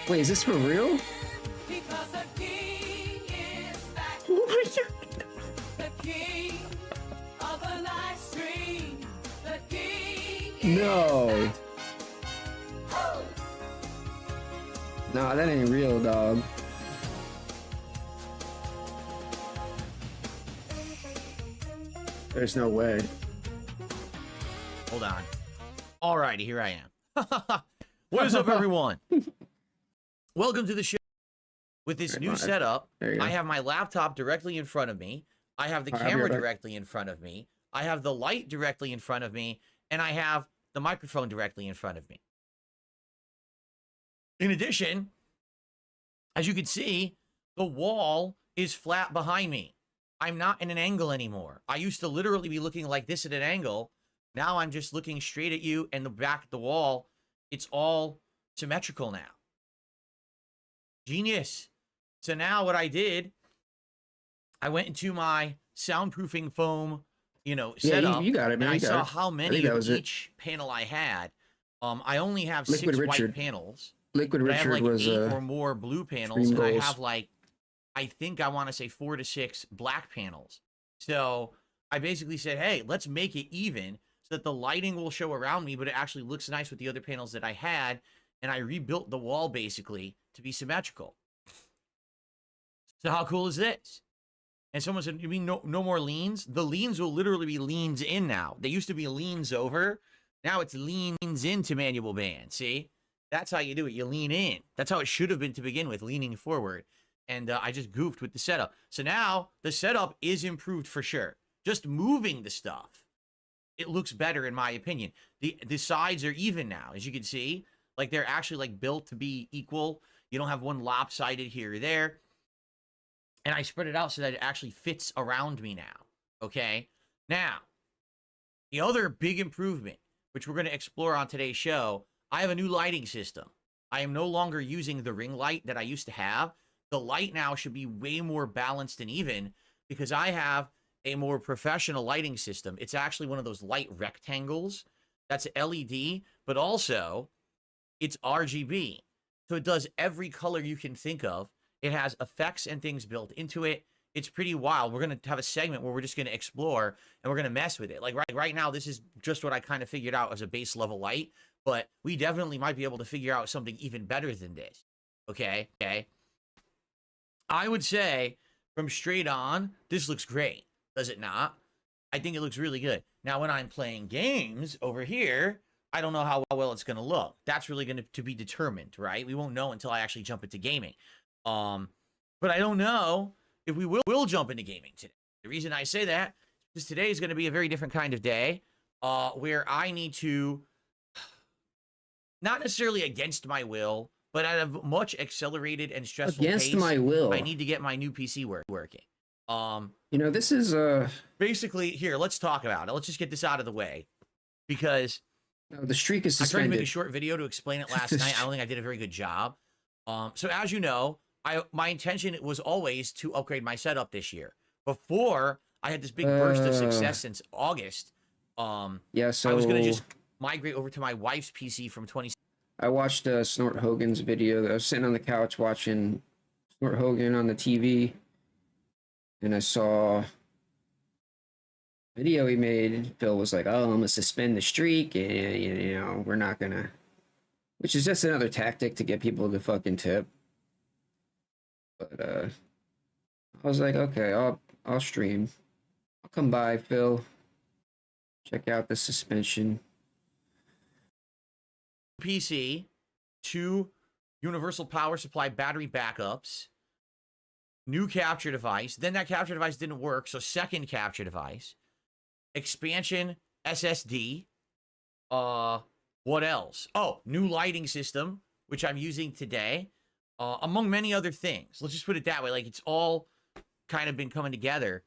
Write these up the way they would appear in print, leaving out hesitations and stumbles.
Wait, is this for real? Because the king is back. Oh my god. The king of the live stream. The king is No. back. Woo! Nah, that ain't real, dog. There's no way. Hold on. Alrighty, here I am. What is up, everyone? Welcome to the show. With this new setup, I have my laptop directly in front of me. I have the camera directly in front of me. I have the light directly in front of me. And I have the microphone directly in front of me. In addition, as you can see, the wall is flat behind me. I'm not in an angle anymore. I used to literally be looking like this at an angle. Now I'm just looking straight at you and the back of the wall. It's all symmetrical now. Genius. So now what I did, I went into my soundproofing foam, setup. Yeah, you got it, man. And I saw it. how many of each panel I had. I only have Liquid 6 Richard. white panels. Liquid But I have Richard like was 8 or more blue panels, and I goals. have like, I think I want to say 4 to 6 black panels. So I basically said, hey, let's make it even so that the lighting will show around me, but it actually looks nice with the other panels that I had. And I rebuilt the wall basically to be symmetrical. So how cool is this? And someone said, you mean no more leans? The leans will literally be leans in now. They used to be leans over. Now it's leans into manual band. See? That's how you do it. You lean in. That's how it should have been to begin with, leaning forward. And I just goofed with the setup. So now the setup is improved for sure. Just moving the stuff, it looks better in my opinion. The sides are even now, as you can see. Like they're actually like built to be equal. You don't have one lopsided here or there. And I spread it out so that it actually fits around me now. Okay? Now, the other big improvement, which we're going to explore on today's show, I have a new lighting system. I am no longer using the ring light that I used to have. The light now should be way more balanced and even because I have a more professional lighting system. It's actually one of those light rectangles. That's LED, but also it's RGB. So it does every color you can think of. It has effects and things built into it. It's pretty wild. We're going to have a segment where we're just going to explore and we're going to mess with it. Like right now, this is just what I kind of figured out as a base level light, but we definitely might be able to figure out something even better than this. Okay? Okay. I would say from straight on, this looks great. Does it not? I think it looks really good. Now, when I'm playing games over here, I don't know how well it's going to look. That's really going to be determined, right? We won't know until I actually jump into gaming. But I don't know if we will jump into gaming today. The reason I say that is today is going to be a very different kind of day, where I need to, not necessarily against my will, but at a much accelerated and stressful against pace, my will. I need to get my new PC working. This is basically here. Let's talk about it. Let's just get this out of the way because the streak is I tried to suspended. make a short video to explain it last night. I don't think I did a very good job. So as you know, my intention was always to upgrade my setup this year. Before I had this big burst of success since August. Yeah, so I was gonna just migrate over to my wife's PC from 20. I watched Snort Hogan's video. I was sitting on the couch watching Snort Hogan on the TV, and I saw a video he made. And Phil was like, "Oh, I'm gonna suspend the streak, and we're not gonna," which is just another tactic to get people to fucking tip. But I was like, okay, I'll stream. I'll come by, Phil. Check out the suspension. PC, 2 universal power supply battery backups, new capture device. Then that capture device didn't work, so second capture device, expansion SSD. What else? Oh, new lighting system, which I'm using today, among many other things. Let's just put it that way. Like it's all kind of been coming together.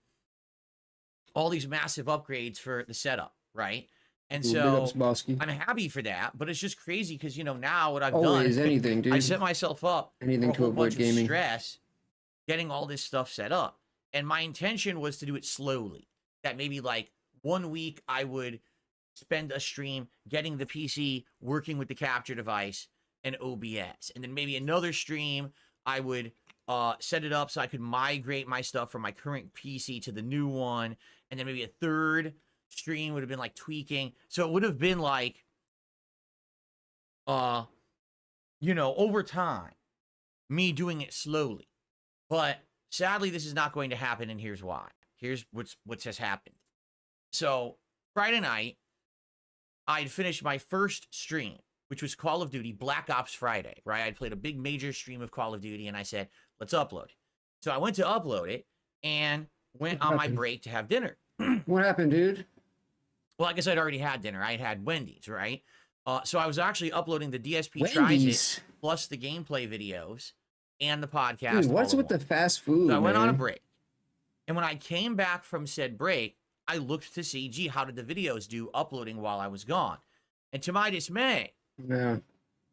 All these massive upgrades for the setup, right? And so I'm happy for that, but it's just crazy because, now what I've done is anything, dude. I set myself up anything for a whole bunch of gaming stress getting all this stuff set up. And my intention was to do it slowly. That maybe like 1 week I would spend a stream getting the PC working with the capture device and OBS. And then maybe another stream, I would set it up so I could migrate my stuff from my current PC to the new one. And then maybe a third stream would have been like tweaking. So it would have been like, you know, over time, me doing it slowly. But sadly, this is not going to happen, and here's why. Here's what has happened. So Friday night, I'd finished my first stream, which was Call of Duty Black Ops Friday, right? I'd played a big major stream of Call of Duty, and I said, let's upload it. So I went to upload it and went on my break to have dinner. What happened, dude? Well, I guess I'd already had dinner. I had Wendy's, right? So I was actually uploading the DSP Tries Wendy's? It, plus the gameplay videos and the podcast. Dude, what's with the fast food, So I went on a man? break. And when I came back from said break, I looked to see, gee, how did the videos do uploading while I was gone? And to my dismay, Yeah.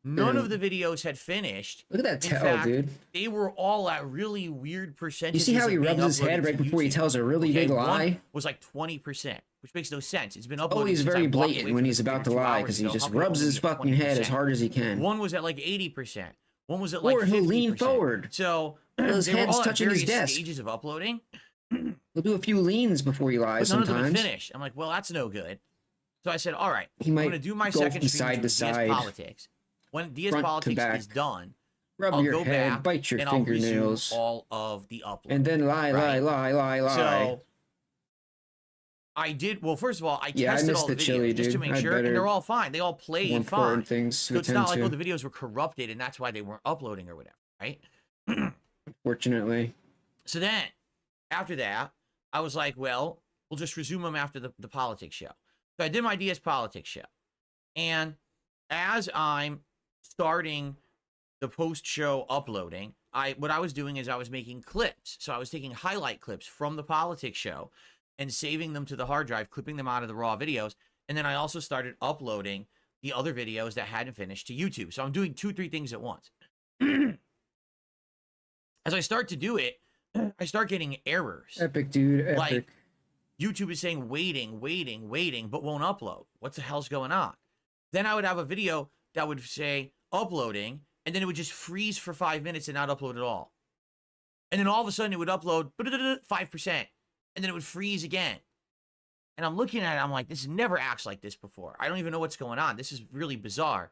none Yeah. of the videos had finished. Look at that In tail, fact, dude. They were all at really weird You percentages. see how he of being rubs his head uploaded right to before he YouTube. tells a really Okay, big one lie? was like 20%, which makes no sense. It's been uploaded. Oh, he's since very I walked away blatant from when the he's about to computer 2 lie hours because he ago. just How can it rubs only his be fucking head as 20%? hard as he can. One was at like 80%. One was at like Or 50%. he'll lean forward. So Well, his they were head's all at touching his various desk. stages of uploading. He'll do a few leans before he lies But none of them sometimes. had finished. I'm like, well, that's no good. So I said, all right, He I'm might going to do my go second from stream, side which was to DS side, Politics. When DS front to Politics back. is done, Rub I'll your go head, back bite your and I'll resume fingernails, all of the upload. and then lie. So I did, well, first of all, I Yeah, I tested missed all the the videos chili, just to dude. make I'd sure, and better- they're all fine. They all More played important fine. things to So it's attend not like, to. oh, the videos were corrupted and that's why they weren't uploading or whatever, right? Fortunately. So then, after that, I was like, well, we'll just resume them after the politics show. So I did my DS Politics show. And as I'm starting the post-show uploading, what I was doing is I was making clips. So I was taking highlight clips from the politics show and saving them to the hard drive, clipping them out of the raw videos. And then I also started uploading the other videos that hadn't finished to YouTube. So I'm doing 2-3 things at once. As I start to do it, I start getting errors. Epic, dude. Epic. Like, YouTube is saying waiting, but won't upload. What the hell's going on? Then I would have a video that would say uploading, and then it would just freeze for 5 minutes and not upload at all. And then all of a sudden it would upload 5%, and then it would freeze again. And I'm looking at it, I'm like, this never acts like this before. I don't even know what's going on. This is really bizarre.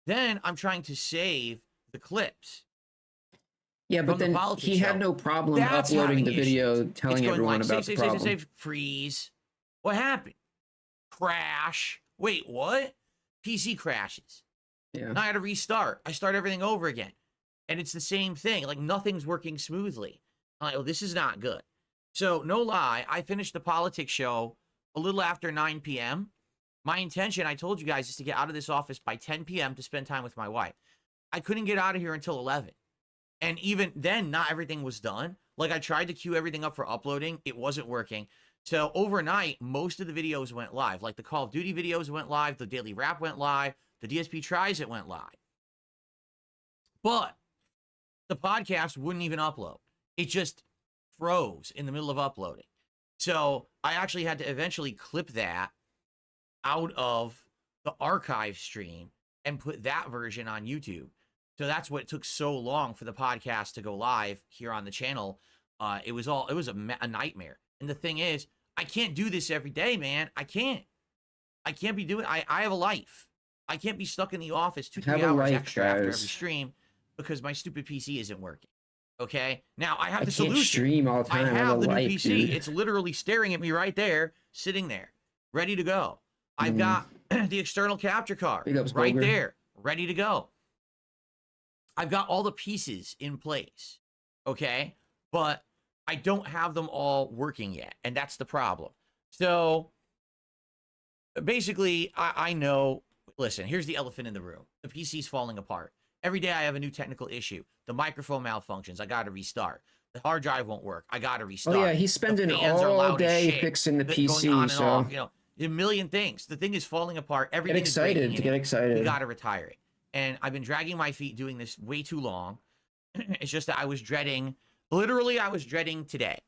Then I'm trying to save the clips. Yeah, but from the then politics he had show. no problem That's uploading having the video issues. telling It's going everyone like, about the problem. save, freeze. What happened? Crash. Wait, what? PC crashes. Yeah. Now I had to restart. I start everything over again. And it's the same thing. Like, nothing's working smoothly. I'm like, oh, this is not good. So, no lie, I finished the politics show a little after 9 p.m. My intention, I told you guys, is to get out of this office by 10 p.m. to spend time with my wife. I couldn't get out of here until 11. And even then, not everything was done. Like, I tried to queue everything up for uploading. It wasn't working. So overnight, most of the videos went live. Like, the Call of Duty videos went live. The Daily Wrap went live. The DSP Tries It went live. But the podcast wouldn't even upload. It just froze in the middle of uploading. So I actually had to eventually clip that out of the archive stream and put that version on YouTube. So that's what took so long for the podcast to go live here on the channel. It was a nightmare. And the thing is, I can't do this every day, man. I can't be doing, I have a life. I can't be stuck in the office 2-3 Have a hours life, extra after every guys. stream because my stupid PC isn't working. Okay? Now I have I the can't solution. stream all the I time. I have have a the new life, PC. dude. It's literally staring at me right there, sitting there, ready to go. I've got the external capture card Big ups, right Boger. there, ready to go. I've got all the pieces in place, okay? But I don't have them all working yet, and that's the problem. So basically, I know, listen, here's the elephant in the room. The PC's falling apart. Every day I have a new technical issue. The microphone malfunctions. I got to restart. The hard drive won't work. I got to restart. Oh yeah, he's spending The fans are all loud as day shit. fixing the Going on PC. and So off, you know, a million things. The thing is falling apart. get Everything is breaking excited. in Get it. excited. We got to retire it. And I've been dragging my feet doing this way too long. It's just that I was dreading, literally I was dreading today.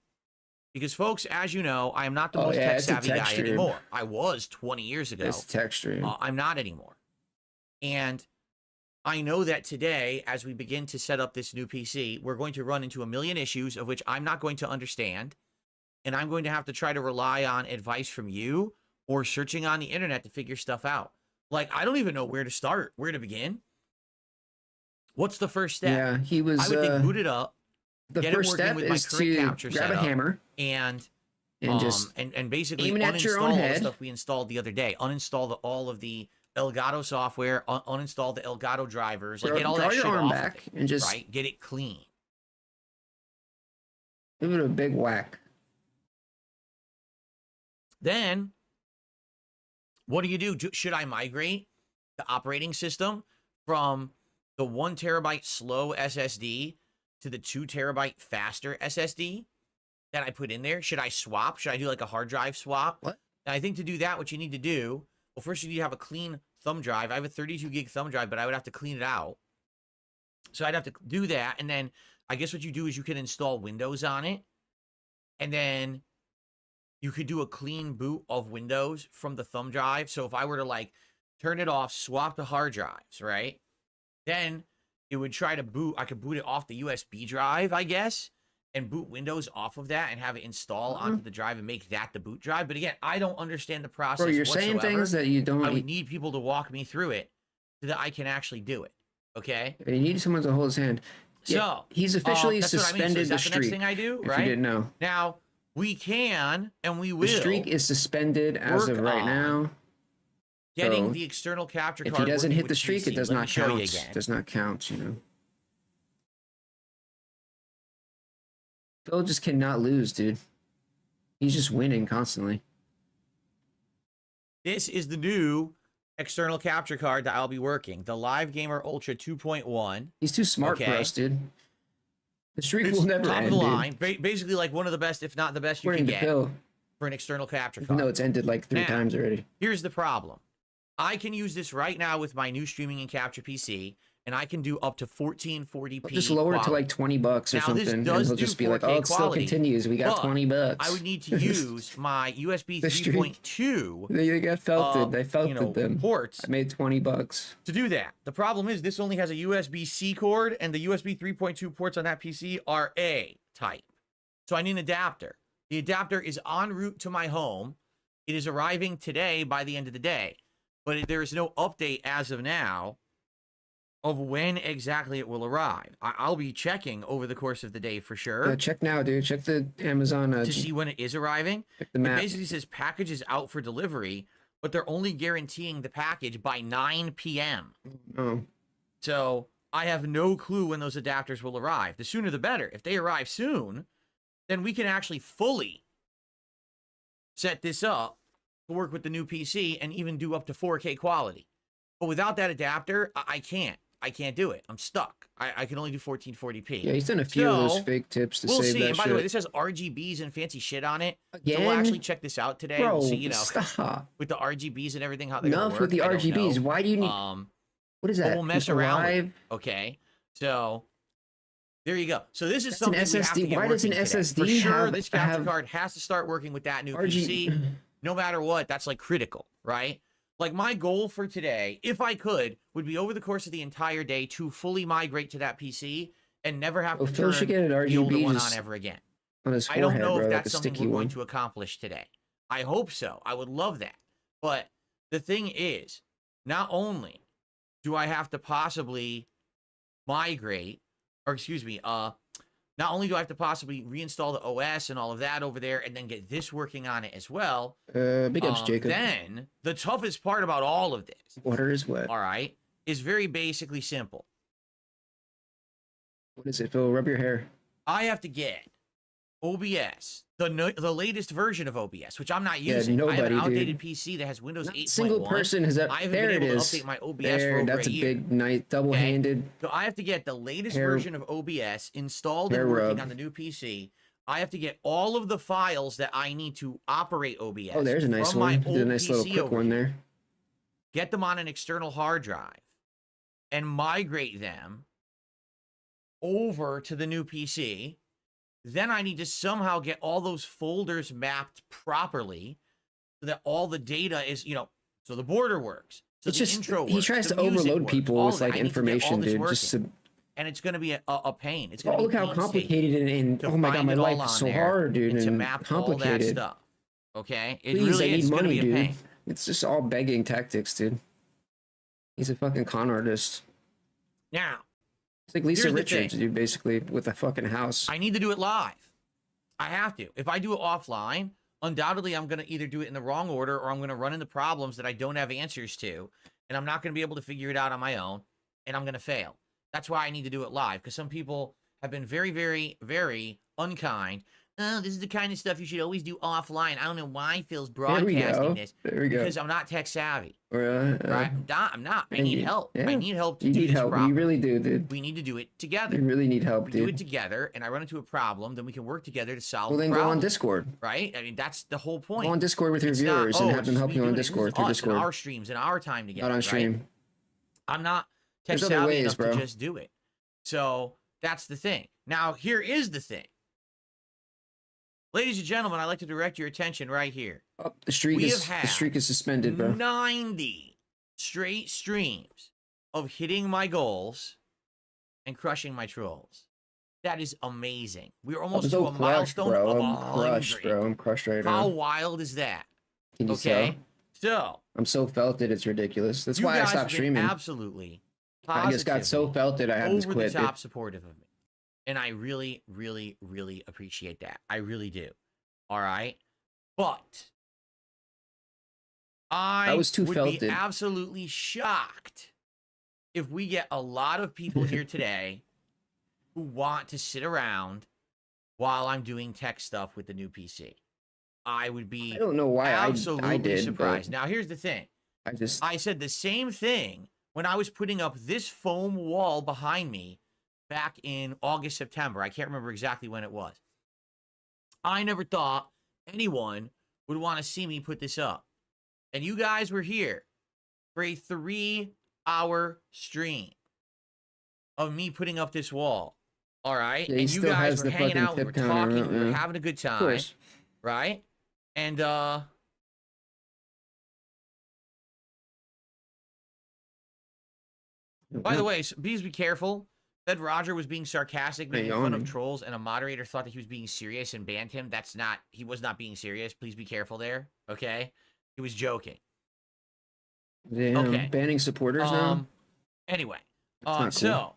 Because folks, as you know, I am not the Oh, most yeah, tech it's a savvy tech guy stream. anymore. I was 20 years ago. It's texture. I'm not anymore. And I know that today, as we begin to set up this new PC, we're going to run into a million issues of which I'm not going to understand. And I'm going to have to try to rely on advice from you or searching on the internet to figure stuff out. Like, I don't even know where to start, where to begin. What's the first step? Yeah, he was. I would think boot it up, The get it first working step with my is current to capture grab a setup, hammer and just and basically aim it at your uninstall own all the head. stuff we installed the other day. Uninstall all of the Elgato software, uninstall the Elgato drivers, like get all that draw your shit arm off back of it, and just right? Get it clean. give it a big whack. Then, what do? Should I migrate the operating system from the 1 terabyte slow SSD to the 2 terabyte faster SSD that I put in there? Should I swap? Should I do like a hard drive swap? What? And I think to do that, what you need to do, well, first you need to have a clean thumb drive. I have a 32 gig thumb drive, but I would have to clean it out. So I'd have to do that. And then I guess what you do is you can install Windows on it. And then you could do a clean boot of Windows from the thumb drive. So if I were to like turn it off, swap the hard drives, right? Then it would try to boot. I could boot it off the USB drive, I guess, and boot Windows off of that and have it install onto the drive and make that the boot drive. But again, I don't understand the process. Bro, you're whatsoever. saying things that you don't. I would need people to walk me through it so that I can actually do it. Okay. You need someone to hold his hand. Yeah, So he's officially that's what I mean. So suspended is that the the next streak. thing I do, If right? you didn't know, Now we can and we will. the streak is suspended as of work right on now. getting So, the external capture if card. he doesn't working hit with the streak, it PC. does Let me not show you count. again. Does not count. You know. Phil just cannot lose, dude. He's just winning constantly. This is the new external capture card that I'll be working. The Live Gamer Ultra 2.1. He's too smart for Okay. us, dude. The streak It's will never top end, of the dude. line. Basically like one of the best, if not the best you According can to get Phil, for an external capture even card. though it's ended like 3 Now, times already. Here's the problem. I can use this right now with my new streaming and capture PC, and I can do up to 1440p. I'll just lower it to quality. like $20 or Now, this something, and does he'll do just be like, 4K "Oh, it still quality, continues. We got but $20." I would need to use my USB The streak. 3.2 They got felted. They felted them. ports I made $20. to do that. The problem is this only has a USB-C cord, and the USB 3.2 ports on that PC are A type. So I need an adapter. The adapter is en route to my home. It is arriving today by the end of the day, but there is no update as of now of when exactly it will arrive. I'll be checking over the course of the day for sure Check now, dude. Check the Amazon. to see when it is arriving. check the It map. basically says package is out for delivery, but they're only guaranteeing the package by 9 p.m. Oh, So I have no clue when those adapters will arrive. The sooner the better. If they arrive soon, then we can actually fully set this up to work with the new PC and even do up to 4K quality. But without that adapter, I can't. I can't do it. I'm stuck. I can only do 1440p. yeah. He's done a few of those So, fake tips to we'll save see. that And by shit. the way, this has RGBs and fancy shit on it. So Again, we'll actually check this out today. bro, We'll see, stop. with the RGBs and everything, how they're gonna Enough work. with the I don't RGBs. know. Why do you need? What is but that? we'll mess around with it. Live? Okay, so there you go. So this is That's an something we have to SSD. get Why does an working today. SSD For sure, have- this capture have card has to start working with that new RG PC. No matter what, that's like critical, right? Like my goal for today, if I could, would be over the course of the entire day to fully migrate to that PC and never have Oh, to Phil turn should get an the older RGB one on just ever again. on his I forehead, don't know bro, if like that's a something sticky we're going one. to accomplish today. I hope so. I would love that. But the thing is, not only do I have to possibly migrate, or excuse me, not only do I have to possibly reinstall the OS and all of that over there and then get this working on it as well, Big ups, Jacob. then the toughest part about all of this, Water is wet. all right, is very basically simple. What is it, Phil? Rub your hair. I have to get OBS, the latest version of OBS, which I'm not Yeah, using. I have an nobody, outdated dude. PC that has Windows Not 8.1. a single person has ever. I haven't There been it able is. to update my OBS for There, over that's a a year. big night, double-handed. So I have to get the latest Hair- version of OBS installed hair and working rub. on the new PC. I have to get all of the files that I need to operate OBS. Oh, there's a nice from one. my Did a old nice little PC quick over one here, there. get them on an external hard drive, and migrate them over to the new PC. Then I need to somehow get all those folders mapped properly so that all the data is, so the border works. So It's the just intro he works, tries the to music overload works, people all with of it. like I need to get all information, this dude. working, Just to and it's going to be a pain. It's going to oh, be look how painstaking complicated and to oh my god, find my it all life is on so there hard, dude, and to and map all that complicated. stuff. Okay, it Please, really I is. need It's going to money, be a dude. pain. It's just all begging tactics, dude. He's a fucking con artist. Now, It's like Lisa here's the Richards, thing. dude, basically with a fucking house. I need to do it live. I have to. If I do it offline, undoubtedly I'm going to either do it in the wrong order or I'm going to run into problems that I don't have answers to, and I'm not going to be able to figure it out on my own, and I'm going to fail. That's why I need to do it live, because some people have been very, very, very unkind. Oh, this is the kind of stuff you should always do offline. I don't know why Phil's There we broadcasting go. this. There we go. Because I'm not tech savvy, Right? right? I'm not. I need help. I need help to You do need this help. properly. You really do, dude. We need to do it together. You really need help, We do it dude. together, and I run into a problem, then we can work together to solve Well, the then problem. go on Discord. Right? I mean, that's the whole point. Go on Discord with your It's not, viewers and oh, have it's them just help me you on doing it. This is Discord through us and Discord. our streams and our time together. Not on right? stream. I'm not tech There's other savvy ways, enough bro. to just do it. So that's the thing. Now, here is the thing. Ladies and gentlemen, I'd like to direct your attention right here. Oh, the streak We is have the streak is suspended, bro. 90 straight streams of hitting my goals and crushing my trolls. That is amazing. We're almost I'm to so a crushed, milestone bro. of I'm 100. crushed, bro. I'm crushed right How now. wild is that? Can you Okay, tell? so I'm so felted, it's ridiculous. That's you why I guys stopped have been streaming. absolutely, I just got so positively felted, I had to over the quit. top supportive of me, and I really, really, really appreciate that. I really do. All right, but I was too would be felted. absolutely shocked if we get a lot of people here today who want to sit around while I'm doing tech stuff with the new PC. I would be I don't know why absolutely I did, surprised. but Now, here's the thing. I I said the same thing when I was putting up this foam wall behind me back in August, September. I can't remember exactly when it was. I never thought anyone would want to see me put this up. And you guys were here for a 3-hour stream of me putting up this wall. All right? Yeah, he and you still guys has were the hanging fucking out, we were tip counter, talking, we were yeah. having a good of time. course. Right? And by the way, please be careful. Said Roger was being sarcastic, making fun of yawning. trolls, and a moderator thought that he was being serious and banned him. That's not, he was not being serious. Please be careful there. Okay? He was joking. Damn, Okay. banning supporters now. Anyway, That's not cool. so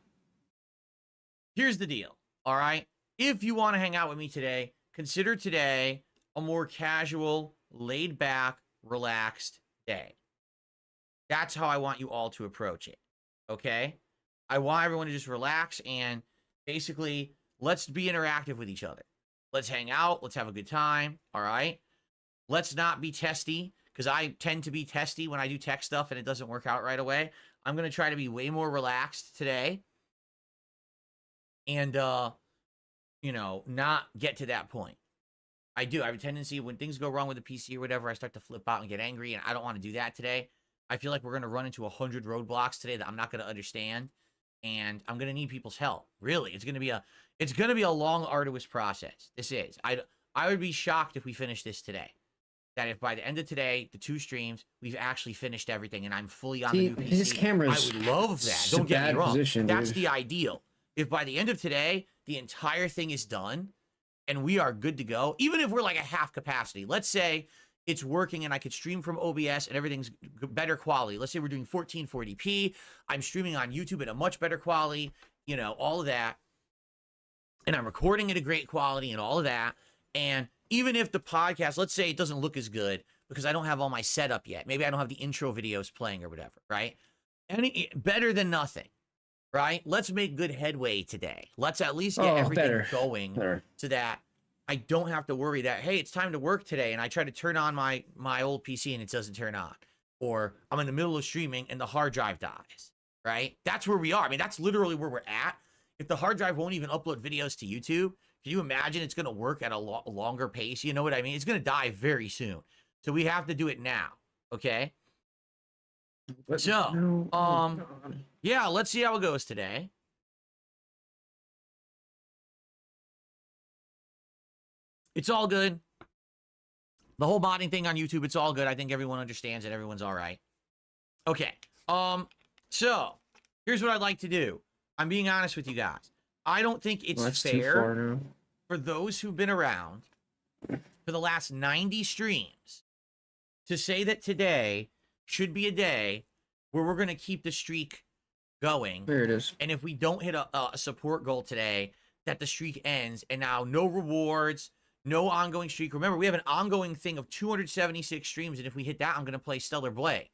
here's the deal. All right. If you want to hang out with me today, consider today a more casual, laid back, relaxed day. That's how I want you all to approach it. Okay. I want everyone to just relax and basically let's be interactive with each other. Let's hang out. Let's have a good time. All right. Let's not be testy, because I tend to be testy when I do tech stuff and it doesn't work out right away. I'm going to try to be way more relaxed today and, you know, not get to that point. I do. I have a tendency when things go wrong with the PC or whatever, I start to flip out and get angry, and I don't want to do that today. I feel like we're going to run into 100 roadblocks today that I'm not going to understand, and I'm going to need people's help. Really, it's going to be a long, arduous process. This is. I would be shocked if we finish this today. That if by the end of today, the 2 streams, we've actually finished everything and I'm fully on the new PC. His camera's I would love that. such a Don't get me bad wrong. position, That's dude. the ideal. If by the end of today, the entire thing is done and we are good to go, even if we're like a half capacity, let's say it's working and I could stream from OBS and everything's better quality. Let's say we're doing 1440p. I'm streaming on YouTube at a much better quality, you know, all of that. And I'm recording at a great quality and all of that. And even if the podcast, let's say it doesn't look as good because I don't have all my setup yet. Maybe I don't have the intro videos playing or whatever, right? Better than nothing, right? Let's make good headway today. Let's at least get everything going so that I don't have to worry that, hey, it's time to work today. And I try to turn on my old PC and it doesn't turn on. Or I'm in the middle of streaming and the hard drive dies, right? That's where we are. I mean, that's literally where we're at. If the hard drive won't even upload videos to YouTube, can you imagine it's going to work at a longer pace? You know what I mean? It's going to die very soon. So we have to do it now. Okay. So, yeah, let's see how it goes today. It's all good. The whole modding thing on YouTube, it's all good. I think everyone understands it. Everyone's all right. Okay. So here's what I'd like to do. I'm being honest with you guys. I don't think it's Well, that's too far fair now. for those who've been around for the last 90 streams to say that today should be a day where we're going to keep the streak going. There it is. And if we don't hit a support goal today, that the streak ends. And now no rewards, no ongoing streak. Remember, we have an ongoing thing of 276 streams. And if we hit that, I'm going to play Stellar Blade.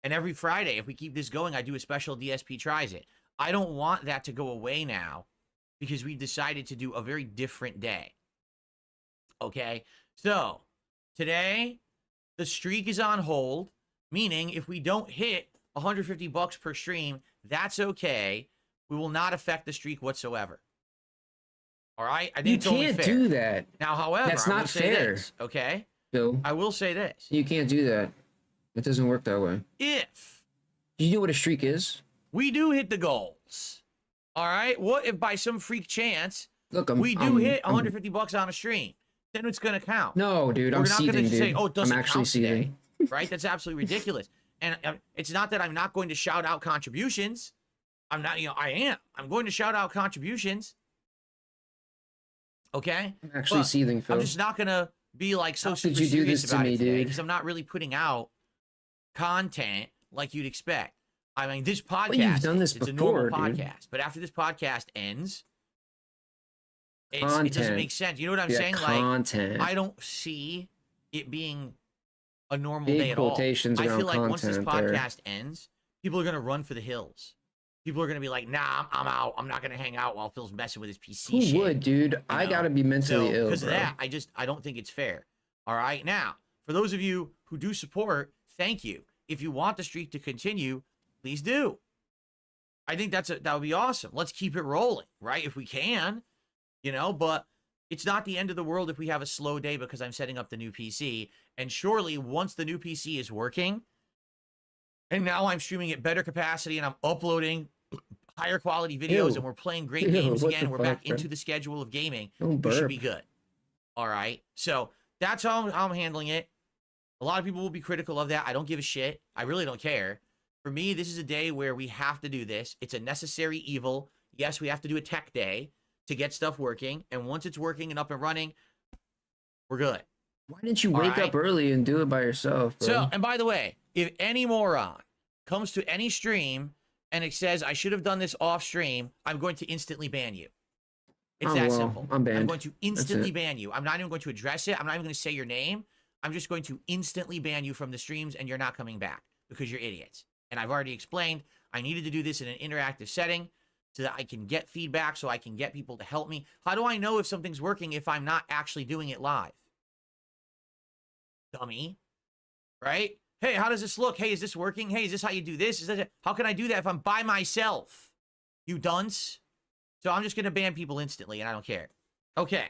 And every Friday, if we keep this going, I do a special DSP Tries It. I don't want that to go away now because we decided to do a very different day. Okay? So, today, the streak is on hold, meaning if we don't hit 150 bucks per stream, that's okay. We will not affect the streak whatsoever. All right? I think You it's only can't fair. do that. Now, however, That's I will not say fair. this, okay? Bill, I will say this. you can't do that. It doesn't work that way. If You know what a streak is? we do hit the goals, all right? What if by some freak chance Look, we do hit 150 bucks on a stream? Then it's going to count. No, dude, We're I'm not seething, going to dude. say, oh, it doesn't I'm actually count today, seething. right? That's absolutely ridiculous. And it's not that I'm not going to shout out contributions. I'm not, I am. I'm going to shout out contributions. Okay? I'm actually But seething, Phil. I'm just not going to be like so How super could you do serious this to about me, it today dude? because I'm not really putting out content like you'd expect. I mean, this podcast, you've done this it's a before, normal dude. podcast. But after this podcast ends, it doesn't Content. make sense. You know what I'm Yeah, saying? content. Like, I don't see it being a normal Big day at all. quotations I around feel like once this content there. podcast ends, people are going to run for the hills. People are going to be like, nah, I'm out. I'm not going to hang out while Phil's messing with his PC Who shit. would, dude? I know? gotta be mentally ill, Because bro. of that, I don't think it's fair. All right. Now, for those of you who do support, thank you. If you want the streak to continue, please do. I think that would be awesome. Let's keep it rolling, right? If we can, but it's not the end of the world if we have a slow day because I'm setting up the new PC. And surely once the new PC is working, and now I'm streaming at better capacity and I'm uploading higher quality videos Ew. and we're playing great Ew, games what again, the we're fuck, back bro? into the schedule of gaming, Don't we should burp. be good. All right. So that's how I'm handling it. A lot of people will be critical of that. I don't give a shit. I really don't care. For me, this is a day where we have to do this. It's a necessary evil. Yes, we have to do a tech day to get stuff working. And once it's working and up and running, we're good. Why didn't you All wake right. up early and do it by yourself, bro? So, and by the way, if any moron comes to any stream and it says I should have done this off stream, I'm going to instantly ban you. It's Oh, that well, simple. I'm banned. I'm going to instantly it. ban you. I'm not even going to address it. I'm not even going to say your name. I'm just going to instantly ban you from the streams and you're not coming back because you're idiots. And I've already explained I needed to do this in an interactive setting so that I can get feedback, so I can get people to help me. How do I know if something's working if I'm not actually doing it live? Dummy. Right? Hey, how does this look? Hey, is this working? Hey, is this how you do this? Is that how can I do that if I'm by myself? You dunce. So I'm just going to ban people instantly, and I don't care. Okay.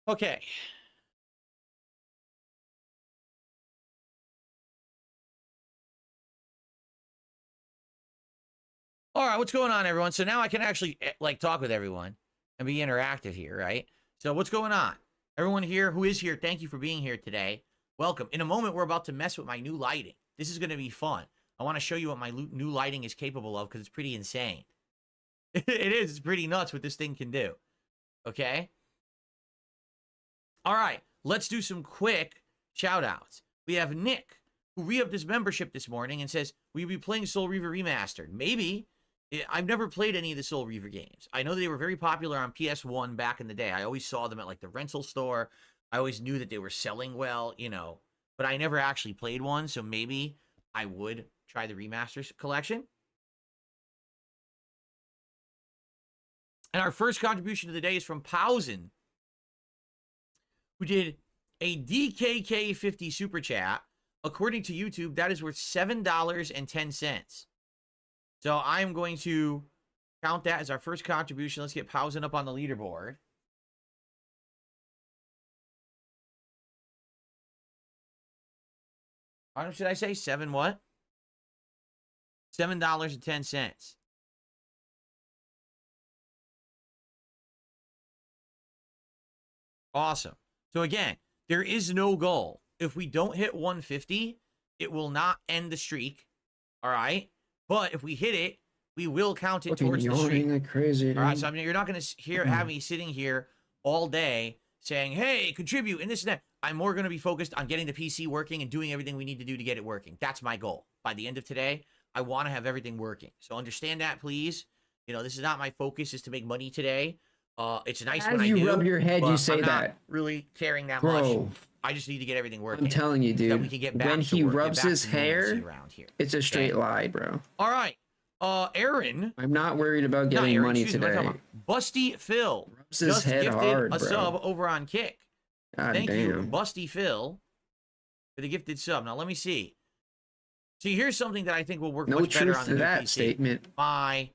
Okay. All right, what's going on, everyone? So now I can actually, like, talk with everyone and be interactive here, right? So what's going on? Everyone here who is here, thank you for being here today. Welcome. In a moment, we're about to mess with my new lighting. This is going to be fun. I want to show you what my new lighting is capable of because it's pretty insane. It is. It's pretty nuts what this thing can do. Okay? All right. Let's do some quick shout-outs. We have Nick, who re-upped his membership this morning and says, will you be playing Soul Reaver Remastered? Maybe. I've never played any of the Soul Reaver games. I know they were very popular on PS1 back in the day. I always saw them at like the rental store. I always knew that they were selling well, but I never actually played one. So maybe I would try the remasters collection. And our first contribution of the day is from Pausen, who did a DKK50 super chat. According to YouTube, that is worth $7.10. So I'm going to count that as our first contribution. Let's get Pausen up on the leaderboard. How much should I say? $7 what? $7.10. Awesome. So again, there is no goal. If we don't hit 150, it will not end the streak. All right. But if we hit it, we will count it Fucking towards the streak. yawning like crazy, dude. All right. So I mean, you're not going to have me sitting here all day saying, hey, contribute and this and that. I'm more going to be focused on getting the PC working and doing everything we need to do to get it working. That's my goal. By the end of today, I want to have everything working. So understand that, please. You know, this is not my focus is to make money today. It's nice when I do. As you rub your head, you say I'm not that. really caring that Bro, much. I just need to get everything working. I'm telling you, so that we dude. can get back When to he work, get rubs back his to normalcy hair, around here. it's a straight Okay. lie, bro. All right. Aaron. I'm not worried about Not getting Aaron, money excuse me, what am I today. talking about? Busty Phil Rubs his just head gifted hard, a bro. sub over on Kick. God Thank you, damn. Busty Phil, for the gifted sub. Now let me see. See, here's something that I think will work No much better truth on to the new that PC. statement. My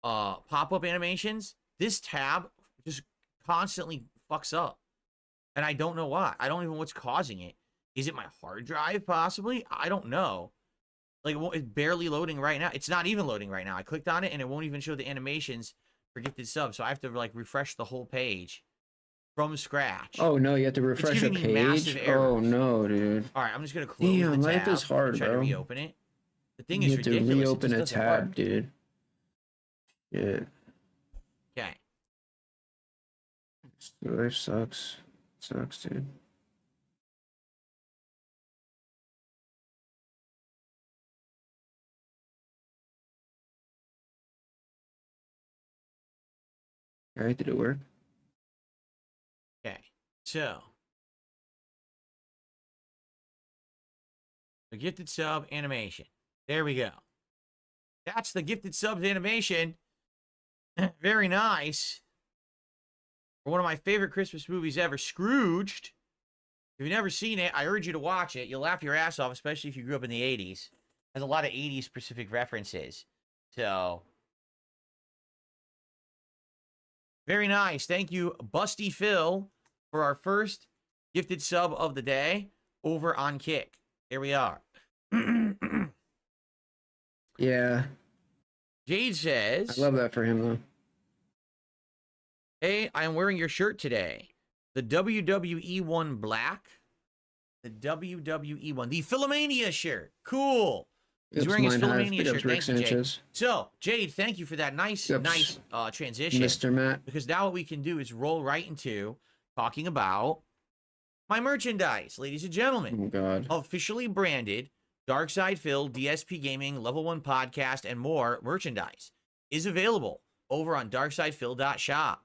pop-up animations, this tab just constantly fucks up. And I don't know why. I don't even know what's causing it. Is it my hard drive, possibly? I don't know. Like, it's barely loading right now. It's not even loading right now. I clicked on it, and it won't even show the animations for gifted subs. So I have to, like, refresh the whole page from scratch. Oh, no, you have to refresh a giving me massive page? errors. Oh, no, dude. All right, I'm just going to close Damn, the life tab is hard, and try bro. to reopen it. The thing You is have to ridiculous. reopen it a just doesn't tab, work. dude. Shit. Okay. Life sucks. Sucks, dude. All right, did it work? Okay. So. The gifted sub animation. There we go. That's the gifted subs animation. Very nice. For one of my favorite Christmas movies ever, Scrooged. If you've never seen it, I urge you to watch it. You'll laugh your ass off, especially if you grew up in the 80s. Has a lot of 80s specific references. So, very nice. Thank you, Busty Phil, for our first gifted sub of the day over on Kick. Here we are. Yeah. Jade says, I love that for him, though. hey, I'm wearing your shirt today. The WWE one black. The WWE one. The Philomania shirt. Cool. He's Big wearing his ups, Mine Hive. Philomania Big shirt. ups, Rick Thank you, Jade. Sanchez. So, Jade, thank you for that nice, Big ups, nice transition. Mr. Matt. Because now what we can do is roll right into talking about my merchandise, ladies and gentlemen. Oh, God. Officially branded Dark Side Phil, DSP Gaming, Level 1 Podcast, and more merchandise is available over on darksidephil.shop.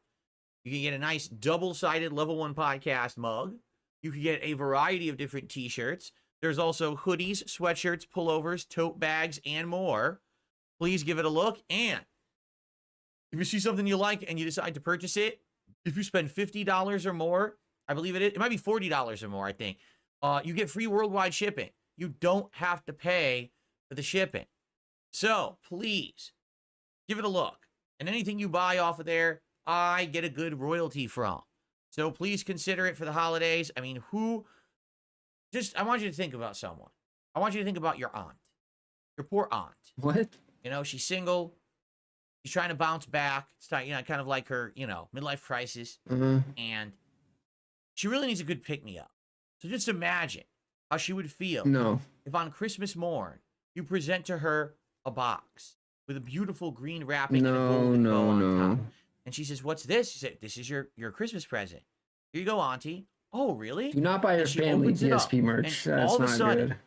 You can get a nice double-sided Level 1 Podcast mug. You can get a variety of different t-shirts. There's also hoodies, sweatshirts, pullovers, tote bags, and more. Please give it a look. And if you see something you like and you decide to purchase it, if you spend $50 or more, I believe it might be $40 or more, I think, you get free worldwide shipping. You don't have to pay for the shipping. So please give it a look. And anything you buy off of there, I get a good royalty from. So please consider it for the holidays. I mean, I want you to think about someone. I want you to think about your aunt, your poor aunt. What? You know, she's single. She's trying to bounce back. It's kind of like her, midlife crisis. And she really needs a good pick-me-up. So just imagine how she would feel No. if on Christmas morn you present to her a box with a beautiful green wrapping and a golden bow on top. And she says, what's this? She said, this is your Christmas present. Here you go, Auntie. Oh, really? Do not buy your And she family opens it up, DSP merch. and That's all of a not sudden, good.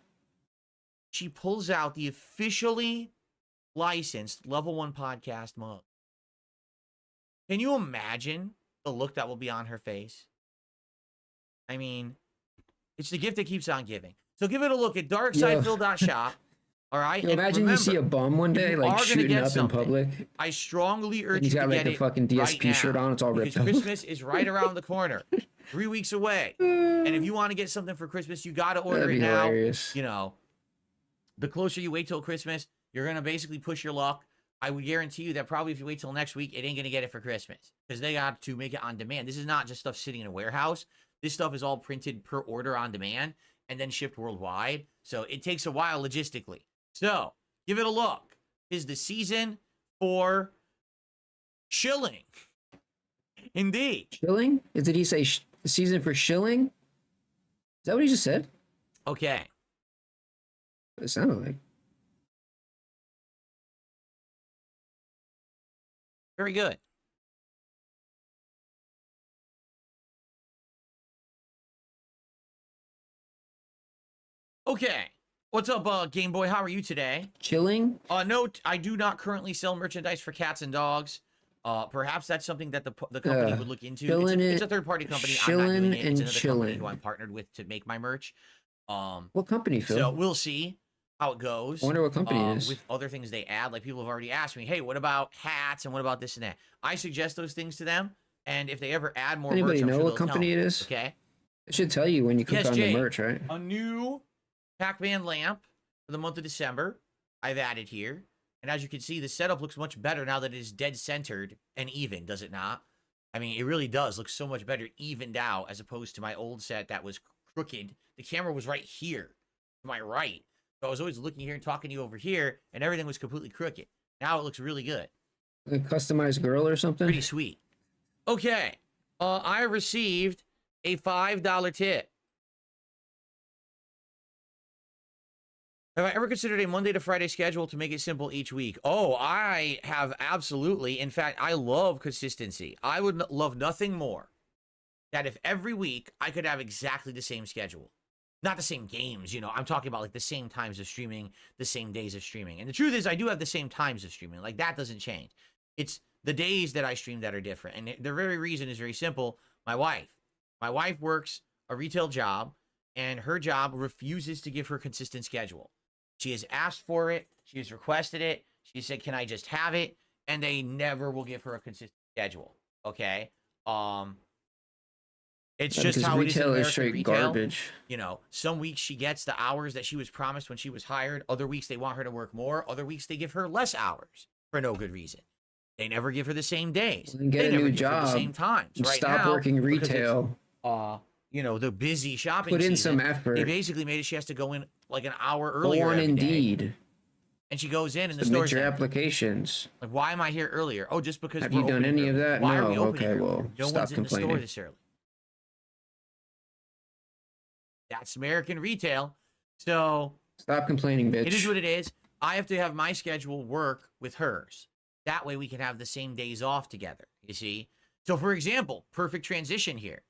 she pulls out the officially licensed Level 1 Podcast mug. Can you imagine the look that will be on her face? I mean, it's the gift that keeps on giving. So give it a look at darksidephil.shop. All right? Yo, And imagine remember, you see a bum one day, you are like gonna shooting get up in something. public. I strongly urge And he's you got to like get the it fucking DSP right shirt now, on. It's all ripped because up. Christmas is right around the corner. 3 weeks away. And if you want to get something for Christmas, you got to order That'd it be now. hilarious. The closer you wait till Christmas, you're going to basically push your luck. I would guarantee you that probably if you wait till next week, it ain't going to get it for Christmas because they got to make it on demand. This is not just stuff sitting in a warehouse. This stuff is all printed per order on demand and then shipped worldwide. So it takes a while logistically. So give it a look. Is the season for shilling. Indeed. Shilling? Did he say season for shilling? Is that what he just said? Okay. It sounded like. Very good. Okay. What's up, Game Boy? How are you today? Chilling? Note, I do not currently sell merchandise for cats and dogs. Perhaps that's something that the company would look into. It's a third-party company. I'm not doing it. It's another company who I'm partnered with to make my merch. What company, Phil? So we'll see how it goes. I wonder what company it is. With other things they add, like people have already asked me, hey, what about hats and what about this and that? I suggest those things to them, and if they ever add more Anybody merch, I'm know sure what they'll company tell me, it is? Okay. It should tell you when you click Yes, on Jay, the merch, right? a new Pac-Man lamp for the month of December I've added here. And as you can see, the setup looks much better now that it is dead centered and even, does it not? I mean, it really does look so much better evened out as opposed to my old set that was crooked. The camera was right here to my right. So I was always looking here and talking to you over here, and everything was completely crooked. Now it looks really good. A customized girl or something? Pretty sweet. Okay. I received a $5 tip. Have I ever considered a Monday to Friday schedule to make it simple each week? Oh, I have absolutely. In fact, I love consistency. I would love nothing more that if every week I could have exactly the same schedule. Not the same games, you know. I'm talking about like the same times of streaming, the same days of streaming. And the truth is, I do have the same times of streaming. Like, that doesn't change. It's the days that I stream that are different. And the very reason is very simple. My wife. My wife works a retail job, and her job refuses to give her a consistent schedule. She has asked for it. She has requested it. She said, can I just have it? And they never will give her a consistent schedule. Okay. It's just how it is in American straight retail. Garbage. You know, some weeks she gets the hours that she was promised when she was hired. Other weeks they want her to work more. Other weeks they give her less hours for no good reason. They never give her the same days. Well, get they a never new give her job. the same times. Right Stop now, working because it's, retail. you know, the busy shopping Put in season, some effort. they basically made it she has to go in like an hour earlier Go on every day. Indeed. And she goes in and the Submit store's your empty. applications. Like, why am I here earlier? Oh, just because Have we're you done opening any of early. that? Why are No. we opening Okay, early? well, No stop one's in the store complaining. this early. That's American retail. So Stop complaining, bitch. it is what it is. I have to have my schedule work with hers. That way we can have the same days off together, you see? So, for example, perfect transition here.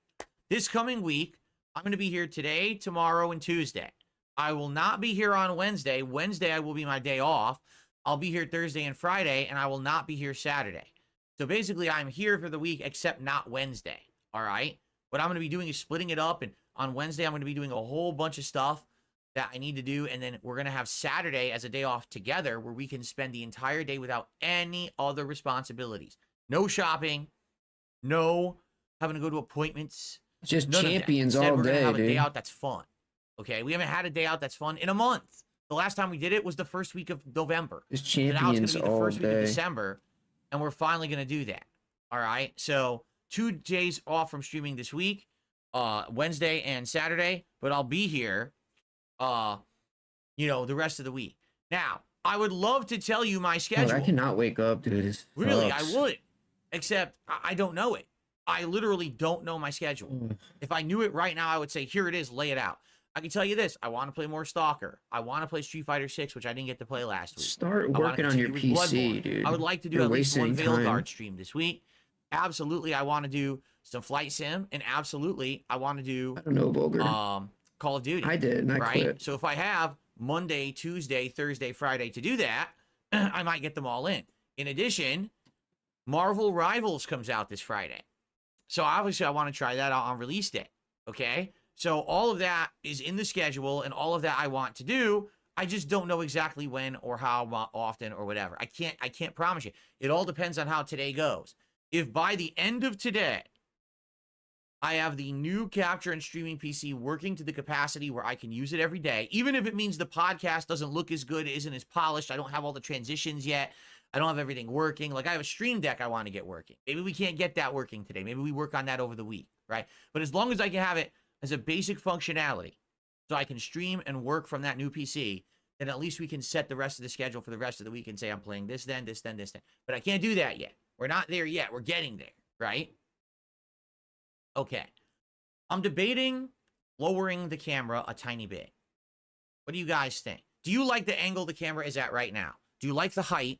This coming week, I'm going to be here today, tomorrow, and Tuesday. I will not be here on Wednesday. Wednesday, I will be my day off. I'll be here Thursday and Friday, and I will not be here Saturday. So, basically, I'm here for the week, except not Wednesday, all right? What I'm going to be doing is splitting it up, and on Wednesday, I'm going to be doing a whole bunch of stuff that I need to do, and then we're going to have Saturday as a day off together where we can spend the entire day without any other responsibilities. No shopping, no having to go to appointments. Just None champions of that. Instead, all we're gonna day, have a dude. day out that's fun. Okay, we haven't had a day out that's fun in a month. The last time we did it was the first week of November. Just So now it's champions gonna be the all first week of day. December, and we're finally gonna do that. All right. So 2 days off from streaming this week, Wednesday and Saturday, but I'll be here, you know, the rest of the week. Now, I would love to tell you my Dude, schedule. I cannot wake up, dude. This Really, sucks. I would. Except I don't know it. I literally don't know my schedule. Mm. If I knew it right now, I would say, here it is, lay it out. I can tell you this. I want to play more Stalker. I want to play Street Fighter 6, which I didn't get to play last week. Start I wanna working on your continue with PC, Bloodborne. dude. I would like to do You're at least one wasting time. Veilguard stream this week. Absolutely, I want to do some Flight Sim, and absolutely, I want to do I don't know, Bulger. Call of Duty. I did, and I right? quit. So if I have Monday, Tuesday, Thursday, Friday to do that, I might get them all in. In addition, Marvel Rivals comes out this Friday. So obviously I want to try that out on release day. Okay? So all of that is in the schedule, and all of that I want to do. I just don't know exactly when or how often or whatever. I can't promise you. It all depends on how today goes. If by the end of today I have the new capture and streaming PC working to the capacity where I can use it every day, even if it means the podcast doesn't look as good, isn't as polished, I don't have all the transitions yet, I don't have everything working. Like, I have a Stream Deck I want to get working. Maybe we can't get that working today. Maybe we work on that over the week, right? But as long as I can have it as a basic functionality so I can stream and work from that new PC, then at least we can set the rest of the schedule for the rest of the week and say I'm playing this then, this then, this then. But I can't do that yet. We're not there yet. We're getting there, right? Okay. I'm debating lowering the camera a tiny bit. What do you guys think? Do you like the angle the camera is at right now? Do you like the height?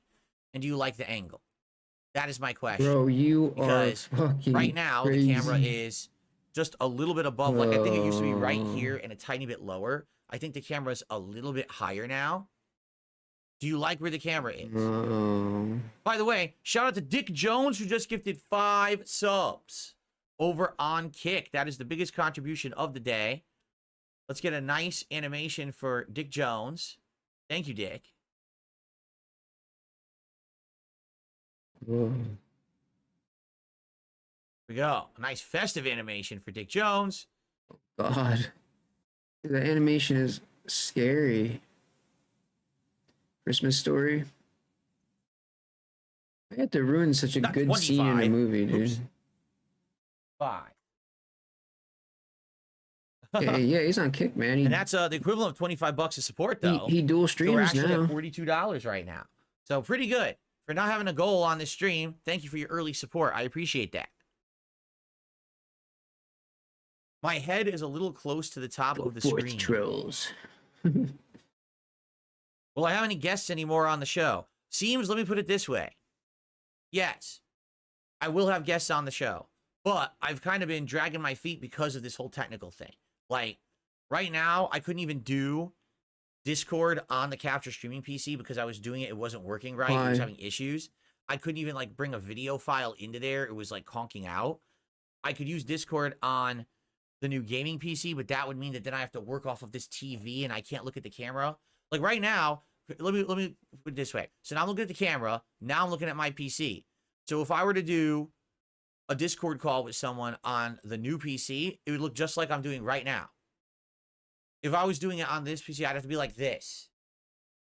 And do you like the angle? That is my question. Bro, you Because are fucking right now, crazy. the camera is just a little bit above. Like, I think it used to be right here and a tiny bit lower. I think the camera is a little bit higher now. Do you like where the camera is? By the way, shout out to Dick Jones, who just gifted 5 subs over on Kick. That is the biggest contribution of the day. Let's get a nice animation for Dick Jones. Thank you, Dick. Here we go. A nice festive animation for Dick Jones. God. The animation is scary. Christmas Story. I had to ruin such a Not good scene in a 25. movie, dude. Oops. 5. Yeah, he's on Kick, man. And that's the equivalent of 25 bucks of support, though. He dual So we're streams actually now. at $42 right now. So pretty good. For not having a goal on this stream, thank you for your early support. I appreciate that. My head is a little close to the top of the screen. Trolls. Will I have any guests anymore on the show? Seems, let me put it this way. Yes, I will have guests on the show, but I've kind of been dragging my feet because of this whole technical thing. Like, right now, I couldn't even do Discord on the capture streaming PC because I was doing it. It wasn't working right. Why? It was having issues. I couldn't even, like, bring a video file into there. It was, like, conking out. I could use Discord on the new gaming PC, but that would mean that then I have to work off of this TV and I can't look at the camera. Like right now, let me put it this way. So now I'm looking at the camera. Now I'm looking at my PC. So if I were to do a Discord call with someone on the new PC, it would look just like I'm doing right now. If I was doing it on this PC, I'd have to be like this,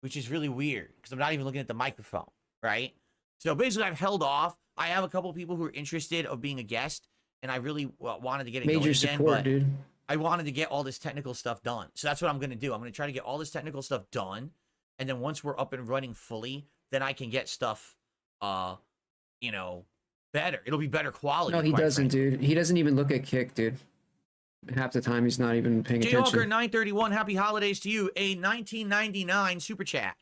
which is really weird because I'm not even looking at the microphone, right? So basically, I've held off. I have a couple of people who are interested of being a guest, and I really wanted to get it going Major again, support, but dude. I wanted to get all this technical stuff done. So that's what I'm going to do. I'm going to try to get all this technical stuff done. And then once we're up and running fully, then I can get stuff, you know, better. It'll be better quality. No, he quite doesn't, frankly. dude. He doesn't even look at Kick, dude. Half the time, he's not even paying attention. Jayhawker931, happy holidays to you. A 1999 super chat.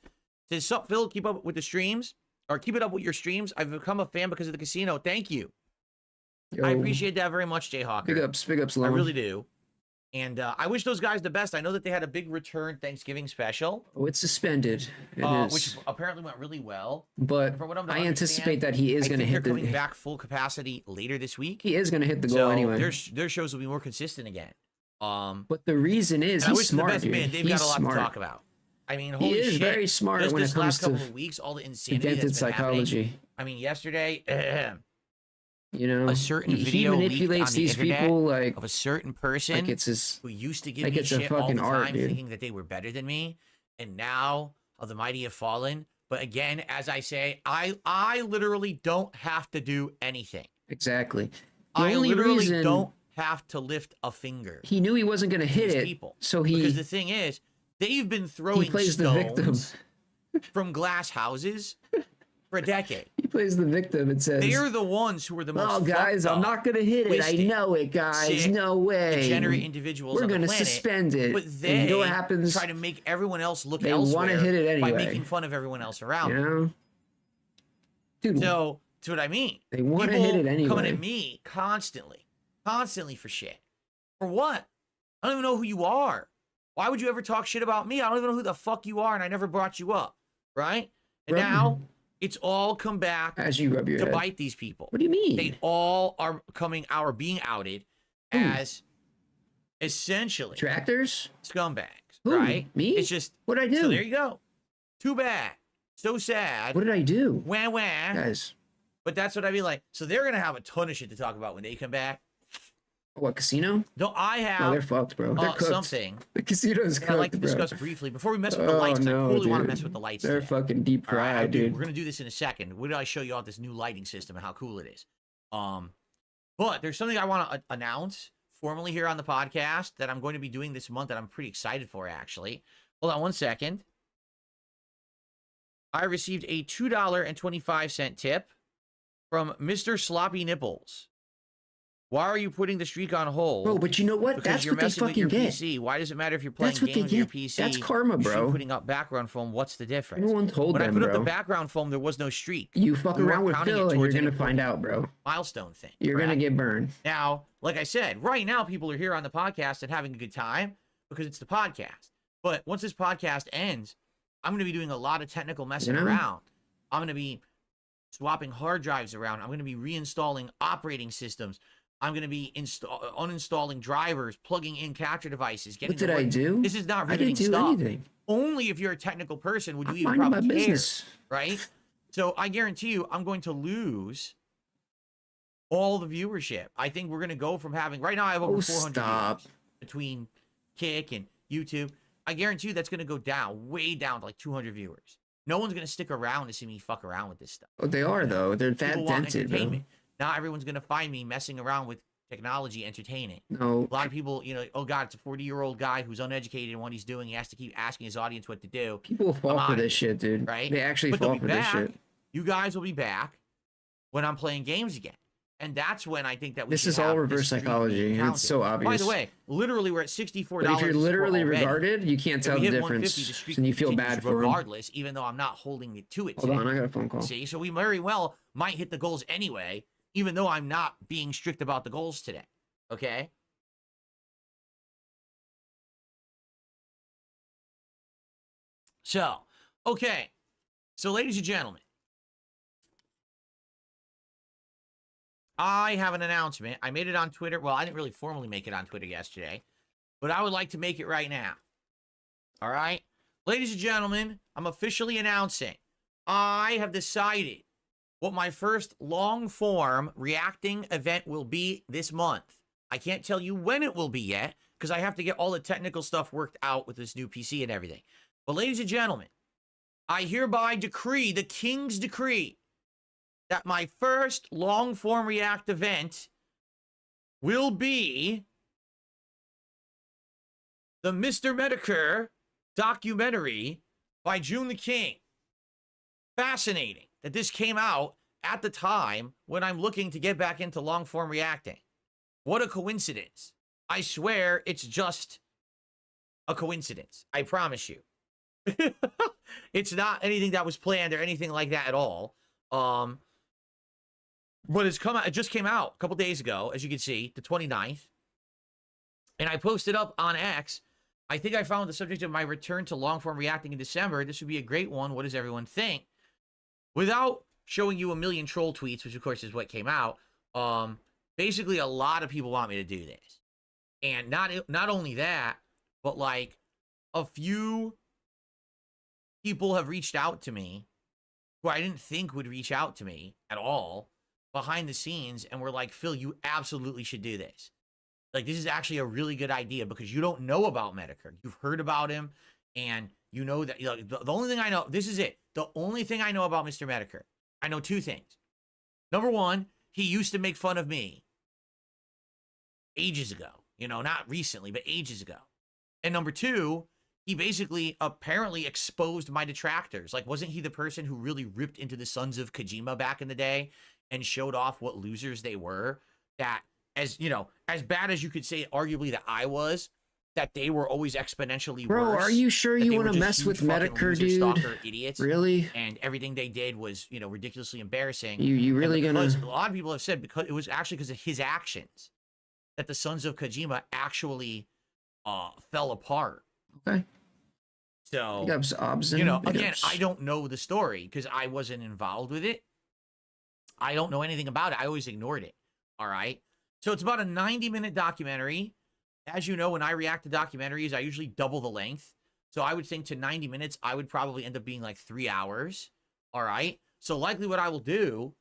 Says, sup, Phil, keep up with the streams. Or keep it up with your streams. I've become a fan because of the casino. Thank you. Yo, I appreciate that very much, Jayhawker. big ups, I Lone. really do. And I wish those guys the best. I know that they had a big return Thanksgiving special, Oh, it's suspended. It is. which apparently went really well. But And from what I'm to I understand, anticipate that he is I going to think hit they're coming the. back full capacity later this week. He is going to hit the goal So anyway. their shows will be more consistent again. But the reason is And I he's wish smart, the best dude. man. They've he's got a lot smart. to talk about. I mean, He holy is shit. very smart Just when this it comes last couple to of weeks, all the insanity dented that's been happening. psychology. I mean, yesterday, You know, a certain he video leaked manipulates on the these internet people like of a certain person like it's his. who used to give like me it's a shit all the fucking time, art, dude. thinking that they were better than me, and now the mighty have fallen. But again, as I say, I literally don't have to do anything. Exactly. The I only literally reason don't have to lift a finger. he knew he wasn't going to hit these it, people. so Because he the thing is, they've been throwing plays the victim. stones from glass houses for a decade. he plays the victim and says, They're the ones who are the most "Oh, guys, fucked I'm up, not going to hit it. I twisted, know it, guys. sick, No way. degenerate individuals We're on the gonna planet, suspend it. but And they you know what happens? try to make everyone else look They elsewhere wanna hit it by anyway. making fun of everyone else around You them. know, dude. So that's what I mean. They wanna People hit it coming anyway. at me constantly for shit. For what? I don't even know who you are. Why would you ever talk shit about me? I don't even know who the fuck you are, and I never brought you up, right? And Rub- now it's all come back as you rub your to head. bite these people. What do you mean? They all are being outed Who? as essentially Tractors? scumbags, Who? right? Me? It's just What did I do? so there you go. Too bad. So sad. What did I do, Wah wah. guys? But that's what I mean. Like, so they're gonna have a ton of shit to talk about when they come back. What casino? No, I No, have they're fucked, bro. They're cooked. something The casino's that cooked, I'd like to bro. discuss briefly before we mess with the Oh, lights. 'cause no, I totally want to dude. mess with the lights. They're today. fucking deep All right, I fried, do. dude. We're gonna do this in a second. Where did I show you all this new lighting system and how cool it is? But there's something I want to announce formally here on the podcast that I'm going to be doing this month that I'm pretty excited for, actually. Hold on one second. I received a $2.25 tip from Mr. Sloppy Nipples. Why are you putting the streak on hold? Bro, but you know what? Because That's you're what they messing with fucking your get. PC. Why does it matter if you're playing That's what they games on your get. PC? That's karma, Your streak bro. putting up background foam. What's the difference? Everyone told When I them, put up bro. the background foam, there was no streak. You fuck We around weren't with counting it Phil and you're towards gonna any find out, bro. milestone thing. You're gonna correct? get burned. Now, like I said, right now people are here on the podcast and having a good time because it's the podcast. But once this podcast ends, I'm going to be doing a lot of technical messing around. I'm going to be swapping hard drives around. I'm going to be reinstalling operating systems. I'm going to be uninstalling drivers, plugging in capture devices. What did I do? This is not I didn't riveting do stuff. anything. Only if you're a technical person would you I'm even minding probably my care, business. right? So I guarantee you, I'm going to lose all the viewership. I think we're going to go from having right now. I have over 400 viewers between Kick and YouTube. I guarantee you that's going to go down, way down to like 200 viewers. No one's going to stick around to see me fuck around with this stuff. Oh, they are though. They're People that want dented, bro. entertainment. Not everyone's going to find me messing around with technology entertaining. No. A lot of people, you know, oh God, it's a 40-year-old guy who's uneducated in what he's doing. He has to keep asking his audience what to do. People fall for this shit, dude. Right? They actually But they'll fall be for this back. shit. You guys will be back when I'm playing games again. And that's when I think that we This should is all have reverse this streak psychology. being It's counted. so obvious. By the way, literally we're at $64. But if you're literally already. regarded, you can't If tell we the hit 150, difference, the streak and you feel continues bad for them. regardless, even though I'm not holding it to it. Hold on, today. I got a phone call. See, so we very well might hit the goals anyway, even though I'm not being strict about the goals today. Okay? So, okay. So, ladies and gentlemen, I have an announcement. I made it on Twitter. Well, I didn't really formally make it on Twitter yesterday, but I would like to make it right now. All right? Ladies and gentlemen, I'm officially announcing I have decided what my first long-form reacting event will be this month. I can't tell you when it will be yet because I have to get all the technical stuff worked out with this new PC and everything. But ladies and gentlemen, I hereby decree, the King's decree, that my first long-form react event will be the Mr. Medicare documentary by June the King. Fascinating that this came out at the time when I'm looking to get back into long-form reacting. What a coincidence. I swear it's just a coincidence. I promise you. It's not anything that was planned or anything like that at all. But it's come out, it just came out a couple days ago, as you can see, the 29th. And I posted up on X. I think I found the subject of my return to long-form reacting in December. This would be a great one. What does everyone think? Without showing you a million troll tweets, which of course is what came out, basically a lot of people want me to do this. And not only that, but like a few people have reached out to me who I didn't think would reach out to me at all behind the scenes and were like, Phil, you absolutely should do this. Like, this is actually a really good idea because you don't know about Medicare. You've heard about him and you know that, you know, the only thing I know, this is it. The only thing I know about Mr. Medicare, I know two things. Number one, he used to make fun of me ages ago, you know, not recently, but ages ago. And number two, he basically apparently exposed my detractors. Like, wasn't he the person who really ripped into the Sons of Kojima back in the day and showed off what losers they were? That, as you know, as bad as you could say arguably that I was, that they were always exponentially Bro, worse. are you sure that you they were want to just mess with huge fucking Medicare, loser, dude? stalker idiots. Really? And everything they did was, you know, ridiculously embarrassing. You really gonna? A lot of people have said because it was actually because of his actions that the Sons of Kojima actually fell apart. Okay. So, you know, again, I don't know the story because I wasn't involved with it. I don't know anything about it. I always ignored it. All right. So it's about a 90-minute documentary. As you know, when I react to documentaries, I usually double the length. So I would think to 90 minutes, I would probably end up being like 3 hours. All right. So likely what I will do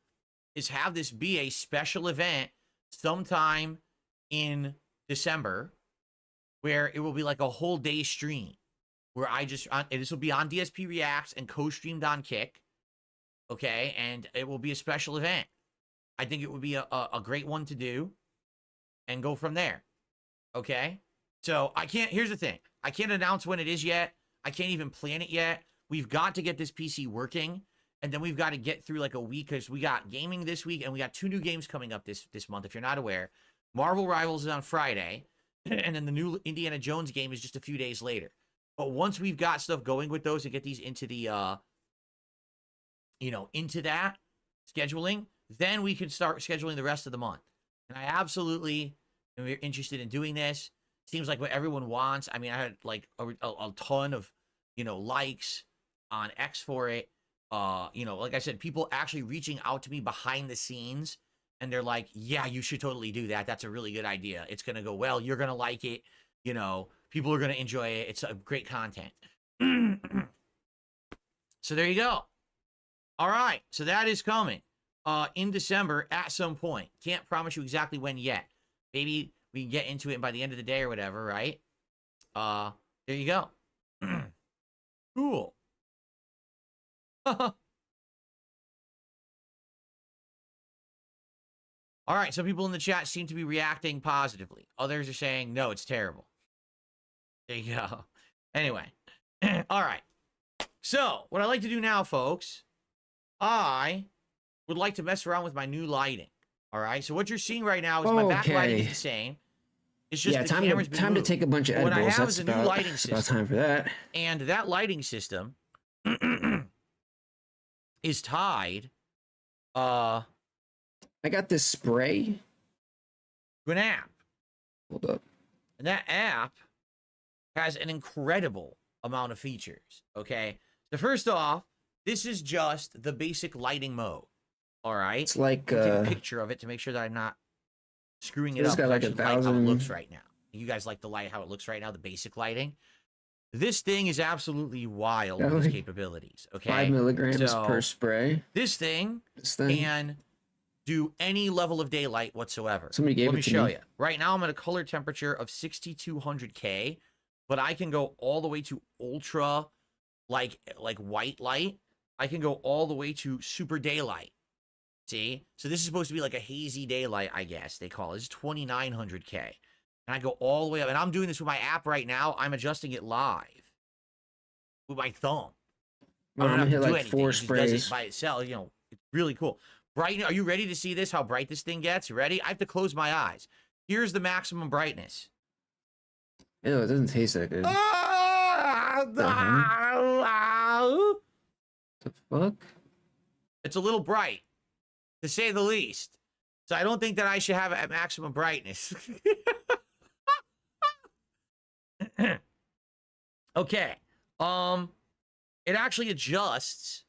is have this be a special event sometime in December where it will be like a whole day stream where I just, and this will be on DSP Reacts and co-streamed on Kick. Okay. And it will be a special event. I think it would be a great one to do and go from there. Okay. So here's the thing. I can't announce when it is yet. I can't even plan it yet. We've got to get this PC working. And then we've got to get through like a week because we got gaming this week and we got 2 new games coming up this month. If you're not aware, Marvel Rivals is on Friday, and then the new Indiana Jones game is just a few days later. But once we've got stuff going with those and get these into the, into that scheduling, then we can start scheduling the rest of the month. And I absolutely am interested in doing this. Seems like what everyone wants. I mean, I had like a ton of, likes on X for it. Like I said, people actually reaching out to me behind the scenes, and they're like, yeah, you should totally do that. That's a really good idea. It's going to go well. You're going to like it. People are going to enjoy it. It's a great content. So there you go. All right. So that is coming in December at some point. Can't promise you exactly when yet. Maybe we can get into it by the end of the day or whatever, right? There you go. Cool. All right, some people in the chat seem to be reacting positively. Others are saying, no, it's terrible. There you go. Anyway. All right. So, what I like to do now, folks, I would like to mess around with my new lighting. All right? So, what you're seeing right now is my backlighting is the same. It's just the camera's been time moved. to take a bunch of edibles. What I have That's is a new lighting system. About time for that. And that lighting system is tied I got this spray to an app. Hold up. And that app has an incredible amount of features. Okay. So first off, this is just the basic lighting mode. All right. It's like Take a picture of it to make sure that I'm not screwing it up. Got like I like how it looks right now. You guys like the light how it looks right now, the basic lighting. This thing is absolutely wild with its capabilities. Okay, 5 milligrams per spray. This thing can do any level of daylight whatsoever. Somebody gave Let it me to show me. you. Right now, I'm at a color temperature of 6200K, but I can go all the way to ultra, like white light. I can go all the way to super daylight. See? So this is supposed to be like a hazy daylight, I guess they call it. It's 2900K. And I go all the way up. And I'm doing this with my app right now. I'm adjusting it live with my thumb. I don't have to do like anything. 4 It just sprays. does it by itself. It's really cool. Bright. Are you ready to see this? How bright this thing gets? You ready? I have to close my eyes. Here's the maximum brightness. Ew, it doesn't taste that good. The fuck? It's a little bright, to say the least. So I don't think that I should have it at maximum brightness. Okay. It actually adjusts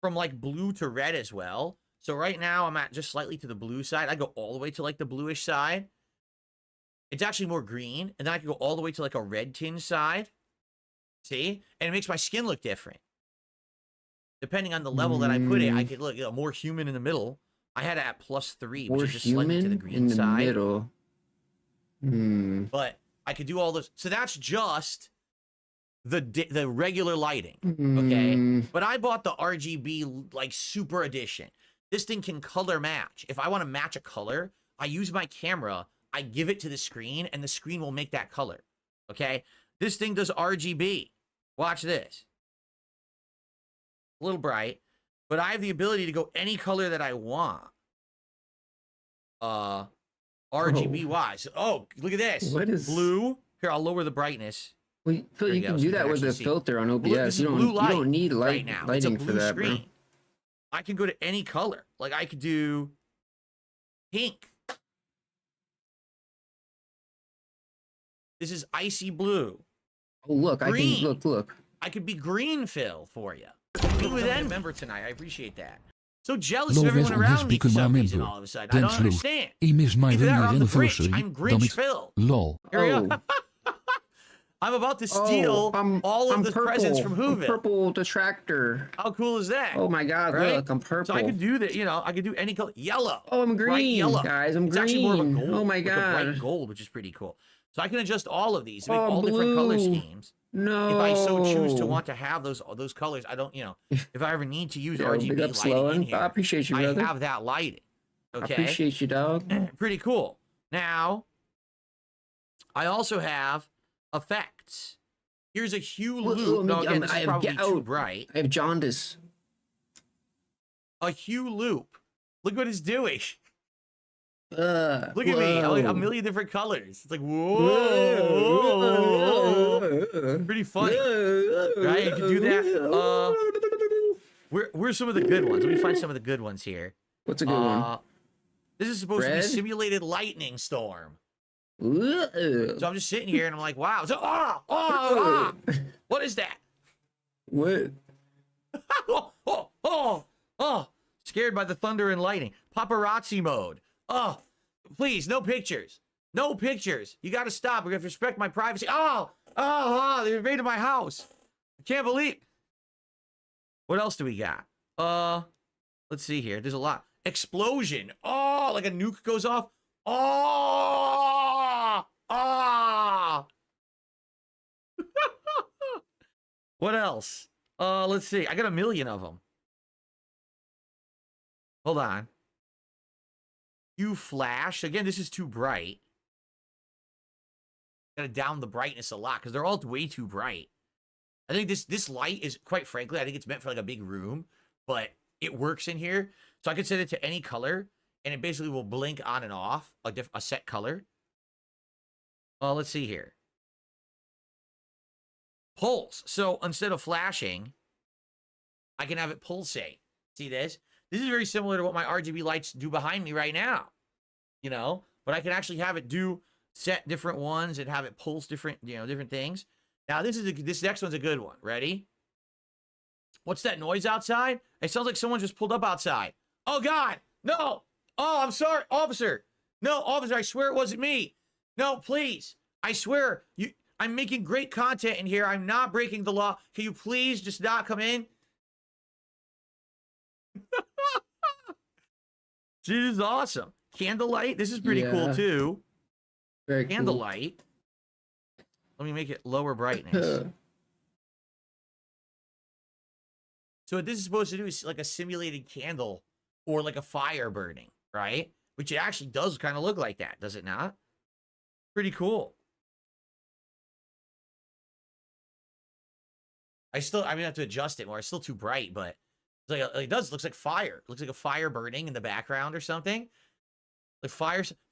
from like blue to red as well. So right now I'm at just slightly to the blue side. I go all the way to like the bluish side. It's actually more green. And then I can go all the way to like a red tinge side. See? And it makes my skin look different. Depending on the level that I put it, I could look more human in the middle. I had it at +3, which is just slightly to the green in the side. middle. But I could do all those. So that's just the regular lighting, okay? But I bought the RGB like super edition. This thing can color match. If I want to match a color, I use my camera, I give it to the screen, and the screen will make that color, okay? This thing does RGB. Watch this. A little bright, but I have the ability to go any color that I want. RGB wise. Oh, look at this. What is blue? Here, I'll lower the brightness. Well, Phil, you can do that with the filter on OBS. You don't need lighting for that, bro. I can go to any color. Like I could do pink. This is icy blue. Oh, look, green. I can look. I could be green, Phil, for you. Be with that member tonight. I appreciate that. So jealous of everyone around me for some reason all of a sudden. I don't understand. Either that or I'm the Grinch. I'm Grinch Phil. Lol. Here we go. I'm about to steal all of the presents from Whoville. Purple detractor. How cool is that? Oh my god, right? Look, I'm purple. So I could do that, I could do any color. Yellow. Oh, I'm green, bright yellow. Guys. I'm it's green. Actually more of a gold. Oh my like god. a bright gold, which is pretty cool. So I can adjust all of these to make all different color schemes. No. If I so choose to want to have those colors, I don't, if I ever need to use RGB lighting in here, I appreciate you, brother. I have that lighting. Okay. I appreciate you, dog. Pretty cool. Now, I also have effects. Here's a hue loop. No, again, this is probably too bright. I have jaundice. A hue loop. Look what it's doing. Look at me. I'm like a million different colors. It's like, whoa. Pretty funny. Right? You can do that. Where's some of the good ones? Let me find some of the good ones here. What's a good one? This is supposed to be Red? simulated lightning storm. Ooh. So I'm just sitting here and I'm like, wow. So, what is that? What? Scared by the thunder and lightning. Paparazzi mode. Oh, please, no pictures. No pictures. You got to stop. We have to respect my privacy. They invaded my house. I can't believe. What else do we got? Let's see here. There's a lot. Explosion. Oh, like a nuke goes off. What else? Let's see. I got a million of them. Hold on. You flash. Again, this is too bright. Gotta down the brightness a lot because they're all way too bright. I think this light is, quite frankly, I think it's meant for like a big room, but it works in here. So I could set it to any color, and it basically will blink on and off a set color. Let's see here. Pulse. So instead of flashing, I can have it pulsate. See this? This is very similar to what my RGB lights do behind me right now. You know, but I can actually have it set different ones and have it pulse different, different things. Now this next one's a good one. Ready? What's that noise outside? It sounds like someone just pulled up outside. Oh God, no. Oh, I'm sorry, officer. No, officer, I swear it wasn't me. No, please. I swear, I'm making great content in here. I'm not breaking the law. Can you please just not come in? This is awesome. Candlelight. This is pretty cool too. Very cool. Candlelight. Let me make it lower brightness. So what this is supposed to do is like a simulated candle or like a fire burning, right? Which it actually does kind of look like that, does it not? Pretty cool. I mean, I have to adjust it more. It's still too bright, but it's like it does. Looks like fire. It looks like a fire burning in the background or something. Like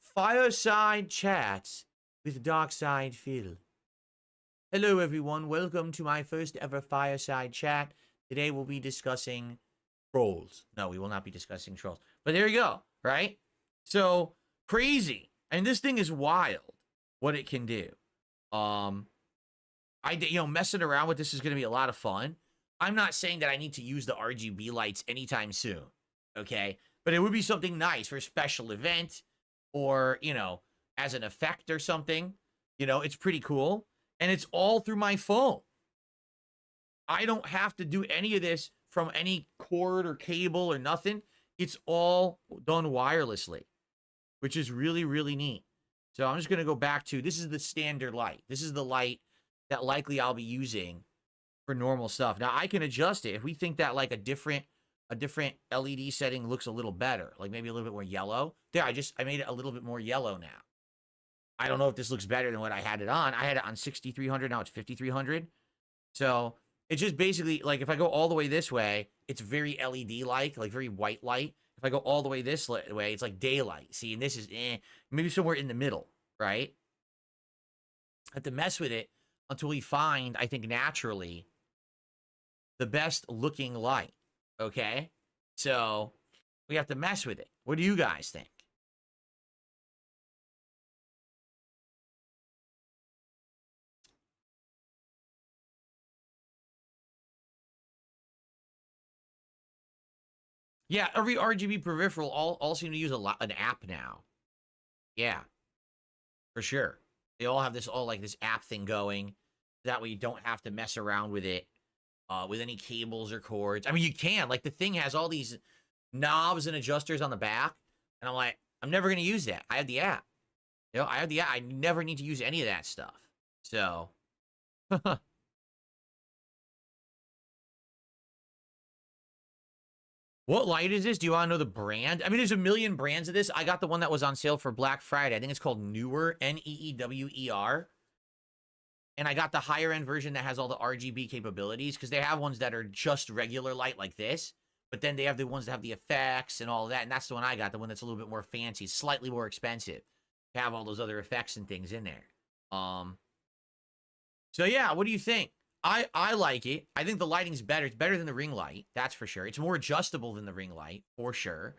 fireside chats with Dark Side Phil. Hello, everyone. Welcome to my first ever fireside chat. Today we'll be discussing trolls. No, we will not be discussing trolls. But there you go, right? So crazy, and this thing is wild. What it can do. Messing around with this is going to be a lot of fun. I'm not saying that I need to use the RGB lights anytime soon, okay? But it would be something nice for a special event or, as an effect or something. It's pretty cool. And it's all through my phone. I don't have to do any of this from any cord or cable or nothing. It's all done wirelessly, which is really, really neat. So I'm just going to go back to, this is the standard light. This is the light that likely I'll be using for normal stuff. Now I can adjust it. If we think that like a different LED setting looks a little better, like maybe a little bit more yellow. There, I made it a little bit more yellow now. I don't know if this looks better than what I had it on. I had it on 6300. Now it's 5300. So it's just basically like if I go all the way this way, it's very LED-like, like very white light. If I go all the way this way, it's like daylight. See, and this is maybe somewhere in the middle, right? I have to mess with it until we find, I think, naturally the best looking light. Okay? So we have to mess with it. What do you guys think? Yeah, every RGB peripheral all seem to use an app now. Yeah, for sure. They all have this this app thing going. That way you don't have to mess around with it with any cables or cords. I mean, you can. Like the thing has all these knobs and adjusters on the back, and I'm like, I'm never gonna use that. I have the app. I have the app. I never need to use any of that stuff. So. What light is this? Do you want to know the brand? I mean, there's a million brands of this. I got the one that was on sale for Black Friday. I think it's called Neewer, Neewer. And I got the higher end version that has all the RGB capabilities because they have ones that are just regular light like this, But then they have the ones that have the effects and all that, and that's the one I got, the one that's a little bit more fancy, slightly more expensive to have all those other effects and things in there. So yeah, what do you think? I like it. I think the lighting's better. It's better than the ring light, that's for sure. It's more adjustable than the ring light, for sure.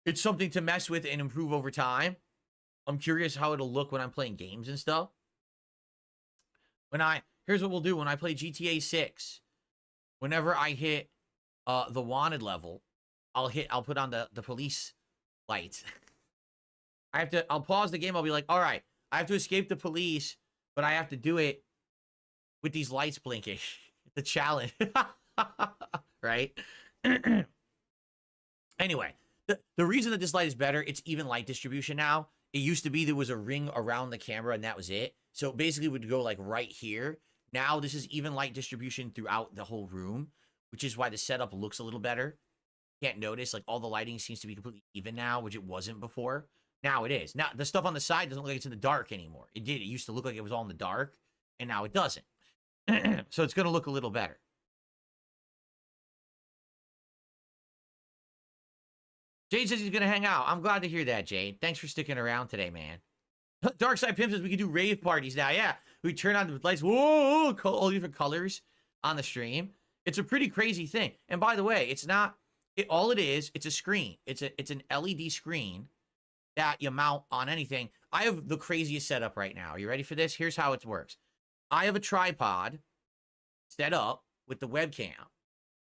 It's something to mess with and improve over time. I'm curious how it'll look when I'm playing games and stuff. Here's what we'll do when I play GTA 6. Whenever I hit the wanted level, I'll put on the police lights. I'll pause the game. I'll be like, all right, I have to escape the police, but I have to do it with these lights blinking. The challenge. Right? Anyway, the reason that this light is better, it's even light distribution now. It used to be there was a ring around the camera and that was it. So it basically would go like right here. Now this is even light distribution throughout the whole room, which is why the setup looks a little better. Can't notice, like, all the lighting seems to be completely even now, which it wasn't before. Now it is. Now the stuff on the side doesn't look like it's in the dark anymore. It did. It used to look like it was all in the dark, and now it doesn't. So it's going to look a little better. Jade says he's going to hang out. I'm glad to hear that, Jade. Thanks for sticking around today, man. Dark Side Pimp says we can do rave parties now. Yeah, we turn on the lights. Whoa, all different colors on the stream. It's a pretty crazy thing. And by the way, it's not. All it is, it's a screen. It's an LED screen that you mount on anything. I have the craziest setup right now. Are you ready for this? Here's how it works. I have a tripod set up with the webcam.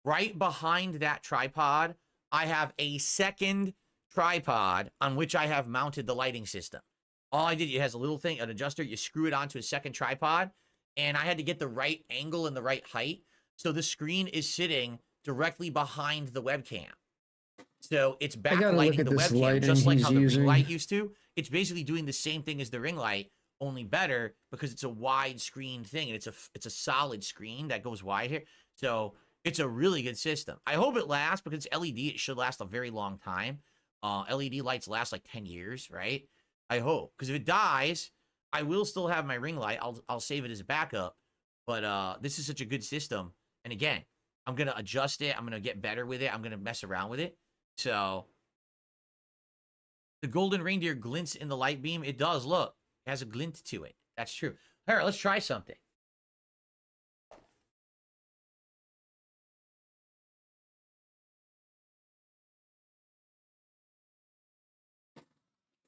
Right behind that tripod, I have a second tripod on which I have mounted the lighting system. All I did, it has a little thing, an adjuster. You screw it onto a second tripod, and I had to get the right angle and the right height. So the screen is sitting directly behind the webcam. So it's backlighting the webcam, just like how the ring light used to. It's basically doing the same thing as the ring light, only better because it's a wide screen thing, and it's a solid screen that goes wide here. So it's a really good system. I hope it lasts because it's LED. It should last a very long time. LED lights last like 10 years, right? I hope, because if it dies, I will still have my ring light. I'll save it as a backup. But this is such a good system. And again, I'm going to adjust it. I'm going to get better with it. I'm going to mess around with it. So the golden reindeer glints in the light beam. It does. Look, it has a glint to it. That's true. All right, let's try something.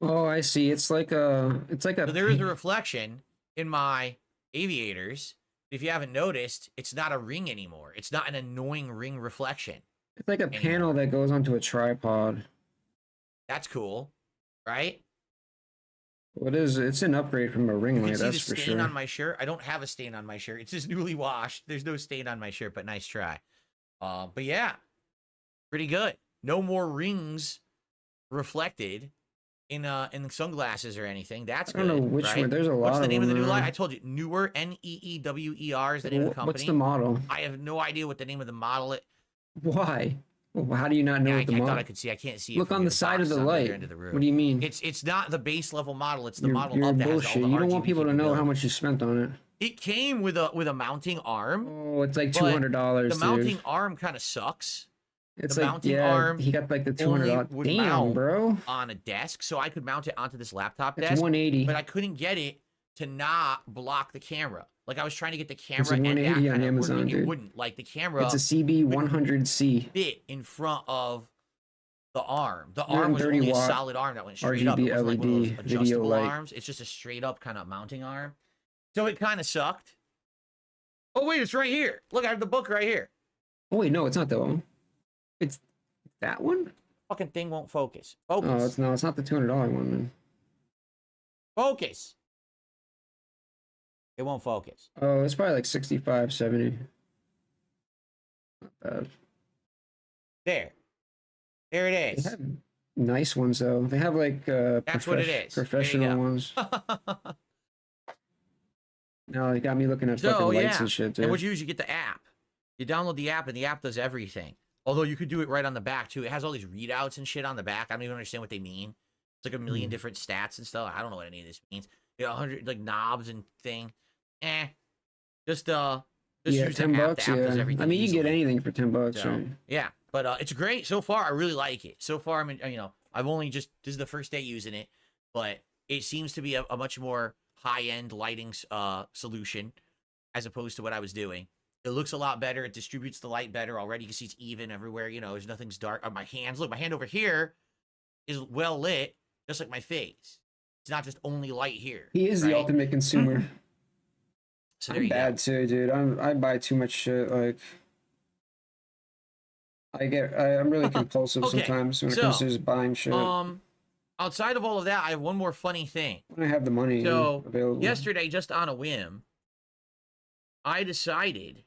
Oh, I see. It's like a. So there is a reflection in my aviators. If you haven't noticed, it's not a ring anymore. It's not an annoying ring reflection. It's like a panel that goes onto a tripod. That's cool, right? Well, it's an upgrade from a ring light, that's for sure. You can see the stain on my shirt. I don't have a stain on my shirt. It's just newly washed. There's no stain on my shirt, but nice try. But yeah, pretty good. No more rings reflected in sunglasses or anything. That's good. I don't know which one. There's a lot. What's the name of the new light? I told you, Neewer. Neewer is the name of the company. What's the model? I have no idea what the name of the model is. Why? Well, how do you not know what the model? I thought I could see. I can't see it. Look on the side of the light. What do you mean? It's not the base level model. It's the model up that bullshit. has all the You don't want people to know how much you spent on it. It came with a mounting arm. Oh, it's like $200. The mounting arm kind of sucks. It's the like, mounting arm. He got like the $200. Damn, bro. On a desk, so I could mount it onto this laptop desk. It's 180. But I couldn't get it to not block the camera. Like I was trying to get the camera. It's 180 on Amazon, dude. It wouldn't. Like the camera. It's a CB100C. Fit in front of the arm. The arm was only a solid arm that went straight up. It wasn't like one of those adjustable arms. It's just a straight up kind of mounting arm. So it kind of sucked. Oh wait, it's right here. Look, I have the book right here. Oh wait, no, it's not that one. It's that one? Fucking thing won't focus. Focus. Oh, it's not the $200 one, man. Focus. It won't focus. Oh, it's probably like 65, 70. Not bad. There it is. They have nice ones though. They have like that's what it is. Professional ones. No, they got me looking at fucking lights and shit, dude. And what you use, you get the app. You download the app, and the app does everything. Although you could do it right on the back, too. It has all these readouts and shit on the back. I don't even understand what they mean. It's like a million different stats and stuff. I don't know what any of this means. 100, like, knobs and thing. Just Just Yeah, use the 10 app. bucks. The app does Yeah, everything I mean, you get easily. anything for 10 bucks. So, Right? yeah, but it's great so far. I really like it. So far, I've only this is the first day using it, but it seems to be a much more high-end lighting solution as opposed to what I was doing. It looks a lot better. It distributes the light better already. You can see it's even everywhere. There's nothing's dark. My hands, look, my hand over here is well lit, just like my face. It's not just only light here. He is the right? ultimate consumer. So there I'm you bad go. too, dude. I buy too much shit. Like, I'm really compulsive Okay, sometimes when it comes to just buying shit. Outside of all of that, I have one more funny thing. When I have the money So available. yesterday, just on a whim, I decided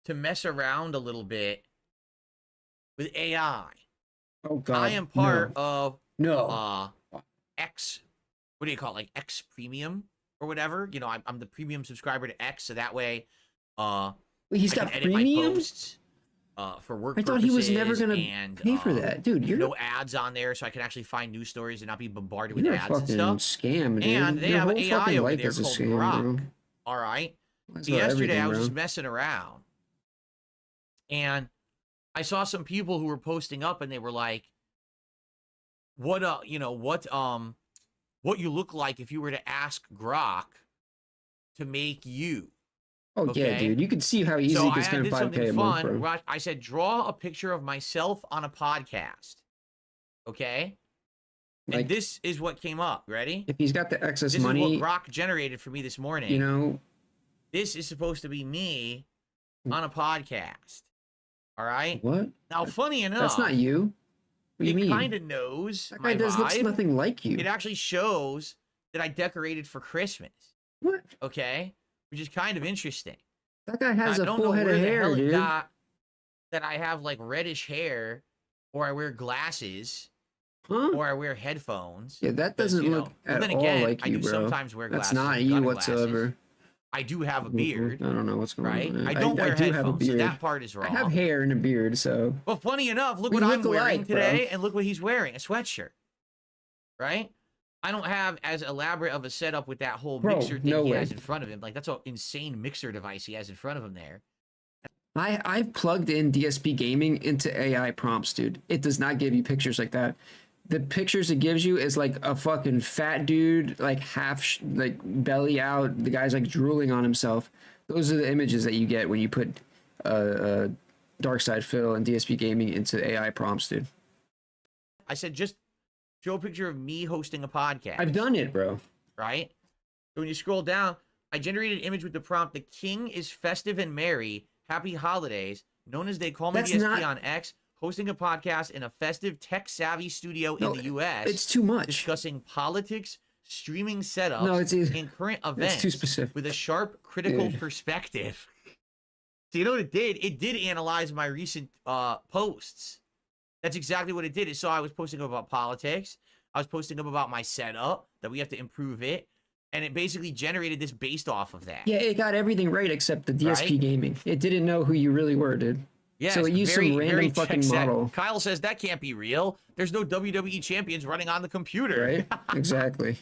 to mess around a little bit with AI. Oh God. I am part of No. X. What do you call it? Like X Premium or whatever. I'm the premium subscriber to X, so that way, Wait, he's I got can edit my premium? posts for work I thought he was never purposes gonna and, pay for that, dude. You're no ads on there, so I can actually find news stories and not be bombarded with you're a ads and fucking stuff. scam, dude. And they Your have whole AI fucking over life there is a called scam, Grok. bro. All right. That's So about yesterday I was everything, just bro. messing around, and I saw some people who were posting up, and they were like, "What what you look like if you were to ask Grok to make you." Oh yeah, Okay? dude. You can see how easy So you can I spend did 5K something a month, fun. bro. I said, draw a picture of myself on a podcast. Okay? And Like, this is what came up. Ready? if he's got the excess This money, is what Grok generated for me this morning. you know, This is supposed to be me on a podcast. All right? what? Now, funny enough, That's not you. What do you it mean? kind of knows That my guy looks vibe. nothing like you. It actually shows that I decorated for Christmas. What? Okay? Which is kind of interesting. That guy Now, has I a don't full know head where of the hair, hell it dude. got that I have like reddish hair, or I wear glasses, Huh? or I wear headphones. Yeah, that 'Cause, doesn't you look know, well, at then all again, like I you, do bro. sometimes wear That's glasses. not and you gun whatsoever. glasses. I do have a beard, I don't know what's going right? on. I don't wear do headphones, have a beard. so that part is I wrong. have hair and a beard, so. But funny enough, look We what I'm look wearing alike, bro. today, and look what he's wearing, a sweatshirt. Right? I don't have as elaborate of a setup with that whole Bro, mixer thing no he way. has in front of him. Like, that's an insane mixer device he has in front of him there. I've plugged in DSP gaming into AI prompts, dude. It does not give you pictures like that. The pictures it gives you is like a fucking fat dude, like like belly out. The guy's like drooling on himself. Those are the images that you get when you put Dark Side Phil and DSP gaming into AI prompts, dude. I said, just show a picture of me hosting a podcast. I've done it, bro. Right? So when you scroll down, I generated an image with the prompt, "The king is festive and merry. Happy holidays. Known as They Call Me That's DSP not- on X, hosting a podcast in a festive, tech-savvy studio No, in the U.S. It's too much. discussing politics, streaming setups, No, and current events too specific. with a sharp, critical Dude. perspective." So you know what it did? It did analyze my recent posts. That's exactly what it did. It saw I was posting up about politics. I was posting up about my setup, that we have to improve it. And it basically generated this based off of that. Yeah, it got everything right except the DSP Right? gaming. It didn't know who you really were, dude. Yes, So it used very, some random very fucking tech set. model. Kyle says that can't be real. There's no WWE champions running on the computer. Right? Exactly.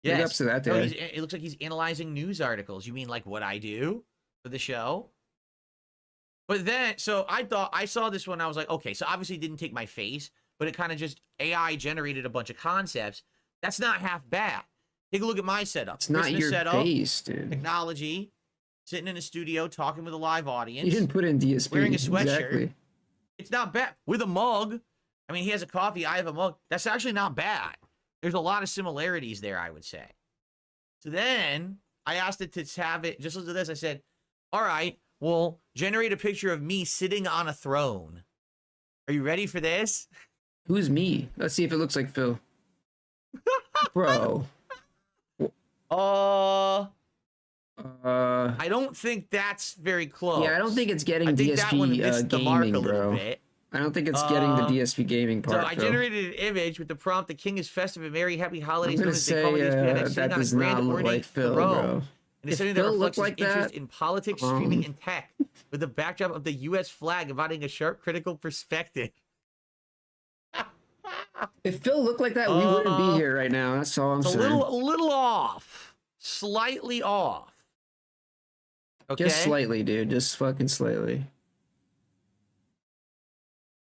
Yes. Big ups to that No, guy. it looks like he's analyzing news articles. You mean like what I do for the show? But then, so I saw this one. I was like, okay, so obviously it didn't take my face, but it kind of just AI generated a bunch of concepts. That's not half bad. Take a look at my setup. It's not Christmas your setup, face, dude. technology, sitting in a studio talking with a live audience. You didn't put in DSP. Wearing a sweatshirt. Exactly. It's not bad. With a mug. I mean, he has a coffee. I have a mug. That's actually not bad. There's a lot of similarities there, I would say. So then I asked it to have it. Just listen to this. I said, all right, well, generate a picture of me sitting on a throne. Are you ready for this? Who's me? Let's see if it looks like Phil. Bro. I Uh, don't think that's very close. yeah, I don't think it's getting I think DSP that one missed the mark a gaming, little bro. bit. I don't think it's getting the DSP gaming So part. I Phil. generated an image with the prompt, "The king is festive and merry, happy holidays." I'm gonna known as They Call Me say DSP, and I'm that sitting on a does grand not look ornate like Phil, throne. bro. And it's If something that Phil reflects looked his like interest that, in politics, streaming, and tech, with the backdrop of the U.S. flag embodying a sharp, critical perspective. If Phil looked like that, we wouldn't be here right now. That's all I'm It's saying. a little off, slightly off. Okay. Just slightly, dude. Just fucking slightly.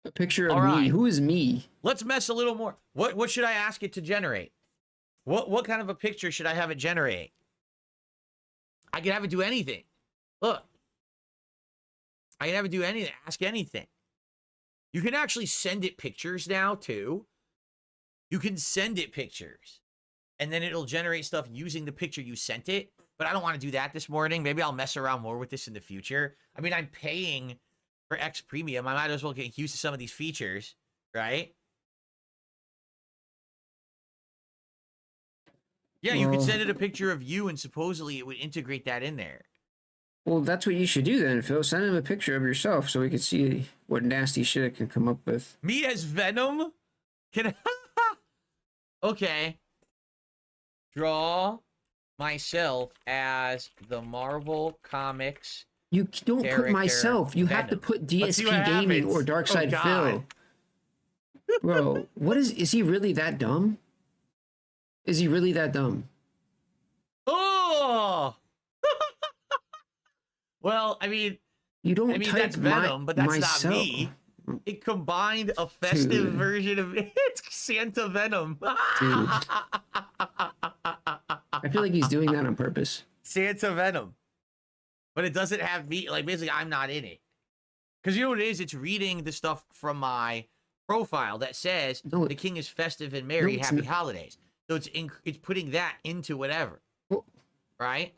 A picture of All me. right. Who is me? Let's mess a little more. What should I ask it to generate? What kind of a picture should I have it generate? I can have it do anything. Look. I can have it do anything. Ask anything. You can actually send it pictures now, too. You can send it pictures. And then it'll generate stuff using the picture you sent it. But I don't want to do that this morning. Maybe I'll mess around more with this in the future. I mean, I'm paying for X Premium. I might as well get used to some of these features, right? Yeah, you can send it a picture of you, and supposedly it would integrate that in there. Well, that's what you should do then, Phil. Send him a picture of yourself so we can see what nasty shit it can come up with. Me as Venom? Can okay. Draw myself as the Marvel Comics. You don't put myself. You have to put DSP Gaming or Darkside Phil. Bro, what is he really that dumb? Is he really that dumb? Oh! Well, I mean, you don't. I mean, that's Venom, but that's myself. Not me. It combined a festive version of it's Santa Venom. Dude. I feel like he's doing that on purpose. Santa Venom. But it doesn't have me. Like, basically, I'm not in it. Because you know what it is? It's reading the stuff from my profile that says the king is festive and merry, happy holidays. So it's putting that into whatever. Well, right?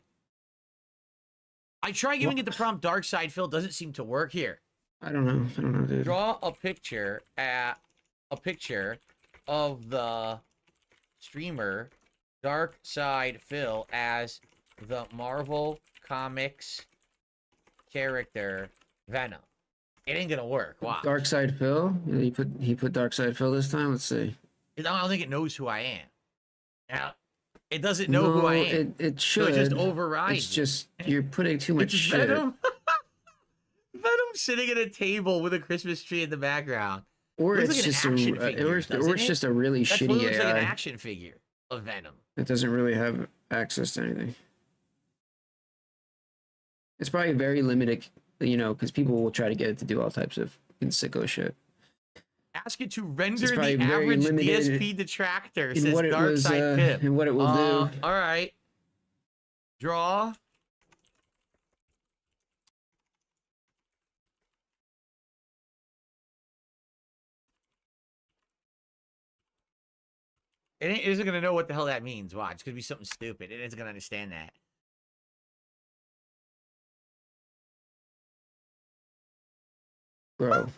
I try giving it the prompt dark side Phil. Doesn't seem to work here. I don't know, dude. Draw a picture of the streamer Dark Side Phil as the Marvel Comics character Venom. It ain't gonna work. Watch. Dark Side Phil? He put Dark Side Phil this time? Let's see. I don't think it knows who I am. Now, it doesn't know who I am. It should. So it just overrides. It's just, you're putting too much shit. Venom. Venom sitting at a table with a Christmas tree in the background. Or it's like just just a really shitty AI. Looks like an action figure of Venom. It doesn't really have access to anything. It's probably very limited, you know, because people will try to get it to do all types of sicko shit. Ask it to render the average DSP detractor, says Darkside Pip. And what it will do. All right. Draw. It isn't going to know what the hell that means. Watch. It's going to be something stupid. It isn't going to understand that. Bro.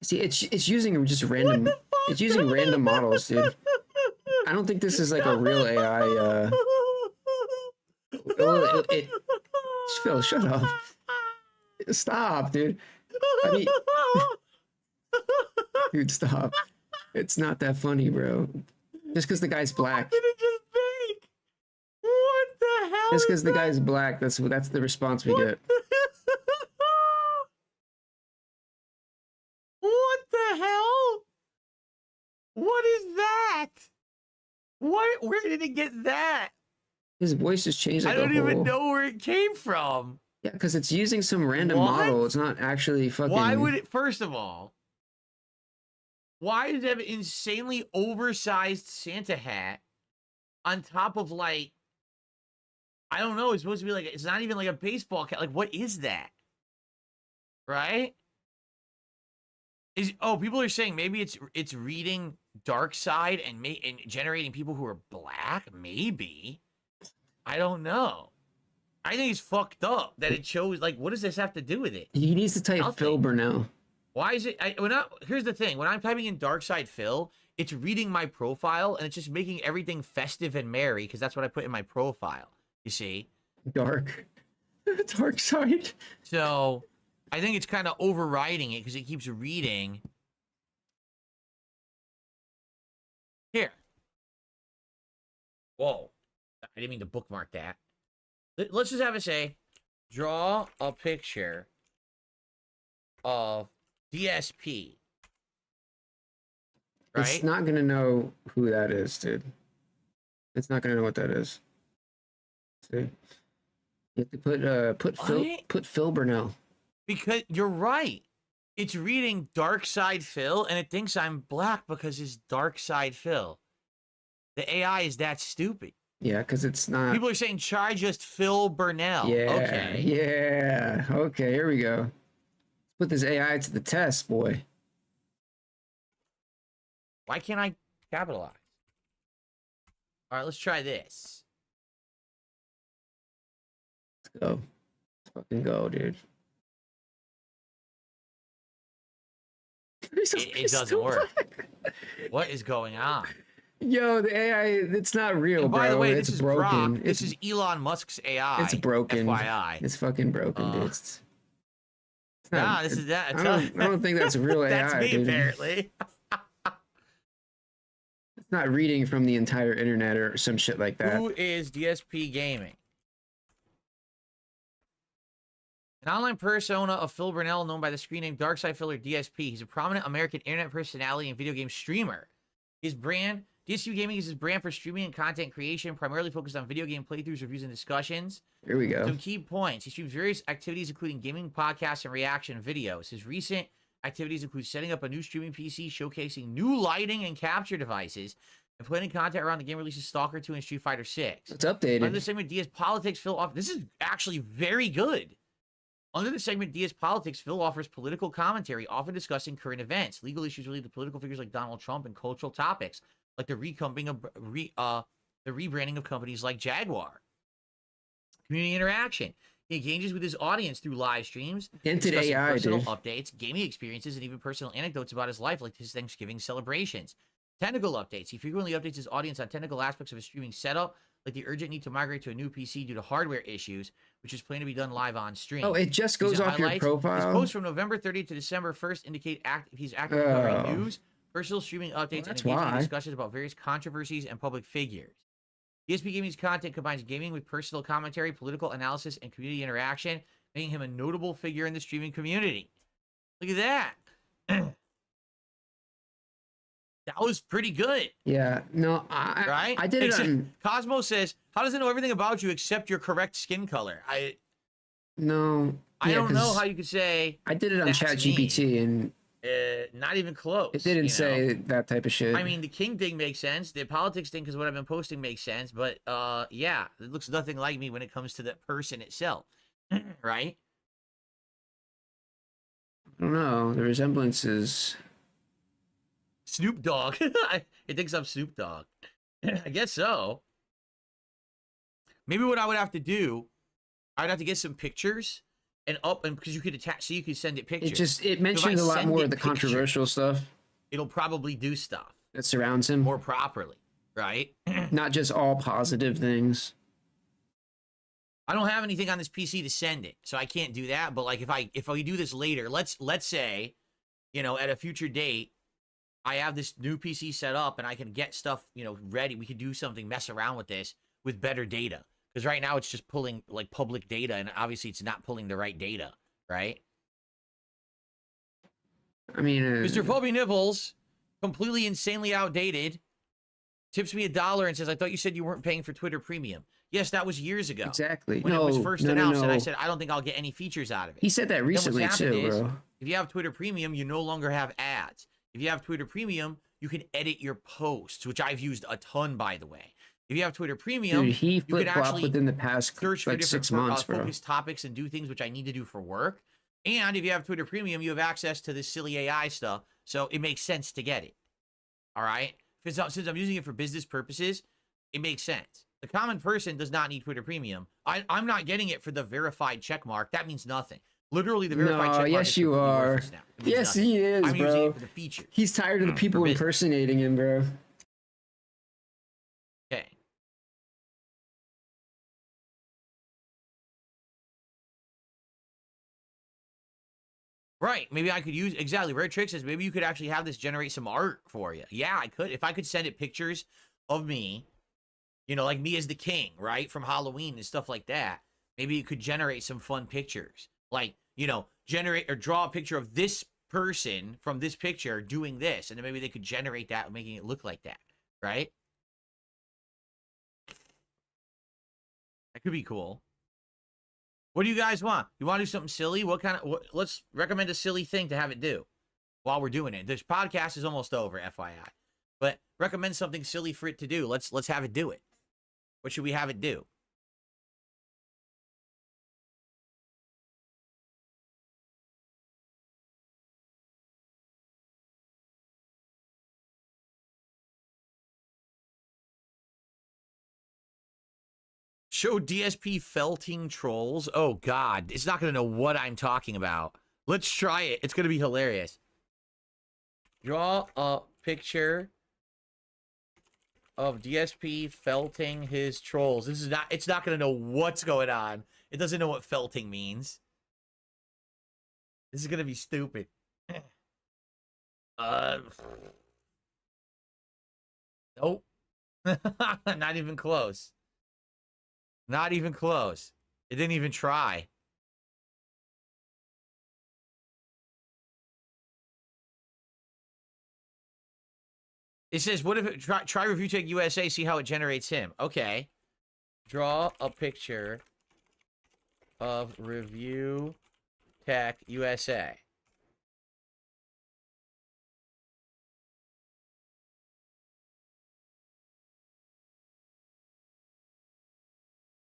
See, it's using just random. It's using random models, dude. I don't think this is like a real AI. Phil, shut up. Stop, dude. I mean, dude, stop. It's not that funny, bro. Just because the guy's black. What did it just make? What the hell? Just because the guy's black, that's the response we get. What the hell? What is that? What? Where did it get that? His voice has changed. Like I don't even know where it came from. Yeah, because it's using some random model. It's not actually fucking. Why would it? First of all, why does it have an insanely oversized Santa hat on top of like? I don't know. It's supposed to be like. It's not even like a baseball cap. Like, what is that? Right? People are saying maybe it's reading Dark Side and generating people who are black. Maybe. I don't know. I think it's fucked up that it shows, like, what does this have to do with it? He needs to type Phil Burnell. Why is it? Here's the thing. When I'm typing in Dark Side Phil, it's reading my profile, and it's just making everything festive and merry, because that's what I put in my profile, you see? Dark Side. So, I think it's kind of overriding it, because it keeps reading. Here. Whoa. I didn't mean to bookmark that. Let's just have it say, draw a picture of DSP. Right? It's not going to know who that is, dude. It's not going to know what that is. See? You have to What? put Phil Burnell. Because you're right. It's reading Dark Side Phil, and it thinks I'm black because it's Dark Side Phil. The AI is that stupid. Yeah, because it's not. People are saying try just Phil Burnell. Yeah. Okay. Yeah. Okay. Here we go. Let's put this AI to the test, boy. Why can't I capitalize? All right, let's try this. Let's go. Let's fucking go, dude. It doesn't work. What is going on? Yo, the AI, it's not real, And by bro. the way, It's this is broken. Grok. This is Elon Musk's AI. It's broken. FYI. It's fucking broken, dude. It's not, Nah, this is that. I don't think that's real AI, That's me, dude. apparently. It's not reading from the entire internet or some shit like that. Who is DSP Gaming? An online persona of Phil Burnell, known by the screen name Darkside Phil or DSP. He's a prominent American internet personality and video game streamer. His brand, DSP Gaming, is his brand for streaming and content creation, primarily focused on video game playthroughs, reviews, and discussions. Here we go. Some key points. He streams various activities, including gaming, podcasts, and reaction videos. His recent activities include setting up a new streaming PC, showcasing new lighting and capture devices, and planning content around the game releases Stalker 2 and Street Fighter 6. It's updated. Under the segment DS Politics, Phil offers... This is actually very good. Under the segment DS Politics, Phil offers political commentary, often discussing current events, legal issues related to political figures like Donald Trump, and cultural topics like the rebranding of companies like Jaguar. Community interaction. He engages with his audience through live streams, Dented discussing AI, personal dude. updates, gaming experiences, and even personal anecdotes about his life, like his Thanksgiving celebrations. Technical updates. He frequently updates his audience on technical aspects of his streaming setup, like the urgent need to migrate to a new PC due to hardware issues, which is planned to be done live on stream. Oh, it just goes off your His profile. posts from November 30th to December 1st indicate he's actively covering news, personal streaming updates, and that's engaging in why. discussions about various controversies and public figures. DSP Gaming's content combines gaming with personal commentary, political analysis, and community interaction, making him a notable figure in the streaming community. Look at that. That was pretty good. Yeah. No, Right? I did it on... Cosmo says, how does it know everything about you except your correct skin color? No. I yeah, don't know 'cause how you could say I did it on that's ChatGPT and not even close. it didn't you say know? that type of shit. I mean, the king thing makes sense. The politics thing, because what I've been posting makes sense. But yeah, it looks nothing like me when it comes to the person itself, right? I don't know. The resemblance is... Snoop Dogg. It thinks I'm Snoop Dogg. I guess so. Maybe what I would have to do, I'd have to get some pictures and because you could attach, so you could send it pictures. It mentioned a lot send more it of the pictures, controversial stuff It'll probably do stuff that surrounds him. more properly, right? Not just all positive things. I don't have anything on this PC to send it, so I can't do that. But like, if we do this later, let's say, you know, at a future date, I have this new PC set up and I can get stuff, you know, ready. We could do something, mess around with this with better data. Because right now it's just pulling like public data, and obviously it's not pulling the right data, right? I mean, Mr. Pubby Nipples, completely insanely outdated, tips me $1 and says, I thought you said you weren't paying for Twitter Premium. Yes, that was years ago. exactly. When it was first no, announced, and I no. said, I don't think I'll get any features out of it. He said that Then what's recently happened too, is, bro. if you have Twitter Premium, you no longer have ads. If you have Twitter Premium, you can edit your posts, which I've used a ton, by the way. If you have Twitter Premium, Dude, he you can flip-flopped actually within the past search for like different 6 months, bro. focused topics and do things which I need to do for work. And if you have Twitter Premium, you have access to this silly AI stuff, so it makes sense to get it. All right? Since I'm using it for business purposes, it makes sense. The common person does not need Twitter Premium. I'm not getting it for the verified check mark. That means nothing. Literally, the verified check mark yes, is you completely are. worthless now. It means Yes, nothing. he is, I'm using bro. it for the feature. He's tired of the people business. impersonating him, bro. Okay. Right. Maybe I could use exactly. Red Trick says maybe you could actually have this generate some art for you. Yeah, I could. If I could send it pictures of me, you know, like me as the king, right? From Halloween and stuff like that. Maybe it could generate some fun pictures. Like, you know, generate or draw a picture of this person from this picture doing this. And then maybe they could generate that, making it look like that. Right? That could be cool. What do you guys want? You want to do something silly? Let's recommend a silly thing to have it do while we're doing it. This podcast is almost over, FYI. But recommend something silly for it to do. Let's have it do it. What should we have it do? Show DSP felting trolls. Oh, God. It's not going to know what I'm talking about. Let's try it. It's going to be hilarious. Draw a picture of DSP felting his trolls. It's not going to know what's going on. It doesn't know what felting means. This is going to be stupid. Nope. Not even close. Not even close. It didn't even try. It says, what if it try review tech USA, see how it generates him. Okay. Draw a picture of review tech USA.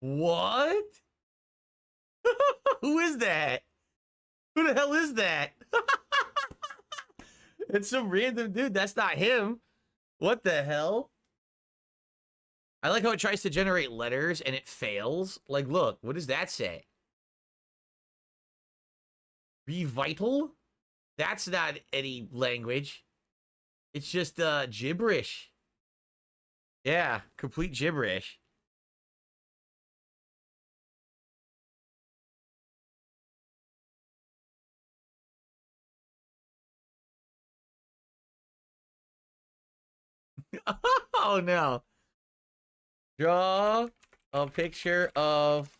What? Who is that? Who the hell is that? It's some random dude. That's not him. What the hell? I like how it tries to generate letters and it fails. Like, look, what does that say? Be vital? That's not any language. It's just gibberish. Yeah, complete gibberish. Oh no. Draw a picture of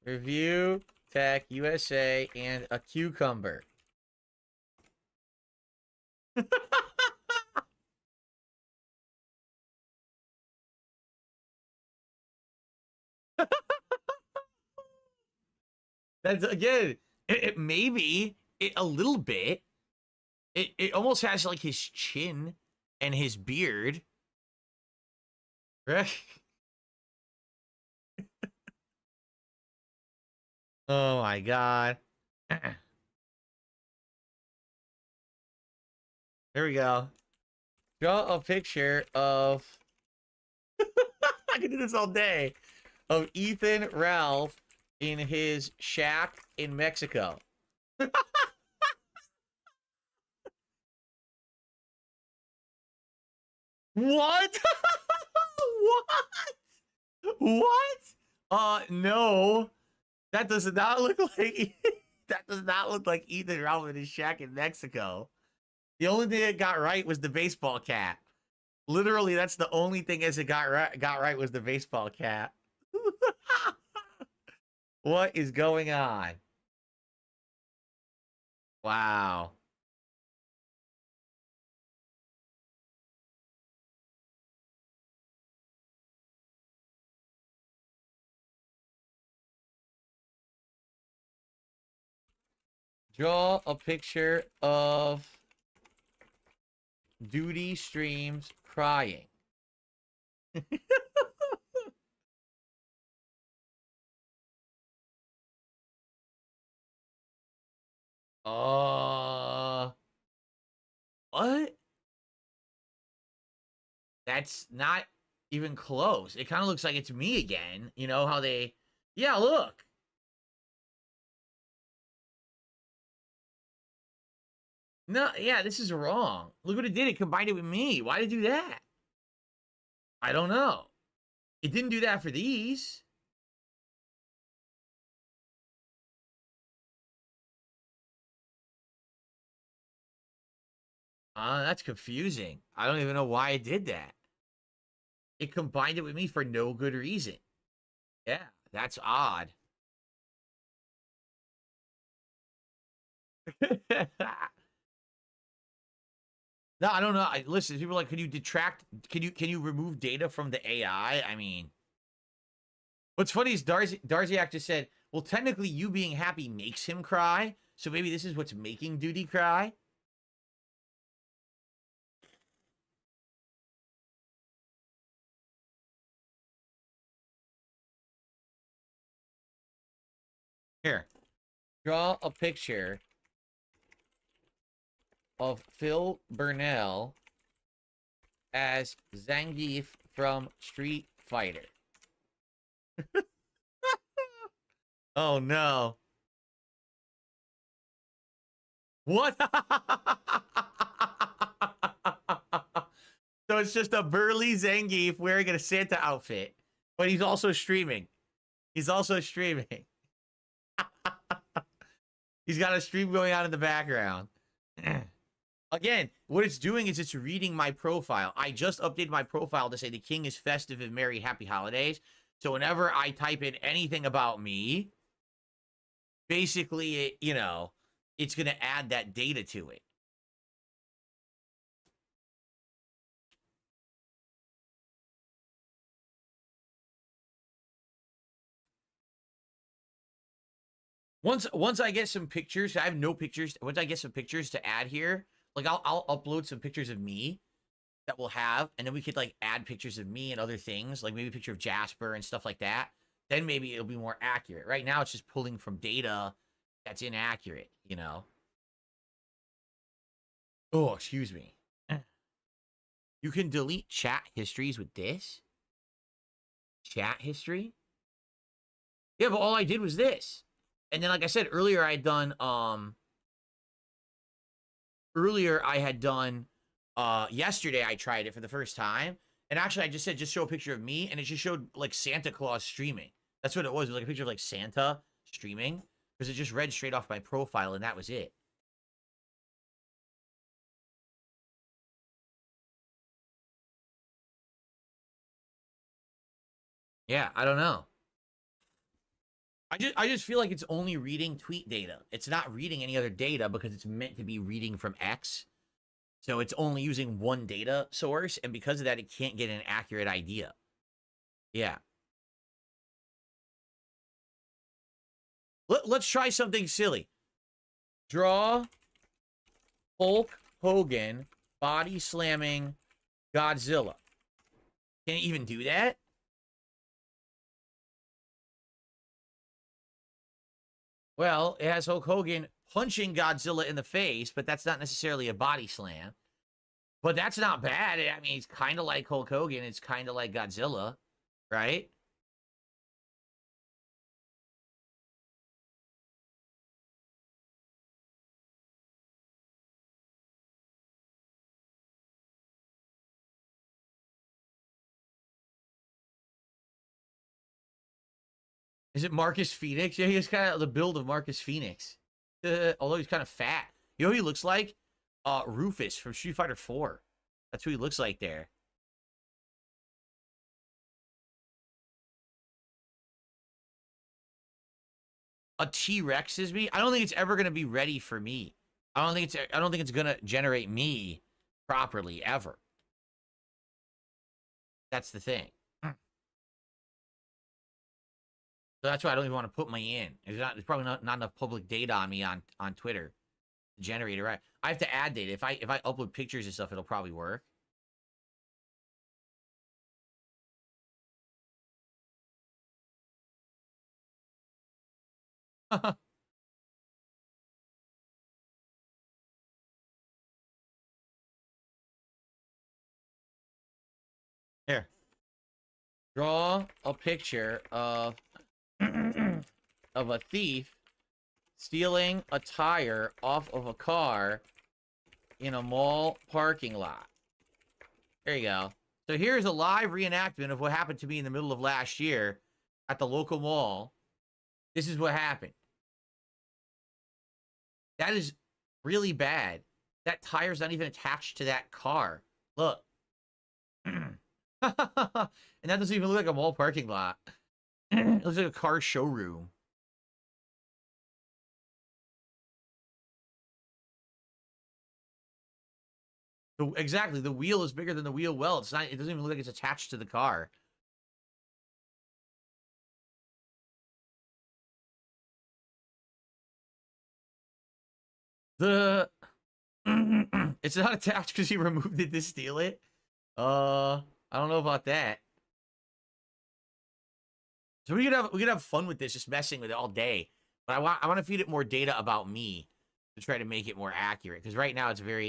Review Tech USA and a cucumber. That's again, maybe a little bit. It almost has like his chin and his beard. Right? Oh my god. There we go. Draw a picture of I can do this all day. Of Ethan Ralph in his shack in Mexico. What? What? No. That does not look like that does not look like Ethan Ralph in his shack in Mexico. The only thing it got right was the baseball cap. Literally, that's the only thing as it got right was the baseball cap. What is going on? Wow. Draw a picture of Duty Streams crying. What? That's not even close. It kind of looks like it's me again. You know how they... Yeah, look. No, yeah, this is wrong. Look what it did. It combined it with me. Why did it do that? I don't know. It didn't do that for these. That's confusing. I don't even know why it did that. It combined it with me for no good reason. Yeah, that's odd. No, I don't know. Listen, people are like, can you remove data from the AI? I mean, What's funny is Darziak just said, well, technically you being happy makes him cry. So maybe this is what's making Duty cry. Here. Draw a picture of Phil Burnell as Zangief from Street Fighter. Oh no. What? So it's just a burly Zangief wearing a Santa outfit, but he's also streaming. He's also streaming. He's got a stream going on in the background. Again, what it's doing is it's reading my profile. I just updated my profile to say the king is festive and merry happy holidays. So whenever I type in anything about me, basically, it's going to add that data to it. Once I get some pictures, I have no pictures. Once I get some pictures to add here, like I'll upload some pictures of me that we'll have, and then we could like add pictures of me and other things, like maybe a picture of Jasper and stuff like that. Then maybe it'll be more accurate. Right now, it's just pulling from data that's inaccurate, Oh, excuse me. You can delete chat histories with this? Chat history? Yeah, but all I did was this. And then, like I said earlier, I had done, yesterday I tried it for the first time. And actually, I just said, just show a picture of me. And it just showed, like, Santa Claus streaming. That's what it was. It was like a picture of, like, Santa streaming. Because it just read straight off my profile, and that was it. Yeah, I don't know. I just feel like it's only reading tweet data. It's not reading any other data because it's meant to be reading from X. So it's only using one data source, and because of that, it can't get an accurate idea. Yeah. Let's try something silly. Draw Hulk Hogan body slamming Godzilla. Can it even do that? Well, it has Hulk Hogan punching Godzilla in the face, but that's not necessarily a body slam. But that's not bad. I mean, it's kind of like Hulk Hogan. It's kind of like Godzilla, right? Is it Marcus Phoenix? Yeah, he's kind of the build of Marcus Phoenix. Although he's kind of fat. You know who he looks like? Rufus from Street Fighter 4. That's who he looks like there. A T-Rex is me? I don't think it's ever going to be ready for me. I don't think it's going to generate me properly ever. That's the thing. So that's why I don't even want to put my in. There's probably not enough public data on me on Twitter to generate it right. I have to add data. If I upload pictures and stuff, it'll probably work. Here. Draw a picture of of a thief stealing a tire off of a car in a mall parking lot. There you go. So here's a live reenactment of what happened to me in the middle of last year at the local mall. This is what happened. That is really bad. That tire's not even attached to that car. Look. And that doesn't even look like a mall parking lot. It looks like a car showroom. Exactly. The wheel is bigger than the wheel well. It's not. It doesn't even look like it's attached to the car. The it's not attached because he removed it to steal it. I don't know about that. So we could have fun with this, just messing with it all day. But I want to feed it more data about me to try to make it more accurate. Because right now it's very,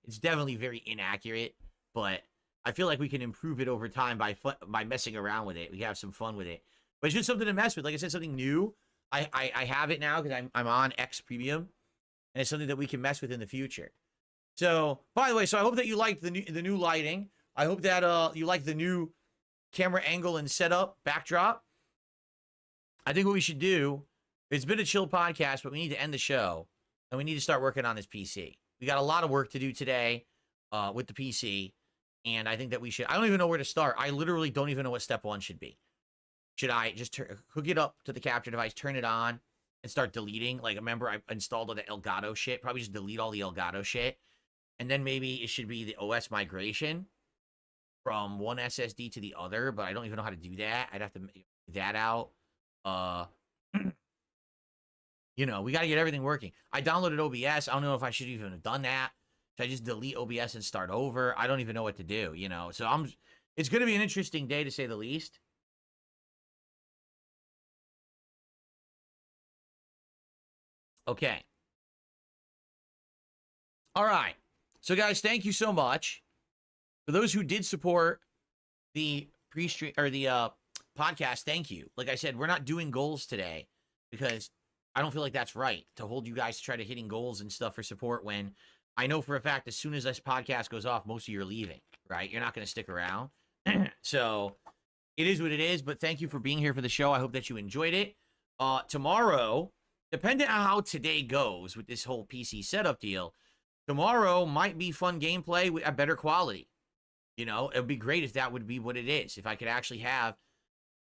it's definitely very inaccurate. But I feel like we can improve it over time by messing around with it. We can have some fun with it. But it's just something to mess with. Like I said, something new. I have it now because I'm on X Premium, and it's something that we can mess with in the future. So, by the way, so I hope that you liked the new lighting. I hope that you like the new camera angle and setup backdrop. I think what we should do, it's been a chill podcast, but we need to end the show, and we need to start working on this PC. We got a lot of work to do today with the PC, and I think that we should, I don't even know where to start. I literally don't even know what step one should be. Should I just hook it up to the capture device, turn it on, and start deleting? Like, remember, I installed all the Elgato shit. Probably just delete all the Elgato shit. And then maybe it should be the OS migration from one SSD to the other, but I don't even know how to do that. I'd have to make that out. We got to get everything working. I downloaded OBS. I don't know if I should even have done that. Should I just delete OBS and start over? I don't even know what to do, So it's going to be an interesting day, to say the least. Okay. All right. So, guys, thank you so much. For those who did support the pre-stream or the podcast, thank you. Like I said, we're not doing goals today because I don't feel like that's right to hold you guys to try to hitting goals and stuff for support when I know for a fact as soon as this podcast goes off, most of you are leaving, right? You're not going to stick around. So it is what it is, but thank you for being here for the show. I hope that you enjoyed it. Tomorrow, depending on how today goes with this whole PC setup deal, tomorrow might be fun gameplay with a better quality. It would be great if that would be what it is. If I could actually have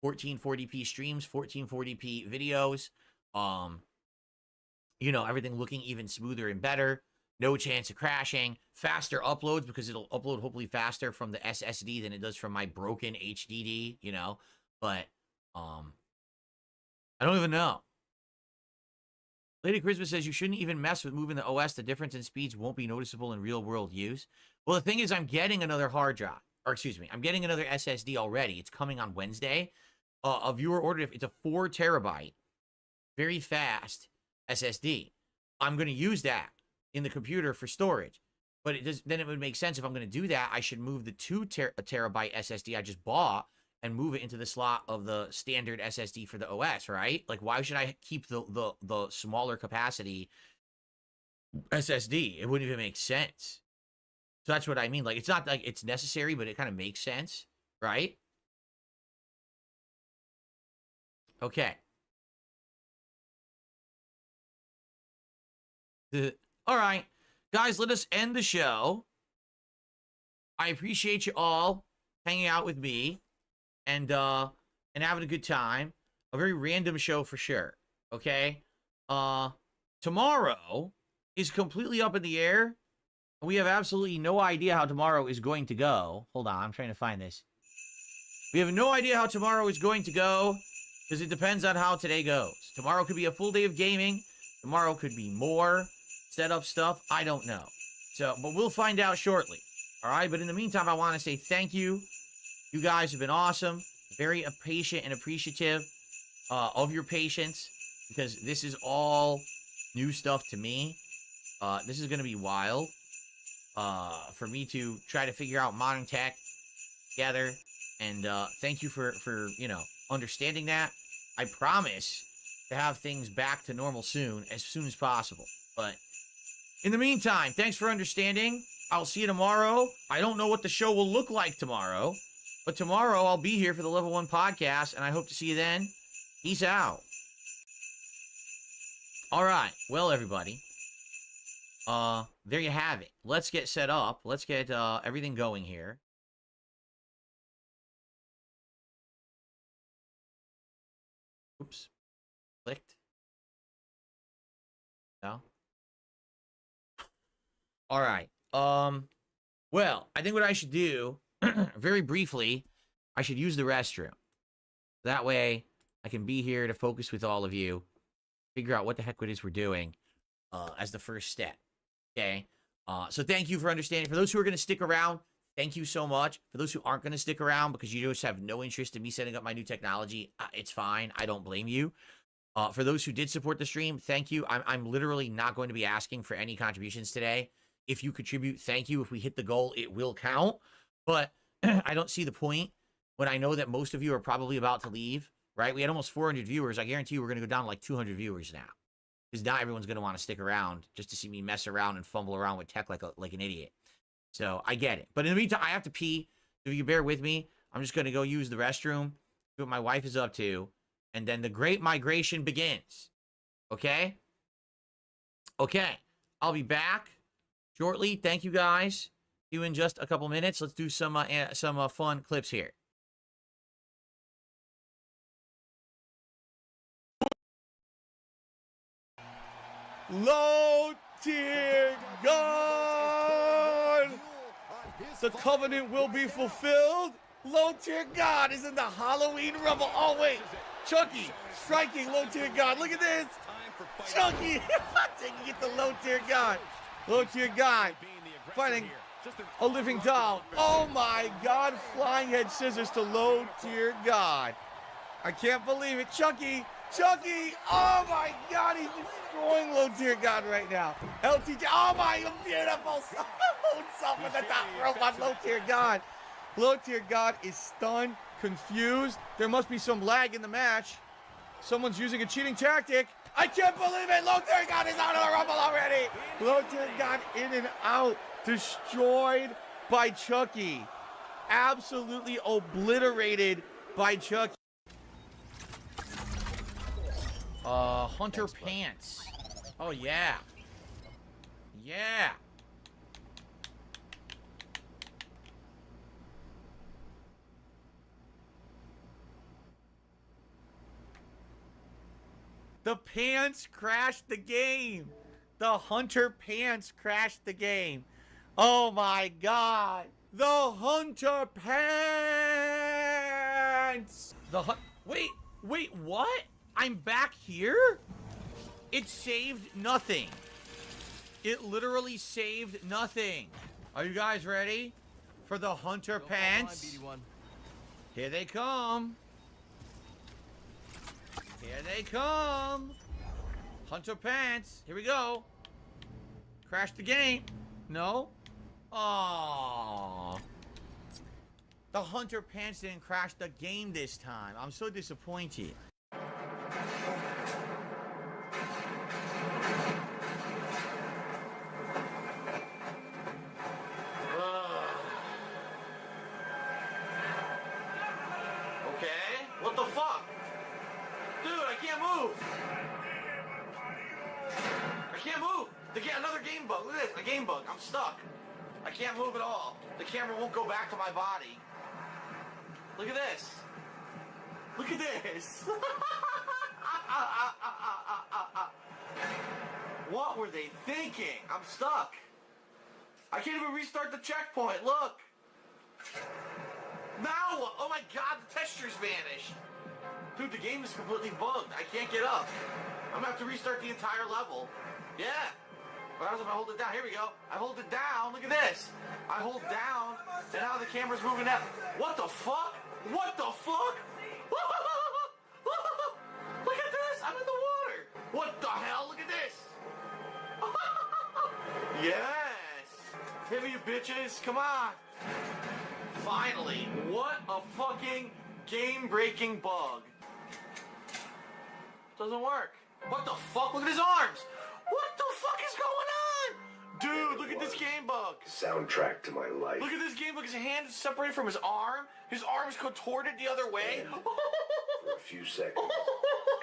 1440p streams, 1440p videos, everything looking even smoother and better. No chance of crashing. Faster uploads because it'll upload hopefully faster from the SSD than it does from my broken HDD, But, I don't even know. Lady Christmas says you shouldn't even mess with moving the OS. The difference in speeds won't be noticeable in real world use. Well, the thing is, I'm getting another hard drive, I'm getting another SSD already. It's coming on Wednesday. A viewer ordered it's a 4 terabyte, very fast SSD. I'm going to use that in the computer for storage. But then it would make sense if I'm going to do that, I should move the 2 terabyte SSD I just bought and move it into the slot of the standard SSD for the OS, right? Like, why should I keep the smaller capacity SSD? It wouldn't even make sense. So that's what I mean. Like, it's not like it's necessary, but it kind of makes sense, right? Okay. All right. Guys, let us end the show. I appreciate you all hanging out with me and having a good time. A very random show for sure. Okay? Tomorrow is completely up in the air. We have absolutely no idea how tomorrow is going to go. Hold on, I'm trying to find this. We have no idea how tomorrow is going to go because it depends on how today goes. Tomorrow could be a full day of gaming. Tomorrow could be more setup stuff. I don't know. But we'll find out shortly. All right? But in the meantime, I want to say thank you. You guys have been awesome. Very patient and appreciative of your patience because this is all new stuff to me. This is going to be wild for me to try to figure out modern tech together. And thank you for understanding that. I promise to have things back to normal soon as possible. But in the meantime, thanks for understanding. I'll see you tomorrow. I don't know what the show will look like tomorrow, but tomorrow I'll be here for the Level 1 podcast, and I hope to see you then. Peace out. All right. Well, everybody, there you have it. Let's get set up. Let's get everything going here. Oops. Clicked. No. All right. Well, I think what I should do, very briefly, I should use the restroom. That way, I can be here to focus with all of you, figure out what the heck it is we're doing. as the first step. Okay. So thank you for understanding. For those who are going to stick around, thank you so much. For those who aren't going to stick around because you just have no interest in me setting up my new technology, it's fine. I don't blame you. For those who did support the stream, thank you. I'm literally not going to be asking for any contributions today. If you contribute, thank you. If we hit the goal, it will count. But I don't see the point when I know that most of you are probably about to leave, right? We had almost 400 viewers. I guarantee you we're going to go down to like 200 viewers now. Because not everyone's going to want to stick around just to see me mess around and fumble around with tech like an idiot. So I get it. But in the meantime, I have to pee. If you bear with me, I'm just going to go use the restroom, see what my wife is up to, and then the great migration begins. Okay? Okay. I'll be back shortly. Thank you, guys. See you in just a couple minutes. Let's do some fun clips here. Low tier God! The covenant will be fulfilled. Low tier God is in the Halloween rumble. Oh wait, Chucky striking low tier God. Look at this, Chucky taking it to low tier God. Low tier God fighting a living doll. Oh my God, flying head scissors to low tier God. I can't believe it, Chucky. Oh my God, he's destroying low tier God right now. LTJ, oh my, beautiful self at the top rope on low tier God. Low tier God is stunned, confused. There must be some lag in the match. Someone's using a cheating tactic. I can't believe it, low tier God is out of the rumble already. Low tier God in and out, destroyed by Chucky. Absolutely obliterated by Chucky. Hunter Pants. Oh, yeah. Yeah. The pants crashed the game. The Hunter Pants crashed the game. Oh, my God. The Hunter Pants. Wait, what? I'm back here? It saved nothing. It literally saved nothing. Are you guys ready for the Hunter Pants? Here they come. Here they come. Hunter Pants. Here we go. Crash the game. No? Aww. The Hunter Pants didn't crash the game this time. I'm so disappointed. What the fuck? Dude, I can't move. I can't move. Another game bug. Look at this. A game bug. I'm stuck. I can't move at all. The camera won't go back to my body. Look at this. Look at this. What were they thinking? I'm stuck. I can't even restart the checkpoint. Look. Now what? Oh my God, the textures vanished. Dude, the game is completely bugged. I can't get up. I'm gonna have to restart the entire level. Yeah. What happens if I hold it down? Here we go. I hold it down. Look at this. I hold down, and now the camera's moving up. What the fuck? What the fuck? Look at this. I'm in the water. What the hell? Look at this. Yes. Hit me, you bitches. Come on. Finally. What a fucking game-breaking bug. Doesn't work. What the fuck? Look at his arms. What the fuck is going on? Dude, look at this game bug. Soundtrack to my life. Look at this game bug. His hand is separated from his arm. His arm is contorted the other way. For a few seconds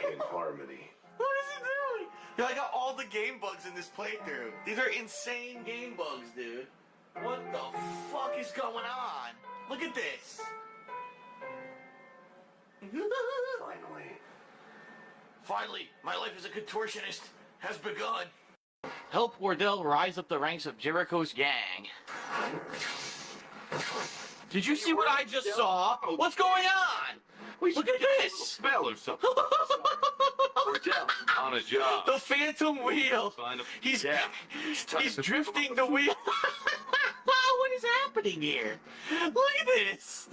came harmony. What is he doing? Yo, I got all the game bugs in this playthrough. These are insane game bugs, dude. What the fuck is going on? Look at this. Finally, my life as a contortionist has begun. Help Wardell rise up the ranks of Jericho's gang. Did you see what I just saw? What's going on? Look at this. Spell or something. We're down on a job. The phantom wheel. Find a- He's Yeah. It's he's drifting the wheel. What is happening here? Look at this.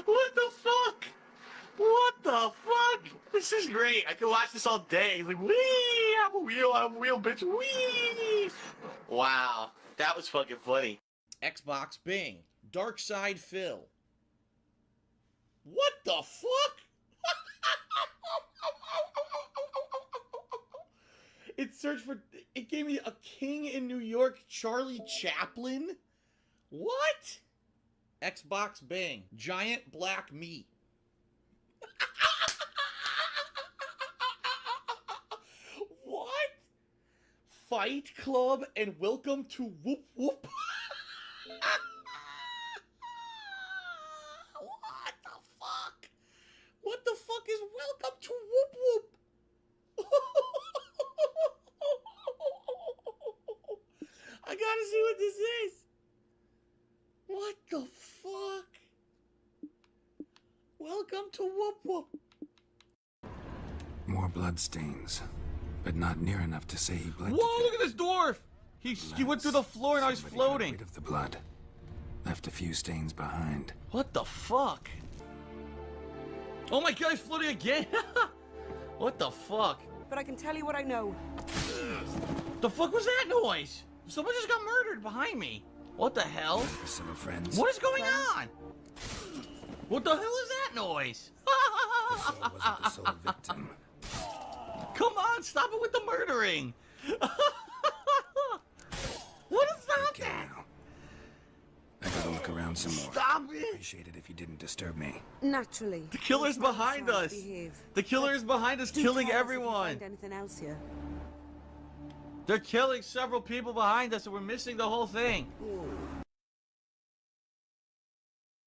What the fuck? What the fuck? This is great. I could watch this all day. Like, wee, I have a wheel, bitch. Wee. Wow, that was fucking funny. Xbox Bing, Dark Side Phil. What the fuck? It gave me a king in New York, Charlie Chaplin. What? Xbox Bing, giant black meat. What? Fight Club and welcome to Whoop Whoop. What the fuck? What the fuck is welcome to Whoop Whoop? I gotta see what this is. What the fuck? Welcome to Whoop Whoop. More bloodstains, but not near enough to say he bled. Whoa, look at this dwarf! He went through the floor and I was Somebody got floating. rid of the blood. Left a few stains behind. What the fuck? Oh my god, he's floating again! What the fuck? But I can tell you what I know. The fuck was that noise? Someone just got murdered behind me. What the hell? Priscilla friends. What is going on? What the hell is that noise? Priscilla wasn't the sole victim. Come on, stop it with the murdering! What is Okay that? now. I gotta look around some more. Stop it! Appreciate it if you didn't disturb me. Naturally. The killer's behind us! Behave. The killer is behind us, Do killing tell us if you everyone! find anything else here? They're killing several people behind us and we're missing the whole thing.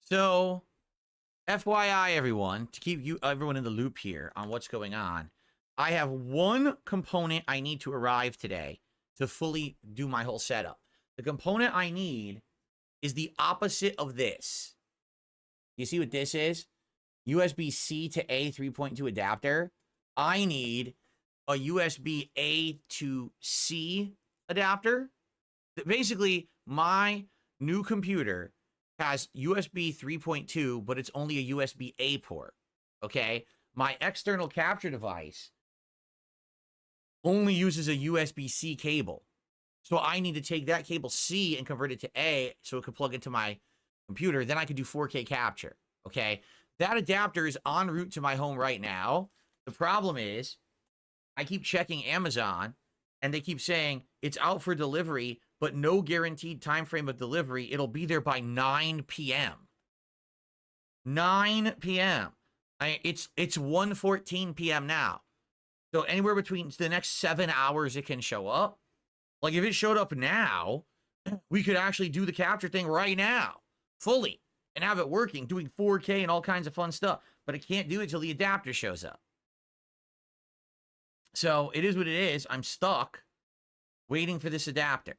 So, FYI everyone, to keep everyone in the loop here on what's going on, I have one component I need to arrive today to fully do my whole setup. The component I need is the opposite of this. You see what this is? USB-C to A 3.2 adapter. I need a USB A to C adapter. Basically, my new computer has USB 3.2, but it's only a USB A port. Okay? My external capture device only uses a USB C cable. So I need to take that cable C and convert it to A so it could plug into my computer. Then I could do 4K capture. Okay? That adapter is en route to my home right now. The problem is, I keep checking Amazon, and they keep saying it's out for delivery, but no guaranteed time frame of delivery. It'll be there by 9 p.m. 9 p.m. It's 1:14 p.m. now. So anywhere between the next 7 hours it can show up. Like if it showed up now, we could actually do the capture thing right now, fully, and have it working, doing 4K and all kinds of fun stuff. But it can't do it till the adapter shows up. So it is what it is. I'm stuck waiting for this adapter.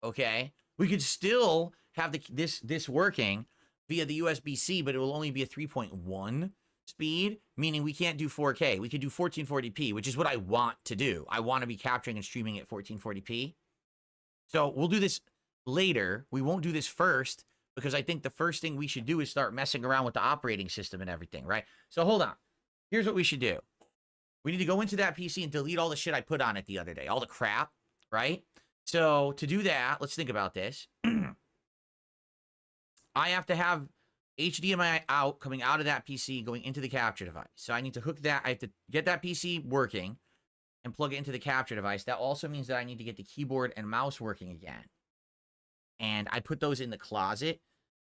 Okay, we could still have this working via the USB-C, but it will only be a 3.1 speed, meaning we can't do 4K. We could do 1440p, which is what I want to do. I want to be capturing and streaming at 1440p. So we'll do this later. We won't do this first because I think the first thing we should do is start messing around with the operating system and everything, right? So hold on. Here's what we should do. We need to go into that PC and delete all the shit I put on it the other day, all the crap, right? So to do that, let's think about this. I have to have HDMI out, coming out of that PC, going into the capture device. So I need to hook that. I have to get that PC working and plug it into the capture device. That also means that I need to get the keyboard and mouse working again. And I put those in the closet.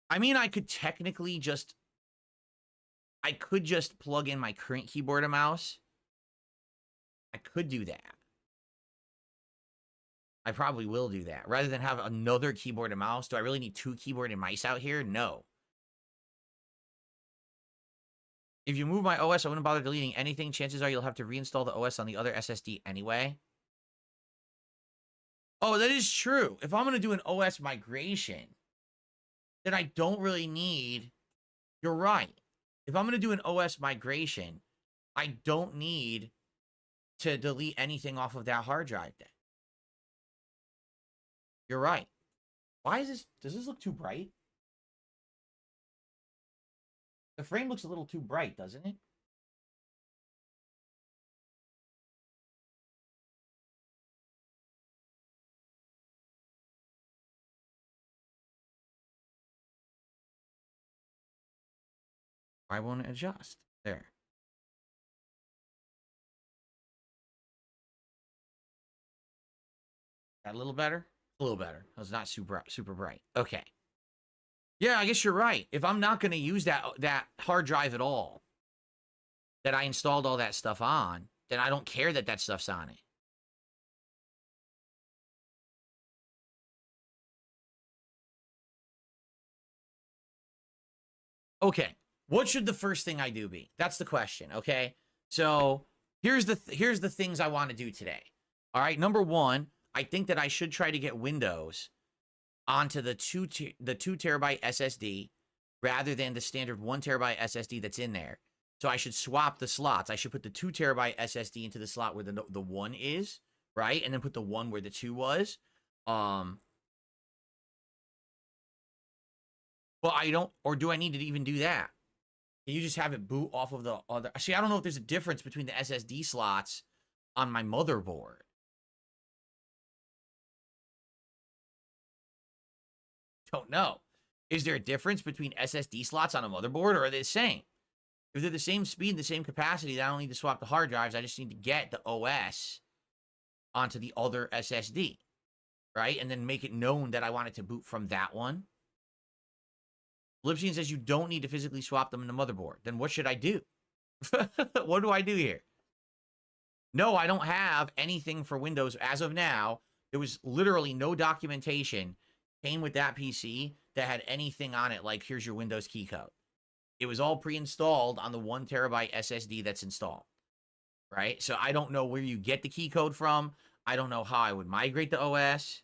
I mean, I could technically just plug in my current keyboard and mouse. I could do that. I probably will do that. Rather than have another keyboard and mouse, do I really need two keyboard and mice out here? No. If you move my OS, I wouldn't bother deleting anything. Chances are you'll have to reinstall the OS on the other SSD anyway. Oh, that is true. If I'm going to do an OS migration, then I don't really need, you're right. If I'm going to do an OS migration, I don't need to delete anything off of that hard drive then. You're right. Why is this, does this look too bright? The frame looks a little too bright, doesn't it? Why won't it adjust? There. That a little better? A little better. It's not super bright. Okay. Yeah, I guess you're right. If I'm not going to use that hard drive at all, that I installed all that stuff on, then I don't care that that stuff's on it. Okay. What should the first thing I do be? That's the question, okay? So, here's the things I want to do today. All right, number 1, I think that I should try to get Windows onto the 2 terabyte SSD rather than the standard 1 terabyte SSD that's in there. So I should swap the slots. I should put the 2 terabyte SSD into the slot where the 1 is, right? And then put the 1 where the 2 was. Well, I don't, or do I need to even do that? Can you just have it boot off of the other? See, I don't know if there's a difference between the SSD slots on my motherboard. Don't know. Is there a difference between SSD slots on a motherboard, or are they the same? If they're the same speed, the same capacity, then I don't need to swap the hard drives. I just need to get the OS onto the other SSD, right? And then make it known that I want it to boot from that one. Lipsian says you don't need to physically swap them in the motherboard. Then what should I do? What do I do here? No, I don't have anything for Windows as of now. There was literally no documentation came with that PC that had anything on it like, here's your Windows key code. It was all pre-installed on the 1 terabyte SSD that's installed, right? So I don't know where you get the key code from. I don't know how I would migrate the OS.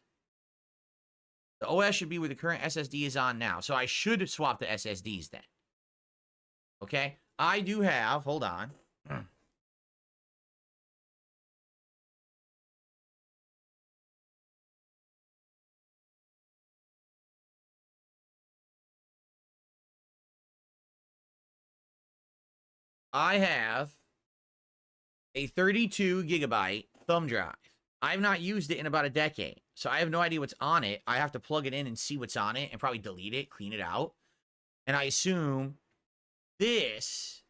The OS should be where the current SSD is on now. So I should swap the SSDs then. Okay? I do have, hold on. I have a 32 gigabyte thumb drive. I've not used it in about a decade, so I have no idea what's on it. I have to plug it in and see what's on it and probably delete it, clean it out. And I assume this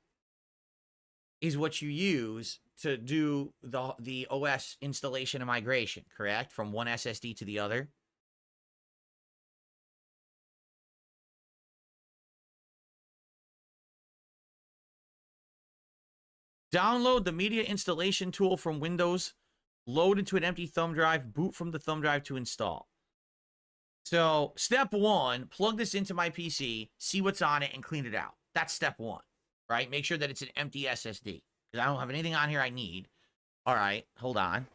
is what you use to do the OS installation and migration, correct? From one SSD to the other. Download the media installation tool from Windows, load into an empty thumb drive, boot from the thumb drive to install. So, step 1, plug this into my PC, see what's on it, and clean it out. That's step 1, right? Make sure that it's an empty SSD, because I don't have anything on here I need. All right, hold on.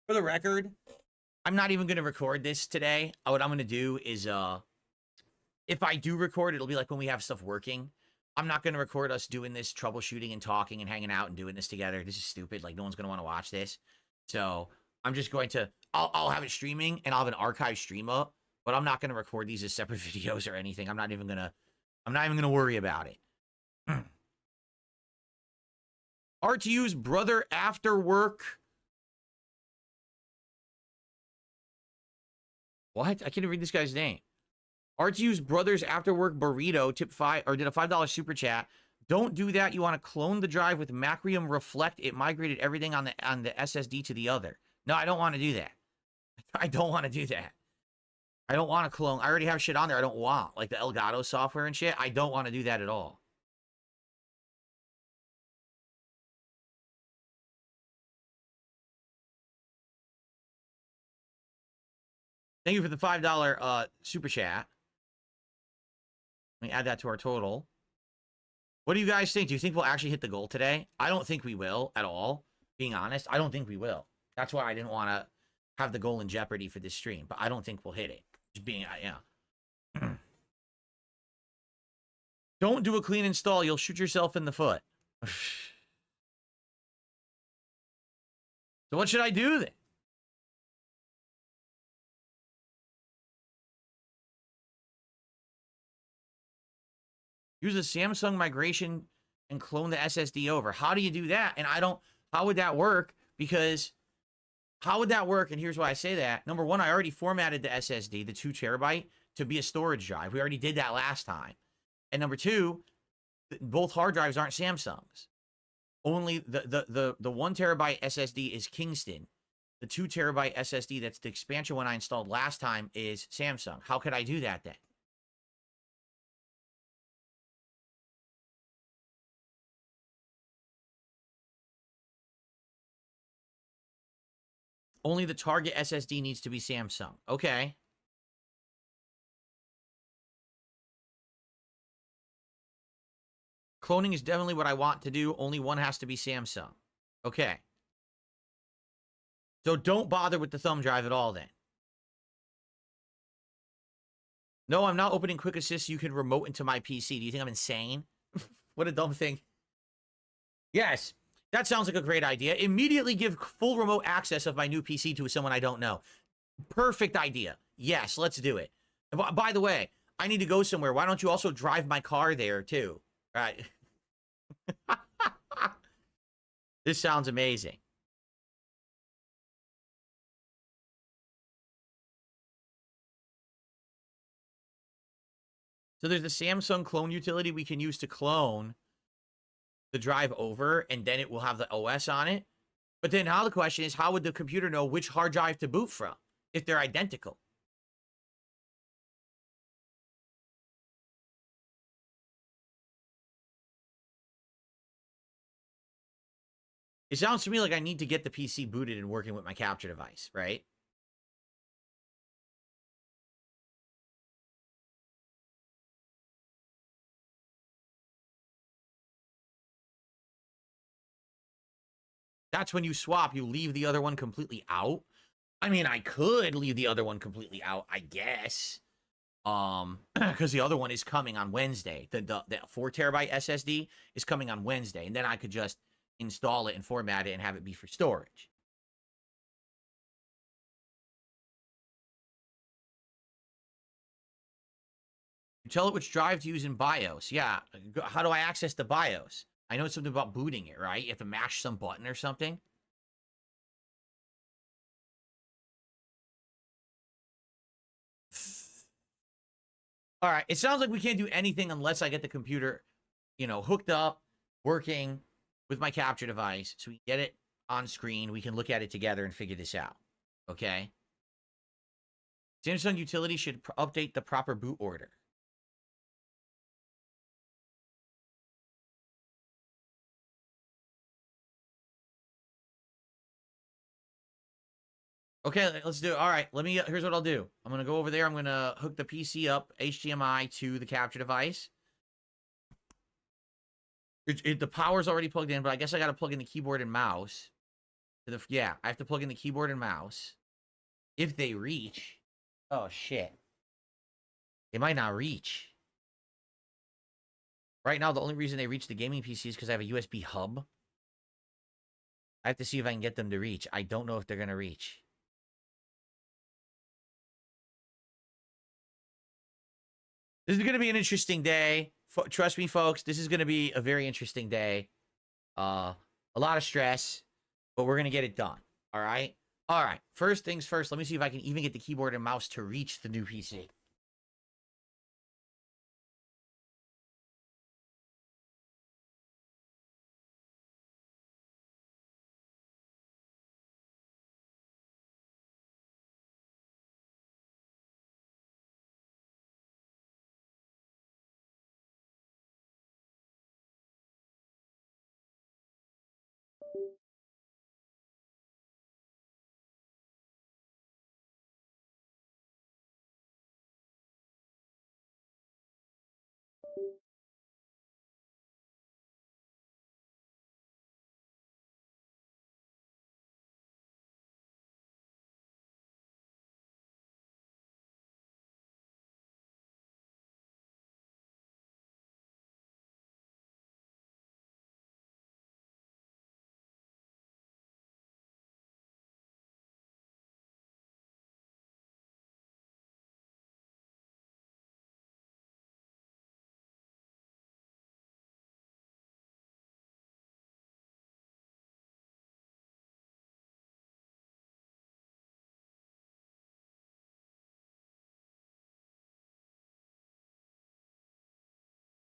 For the record, I'm not even going to record this today. What I'm going to do is, if I do record, it'll be like when we have stuff working. I'm not going to record us doing this troubleshooting and talking and hanging out and doing this together. This is stupid. Like, no one's going to want to watch this. So I'm just going to, I'll have it streaming and I'll have an archive stream up, but I'm not going to record these as separate videos or anything. I'm not even going to worry about it. RTU's brother after work. What? I can't even read this guy's name. RTU's brother's after work burrito did a $5 super chat. Don't do that. You want to clone the drive with Macrium Reflect. It migrated everything on the SSD to the other. No, I don't want to do that. I don't want to do that. I don't want to clone. I already have shit on there I don't want, like the Elgato software and shit. I don't want to do that at all. Thank you for the $5 super chat. Let me add that to our total. What do you guys think? Do you think we'll actually hit the goal today? I don't think we will at all. Being honest, I don't think we will. That's why I didn't want to have the goal in jeopardy for this stream. But I don't think we'll hit it. Just being, yeah. Don't do a clean install. You'll shoot yourself in the foot. So what should I do then? Use a Samsung migration and clone the SSD over. How do you do that? And how would that work? Because how would that work? And here's why I say that. Number one, I already formatted the SSD, the 2 terabyte, to be a storage drive. We already did that last time. And number two, both hard drives aren't Samsungs. Only the 1 terabyte SSD is Kingston. The 2 terabyte SSD, that's the expansion one I installed last time, is Samsung. How could I do that then? Only the target SSD needs to be Samsung. Okay. Cloning is definitely what I want to do. Only one has to be Samsung. Okay. So don't bother with the thumb drive at all then. No, I'm not opening Quick Assist. You can remote into my PC. Do you think I'm insane? What a dumb thing. Yes. That sounds like a great idea. Immediately give full remote access of my new PC to someone I don't know. Perfect idea. Yes, let's do it. By the way, I need to go somewhere. Why don't you also drive my car there too? Right. This sounds amazing. So there's the Samsung clone utility we can use to clone the drive over, and then it will have the OS on it. But then now the question is, how would the computer know which hard drive to boot from if they're identical? It sounds to me like I need to get the PC booted and working with my capture device, right? That's when you swap, you leave the other one completely out. I mean, I could leave the other one completely out, I guess. Because the other one is coming on Wednesday. The 4 terabyte SSD is coming on Wednesday, and then I could just install it and format it and have it be for storage. Tell it which drive to use in BIOS. Yeah, how do I access the BIOS? I know something about booting it, right? You have to mash some button or something. All right, it sounds like we can't do anything unless I get the computer, hooked up, working with my capture device, so we can get it on screen. We can look at it together and figure this out, okay? Samsung utility should update the proper boot order. Okay, let's do it. All right, here's what I'll do. I'm going to go over there. I'm going to hook the PC up, HDMI, to the capture device. The power's already plugged in, but I guess I got to plug in the keyboard and mouse. Yeah, I have to plug in the keyboard and mouse. If they reach. Oh, shit. They might not reach. Right now, the only reason they reach the gaming PC is because I have a USB hub. I have to see if I can get them to reach. I don't know if they're going to reach. This is going to be an interesting day. Trust me, folks, this is going to be a very interesting day. A lot of stress, but we're going to get it done. All right? All right. First things first, let me see if I can even get the keyboard and mouse to reach the new PC.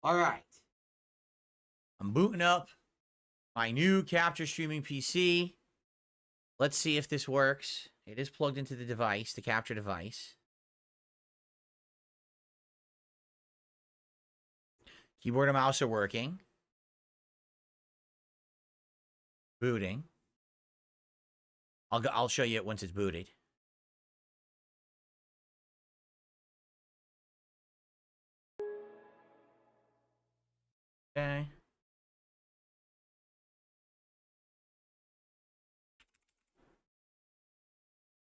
All right. I'm booting up my new capture streaming PC. Let's see if this works. It is plugged into the device, the capture device. Keyboard and mouse are working. Booting. I'll show you it once it's booted. Okay.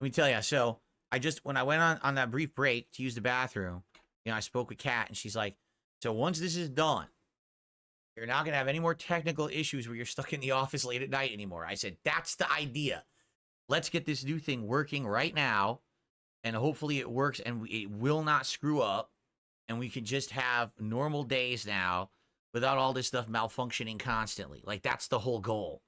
Let me tell you. So when I went on that brief break to use the bathroom, I spoke with Kat, and she's like, so once this is done, you're not going to have any more technical issues where you're stuck in the office late at night anymore. I said, that's the idea. Let's get this new thing working right now, and hopefully it works and it will not screw up, and we can just have normal days now without all this stuff malfunctioning constantly. Like, that's the whole goal,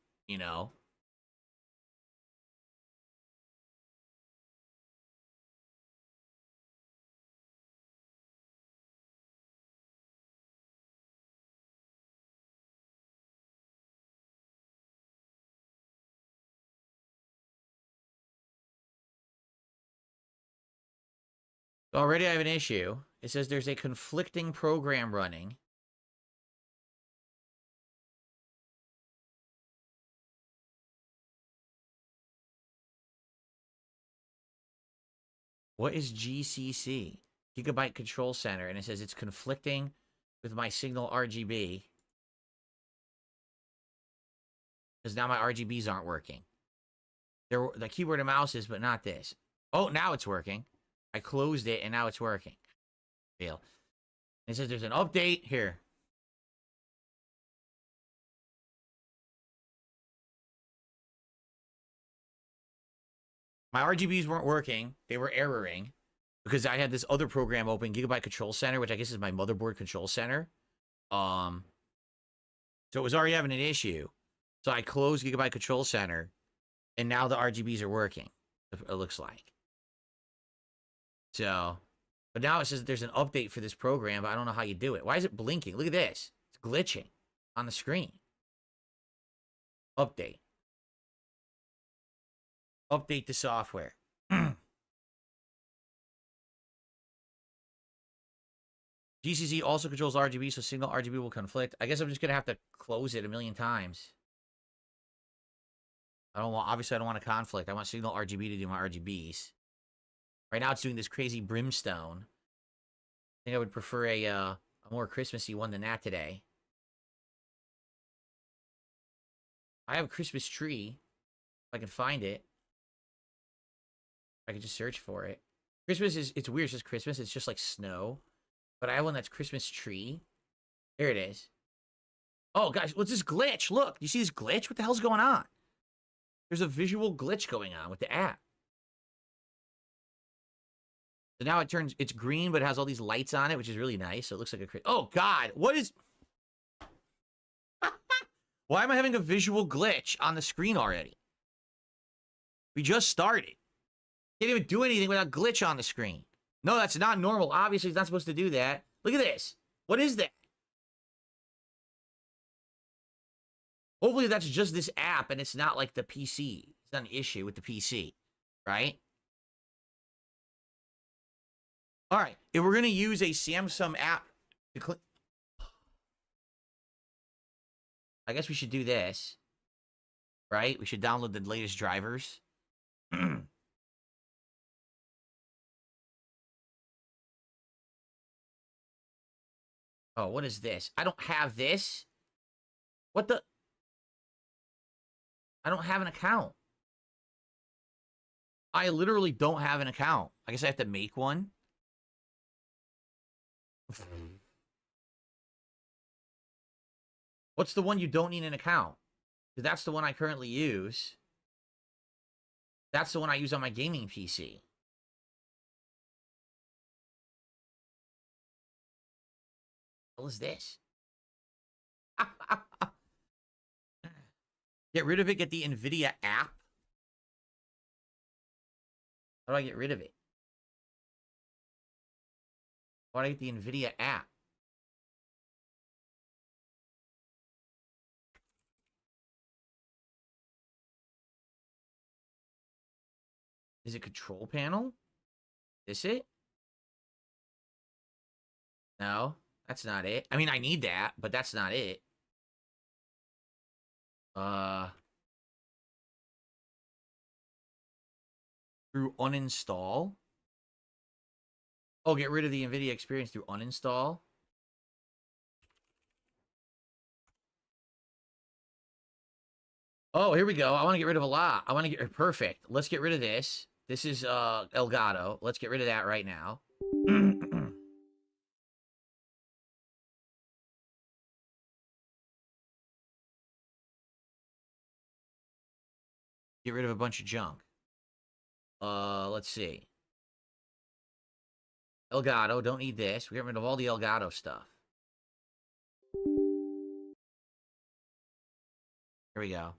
Already I have an issue. It says there's a conflicting program running. What is GCC? Gigabyte Control Center. And it says it's conflicting with my signal RGB. Because now my RGBs aren't working. The keyboard and mouse is, but not this. Oh, now it's working. I closed it, and now it's working. Fail. It says there's an update here. My RGBs weren't working. They were erroring because I had this other program open, Gigabyte Control Center, which I guess is my motherboard control center. So it was already having an issue. So I closed Gigabyte Control Center, and now the RGBs are working, it looks like. So, but now it says there's an update for this program, but I don't know how you do it. Why is it blinking? Look at this. It's glitching on the screen. Update. Update the software. GCC also controls RGB, so signal RGB will conflict. I guess I'm just going to have to close it a million times. Obviously I don't want a conflict. I want signal RGB to do my RGBs. Right now it's doing this crazy brimstone. I think I would prefer a more Christmassy one than that today. I have a Christmas tree. If I can find it. I can just search for it. Christmas it's weird, it's just Christmas. It's just like snow. But I have one that's Christmas tree. There it is. Oh, guys, what's this glitch? Look, you see this glitch? What the hell's going on? There's a visual glitch going on with the app. So now it's green, but it has all these lights on it, which is really nice. So it looks like oh, God, what is... Why am I having a visual glitch on the screen already? We just started. Can't even do anything without glitch on the screen. No, that's not normal. Obviously, it's not supposed to do that. Look at this. What is that? Hopefully, that's just this app, and it's not like the PC. It's not an issue with the PC, right? All right, if we're going to use a Samsung app to click... I guess we should do this, right? We should download the latest drivers. Oh, what is this? I don't have this. What the... I don't have an account. I literally don't have an account. I guess I have to make one. What's the one you don't need an account? Because that's the one I currently use. That's the one I use on my gaming PC. What is this? Get rid of it, get the NVIDIA app. How do I get rid of it? Why do I get the NVIDIA app? Is it control panel? Is it? No, that's not it. I mean, I need that, but that's not it. Through uninstall. Oh, get rid of the NVIDIA experience through uninstall. Oh, here we go. I want to get rid of a lot. I want to get perfect. Let's get rid of this. This is Elgato. Let's get rid of that right now. Get rid of a bunch of junk. Let's see. Elgato, don't need this. We get rid of all the Elgato stuff. Here we go.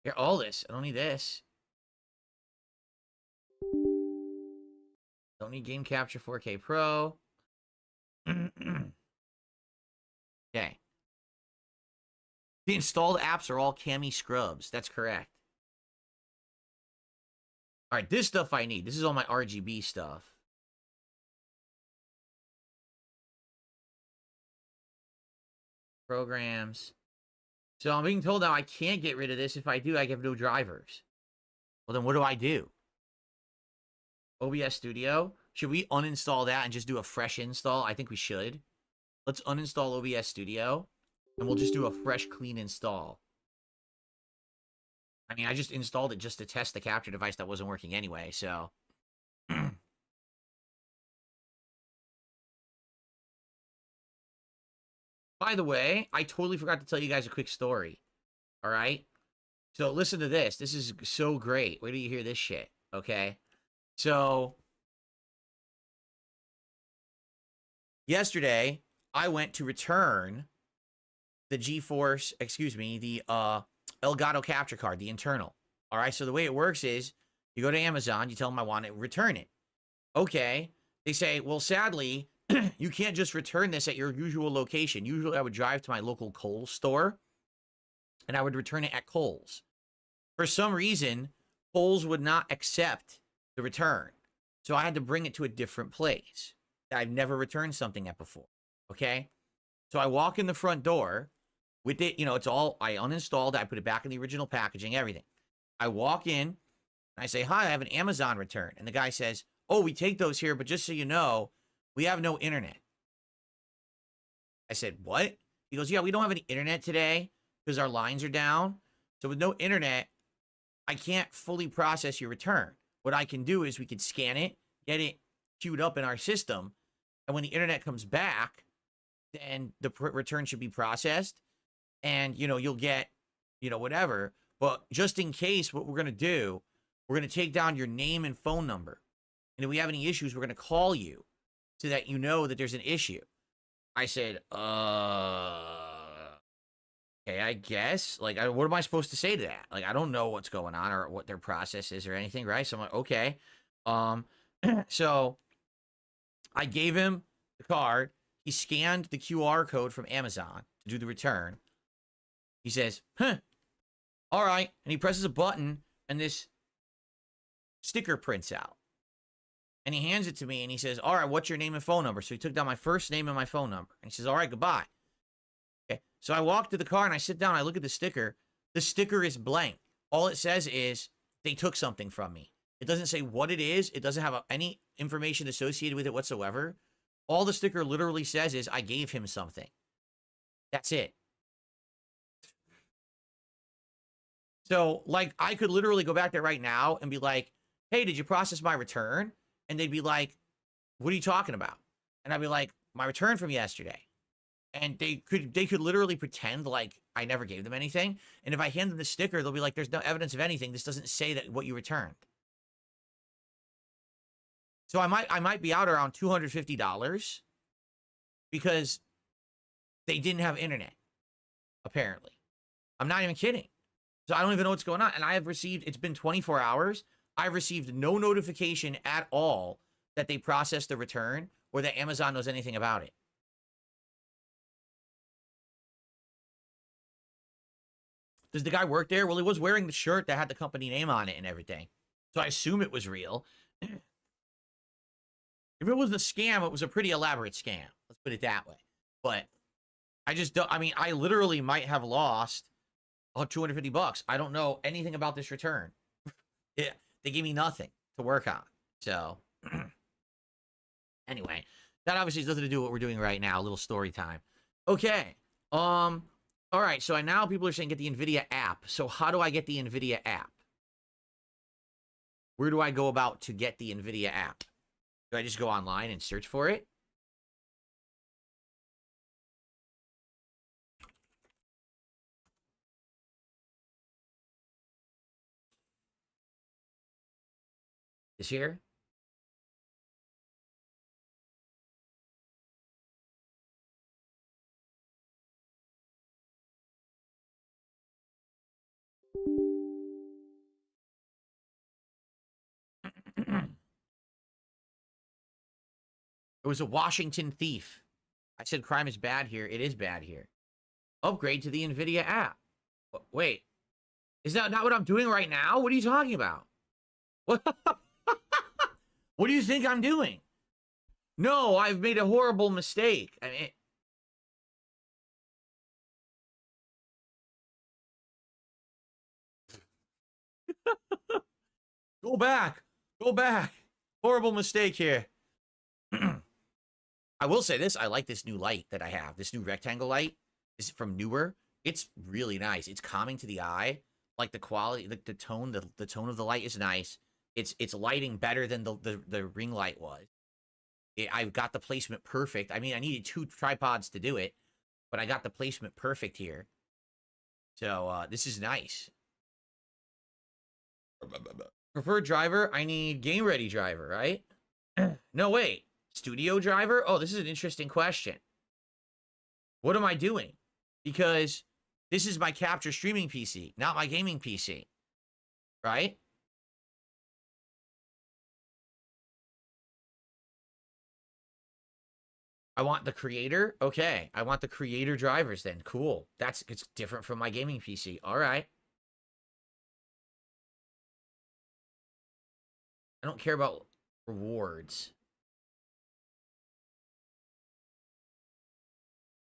Here, all this. I don't need this. Don't need Game Capture 4K Pro. Okay. The installed apps are all Cami scrubs. That's correct. All right, this stuff I need. This is all my RGB stuff. Programs. So I'm being told now I can't get rid of this. If I do, I have no drivers. Well, then what do I do? OBS Studio. Should we uninstall that and just do a fresh install? I think we should. Let's uninstall OBS Studio, and we'll just do a fresh, clean install. I mean, I just installed it just to test the capture device that wasn't working anyway, so... By the way, I totally forgot to tell you guys a quick story. All right? So listen to this. This is so great. Wait till you hear this shit, okay? So... yesterday, I went to return the GeForce, excuse me, the Elgato capture card, the internal. All right, so the way it works is you go to Amazon, you tell them I want to return it. Okay, they say, well, sadly, you can't just return this at your usual location. Usually I would drive to my local Kohl's store and I would return it at Kohl's. For some reason, Kohl's would not accept the return. So I had to bring it to a different place that I've never returned something at before. Okay, so I walk in the front door with it, you know, it's all, I uninstalled, I put it back in the original packaging, everything. I walk in, and I say, hi, I have an Amazon return. And the guy says, oh, we take those here, but just so you know, we have no internet. I said, what? He goes, yeah, we don't have any internet today because our lines are down. So with no internet, I can't fully process your return. What I can do is we could scan it, get it queued up in our system, and when the internet comes back, then the return should be processed, and, you know, you'll get, you know, whatever. But just in case, what we're going to do, we're going to take down your name and phone number. And if we have any issues, we're going to call you so that you know that there's an issue. I said, okay, I guess. Like, what am I supposed to say to that? Like, I don't know what's going on or what their process is or anything, right? So I'm like, okay. So I gave him the card. He scanned the QR code from Amazon to do the return. He says, huh, all right. And he presses a button and this sticker prints out. And he hands it to me and he says, all right, what's your name and phone number? So he took down my first name and my phone number. And he says, all right, goodbye. Okay. So I walk to the car and I sit down. I look at the sticker. The sticker is blank. All it says is they took something from me. It doesn't say what it is. It doesn't have any information associated with it whatsoever. All the sticker literally says is I gave him something. That's it. So, like, I could literally go back there right now and be like, hey, did you process my return? And they'd be like, what are you talking about? And I'd be like, my return from yesterday. And they could literally pretend like I never gave them anything. And if I hand them the sticker, they'll be like, there's no evidence of anything. This doesn't say that what you returned. So I might be out around $250 because they didn't have internet, apparently. I'm not even kidding. So I don't even know what's going on. And I have received, it's been 24 hours. I've received no notification at all that they processed the return or that Amazon knows anything about it. Does the guy work there? Well, he was wearing the shirt that had the company name on it and everything. So I assume it was real. If it was a scam, it was a pretty elaborate scam. Let's put it that way. But I just don't, I mean, I literally might have lost $250. I don't know anything about this return. Yeah, they gave me nothing to work on. So anyway, that obviously has nothing to do with what we're doing right now. A little story time. Okay. All right, so now people are saying get the NVIDIA app. So how do I get the NVIDIA app? Where do I go about to get the NVIDIA app? Do I just go online and search for it? This here? It was a Washington thief. I said crime is bad here. It is bad here. Upgrade to the NVIDIA app. Wait. Is that not what I'm doing right now? What are you talking about? What? What do you think I'm doing? No, I've made a horrible mistake. I mean... Go back. Go back. Horrible mistake here. I will say this. I like this new light that I have. This new rectangle light. This is from Newer. It's really nice. It's calming to the eye. Like the quality, the tone, the tone of the light is nice. It's lighting better than the ring light was. I've got the placement perfect. I mean, I needed 2 tripods to do it, but I got the placement perfect here. So this is nice. Preferred driver, I need game ready driver, right? No, wait. Studio driver? Oh, this is an interesting question. What am I doing? Because this is my capture streaming PC, not my gaming PC. Right? I want the creator? Okay. I want the creator drivers then. Cool. It's different from my gaming PC. All right. I don't care about rewards.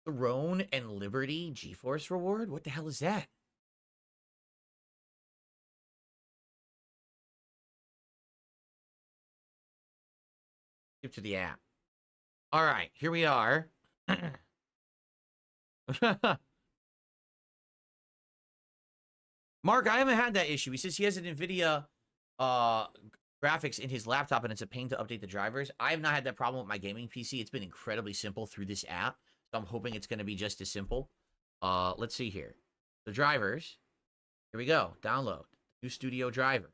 Throne and Liberty GeForce reward? What the hell is that? Skip to the app. All right, here we are. Mark, I haven't had that issue. He says he has an NVIDIA graphics in his laptop and it's a pain to update the drivers. I have not had that problem with my gaming PC. It's been incredibly simple through this app. So I'm hoping it's going to be just as simple. Let's see here. The drivers. Here we go. Download. New studio driver.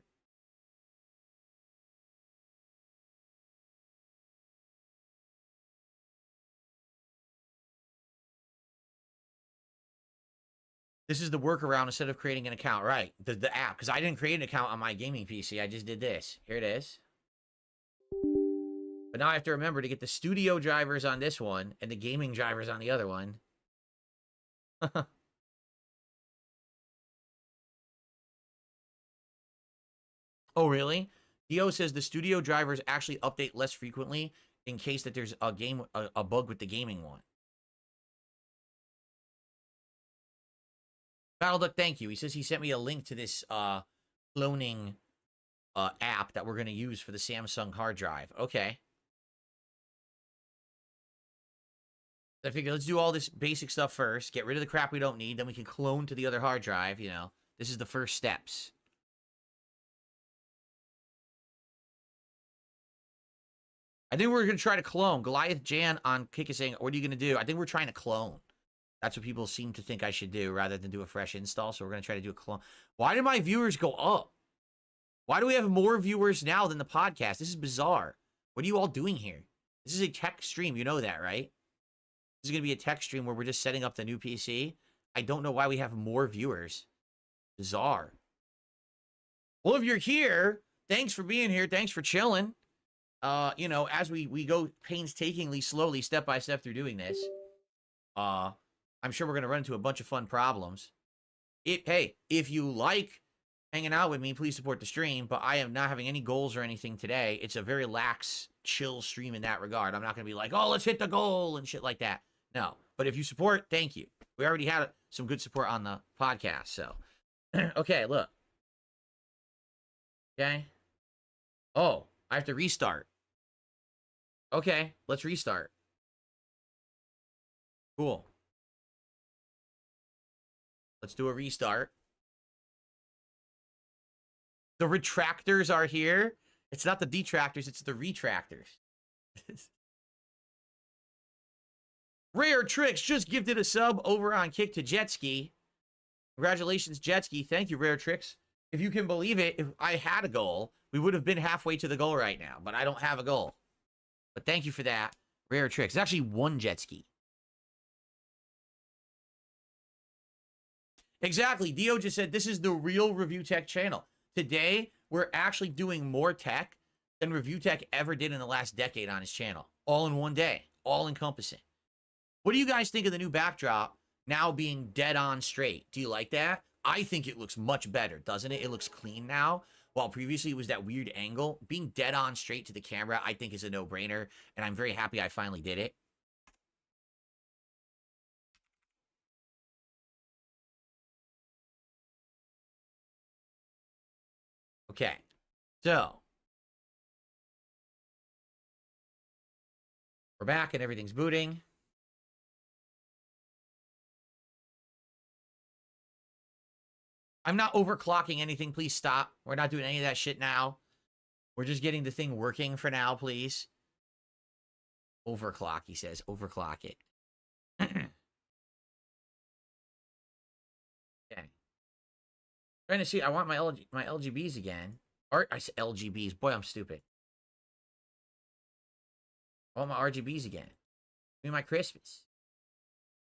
This is the workaround instead of creating an account. Right. The app. Because I didn't create an account on my gaming PC. I just did this. Here it is. But now I have to remember to get the studio drivers on this one and the gaming drivers on the other one. Oh, really? Dio says the studio drivers actually update less frequently in case that there's a bug with the gaming one. Battleduck, thank you. He says he sent me a link to this cloning app that we're going to use for the Samsung hard drive. Okay. I figure let's do all this basic stuff first. Get rid of the crap we don't need. Then we can clone to the other hard drive. You know, this is the first steps. I think we're going to try to clone. Goliath Jan on Kick is saying, what are you going to do? I think we're trying to clone. That's what people seem to think I should do rather than do a fresh install. So we're going to try to do a clone. Why did my viewers go up? Why do we have more viewers now than the podcast? This is bizarre. What are you all doing here? This is a tech stream. You know that, right? This is going to be a tech stream where we're just setting up the new PC. I don't know why we have more viewers. Bizarre. Well, if you're here, thanks for being here. Thanks for chilling. you know, as we go painstakingly, slowly, step by step through doing this, I'm sure we're going to run into a bunch of fun problems. Hey, if you like hanging out with me, please support the stream, but I am not having any goals or anything today. It's a very lax, chill stream in that regard. I'm not going to be like, oh, let's hit the goal and shit like that. No, but if you support, thank you. We already had some good support on the podcast, so. Okay, look. Okay. Oh, I have to restart. Okay, let's restart. Cool. Let's do a restart. The retractors are here. It's not the detractors, it's the retractors. Rare Tricks just gifted a sub over on Kick to Jetski. Congratulations, Jetski. Thank you, Rare Tricks. If you can believe it, if I had a goal, we would have been halfway to the goal right now, but I don't have a goal. But thank you for that, Rare Tricks. It's actually one Jetski. Exactly. Dio just said this is the real Review Tech channel. Today, we're actually doing more tech than Review Tech ever did in the last decade on his channel. All in one day. All encompassing. What do you guys think of the new backdrop now being dead on straight? Do you like that? I think it looks much better, doesn't it? It looks clean now. While previously it was that weird angle. Being dead on straight to the camera, I think is a no-brainer. And I'm very happy I finally did it. Okay, so we're back and everything's booting. I'm not overclocking anything. Please stop. We're not doing any of that shit now. We're just getting the thing working for now, please. Overclock, he says. Overclock it. Okay. Trying to see. I want my LGBs again. Or I said LGBs. Boy, I'm stupid. I want my RGBs again. Give me my Christmas.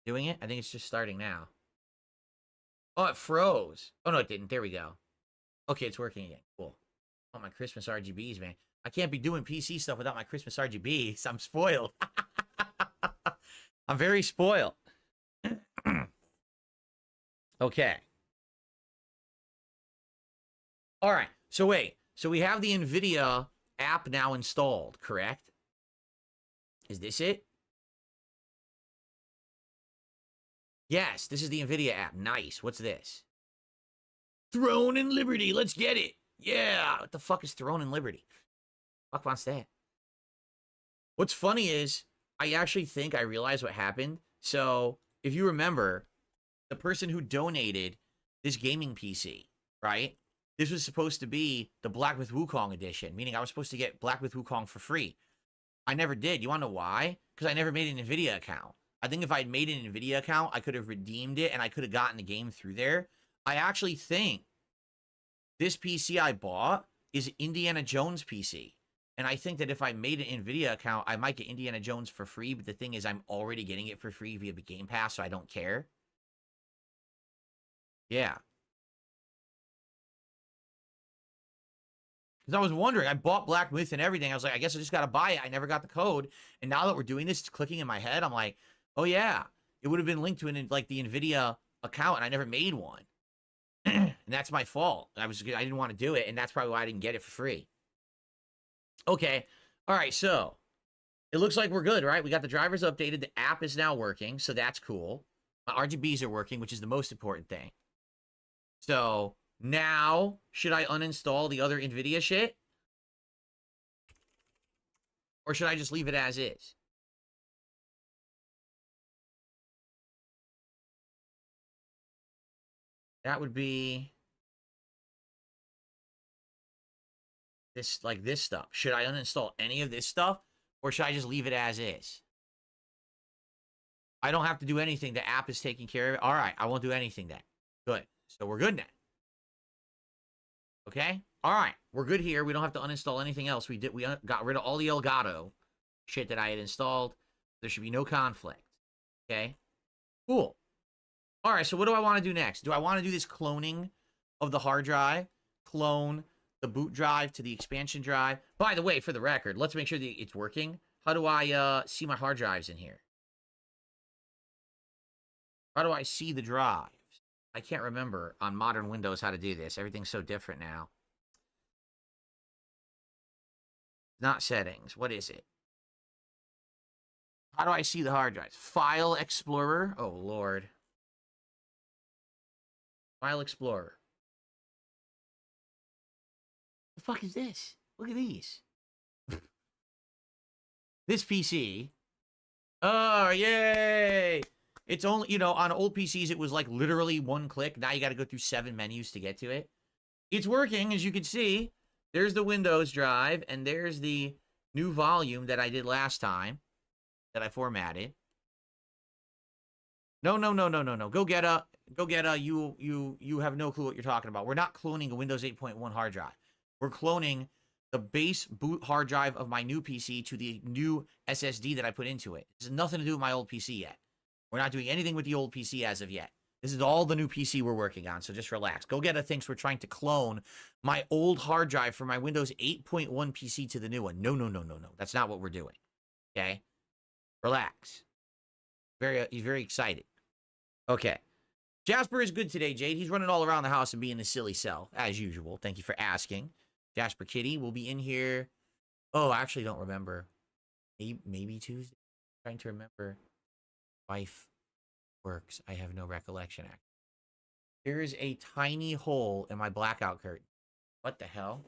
Doing it? I think it's just starting now. Oh, it froze. Oh, no, it didn't. There we go. Okay, it's working again. Cool. I want my Christmas RGBs, man. I can't be doing PC stuff without my Christmas RGBs. I'm spoiled. I'm very spoiled. Okay. All right. So wait. So we have the NVIDIA app now installed, correct? Is this it? Yes, this is the NVIDIA app. Nice. What's this? Throne and Liberty. Let's get it. Yeah. What the fuck is Throne and Liberty? Fuck wants that? What's funny is I actually think I realized what happened. So if you remember, the person who donated this gaming PC, right? This was supposed to be the Black with Wukong edition, meaning I was supposed to get Black with Wukong for free. I never did. You want to know why? Because I never made an NVIDIA account. I think if I'd made an NVIDIA account, I could have redeemed it and I could have gotten the game through there. I actually think this PC I bought is Indiana Jones PC. And I think that if I made an NVIDIA account, I might get Indiana Jones for free. But the thing is, I'm already getting it for free via the Game Pass, so I don't care. Yeah. Because I was wondering, I bought Black Myth and everything. I was like, I guess I just got to buy it. I never got the code. And now that we're doing this, it's clicking in my head. I'm like, oh, yeah. It would have been linked to like the NVIDIA account, and I never made one. And that's my fault. I didn't want to do it, and that's probably why I didn't get it for free. Okay. All right, so it looks like we're good, right? We got the drivers updated. The app is now working, so that's cool. My RGBs are working, which is the most important thing. So now, should I uninstall the other NVIDIA shit? Or should I just leave it as is? That would be this, like this stuff. Should I uninstall any of this stuff? Or should I just leave it as is? I don't have to do anything. The app is taking care of it. All right, I won't do anything then. Good. So we're good now. Okay? All right, we're good here. We don't have to uninstall anything else. We got rid of all the Elgato shit that I had installed. There should be no conflict. Okay? Cool. All right, so what do I want to do next? Do I want to do this cloning of the hard drive? Clone the boot drive to the expansion drive. By the way, for the record, let's make sure that it's working. How do I see my hard drives in here? How do I see the drives? I can't remember on modern Windows how to do this. Everything's so different now. Not settings. What is it? How do I see the hard drives? File Explorer. Oh, Lord. File Explorer. The fuck is this? Look at these. This PC. Oh, yay! It's only, you know, on old PCs, it was like literally one click. Now you got to go through 7 menus to get to it. It's working, as you can see. There's the Windows drive, and there's the new volume that I did last time that I formatted. No. Go get a, you have no clue what you're talking about. We're not cloning a Windows 8.1 hard drive. We're cloning the base boot hard drive of my new PC to the new SSD that I put into it. This has nothing to do with my old PC yet. We're not doing anything with the old PC as of yet. This is all the new PC we're working on, so just relax. Go get a thinks we're trying to clone my old hard drive from my Windows 8.1 PC to the new one. No. That's not what we're doing. Okay? Relax. He's very excited. Okay. Jasper is good today, Jade. He's running all around the house and being a silly self, as usual. Thank you for asking. Jasper Kitty will be in here. Oh, I actually don't remember. Maybe Tuesday. I'm trying to remember. Wife works. I have no recollection. There is a tiny hole in my blackout curtain. What the hell?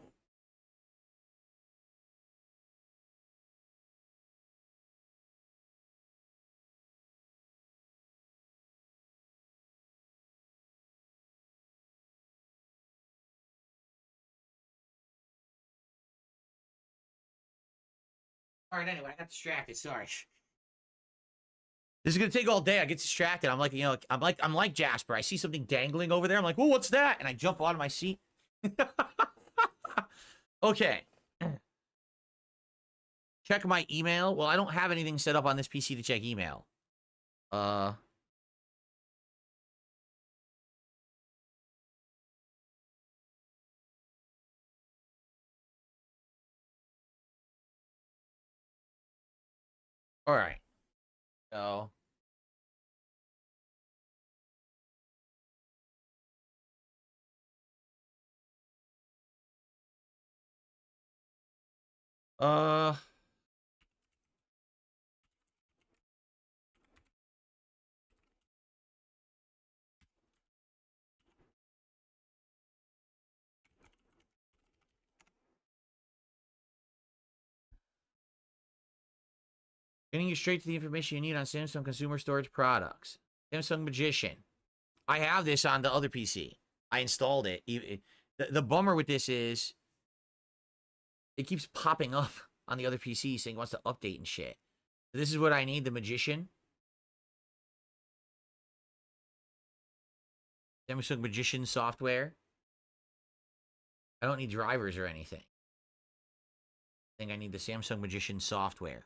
All right, anyway, I got distracted. Sorry. This is gonna take all day. I get distracted. I'm like, you know, I'm like Jasper. I see something dangling over there. I'm like, oh, what's that? And I jump out of my seat. Okay. Check my email. Well, I don't have anything set up on this PC to check email. All right. So. Getting you straight to the information you need on Samsung consumer storage products. Samsung Magician. I have this on the other PC. I installed it. The bummer with this is it keeps popping up on the other PC saying it wants to update and shit. This is what I need, the Magician. Samsung Magician software. I don't need drivers or anything. I think I need the Samsung Magician software.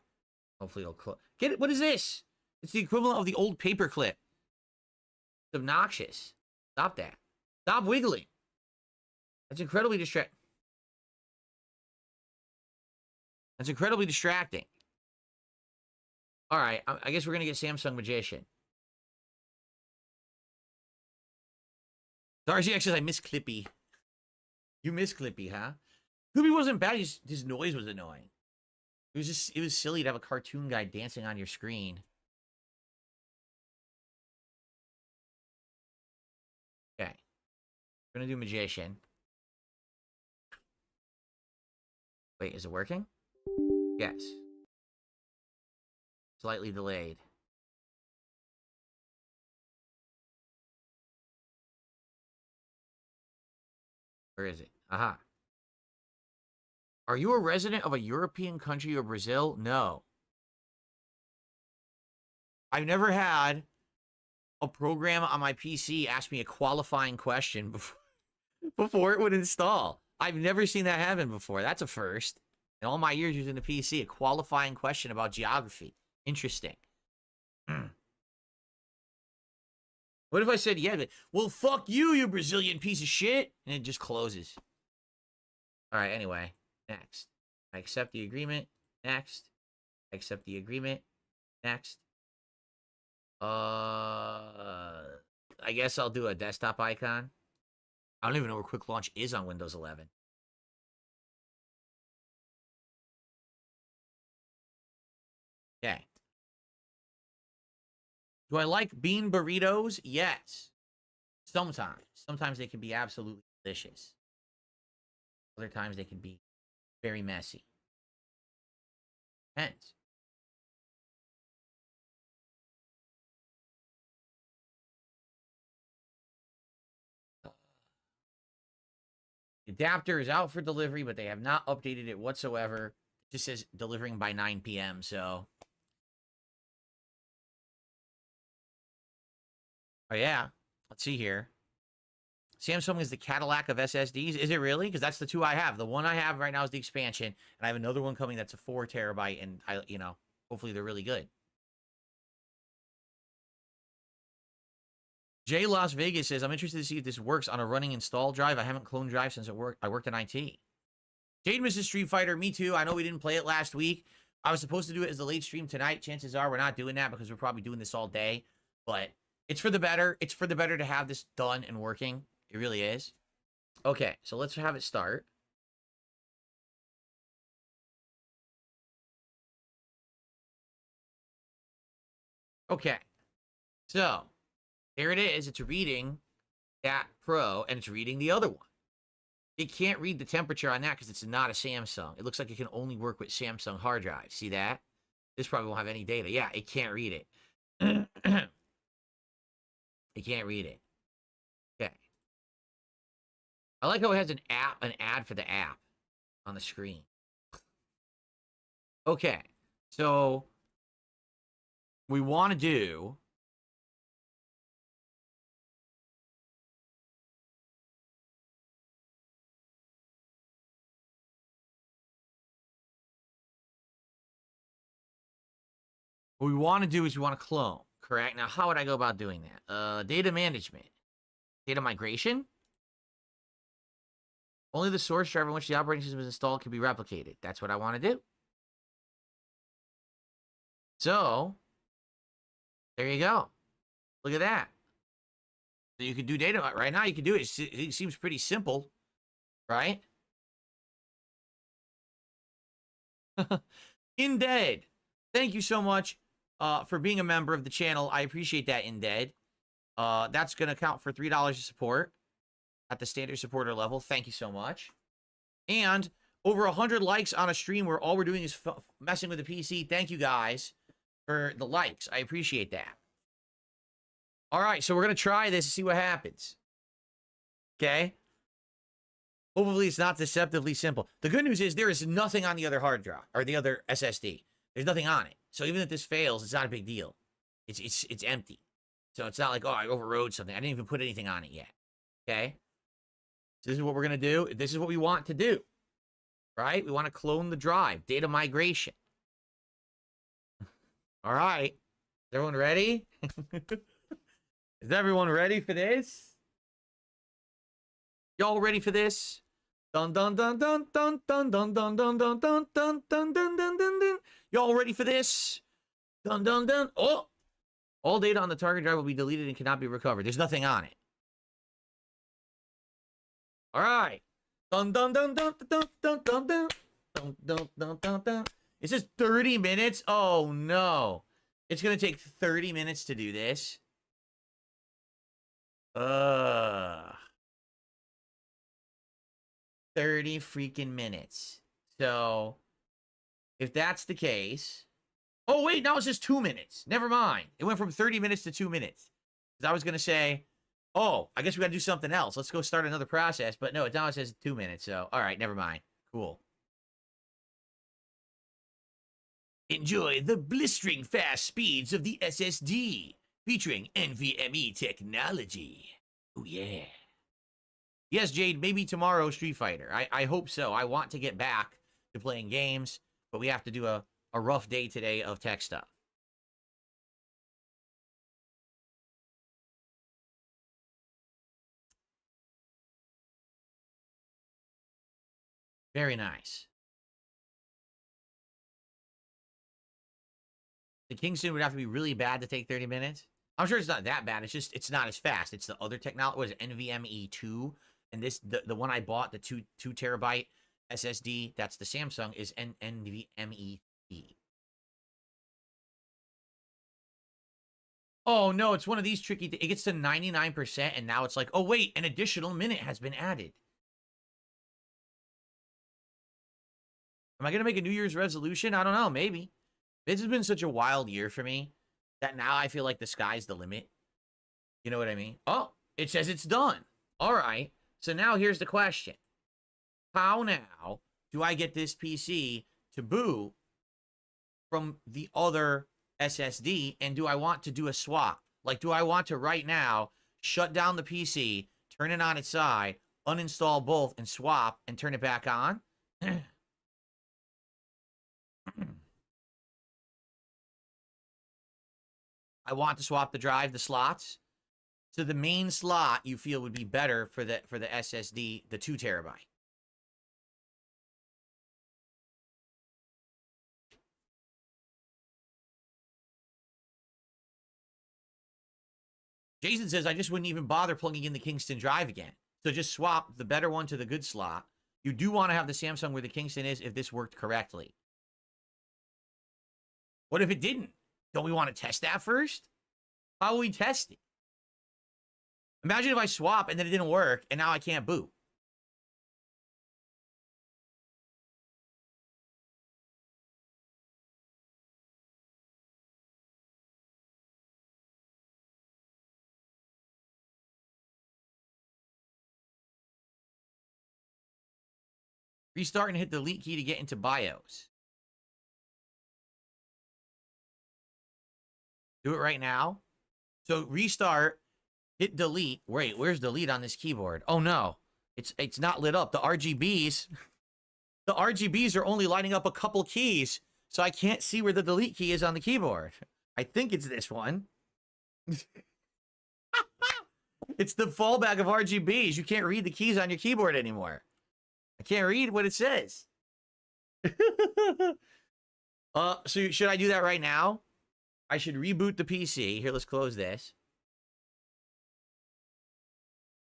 Hopefully it'll get it. What is this? It's the equivalent of the old paperclip. It's obnoxious. Stop that. Stop wiggling. That's incredibly distracting. That's incredibly distracting. All right, I guess we're going to get Samsung Magician. Darcy says, I miss Clippy. You miss Clippy, huh? Clippy wasn't bad. His noise was annoying. It was silly to have a cartoon guy dancing on your screen. Okay. We're going to do Magician. Wait, is it working? Yes. Slightly delayed. Where is it? Aha. Are you a resident of a European country or Brazil? No. I've never had a program on my PC ask me a qualifying question before it would install. I've never seen that happen before. That's a first. In all my years using the PC, a qualifying question about geography. Interesting. What if I said, yeah, well, fuck you, you Brazilian piece of shit? And it just closes. All right, anyway, next. I accept the agreement. Next. I accept the agreement. Next. I guess I'll do a desktop icon. I don't even know where quick launch is on Windows 11. Okay. Do I like bean burritos? Yes. Sometimes. Sometimes they can be absolutely delicious. Other times they can be very messy. Depends. The adapter is out for delivery, but they have not updated it whatsoever. It just says delivering by 9 p.m., so. Oh, yeah. Let's see here. Samsung is the Cadillac of SSDs. Is it really? Because that's the two I have. The one I have right now is the expansion, and I have another one coming that's a 4 terabyte, and hopefully they're really good. Jay Las Vegas says, I'm interested to see if this works on a running install drive. I haven't cloned drive since I worked in IT. Jade Mrs. Street Fighter, me too. I know we didn't play it last week. I was supposed to do it as a late stream tonight. Chances are we're not doing that because we're probably doing this all day. But it's for the better. It's for the better to have this done and working. It really is. Okay, so let's have it start. Okay, so here it is. It's reading that Pro, and it's reading the other one. It can't read the temperature on that because it's not a Samsung. It looks like it can only work with Samsung hard drives. See that? This probably won't have any data. Yeah, it can't read it. It can't read it. Okay. I like how it has an ad for the app on the screen. Okay. So we want to do what we want to do is we want to clone, correct? Now, how would I go about doing that? Data management, data migration. Only the source drive in which the operating system is installed can be replicated. That's what I want to do. So, there you go. Look at that. So you can do data right now. You can do it. It seems pretty simple, right? Indeed. Thank you so much for being a member of the channel. I appreciate that, Indeed. That's going to count for $3 of support at the standard supporter level. Thank you so much. And over 100 likes on a stream where all we're doing is messing with the PC. Thank you guys for the likes. I appreciate that. All right, so we're going to try this and see what happens. Okay? Hopefully it's not deceptively simple. The good news is there is nothing on the other hard drive or the other SSD. There's nothing on it. So even if this fails, it's not a big deal. It's empty. So it's not like, oh, I overrode something. I didn't even put anything on it yet. Okay? So this is what we're going to do. This is what we want to do. Right? We want to clone the drive. Data migration. All right. Is everyone ready? Is everyone ready for this? Y'all ready for this? Dun dun dun dun dun dun dun dun dun dun dun dun dun dun dun dun. Y'all ready for this? Dun dun dun. Oh! All data on the target drive will be deleted and cannot be recovered. There's nothing on it. All right. Dun dun dun dun dun dun dun dun dun dun dun dun dun. It says 30 minutes. Oh no. It's gonna take 30 minutes to do this. 30 freaking minutes. So, if that's the case... Oh, wait, now it says 2 minutes. Never mind. It went from 30 minutes to 2 minutes. Because I was going to say, oh, I guess we got to do something else. Let's go start another process. But no, now it says 2 minutes. So, all right, never mind. Cool. Enjoy the blistering fast speeds of the SSD, featuring NVMe technology. Oh, yeah. Yes, Jade, maybe tomorrow Street Fighter. I hope so. I want to get back to playing games, but we have to do a rough day today of tech stuff. Very nice. The Kingston would have to be really bad to take 30 minutes. I'm sure it's not that bad. It's just, it's not as fast. It's the other technology. What is it? NVMe 2. And this, the one I bought, the 2 terabyte SSD, that's the Samsung, is NVMe 3. Oh, no, it's one of these tricky. It gets to 99%, and now it's like, oh, wait, an additional minute has been added. Am I going to make a New Year's resolution? I don't know, maybe. This has been such a wild year for me that now I feel like the sky's the limit. You know what I mean? Oh, it says it's done. All right. So now here's the question. How now do I get this PC to boot from the other SSD, and do I want to do a swap? Like, do I want to right now shut down the PC, turn it on its side, uninstall both, and swap and turn it back on? I want to swap the drive, the slots. So the main slot you feel would be better for the SSD, the 2 terabyte. Jason says, I just wouldn't even bother plugging in the Kingston drive again. So just swap the better one to the good slot. You do want to have the Samsung where the Kingston is if this worked correctly. What if it didn't? Don't we want to test that first? How will we test it? Imagine if I swap and then it didn't work and now I can't boot. Restart and hit the delete key to get into BIOS. Do it right now. So restart, hit delete. Wait, where's delete on this keyboard? Oh no, it's not lit up. The RGBs, the RGBs are only lighting up a couple keys, so I can't see where the delete key is on the keyboard. I think it's this one. It's the fallback of RGBs. You can't read the keys on your keyboard anymore. I can't read what it says. So should I do that right now? I should reboot the PC. Here, let's close this.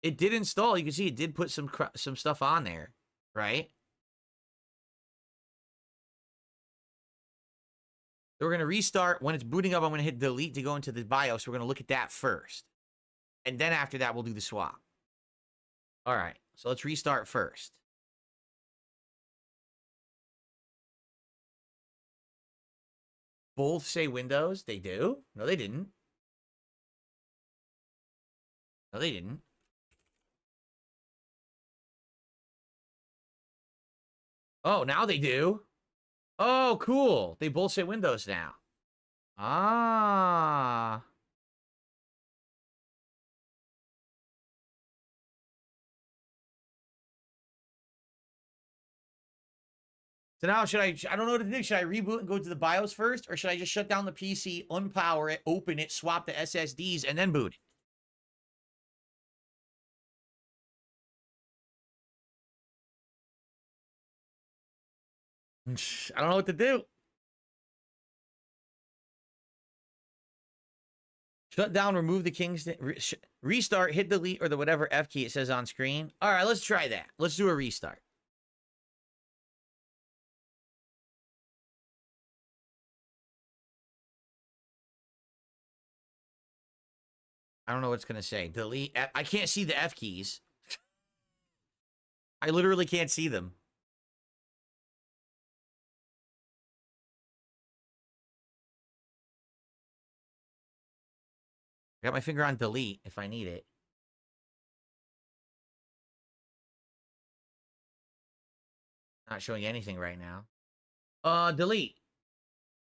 It did install. You can see it did put some stuff on there, right? So we're going to restart. When it's booting up, I'm going to hit delete to go into the BIOS. We're going to look at that first. And then after that, we'll do the swap. All right. So let's restart first. Both say Windows. They do? No, they didn't. No, they didn't. Oh, now they do. Oh, cool. They both say Windows now. Ah. So now should I don't know what to do. Should I reboot and go to the BIOS first? Or should I just shut down the PC, unpower it, open it, swap the SSDs, and then boot it? I don't know what to do. Shut down, remove the Kingston, restart, hit delete, or the whatever F key it says on screen. All right, let's try that. Let's do a restart. I don't know what it's going to say. Delete. I can't see the F keys. I literally can't see them. I got my finger on delete if I need it. Not showing anything right now. Delete.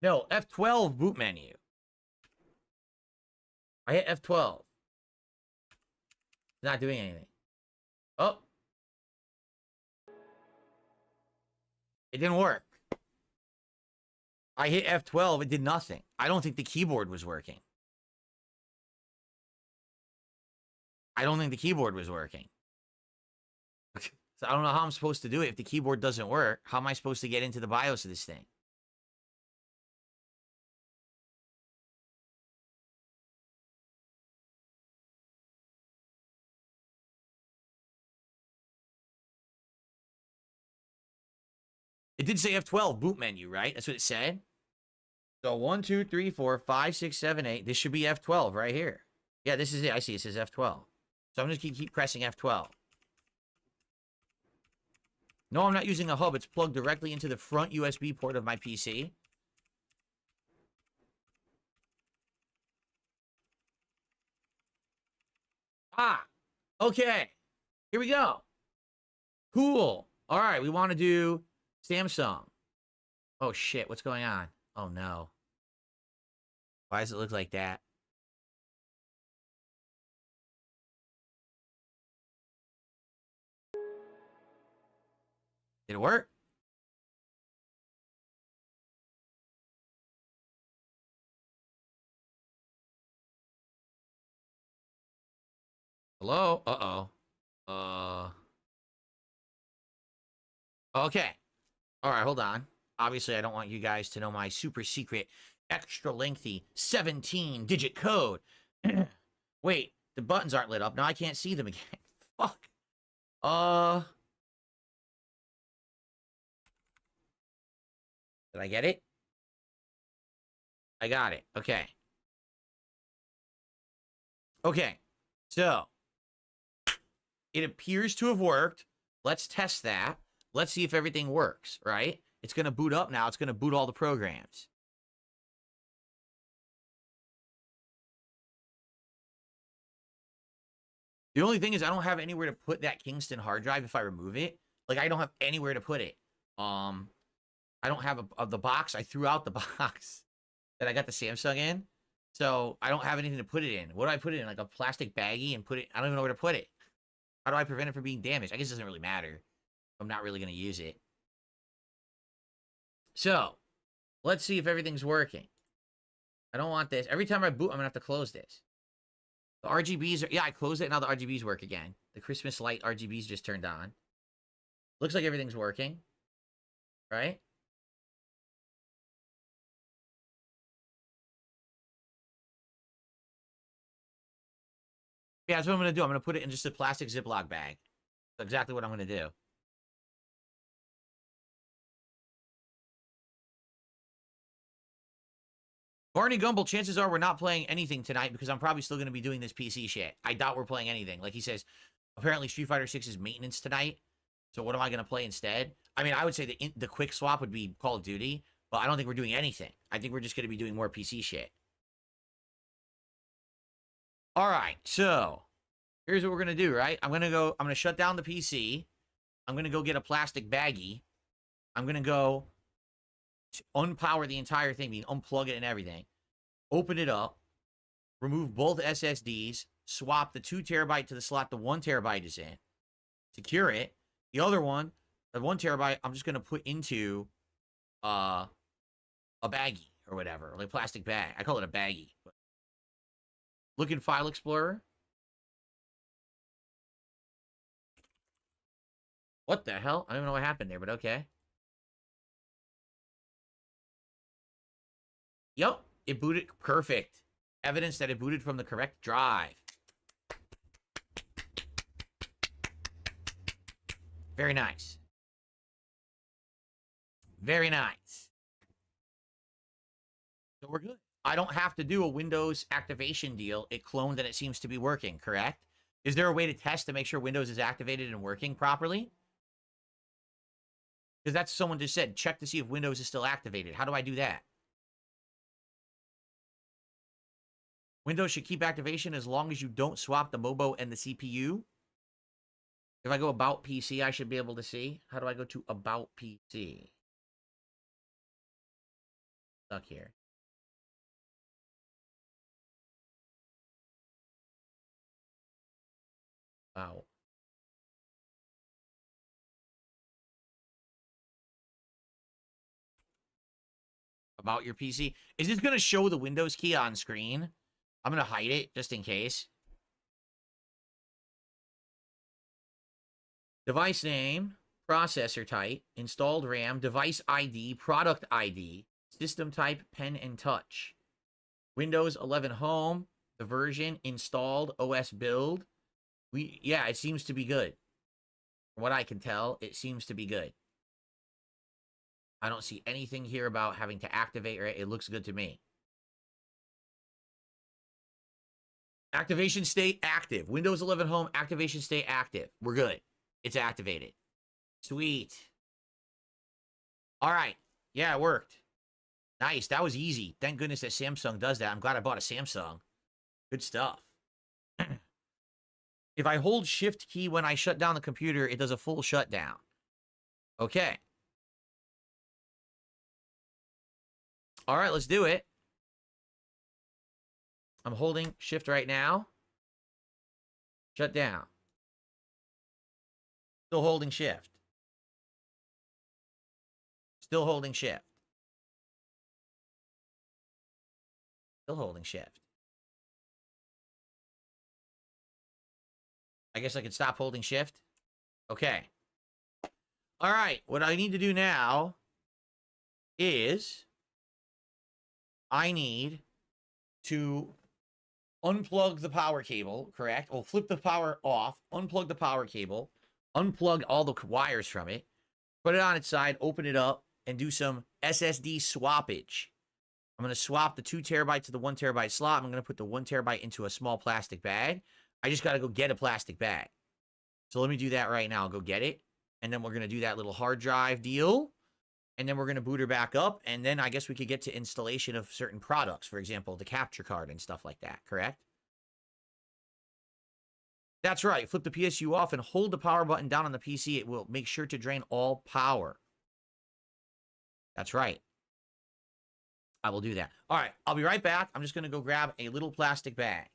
No, F12 boot menu. I hit F12. Not doing anything. Oh. It didn't work. I hit F12. It did nothing. I don't think the keyboard was working. I don't think the keyboard was working. So I don't know how I'm supposed to do it if the keyboard doesn't work. How am I supposed to get into the BIOS of this thing? It did say F12 boot menu, right? That's what it said. So 1, 2, 3, 4, 5, 6, 7, 8. This should be F12 right here. Yeah, this is it. I see it says F12. So I'm just going to keep pressing F12. No, I'm not using a hub. It's plugged directly into the front USB port of my PC. Ah, okay. Here we go. Cool. All right, we want to do Samsung. Oh, shit. What's going on? Oh, no. Why does it look like that? Did it work? Hello? Uh-oh. Okay. All right, hold on. Obviously, I don't want you guys to know my super secret, extra lengthy 17-digit code. Wait, the buttons aren't lit up. Now I can't see them again. Fuck. Did I get it? I got it. Okay. Okay. So, it appears to have worked. Let's test that. Let's see if everything works, right? It's going to boot up now. It's going to boot all the programs. The only thing is I don't have anywhere to put that Kingston hard drive if I remove it. Like, I don't have anywhere to put it. I don't have the box. I threw out the box that I got the Samsung in. So, I don't have anything to put it in. What do I put it in? Like a plastic baggie and put it... I don't even know where to put it. How do I prevent it from being damaged? I guess it doesn't really matter. I'm not really going to use it. So, let's see if everything's working. I don't want this. Every time I boot, I'm going to have to close this. The RGBs are... Yeah, I closed it. Now the RGBs work again. The Christmas light RGBs just turned on. Looks like everything's working. Right? Yeah, that's what I'm going to do. I'm going to put it in just a plastic Ziploc bag. That's exactly what I'm going to do. Barney Gumble, chances are we're not playing anything tonight because I'm probably still going to be doing this PC shit. I doubt we're playing anything. Like he says, apparently Street Fighter 6 is maintenance tonight. So what am I going to play instead? I mean, I would say the quick swap would be Call of Duty, but I don't think we're doing anything. I think we're just going to be doing more PC shit. All right, so here's what we're going to do, right? I'm going to shut down the PC. I'm going to go get a plastic baggie. I'm going to go unpower the entire thing, mean unplug it and everything. Open it up. Remove both SSDs. Swap the 2 terabyte to the slot the 1 terabyte is in. Secure it. The other one, the 1 terabyte, I'm just going to put into a baggie or whatever, like a plastic bag. I call it a baggie. Look in File Explorer. What the hell? I don't even know what happened there, but okay. Yep, it booted. Perfect. Evidence that it booted from the correct drive. Very nice. Very nice. So we're good. I don't have to do a Windows activation deal. It cloned and it seems to be working, correct? Is there a way to test to make sure Windows is activated and working properly? Because that's someone just said, check to see if Windows is still activated. How do I do that? Windows should keep activation as long as you don't swap the MOBO and the CPU. If I go About PC, I should be able to see. How do I go to About PC? Stuck here. Wow. About your PC. Is this going to show the Windows key on screen? I'm going to hide it just in case. Device name, processor type, installed RAM, device ID, product ID, system type, pen and touch. Windows 11 Home, the version, installed, OS build. Yeah, it seems to be good. From what I can tell, it seems to be good. I don't see anything here about having to activate, right? It looks good to me. Activation state active. Windows 11 Home, activation state active. We're good. It's activated. Sweet. All right. Yeah, it worked. Nice. That was easy. Thank goodness that Samsung does that. I'm glad I bought a Samsung. Good stuff. If I hold shift key when I shut down the computer, it does a full shutdown. Okay. All right, let's do it. I'm holding shift right now. Shut down. Still holding shift. Still holding shift. Still holding shift. I guess I could stop holding shift. Okay. All right. What I need to do now is I need to unplug the power cable, correct? We'll flip the power off, unplug the power cable, unplug all the wires from it, put it on its side, open it up, and do some SSD swappage. I'm going to swap the 2 terabyte to the 1 terabyte slot. I'm going to put the 1 terabyte into a small plastic bag. I just got to go get a plastic bag. So let me do that right now. I'll go get it. And then we're going to do that little hard drive deal. And then we're going to boot her back up. And then I guess we could get to installation of certain products. For example, the capture card and stuff like that. Correct? That's right. Flip the PSU off and hold the power button down on the PC. It will make sure to drain all power. That's right. I will do that. All right. I'll be right back. I'm just going to go grab a little plastic bag.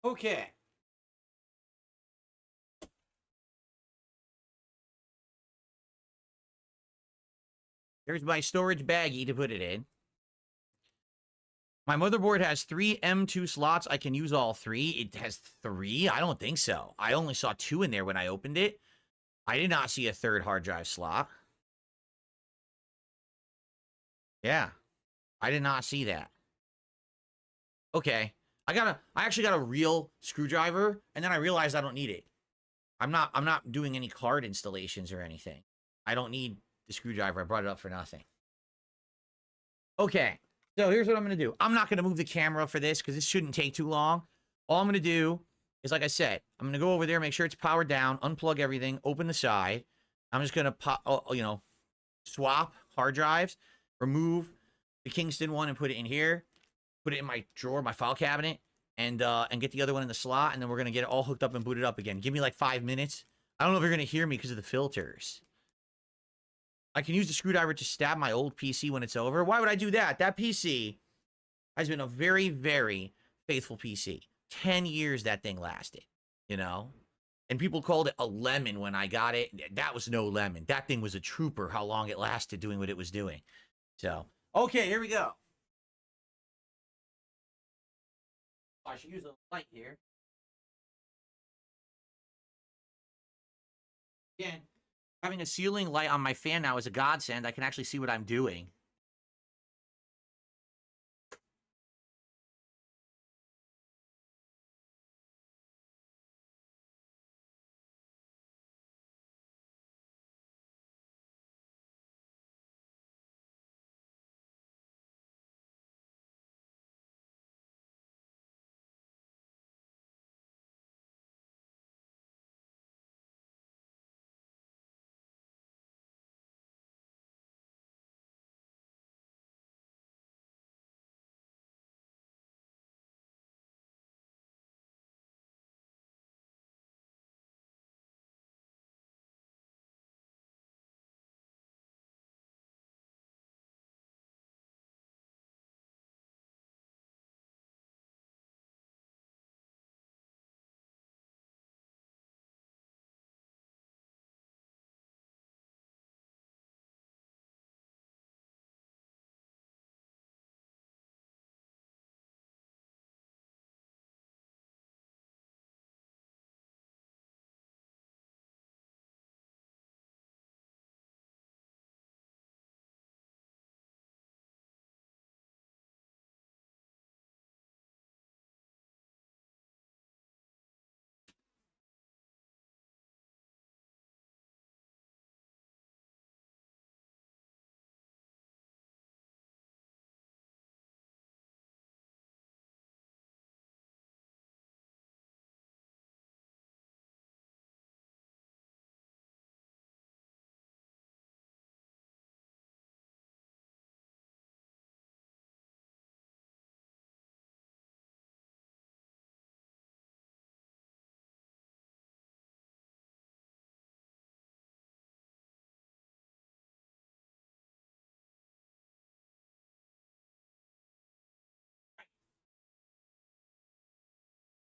Okay. Here's my storage baggie to put it in. My motherboard has 3 M2 slots. I can use all 3. It has 3? I don't think so. I only saw 2 in there when I opened it. I did not see a 3rd hard drive slot. Yeah. I did not see that. Okay. I actually got a real screwdriver, and then I realized I don't need it. I'm not doing any card installations or anything. I don't need the screwdriver. I brought it up for nothing. Okay. So here's what I'm going to do. I'm not going to move the camera for this because this shouldn't take too long. All I'm going to do is, like I said, I'm going to go over there, make sure it's powered down, unplug everything, open the side. I'm just going to swap hard drives, remove the Kingston one and put it in here, put it in my drawer, my file cabinet, and get the other one in the slot, and then we're going to get it all hooked up and booted up again. Give me like 5 minutes. I don't know if you're going to hear me because of the filters. I can use the screwdriver to stab my old PC when it's over. Why would I do that? That PC has been a very, very faithful PC. 10 years that thing lasted, you know? And people called it a lemon when I got it. That was no lemon. That thing was a trooper, how long it lasted doing what it was doing. So, okay, here we go. I should use a light here. Again, having a ceiling light on my fan now is a godsend. I can actually see what I'm doing.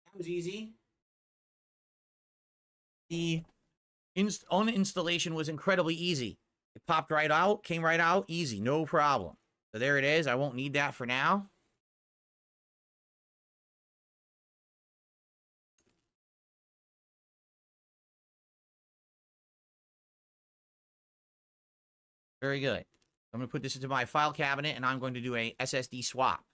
That was easy. The uninstallation was incredibly easy. It popped right out, came right out, easy, no problem. So there it is. I won't need that for now. Very good. I'm going to put this into my file cabinet, and I'm going to do a SSD swap.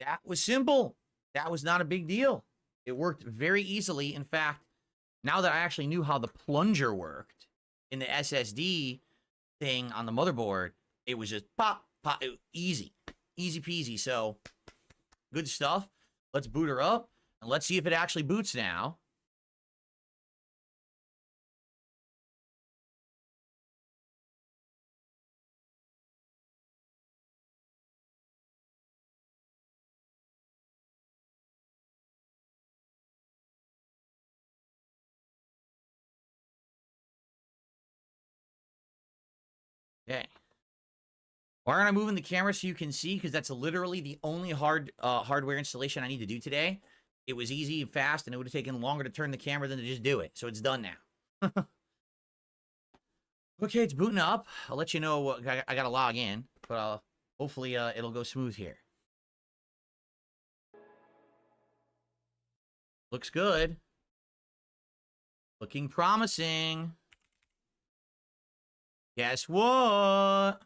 That was simple. That was not a big deal. It worked very easily. In fact, now that I actually knew how the plunger worked in the SSD thing on the motherboard, it was just pop, pop, easy. Easy peasy. So, good stuff. Let's boot her up, and let's see if it actually boots now. Okay. Why aren't I moving the camera so you can see? Because that's literally the only hardware installation I need to do today. It was easy and fast, and it would have taken longer to turn the camera than to just do it. So it's done now. Okay, it's booting up. I'll let you know what I got to log in, but hopefully it'll go smooth here. Looks good. Looking promising. Guess what?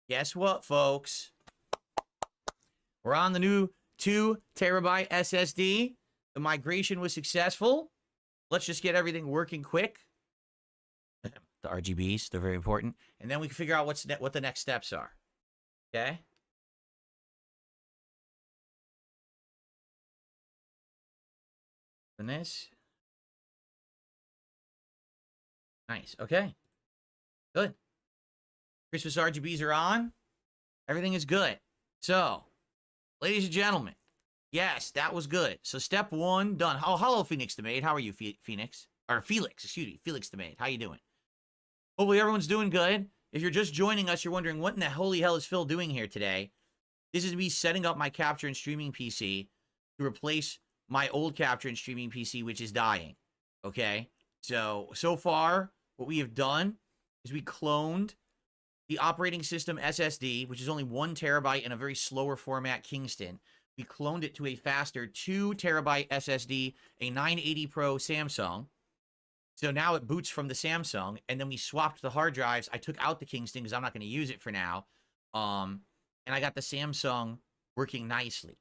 Guess what, folks? We're on the new 2 terabyte SSD. The migration was successful. Let's just get everything working quick. The RGBs, they're very important. And then we can figure out what the next steps are. Okay? And this. Nice. Okay. Good. Christmas RGBs are on. Everything is good. So, ladies and gentlemen, yes, that was good. So, step 1 done. Oh, hello, Phoenix the Maid. How are you, Phoenix? Or Felix, excuse me. Felix the Maid. How you doing? Hopefully everyone's doing good. If you're just joining us, you're wondering, what in the holy hell is Phil doing here today? This is me setting up my capture and streaming PC to replace my old capture and streaming PC, which is dying. Okay? So far, what we have done is we cloned the operating system SSD, which is only 1 terabyte in a very slower format, Kingston. We cloned it to a faster 2 terabyte SSD, a 980 Pro Samsung. So now it boots from the Samsung, and then we swapped the hard drives. I took out the Kingston because I'm not going to use it for now. And I got the Samsung working nicely.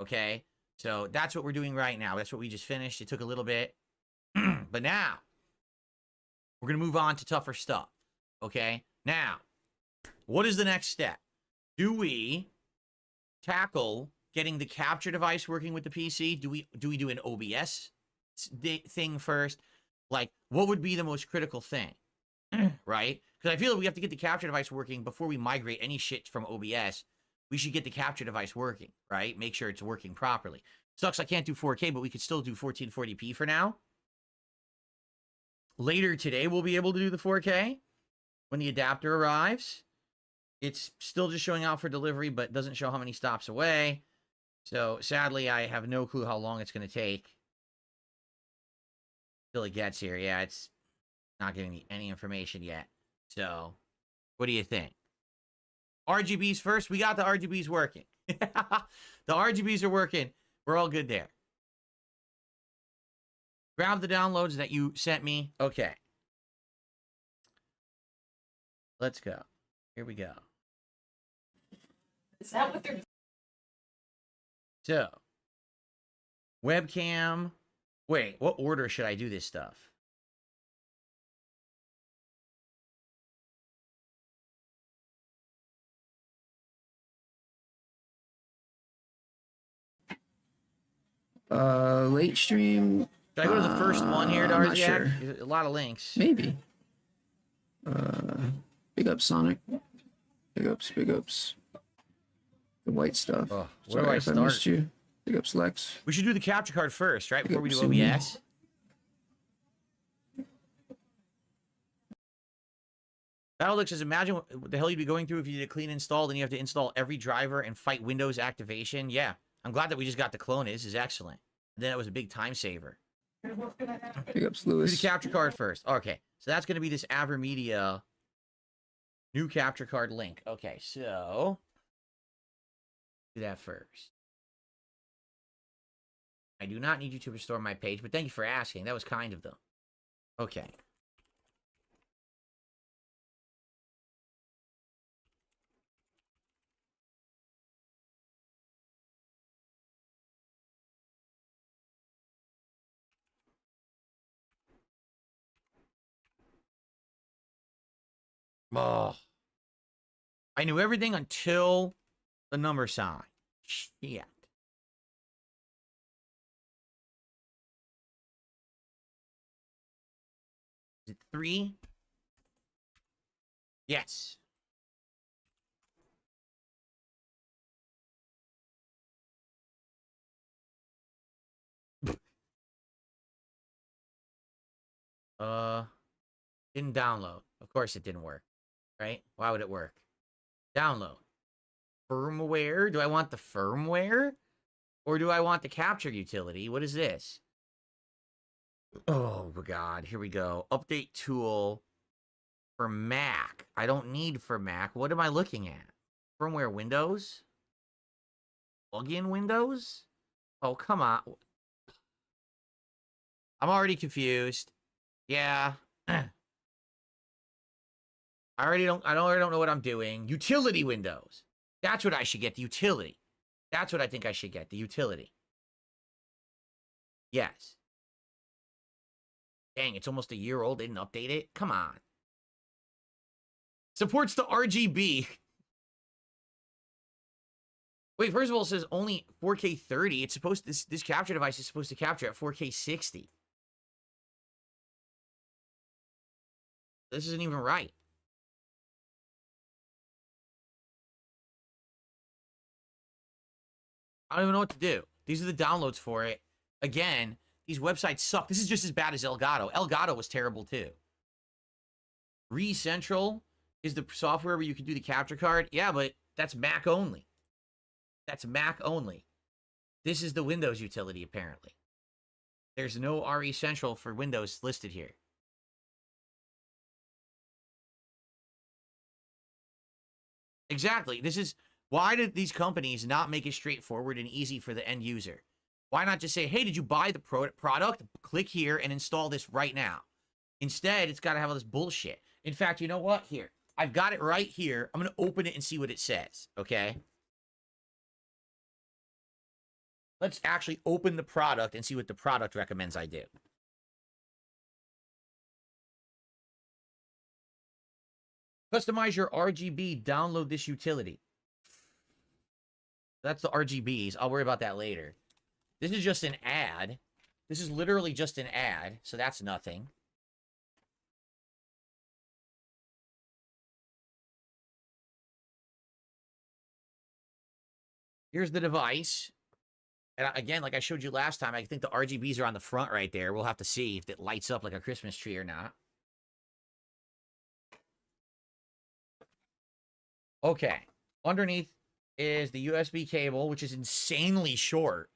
Okay? So that's what we're doing right now. That's what we just finished. It took a little bit. But now, we're going to move on to tougher stuff. Okay? Now, what is the next step? Do we tackle getting the capture device working with the PC? Do we do an OBS thing first? Like, what would be the most critical thing? Right? Because I feel like we have to get the capture device working before we migrate any shit from OBS. We should get the capture device working, right? Make sure it's working properly. Sucks I can't do 4K, but we could still do 1440p for now. Later today, we'll be able to do the 4K when the adapter arrives. It's still just showing out for delivery, but doesn't show how many stops away. So, sadly, I have no clue how long it's going to take till it gets here. Yeah, it's not giving me any information yet. So, what do you think? RGBs first. We got the RGBs working. The RGBs are working. We're all good there. Grab the downloads that you sent me. Okay. Let's go. Here we go. Is that what they're So, webcam. Wait, what order should I do this stuff? Late stream. Should I go to the first one here, I'm not Darziak? sure. There's a lot of links. Maybe. Big ups, Sonic. Big ups, big ups. The white stuff. Oh, where Sorry do I if I missed start? you. Big ups, Lex. We should do the capture card first, right? Before we do Big ups, OBS. Battlelix says, imagine what the hell you'd be going through if you did a clean install, then you have to install every driver and fight Windows activation. Yeah, I'm glad that we just got the clone. This is excellent. Then it was a big time saver. Big ups, Do Lewis. the capture card first. Okay, so that's going to be this AverMedia new capture card link. Okay, so do that first. I do not need you to restore my page, but thank you for asking. That was kind of them. Okay. Oh. I knew everything until the number sign. Shit. Is it 3? Yes. Didn't download. Of course it didn't work, right? Why would it work? Download. Firmware? Do I want the firmware? Or do I want the capture utility? What is this? Oh, my God. Here we go. Update tool for Mac. I don't need for Mac. What am I looking at? Firmware Windows? Plugin Windows? Oh, come on. I'm already confused. Yeah. I already don't know what I'm doing. Utility Windows. That's what I should get, the utility. That's what I think I should get, the utility. Yes. Dang, it's almost a year old. They didn't update it. Come on. Supports the RGB. Wait, first of all, it says only 4K 30. It's supposed this capture device is supposed to capture at 4K 60. This isn't even right. I don't even know what to do. These are the downloads for it. Again, these websites suck. This is just as bad as Elgato. Elgato was terrible too. ReCentral is the software where you can do the capture card. Yeah, but that's Mac only. That's Mac only. This is the Windows utility, apparently. There's no ReCentral for Windows listed here. Exactly. This is... Why did these companies not make it straightforward and easy for the end user? Why not just say, hey, did you buy the product? Click here and install this right now. Instead, it's got to have all this bullshit. In fact, you know what? Here. I've got it right here. I'm going to open it and see what it says, okay? Let's actually open the product and see what the product recommends I do. Customize your RGB. Download this utility. That's the RGBs. I'll worry about that later. This is just an ad. This is literally just an ad, so that's nothing. Here's the device. And again, like I showed you last time, I think the RGBs are on the front right there. We'll have to see if it lights up like a Christmas tree or not. Okay. Underneath is the USB cable, which is insanely short.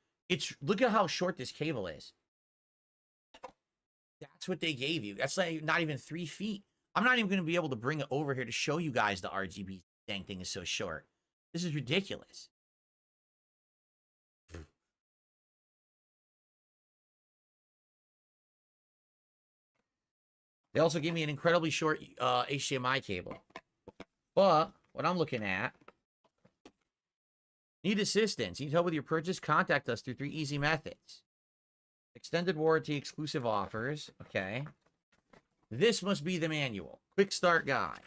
Look at how short this cable is. That's what they gave you. That's like not even 3 feet. I'm not even going to be able to bring it over here to show you guys the RGB dang thing is so short. This is ridiculous. They also gave me an incredibly short HDMI cable. But what I'm looking at, need assistance. Need help with your purchase? Contact us through 3 easy methods. Extended warranty, exclusive offers. Okay. This must be the manual. Quick start guide.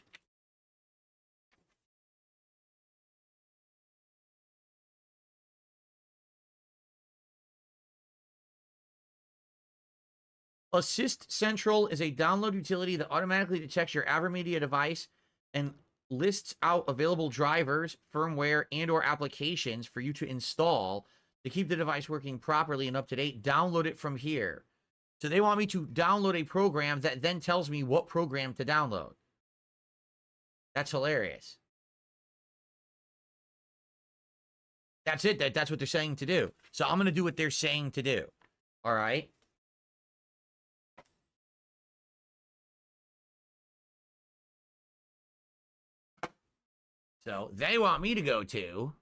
Assist Central is a download utility that automatically detects your AverMedia device and lists out available drivers, firmware, and or applications for you to install to keep the device working properly and up to date. Download it from here. So they want me to download a program that then tells me what program to download. That's hilarious. That's it. That's what they're saying to do. So I'm going to do what they're saying to do. All right. So they want me to go to...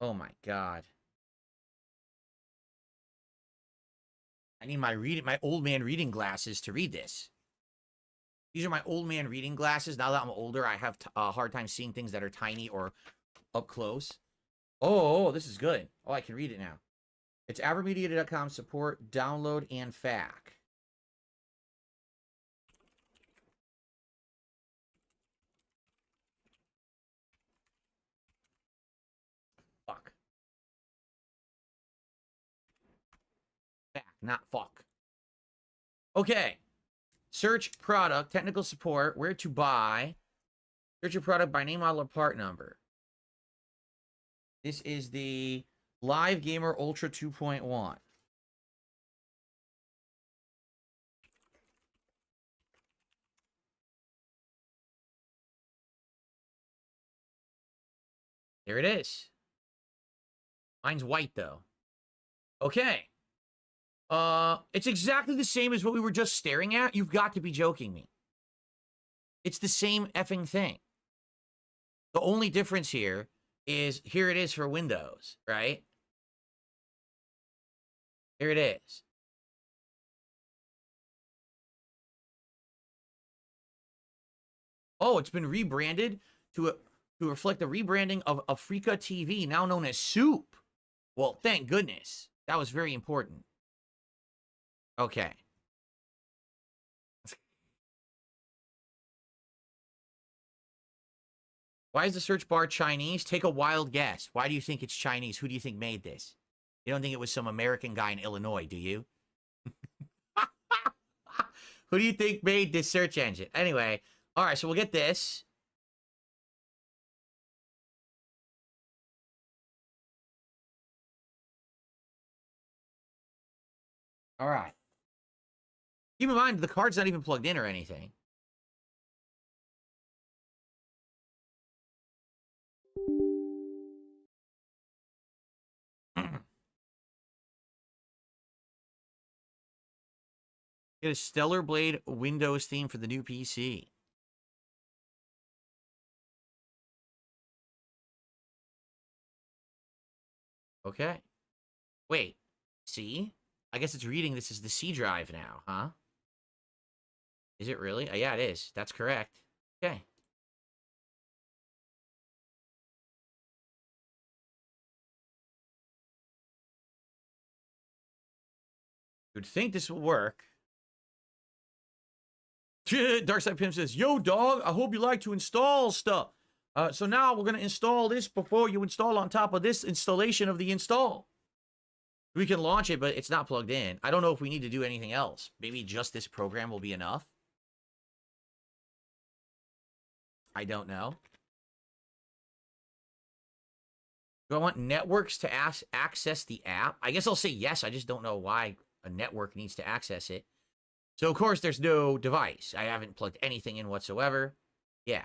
Oh my God. I need my old man reading glasses to read this. These are my old man reading glasses. Now that I'm older, I have a hard time seeing things that are tiny or up close. Oh, this is good. Oh, I can read it now. It's avermedia.com, support, download, and FAQ. not fuck. Okay. Search product, technical support, where to buy. Search your product by name, model, or part number. This is the Live Gamer Ultra 2.1. There it is. Mine's white, though. Okay. It's exactly the same as what we were just staring at. You've got to be joking me. It's the same effing thing. The only difference here is here it is for Windows, right? Here it is. Oh, it's been rebranded to reflect the rebranding of Africa TV, now known as Soup. Well, thank goodness. That was very important. Okay. Why is the search bar Chinese? Take a wild guess. Why do you think it's Chinese? Who do you think made this? You don't think it was some American guy in Illinois, do you? Who do you think made this search engine? Anyway, all right, so we'll get this. All right. Keep in mind, the card's not even plugged in or anything. Get a Stellar Blade Windows theme for the new PC. Okay. Wait. C? I guess it's reading this as the C drive now, huh? Is it really? Oh, yeah, it is. That's correct. Okay. You'd think this will work. Darkside Pimp says, yo, dog, I hope you like to install stuff. So now we're going to install this before you install on top of this installation of the install. We can launch it, but it's not plugged in. I don't know if we need to do anything else. Maybe just this program will be enough. I don't know. Do I want networks to access the app? I guess I'll say yes. I just don't know why a network needs to access it. So, of course, there's no device. I haven't plugged anything in whatsoever. Yeah.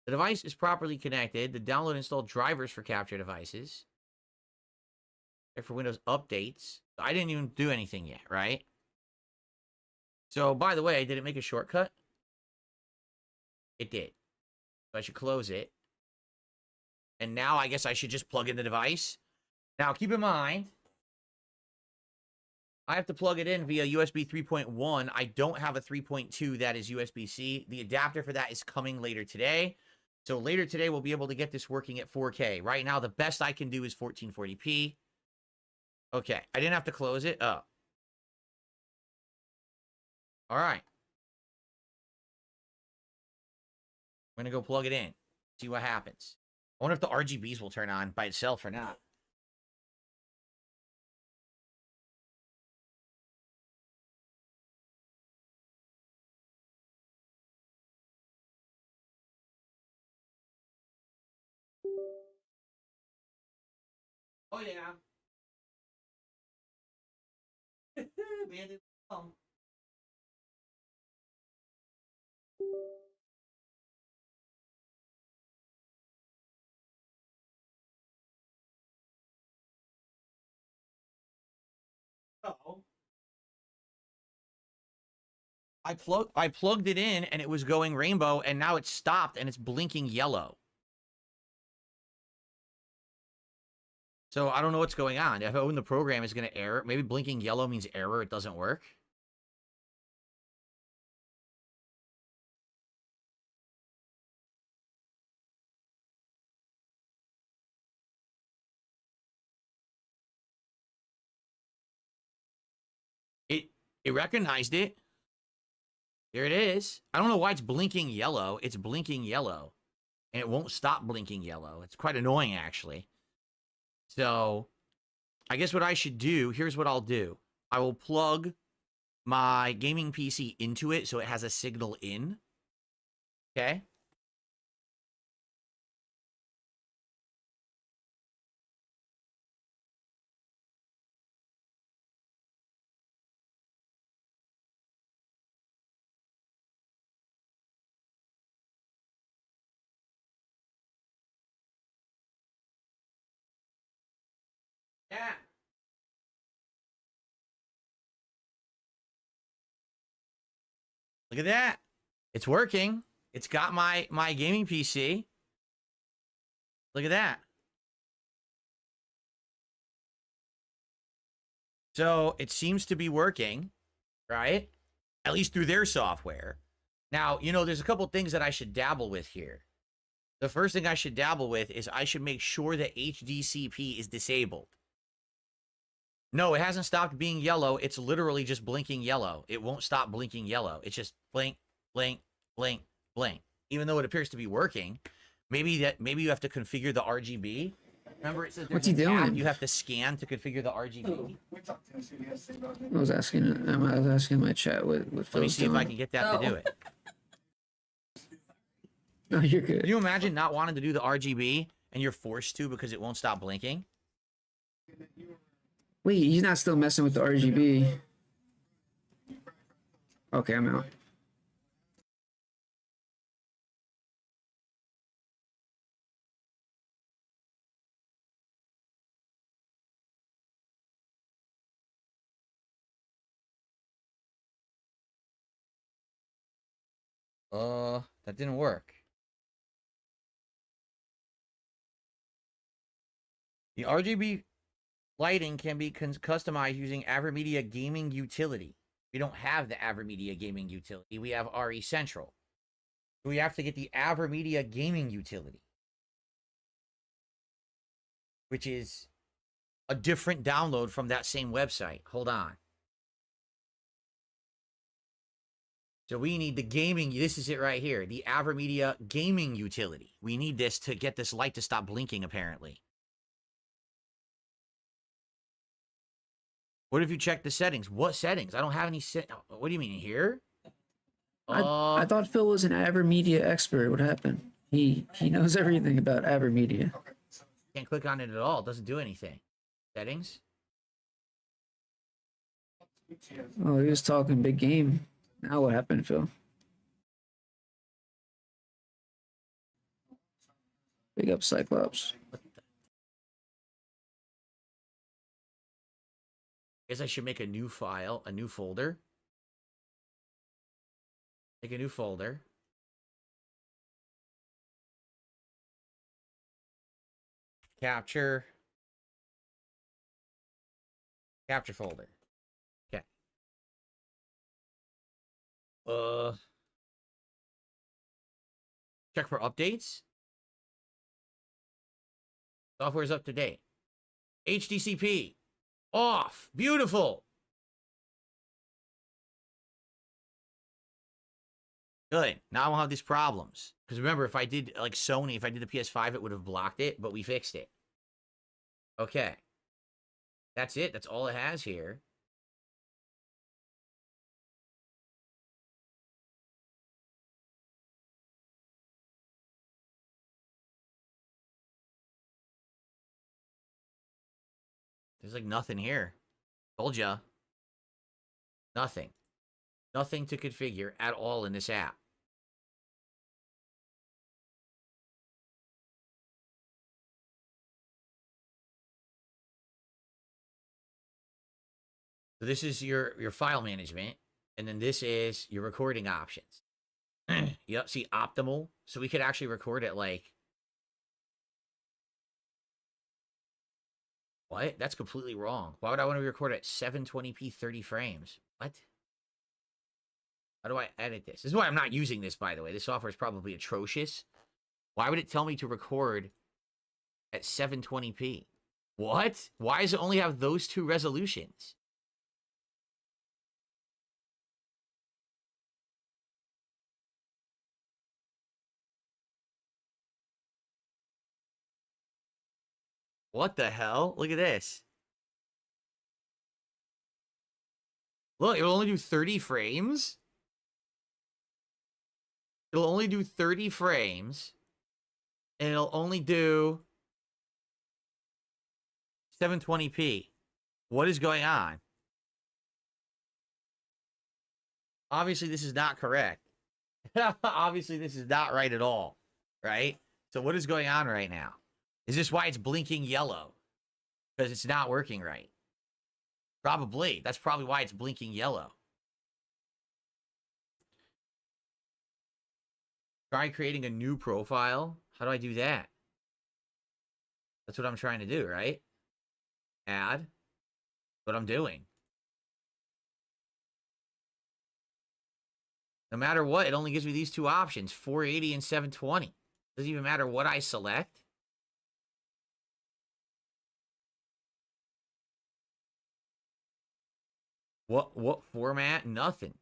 The device is properly connected. The download and install drivers for capture devices. There for Windows updates. I didn't even do anything yet, right? So, by the way, did it make a shortcut? It did. So I should close it. And now I guess I should just plug in the device. Now, keep in mind, I have to plug it in via USB 3.1. I don't have a 3.2 that is USB-C. The adapter for that is coming later today. So later today, we'll be able to get this working at 4K. Right now, the best I can do is 1440p. Okay, I didn't have to close it. Oh. All right. I'm going to go plug it in. See what happens. I wonder if the RGBs will turn on by itself or not. Oh, yeah. Man, it's dumb. Oh. I plugged it in and it was going rainbow and now it's stopped and it's blinking yellow. So I don't know what's going on. If I open the program, it's going to error. Maybe blinking yellow means error. It doesn't work. It recognized it. There it is. I don't know why it's blinking yellow. It's blinking yellow. And it won't stop blinking yellow. It's quite annoying, actually. So, I guess what I should do, here's what I'll do. I will plug my gaming PC into it so it has a signal in. Okay? Yeah. Look at that. It's working. It's got my gaming PC. Look at that. So it seems to be working, right? At least through their software. Now, you know, there's a couple things that I should dabble with here. The first thing I should dabble with is I should make sure that HDCP is disabled. No, it hasn't stopped being yellow. It's literally just blinking yellow. It won't stop blinking yellow. It's just blink, blink, blink, blink. Even though it appears to be working, maybe you have to configure the RGB. Remember, it says What's he doing? you have to scan to configure the RGB. I was asking my chat what Phil's Let me see if doing. I can get that to do it. No, you're good. Can you imagine not wanting to do the RGB and you're forced to because it won't stop blinking? Wait, he's not still messing with the RGB. Okay, I'm out. That didn't work. The RGB lighting can be customized using AverMedia Gaming Utility. We don't have the AverMedia Gaming Utility. We have RE Central. We have to get the AverMedia Gaming Utility, which is a different download from that same website. Hold on. So we need the gaming. This is it right here. The AverMedia Gaming Utility. We need this to get this light to stop blinking, apparently. What if you check the settings? What settings? I don't have any What do you mean, here? I thought Phil was an AverMedia expert. What happened? He knows everything about AverMedia. Can't click on it at all. It doesn't do anything. Settings? Oh, he was talking big game. Now what happened, Phil? Big up Cyclops. Guess I should make a new file, a new folder. Make a new folder. Capture folder. Okay. Check for updates. Software's up to date. HDCP off. Beautiful. Good. Now I won't have these problems. Because remember, if I did, like Sony, if I did the PS5, it would have blocked it, but we fixed it. Okay. That's it. That's all it has here. There's like nothing here. Told ya. Nothing. Nothing to configure at all in this app. So this is your file management, and then this is your recording options. Yep, see optimal. So we could actually record it like what? That's completely wrong. Why would I want to record at 720p 30 frames? What? How do I edit this? This is why I'm not using this, by the way. This software is probably atrocious. Why would it tell me to record at 720p? What? Why does it only have those two resolutions? What the hell? Look at this. Look, it'll only do 30 frames. It'll only do 30 frames. And it'll only do 720p. What is going on? Obviously, this is not correct. Obviously, this is not right at all. Right? So what is going on right now? Is this why it's blinking yellow? Because it's not working right. Probably. That's probably why it's blinking yellow. Try creating a new profile. How do I do that? That's what I'm trying to do, right? Add. What I'm doing. No matter what, it only gives me these two options, 480 and 720. Doesn't even matter what I select. What format? Nothing.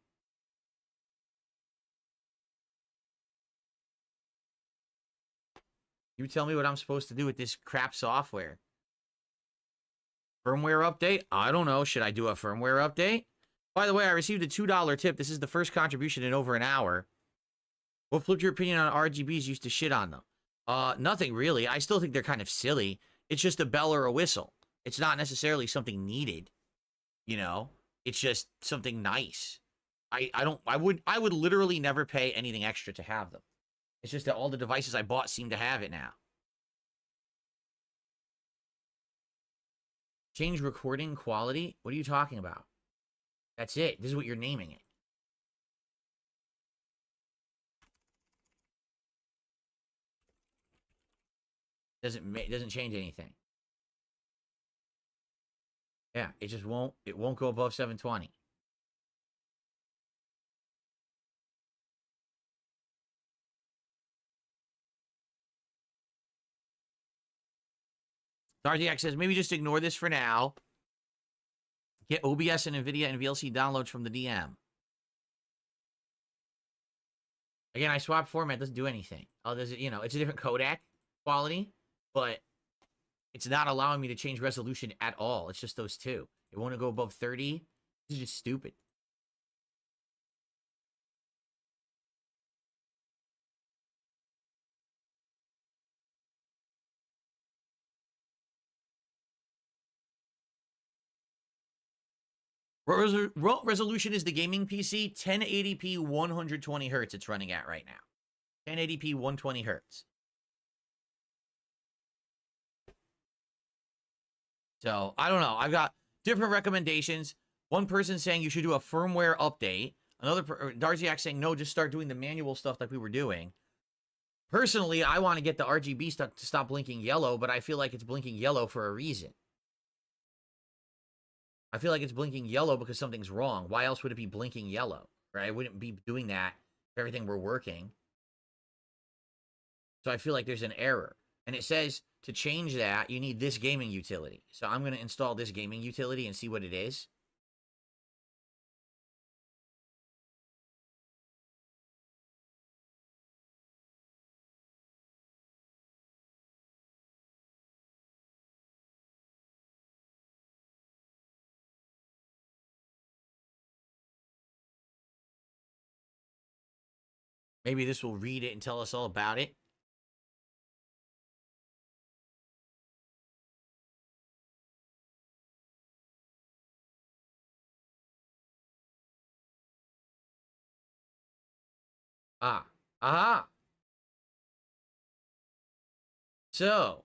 You tell me what I'm supposed to do with this crap software. Firmware update? I don't know. Should I do a firmware update? By the way, I received a $2 tip. This is the first contribution in over an hour. What flipped your opinion on RGBs used to shit on them? Nothing really. I still think they're kind of silly. It's just a bell or a whistle. It's not necessarily something needed. You know? It's just something nice. I would literally never pay anything extra to have them. It's just that all the devices I bought seem to have it now. Change recording quality? What are you talking about? That's it. This is what you're naming it. Doesn't change anything. Yeah, it just won't go above 720. RDX says, maybe just ignore this for now. Get OBS and NVIDIA and VLC downloads from the DM. Again, I swapped format. Doesn't do anything. Oh, does it? You know, it's a different codec quality, but it's not allowing me to change resolution at all. It's just those two. It won't go above 30. This is just stupid. What resolution is the gaming PC? 1080p 120 hertz it's running at right now. 1080p 120 hertz. So, I don't know. I've got different recommendations. One person saying you should do a firmware update. Another, Darziak saying, no, just start doing the manual stuff like we were doing. Personally, I want to get the RGB stuff to stop blinking yellow, but I feel like it's blinking yellow for a reason. I feel like it's blinking yellow because something's wrong. Why else would it be blinking yellow, right? I wouldn't be doing that if everything were working. So I feel like there's an error. And it says to change that, you need this gaming utility. So I'm going to install this gaming utility and see what it is. Maybe this will read it and tell us all about it. Ah. Aha. So.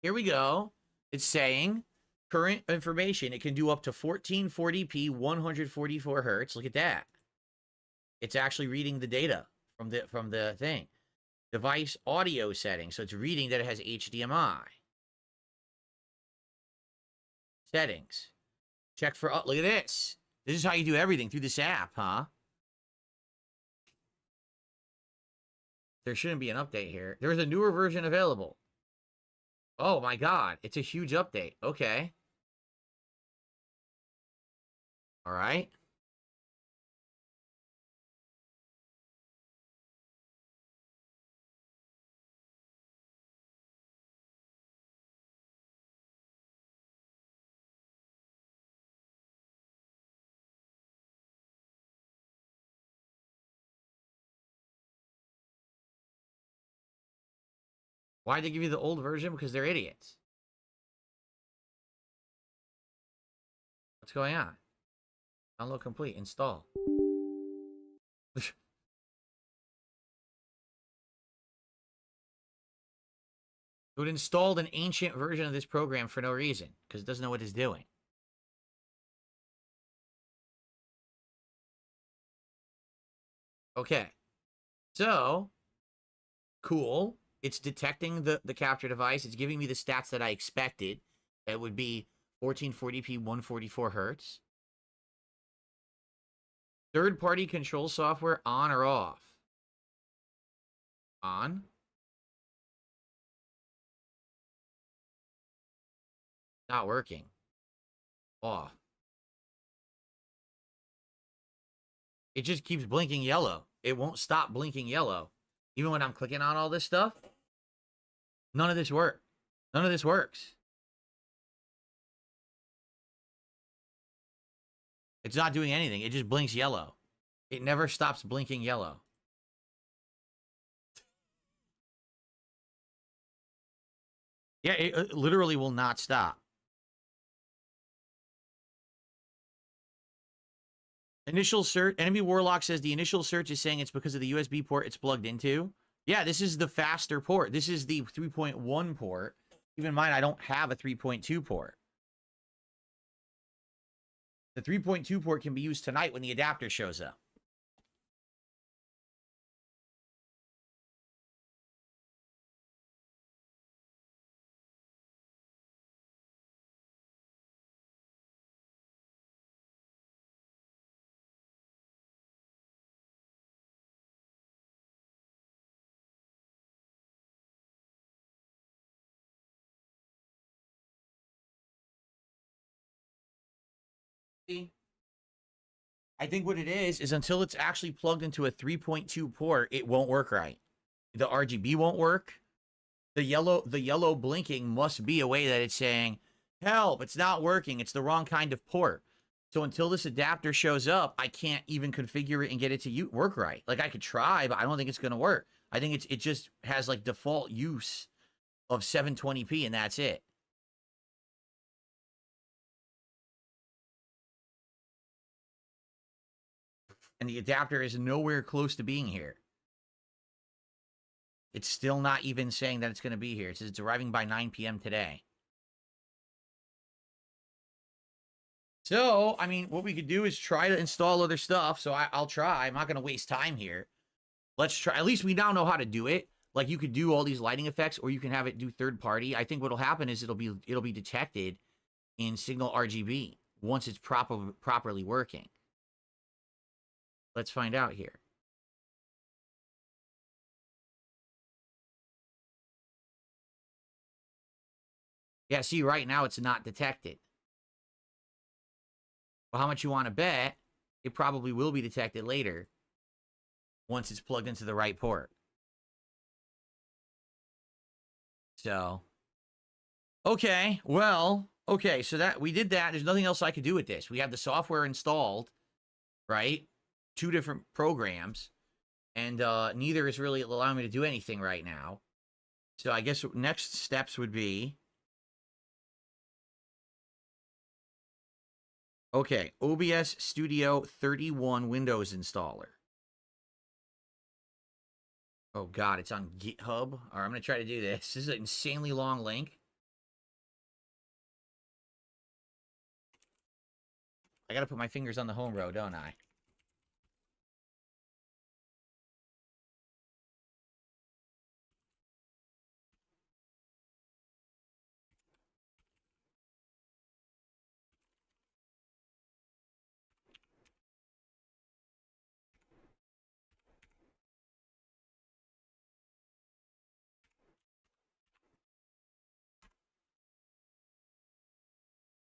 Here we go. It's saying current information. It can do up to 1440p, 144 hertz. Look at that. It's actually reading the data from the thing. Device audio settings. So it's reading that it has HDMI. Settings. Check for, look at this. This is how you do everything through this app, huh? There shouldn't be an update here. There's a newer version available. Oh my God. It's a huge update. Okay. All right. Why'd they give you the old version? Because they're idiots. What's going on? Download complete. Install. It installed an ancient version of this program for no reason, because it doesn't know what it's doing. Okay. So, cool. It's detecting the capture device. It's giving me the stats that I expected. That would be 1440p, 144 hertz. Third-party control software on or off? On. Not working. Off. It just keeps blinking yellow. It won't stop blinking yellow. Even when I'm clicking on all this stuff, none of this works. None of this works. It's not doing anything. It just blinks yellow. It never stops blinking yellow. Yeah, it literally will not stop. Initial search. Enemy Warlock says the initial search is saying it's because of the USB port it's plugged into. Yeah, this is the faster port. This is the 3.1 port. Keep in mind, I don't have a 3.2 port. The 3.2 port can be used tonight when the adapter shows up. I think what it is until it's actually plugged into a 3.2 port, it won't work right. The RGB won't work. The yellow blinking must be a way that it's saying, help, it's not working. It's the wrong kind of port. So until this adapter shows up, I can't even configure it and get it to work right. Like I could try, but I don't think it's going to work. I think it just has like default use of 720p and that's it. And the adapter is nowhere close to being here. It's still not even saying that it's going to be here. It says it's arriving by 9 p.m. today. So, I mean, what we could do is try to install other stuff. So I'll try. I'm not going to waste time here. Let's try. At least we now know how to do it. Like you could do all these lighting effects, or you can have it do third party. I think what'll happen is it'll be detected in signal RGB once it's properly working. Let's find out here. Yeah, see, right now it's not detected. Well, how much you want to bet? It probably will be detected later once it's plugged into the right port. So, okay, well, okay, so that we did that. There's nothing else I could do with this. We have the software installed, right? 2 different programs, and neither is really allowing me to do anything right now. So I guess next steps would be, okay, OBS Studio 31 Windows installer. Oh God, it's on GitHub. All right, I'm gonna try to do this. This is an insanely long link. I gotta put my fingers on the home row, don't I?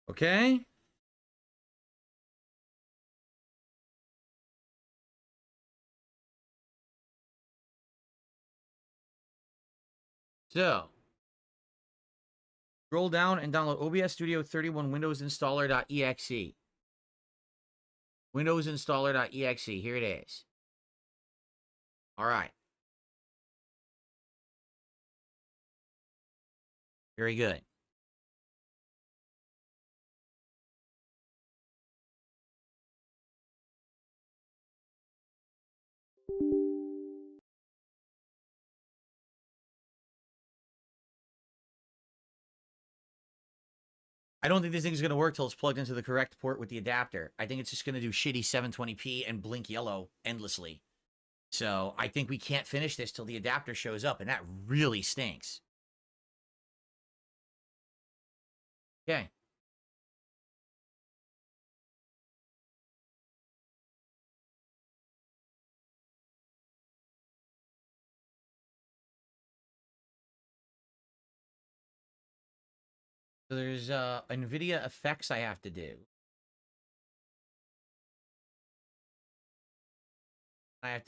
Okay. So, scroll down and download OBS Studio 31 Windows Installer.exe. Windows Installer.exe. Here it is. All right. Very good. I don't think this thing's going to work till it's plugged into the correct port with the adapter. I think it's just going to do shitty 720p and blink yellow endlessly. So I think we can't finish this till the adapter shows up, and that really stinks. Okay. So there's NVIDIA effects I have to do. I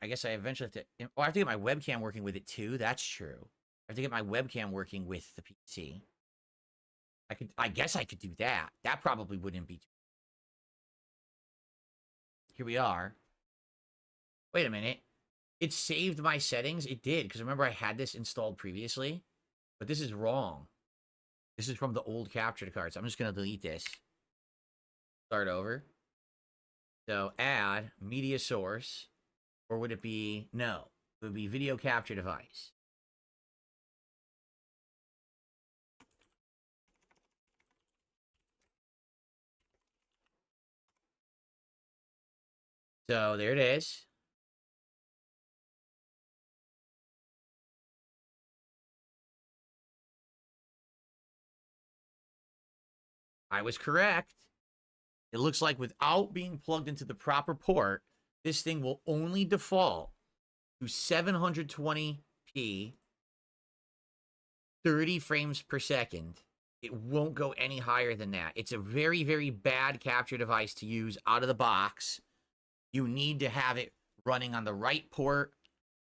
guess I eventually have to, oh, I have to get my webcam working with it too. That's true. I have to get my webcam working with the PC. I guess I could do that. That probably wouldn't be. Here we are. Wait a minute. It saved my settings. It did, because remember I had this installed previously, but this is wrong. This is from the old capture cards. I'm just going to delete this. Start over. So add media source, or would it be, no, it would be video capture device. So there it is. I was correct. It looks like without being plugged into the proper port, this thing will only default to 720p, 30 frames per second. It won't go any higher than that. It's a very, very bad capture device to use out of the box. You need to have it running on the right port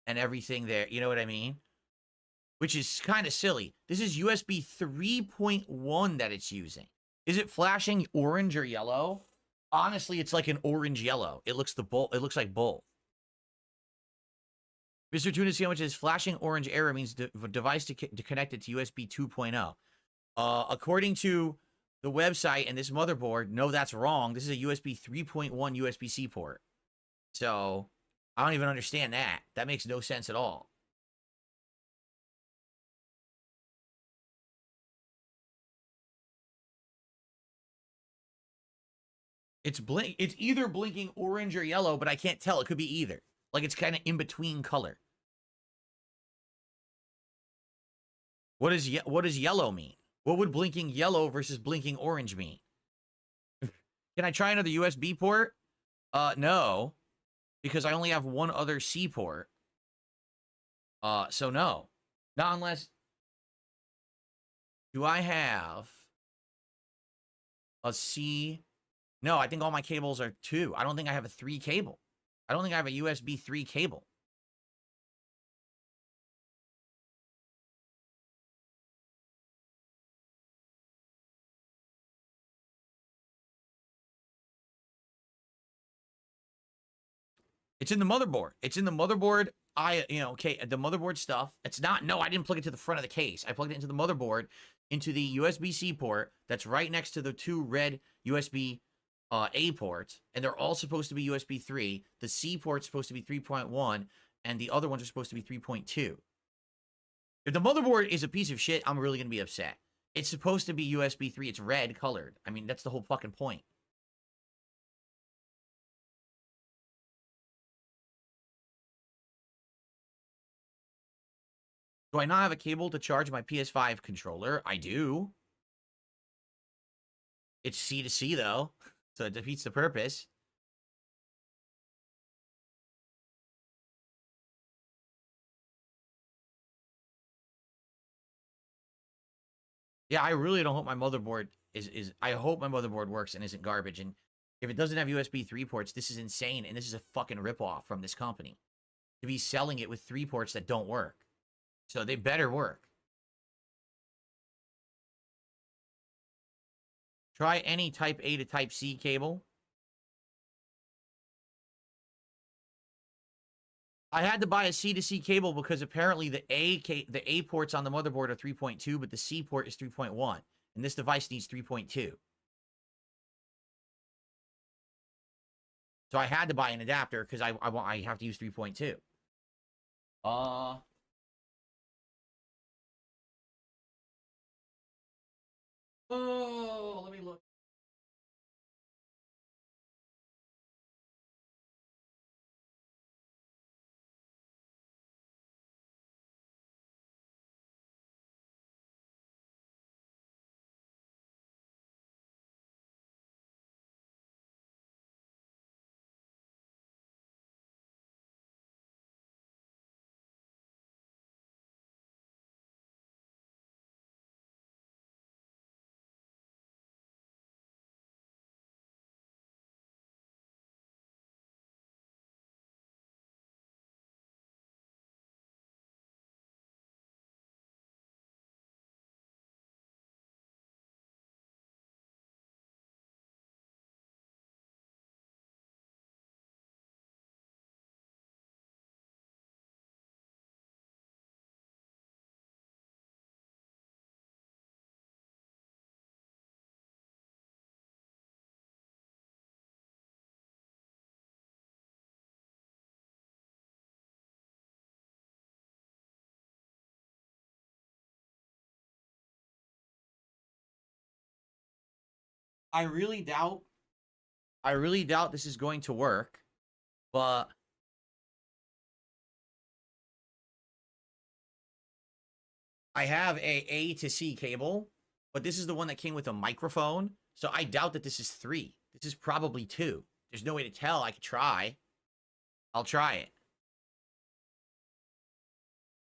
and everything there. You know what I mean? Which is kind of silly. This is USB 3.1 that it's using. Is it flashing orange or yellow? Honestly, it's like an orange yellow. It looks like both. Mr. Tuna Sandwich's flashing orange error means the device to connect it to USB 2.0. According to the website and this motherboard, no, that's wrong. This is a USB 3.1 USB-C port. So I don't even understand that. That makes no sense at all. It's either blinking orange or yellow, but I can't tell. It could be either. Like it's kind of in between color. What does yellow mean? What would blinking yellow versus blinking orange mean? Can I try another USB port? No, because I only have one other C port. So no. Not unless. Do I have a C? No, I think all my cables are 2. I don't think I have a 3 cable. I don't think I have a USB 3 cable. It's in the motherboard. It's in the motherboard. Okay, the motherboard stuff. It's not, no, I didn't plug it to the front of the case. I plugged it into the motherboard, into the USB-C port that's right next to the 2 red USB A ports, and they're all supposed to be USB 3. The C port's supposed to be 3.1, and the other ones are supposed to be 3.2. If the motherboard is a piece of shit, I'm really going to be upset. It's supposed to be USB 3. It's red colored. I mean, that's the whole fucking point. Do I not have a cable to charge my PS5 controller? I do. It's C to C, though, so it defeats the purpose. Yeah, I really don't hope my motherboard I hope my motherboard works and isn't garbage. And if it doesn't have USB 3 ports, this is insane, and this is a fucking ripoff from this company to be selling it with 3 ports that don't work. So they better work. Try any Type A to Type C cable. I had to buy a C to C cable because apparently the A ports on the motherboard are 3.2, but the C port is 3.1, and this device needs 3.2. So I had to buy an adapter because I have to use 3.2. Oh, let me look. I really doubt this is going to work, but I have A to C cable, but this is the one that came with a microphone, so I doubt that this is 3. This is probably 2. There's no way to tell. I could try. I'll try it.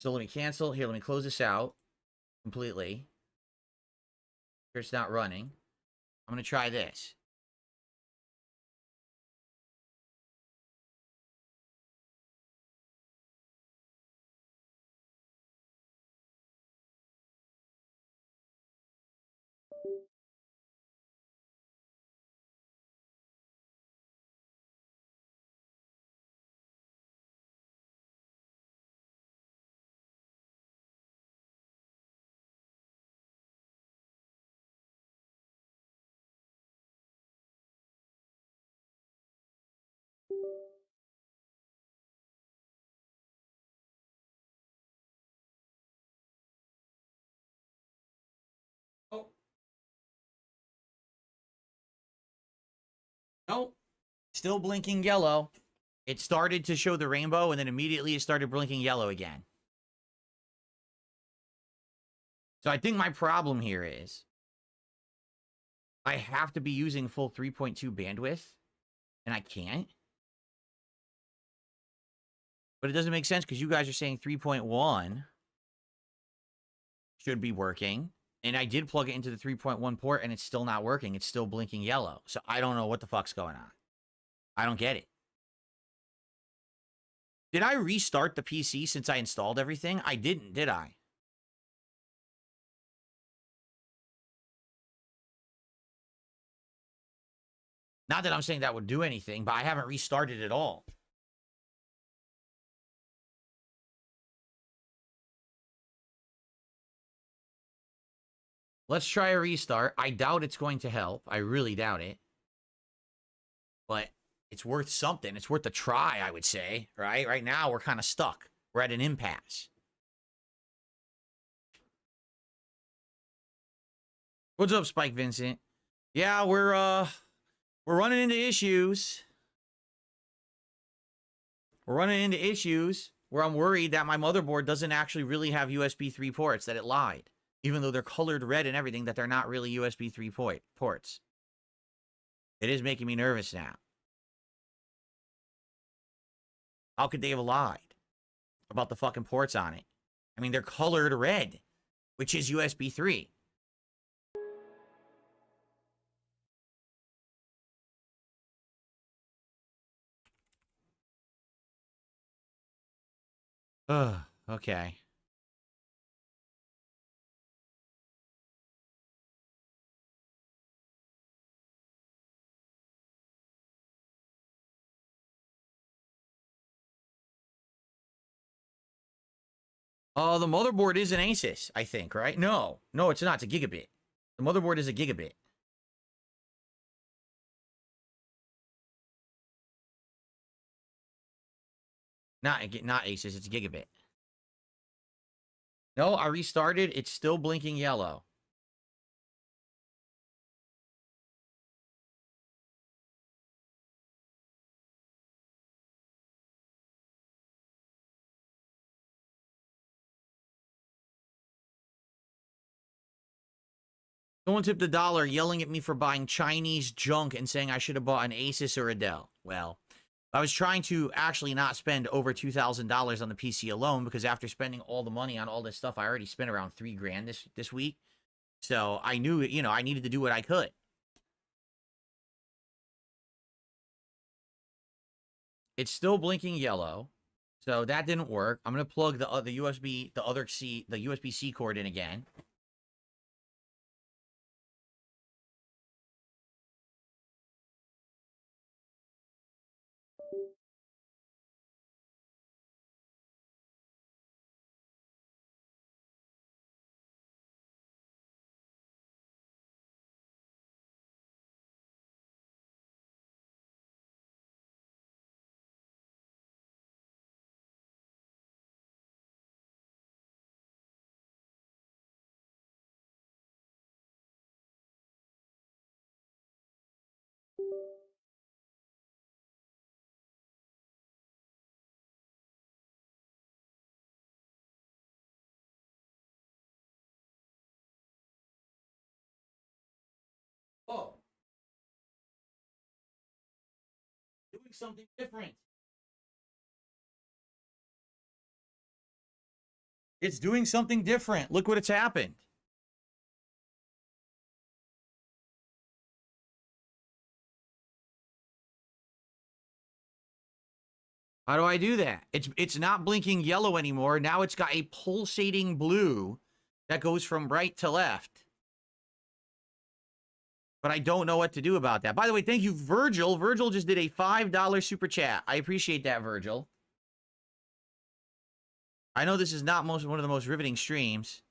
So let me cancel. Here, let me close this out completely. Here, it's not running. I'm going to try this. Oh. Nope. Still blinking yellow. It started to show the rainbow, and then immediately it started blinking yellow again. So I think my problem here is I have to be using full 3.2 bandwidth, and I can't. But it doesn't make sense because you guys are saying 3.1 should be working. And I did plug it into the 3.1 port, and it's still not working. It's still blinking yellow. So I don't know what the fuck's going on. I don't get it. Did I restart the PC since I installed everything? I didn't, did I? Not that I'm saying that would do anything, but I haven't restarted at all. Let's try a restart. I doubt it's going to help. I really doubt it. But it's worth something. It's worth a try, I would say, right? Right now, we're kind of stuck. We're at an impasse. What's up, Spike Vincent? Yeah, we're running into issues. We're running into issues where I'm worried that my motherboard doesn't actually really have USB 3 ports, that it lied. Even though they're colored red and everything, that they're not really USB 3 ports. It is making me nervous now. How could they have lied about the fucking ports on it? I mean, they're colored red, which is USB 3. Ugh, okay. Oh, the motherboard is an Asus, I think, right? No, no, it's not. It's a gigabit. The motherboard is a gigabit. Not Asus. It's gigabit. No, I restarted. It's still blinking yellow. Someone tipped $1 yelling at me for buying Chinese junk and saying I should have bought an Asus or a Dell. Well, I was trying to actually not spend over $2,000 on the PC alone because after spending all the money on all this stuff, I already spent around $3,000 this week. So I knew, you know, I needed to do what I could. It's still blinking yellow, so that didn't work. I'm gonna plug the USB-C cord in again. Oh, doing something different. It's doing something different. Look what it's happened. How do I do that? It's not blinking yellow anymore. Now it's got a pulsating blue that goes from right to left. But I don't know what to do about that. By the way, thank you, Virgil. Virgil just did a $5 super chat. I appreciate that, Virgil. I know this is not one of the most riveting streams.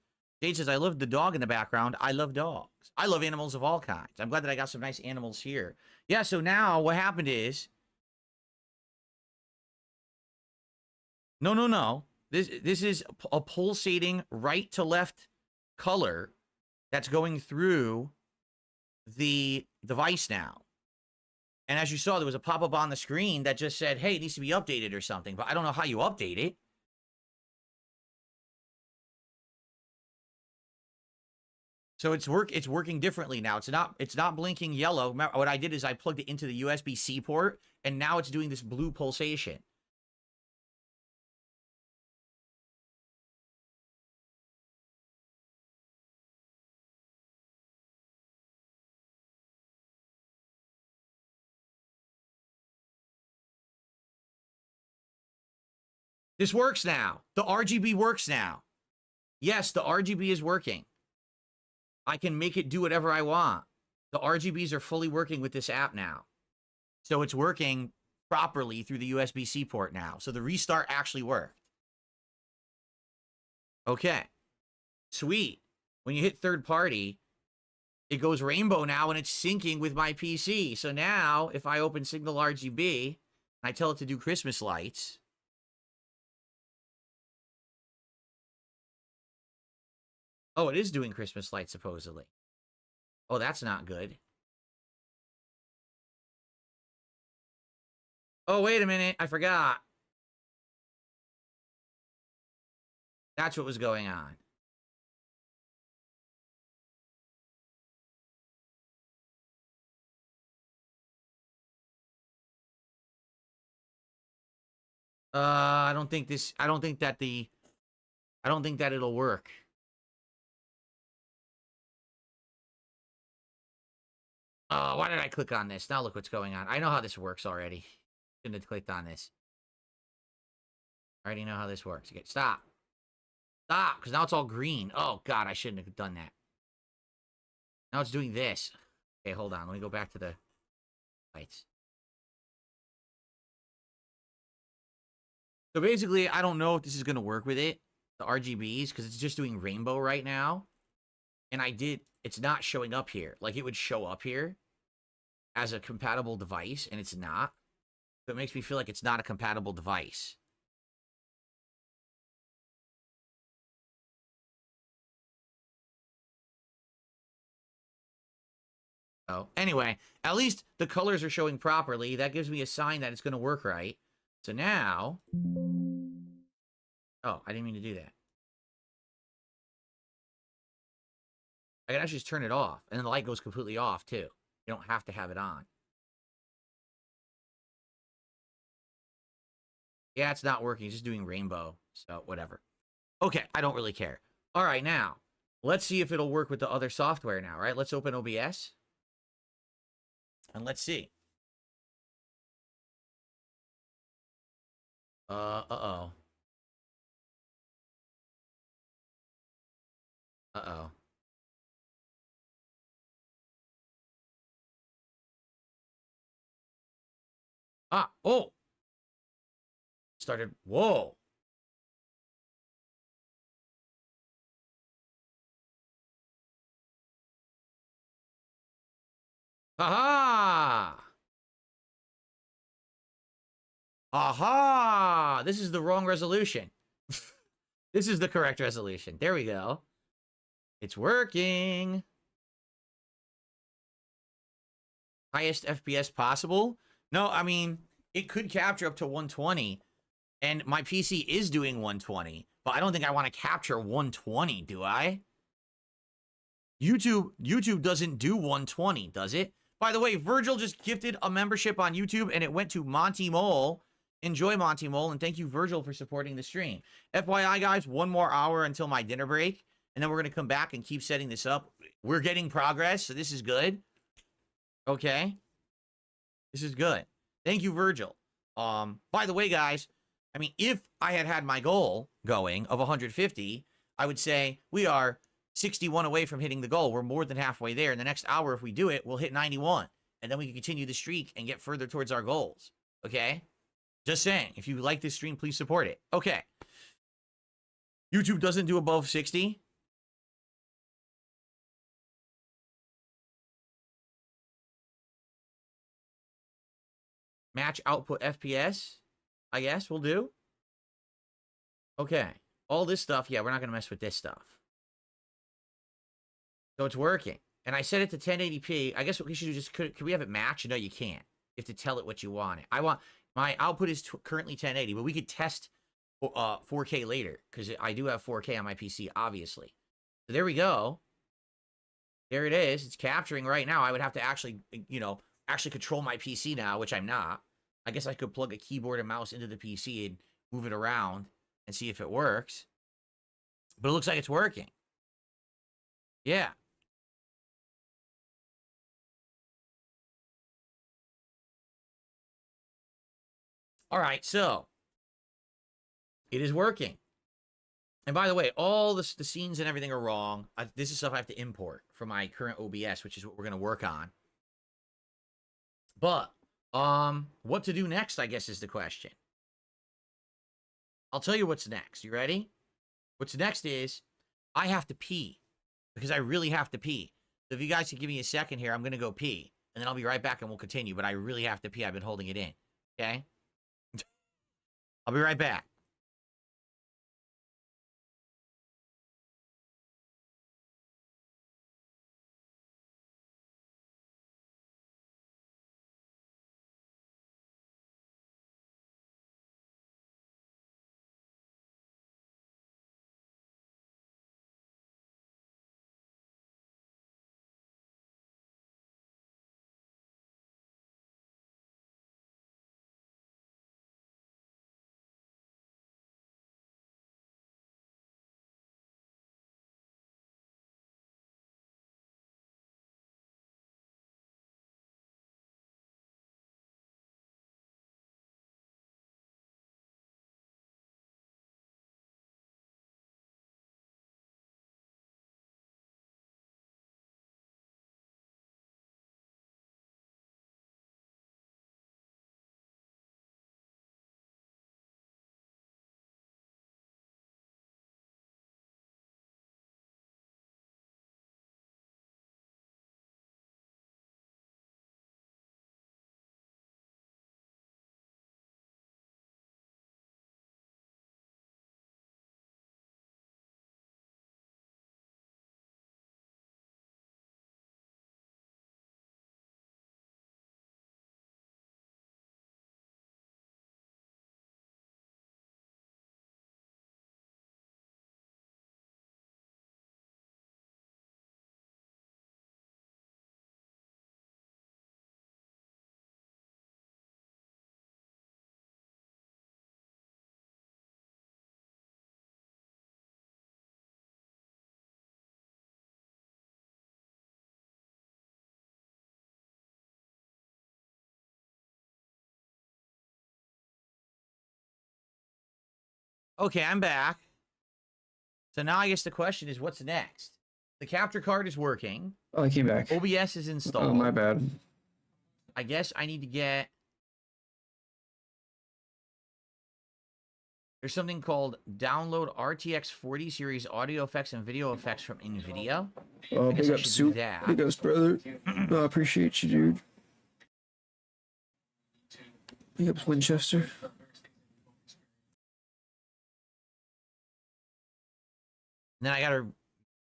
Jade says, I love the dog in the background. I love dogs. I love animals of all kinds. I'm glad that I got some nice animals here. Yeah, so now what happened is... No. This is a pulsating right to left color that's going through the device now. And as you saw, there was a pop-up on the screen that just said, hey, it needs to be updated or something. But I don't know how you update it. So it's working differently now. It's not blinking yellow. What I did is I plugged it into the USB-C port, and now it's doing this blue pulsation. This works now. The RGB works now. Yes, the RGB is working. I can make it do whatever I want. The RGBs are fully working with this app now. So it's working properly through the USB-C port now. So the restart actually worked. Okay. Sweet. When you hit third party, it goes rainbow now and it's syncing with my PC. So now if I open Signal RGB and I tell it to do Christmas lights, oh, it is doing Christmas lights, supposedly. Oh, that's not good. Oh, wait a minute. I forgot. That's what was going on. I don't think that it'll work. Why did I click on this? Now look what's going on. I know how this works already. Shouldn't have clicked on this. I already know how this works. Okay, stop. Stop, because now it's all green. Oh, God, I shouldn't have done that. Now it's doing this. Okay, hold on. Let me go back to the lights. So basically, I don't know if this is going to work with it. the RGBs, because it's just doing rainbow right now. And it's not showing up here. Like, it would show up here as a compatible device, and it's not. So it makes me feel like it's not a compatible device. Oh, anyway, at least the colors are showing properly. That gives me a sign that it's going to work right. So now... Oh, I didn't mean to do that. I can actually just turn it off, and then the light goes completely off, too. You don't have to have it on. Yeah, it's not working. It's just doing rainbow. So, whatever. Okay, I don't really care. All right, now, let's see if it'll work with the other software now, right? Let's open OBS. And let's see. Uh-oh. Uh-oh. Ah, oh! Started, whoa! Aha! Aha! This is the wrong resolution. This is the correct resolution. There we go. It's working. Highest FPS possible? No, I mean, it could capture up to 120. And my PC is doing 120. But I don't think I want to capture 120, do I? YouTube doesn't do 120, does it? By the way, Virgil just gifted a membership on YouTube, and it went to Monty Mole. Enjoy, Monty Mole, and thank you, Virgil, for supporting the stream. FYI, guys, 1 more hour until my dinner break, and then we're going to come back and keep setting this up. We're getting progress, so this is good. Okay. This is good. Thank you, Virgil. By the way, guys, I mean, if I had my goal going of 150, I would say we are 61 away from hitting the goal. We're more than halfway there. In the next hour, if we do it, we'll hit 91. And then we can continue the streak and get further towards our goals. Okay? Just saying. If you like this stream, please support it. Okay. YouTube doesn't do above 60. Match output FPS, I guess we'll do. Okay. All this stuff, yeah, we're not going to mess with this stuff. So it's working. And I set it to 1080p. I guess what we should do just, could we have it match? No, you can't. You have to tell it what you want. My output is currently 1080, but we could test 4K later, because I do have 4K on my PC, obviously. So there we go. There it is. It's capturing right now. I would have to actually, actually control my PC now, which I'm not. I guess I could plug a keyboard and mouse into the PC and move it around and see if it works. But it looks like it's working. Yeah. All right, so it is working. And by the way, all the scenes and everything are wrong. This is stuff I have to import from my current OBS, which is what we're going to work on. But, what to do next, I guess, is the question. I'll tell you what's next. You ready? What's next is, I have to pee. Because I really have to pee. So if you guys can give me a second here, I'm going to go pee. And then I'll be right back and we'll continue. But I really have to pee. I've been holding it in. Okay? I'll be right back. Okay, I'm back. So now I guess the question is, what's next? The capture card is working. Oh, I came back. OBS is installed. Oh, my bad. I guess I need to get... There's something called download RTX 40 series audio effects and video effects from NVIDIA. Oh, I guess big I up, should do Soup. that. Big ups, brother. Oh, I appreciate you, dude. Big ups, Winchester. And then I got to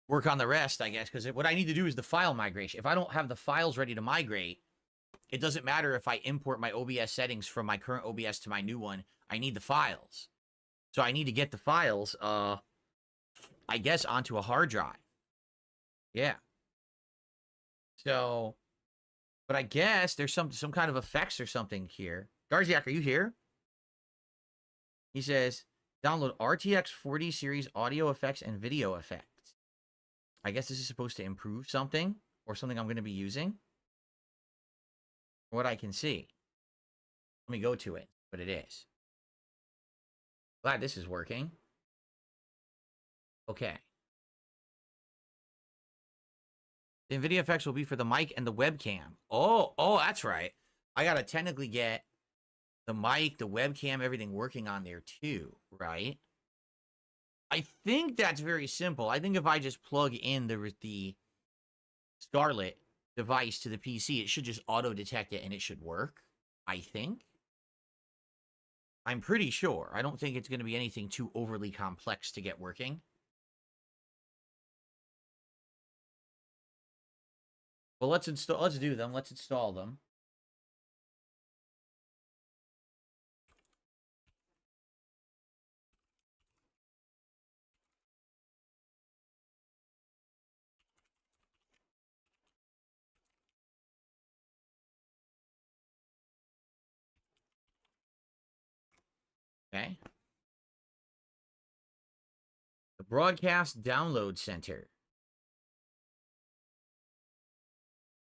work on the rest, I guess, because what I need to do is the file migration. If I don't have the files ready to migrate, it doesn't matter if I import my OBS settings from my current OBS to my new one. I need the files. So I need to get the files, I guess, onto a hard drive. Yeah. So, but I guess there's some kind of effects or something here. Garziak, are you here? He says, download RTX 40 series audio effects and video effects. I guess this is supposed to improve something or something I'm going to be using. What I can see. Let me go to it, but it is. Glad this is working. Okay. The NVIDIA effects will be for the mic and the webcam. Oh, that's right. I got to technically get the mic, the webcam, everything working on there too, right? I think that's very simple. I think if I just plug in the Scarlett device to the PC, it should just auto-detect it and it should work, I think. I'm pretty sure. I don't think it's going to be anything too overly complex to get working. Well, let's do them. Let's install them. Okay. The Broadcast Download Center.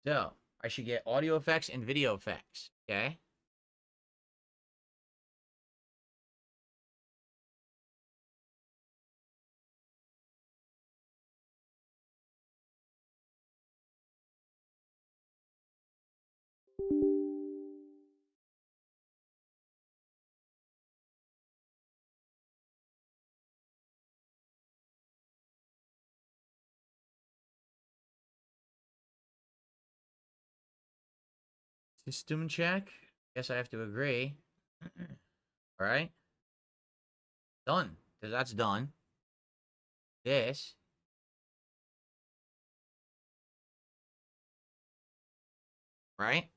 So, I should get audio effects and video effects. Okay. System check. Guess I have to agree. All right. Done. That's done. This. Right?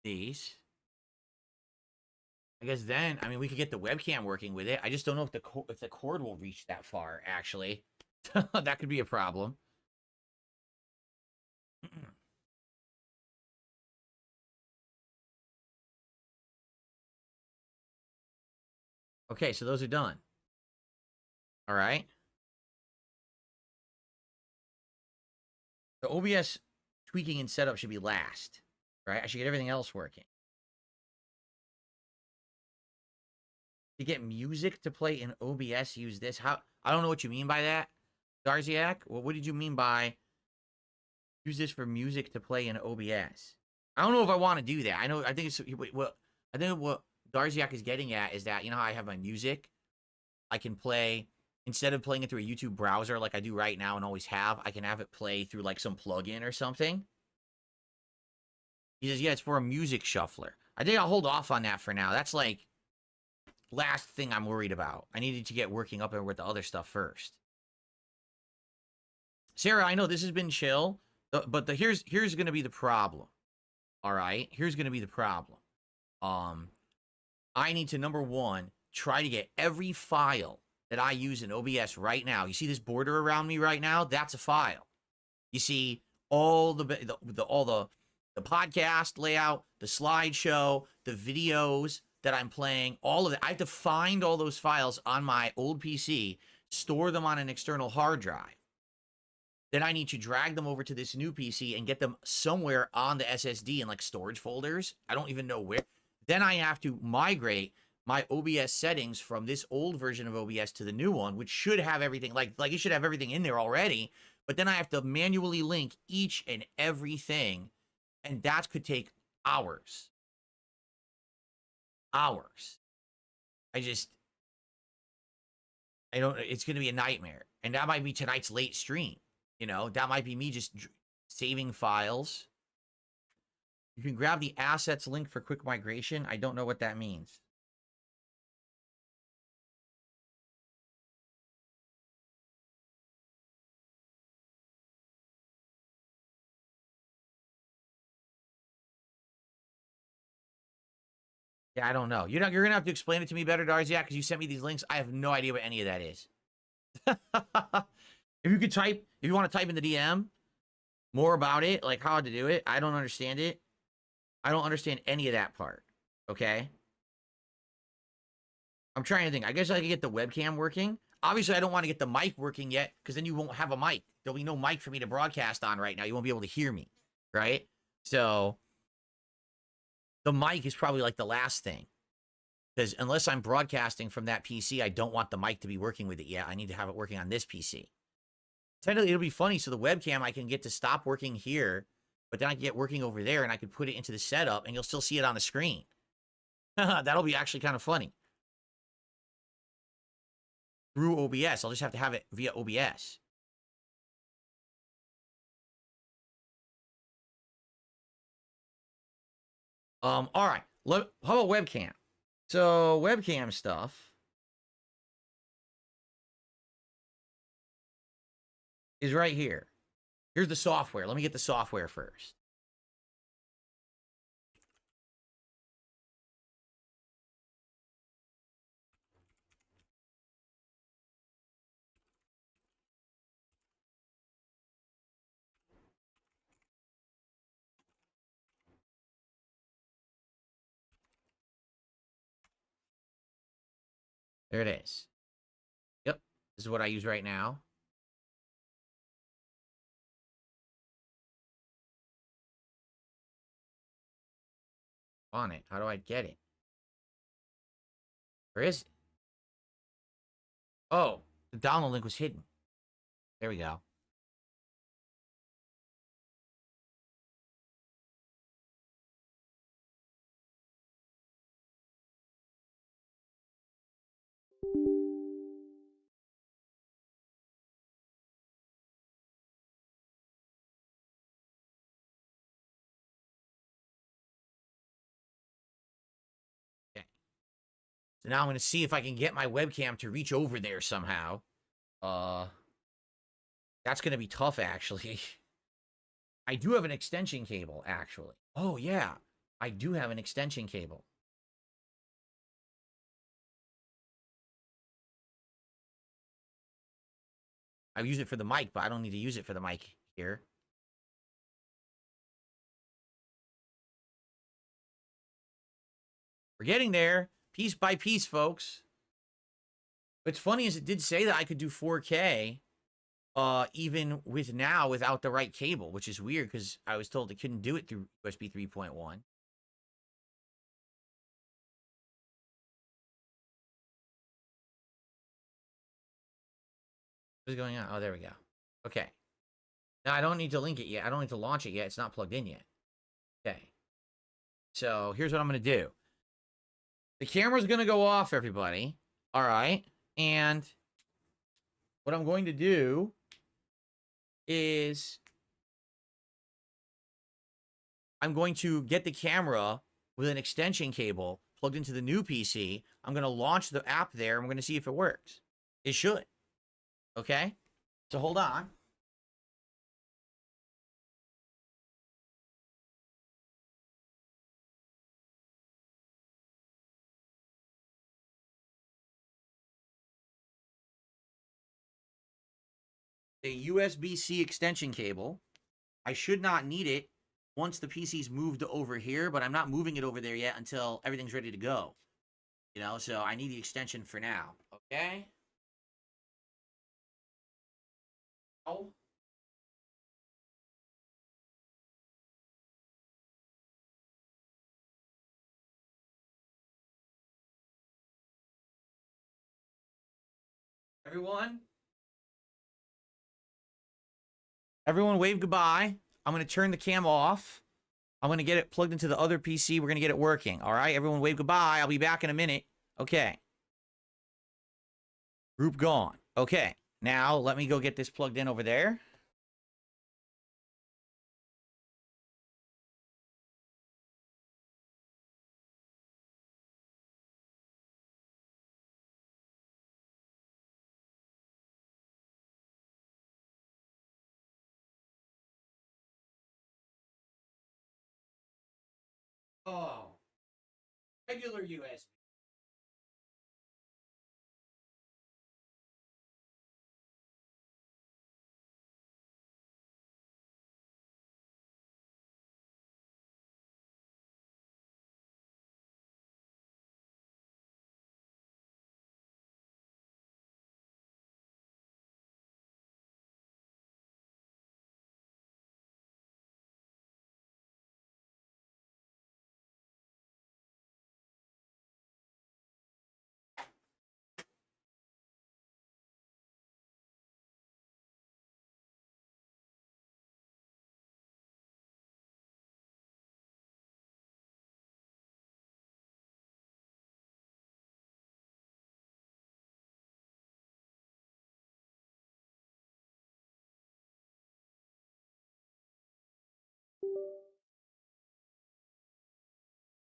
These. I guess then, I mean, we could get the webcam working with it. I just don't know if the cord will reach that far, actually. That could be a problem. Okay, so those are done. All right. The OBS tweaking and setup should be last, right? I should get everything else working. To get music to play in OBS, use this. How? I don't know what you mean by that, Garziak. Well, what did you mean by use this for music to play in OBS? I don't know if I want to do that. I think it's what Garziak is getting at is that, you know how I have my music? I can play, instead of playing it through a YouTube browser like I do right now and always have, I can have it play through like some plugin or something. He says, yeah, it's for a music shuffler. I think I'll hold off on that for now. That's like last thing I'm worried about. I needed to get working up there with the other stuff first. Sarah, I know this has been chill, but here's going to be the problem. All right? Here's going to be the problem. I need to, number one, try to get every file that I use in OBS right now. You see this border around me right now? That's a file. You see all the podcast layout, the slideshow, the videos, that I'm playing all of it. I have to find all those files on my old PC, store them on an external hard drive. Then I need to drag them over to this new PC and get them somewhere on the SSD in like storage folders. I don't even know where. Then I have to migrate my OBS settings from this old version of OBS to the new one, which should have everything, like it should have everything in there already. But then I have to manually link each and everything, and that could take hours. Hours. I don't, it's going to be a nightmare. And that might be tonight's late stream. You know, that might be me just saving files. You can grab the assets link for quick migration. I don't know what that means. Yeah, I don't know. You're gonna have to explain it to me better, Darziak, because you sent me these links. I have no idea what any of that is. If you want to type in the DM more about it, like how to do it, I don't understand it. I don't understand any of that part. Okay. I'm trying to think. I guess I could get the webcam working. Obviously, I don't want to get the mic working yet, because then you won't have a mic. There'll be no mic for me to broadcast on right now. You won't be able to hear me, right? So the mic is probably like the last thing. Because unless I'm broadcasting from that PC, I don't want the mic to be working with it yet. I need to have it working on this PC. Technically, it'll be funny. So the webcam, I can get to stop working here, but then I can get working over there, and I can put it into the setup, and you'll still see it on the screen. That'll be actually kind of funny. Through OBS. I'll just have to have it via OBS. All right. How about webcam? So webcam stuff is right here. Here's the software. Let me get the software first. There it is. Yep. This is what I use right now. On it. How do I get it? Where is it? Oh, the download link was hidden. There we go. So now I'm going to see if I can get my webcam to reach over there somehow. That's going to be tough, actually. I do have an extension cable, actually. Oh, yeah. I do have an extension cable. I use it for the mic, but I don't need to use it for the mic here. We're getting there. Piece by piece, folks. What's funny is it did say that I could do 4K even without the right cable, which is weird because I was told I couldn't do it through USB 3.1. What is going on? Oh, there we go. Okay. Now I don't need to link it yet. I don't need to launch it yet. It's not plugged in yet. Okay. So here's what I'm going to do. The camera's going to go off, everybody. All right. And what I'm going to do is I'm going to get the camera with an extension cable plugged into the new PC. I'm going to launch the app there, and we're going to see if it works. It should. Okay? So hold on. A USB-C extension cable. I should not need it once the PC's moved over here, but I'm not moving it over there yet until everything's ready to go. You know, so I need the extension for now. Okay? Oh. Everyone? Everyone wave goodbye. I'm going to turn the cam off. I'm going to get it plugged into the other PC. We're going to get it working. All right? Everyone wave goodbye. I'll be back in a minute. Okay. Group gone. Okay. Now, let me go get this plugged in over there. Oh. Regular USB.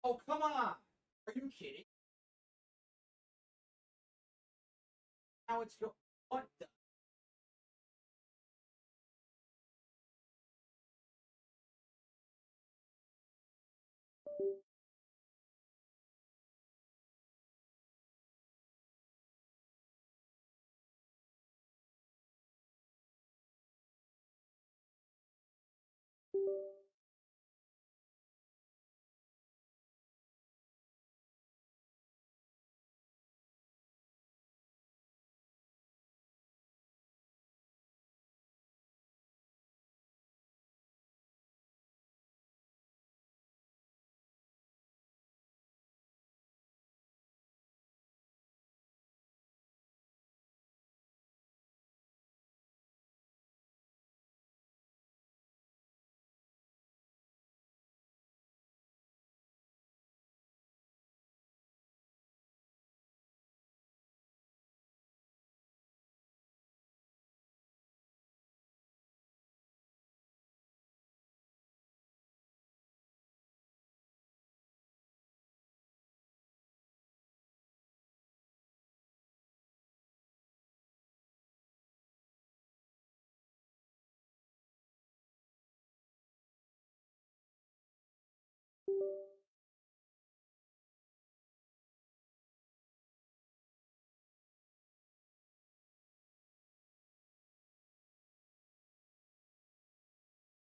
Oh, come on. Are you kidding? Now it's go. What the?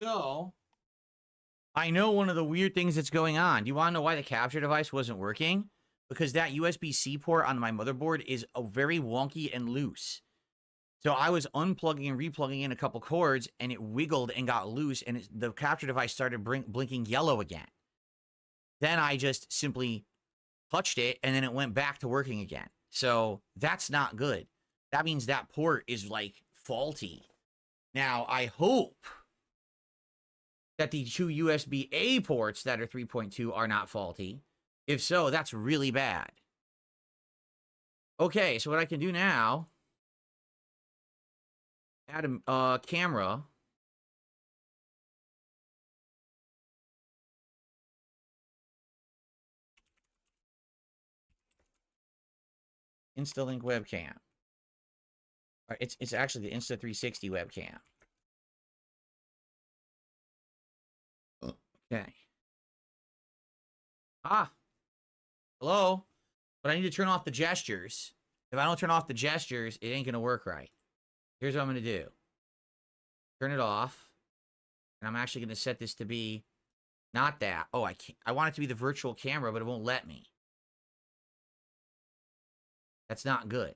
So, I know one of the weird things that's going on. Do you want to know why the capture device wasn't working? Because that USB-C port on my motherboard is very wonky and loose. So I was unplugging and replugging in a couple cords, and it wiggled and got loose, and the capture device started blinking yellow again. Then I just simply touched it, and then it went back to working again. So that's not good. That means that port is, like, faulty. Now, I hope that the two USB-A ports that are 3.2 are not faulty. If so, that's really bad. Okay, so what I can do now, add a camera. Instalink webcam. It's actually the Insta360 webcam. Okay. Ah. Hello? But I need to turn off the gestures. If I don't turn off the gestures, it ain't going to work right. Here's what I'm going to do. Turn it off. And I'm actually going to set this to be not that. Oh, I can't. I want it to be the virtual camera, but it won't let me. That's not good.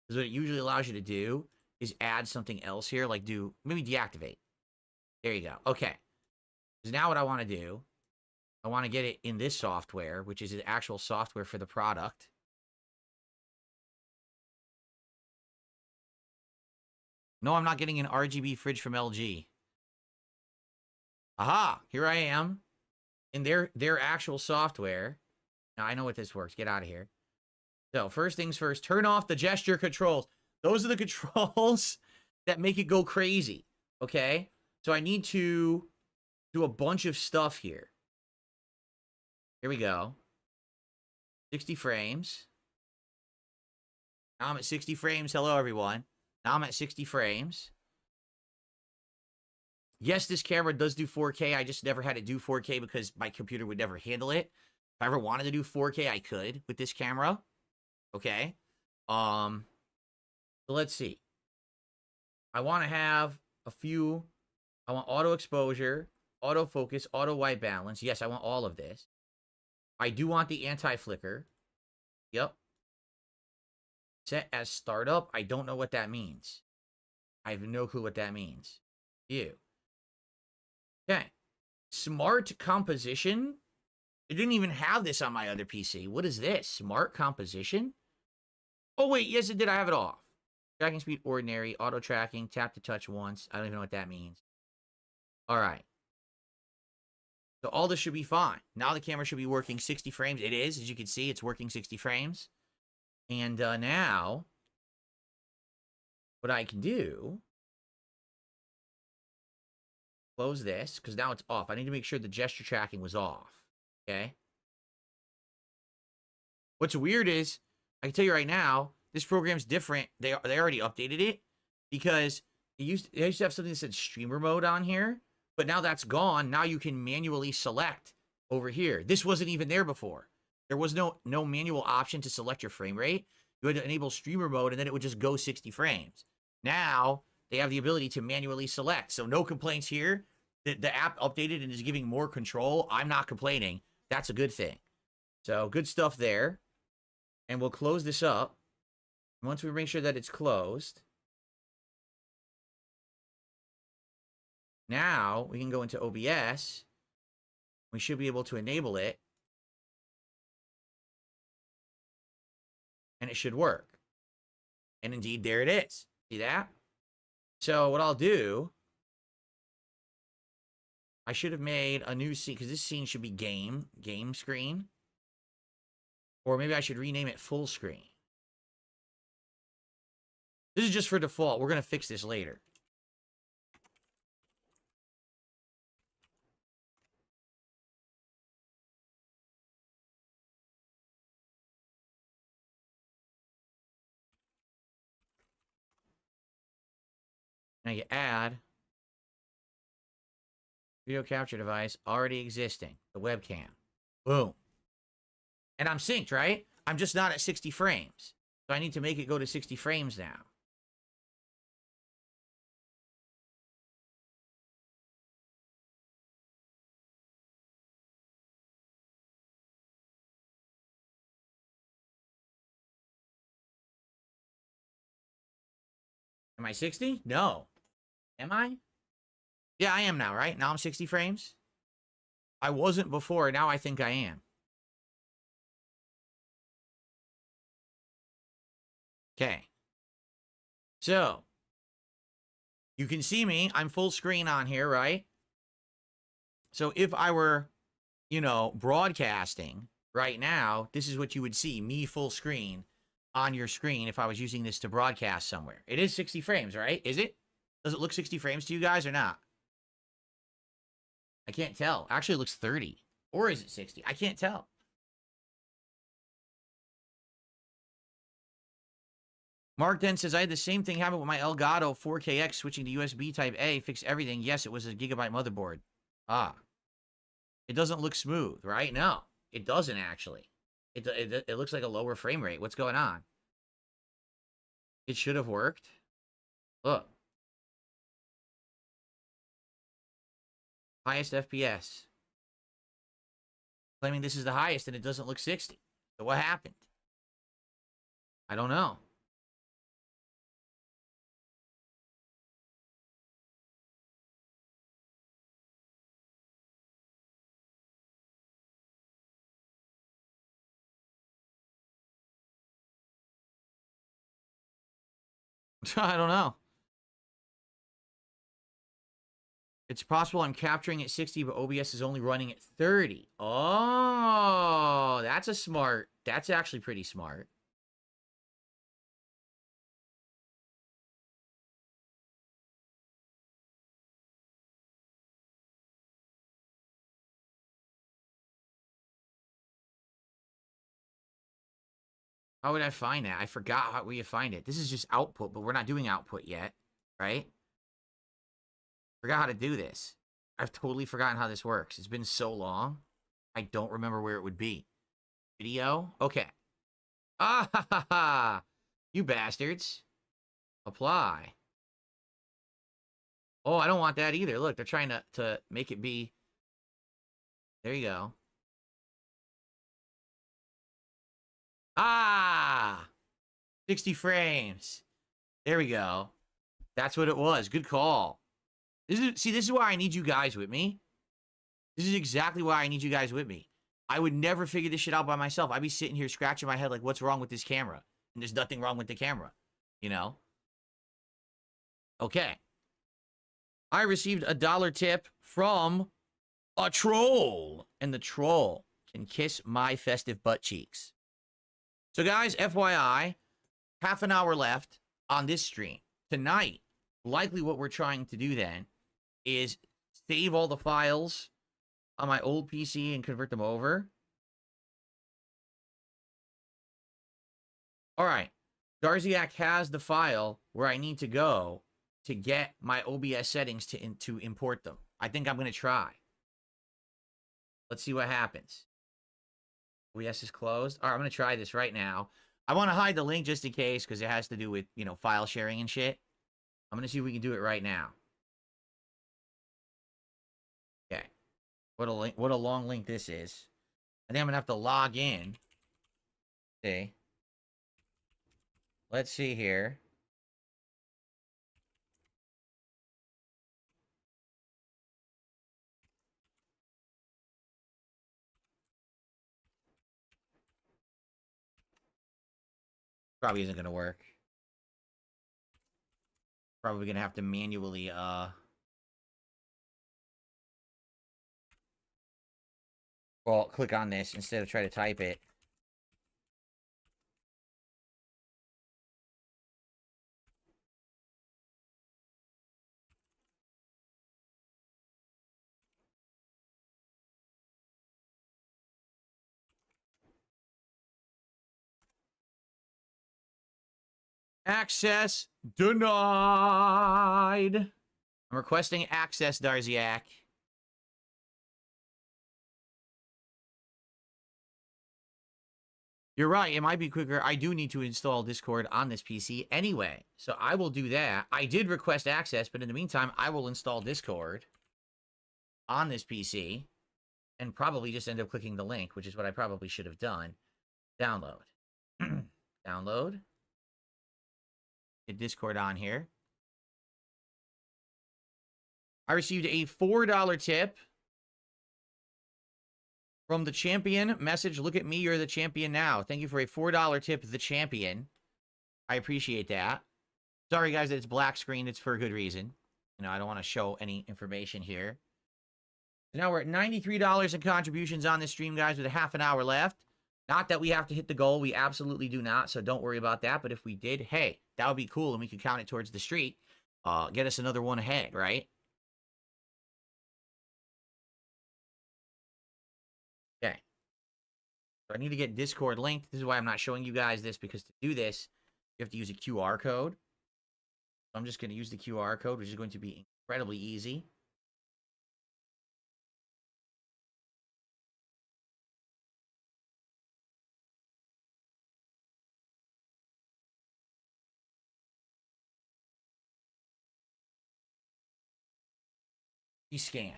Because what it usually allows you to do is add something else here, like maybe deactivate. There you go. Okay. Because now what I want to do, I want to get it in this software, which is the actual software for the product. No, I'm not getting an RGB fridge from LG. Aha, here I am in their actual software. Now, I know what this works. Get out of here. So, first things first, turn off the gesture controls. Those are the controls that make it go crazy, okay? So, I need to do a bunch of stuff here. Here we go. 60 frames. Now I'm at 60 frames. Hello, everyone. Now I'm at 60 frames. Yes, this camera does do 4K. I just never had to do 4K because my computer would never handle it. If I ever wanted to do 4K, I could with this camera. Okay. So let's see. I want to have a few. I want auto exposure, auto focus, auto white balance. Yes, I want all of this. I do want the anti-flicker. Yep. Set as startup. I don't know what that means. I have no clue what that means. Ew. Okay. Smart composition. I didn't even have this on my other PC. What is this? Smart composition? Oh, wait. Yes, it did. I have it off. Tracking speed, ordinary. Auto tracking. Tap to touch once. I don't even know what that means. All right. So all this should be fine. Now the camera should be working 60 frames. It is. As you can see, it's working 60 frames. And now, what I can do, close this, because now it's off. I need to make sure the gesture tracking was off. Okay? What's weird is, I can tell you right now, this program's different. They already updated it, because they used to have something that said streamer mode on here, but now that's gone. Now you can manually select over here. This wasn't even there before. There was no manual option to select your frame rate. You had to enable streamer mode, and then it would just go 60 frames. Now, they have the ability to manually select. So no complaints here. The app updated and is giving more control. I'm not complaining. That's a good thing. So good stuff there. And we'll close this up. Once we make sure that it's closed, now we can go into OBS. We should be able to enable it. And it should work. And indeed, there it is. See that? So what I'll do, I should have made a new scene, because this scene should be game screen. Or maybe I should rename it full screen. This is just for default. We're going to fix this later. Now you add video capture device already existing, the webcam. Boom. And I'm synced, right? I'm just not at 60 frames. So I need to make it go to 60 frames now. Am I 60? No. Am I? Yeah, I am now, right? Now I'm 60 frames. I wasn't before. Now I think I am. Okay. So, you can see me. I'm full screen on here, right? So if I were, broadcasting right now, this is what you would see. Me full screen on your screen if I was using this to broadcast somewhere. It is 60 frames, right? Is it? Does it look 60 frames to you guys or not? I can't tell. Actually, it looks 30. Or is it 60? I can't tell. Mark then says, I had the same thing happen with my Elgato 4KX switching to USB Type A. Fixed everything. Yes, it was a Gigabyte motherboard. Ah. It doesn't look smooth, right? No, it doesn't actually. It looks like a lower frame rate. What's going on? It should have worked. Look. Highest FPS. Claiming this is the highest and it doesn't look 60. So what happened? I don't know. I don't know. It's possible I'm capturing at 60, but OBS is only running at 30. Oh, that's a smart. That's actually pretty smart. How would I find that? I forgot how you find it. This is just output, but we're not doing output yet, right? Forgot how to do this. I've totally forgotten how this works. It's been so long. I don't remember where it would be. Video? Okay. Ah ha ha ha! You bastards. Apply. Oh, I don't want that either. Look, they're trying to make it be. There you go. Ah! 60 frames. There we go. That's what it was. Good call. See, this is why I need you guys with me. This is exactly why I need you guys with me. I would never figure this shit out by myself. I'd be sitting here scratching my head like, what's wrong with this camera? And there's nothing wrong with the camera. You know? Okay. I received a $1 tip from a troll. And the troll can kiss my festive butt cheeks. So guys, FYI, half an hour left on this stream. Tonight, likely what we're trying to do then is save all the files on my old PC and convert them over. All right. Darziak has the file where I need to go to get my OBS settings to import them. I think I'm going to try. Let's see what happens. OBS is closed. All right, I'm going to try this right now. I want to hide the link just in case because it has to do with, you know, file sharing and shit. I'm going to see if we can do it right now. Okay. What a long link this is. I think I'm going to have to log in. See. Let's see here. Probably isn't going to work. Probably going to have to manually, well, click on this instead of try to type it. Access denied. I'm requesting access, Darziak. You're right. It might be quicker. I do need to install Discord on this PC anyway. So I will do that. I did request access, but in the meantime, I will install Discord on this PC and probably just end up clicking the link, which is what I probably should have done. Download. Download. Get Discord on here. I received a $4 tip from the champion. Message, look at me, you're the champion now. Thank you for a $4 tip, the champion. I appreciate that. Sorry, guys, that it's black screen. It's for a good reason. You know, I don't want to show any information here. So now we're at $93 in contributions on this stream, guys, with a half an hour left. Not that we have to hit the goal. We absolutely do not, so don't worry about that. But if we did, hey, that would be cool, and we could count it towards the streak. Get us another one ahead, right? Okay. So I need to get Discord linked. This is why I'm not showing you guys this, because to do this, you have to use a QR code. So I'm just going to use the QR code, which is going to be incredibly easy. Scan.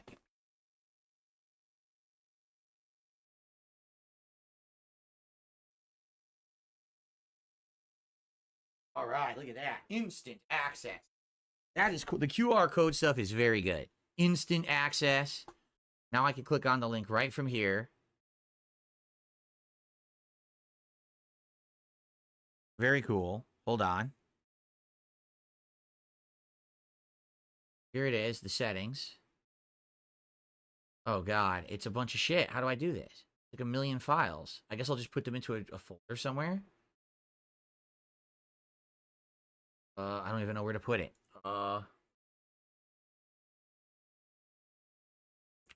right, look at that. Instant access. That is cool. The QR code stuff is very good. Instant access. Now I can click on the link right from here. Very cool. Hold on. Here it is, the settings. Oh, God. It's a bunch of shit. How do I do this? Like a million files. I guess I'll just put them into a folder somewhere. I don't even know where to put it.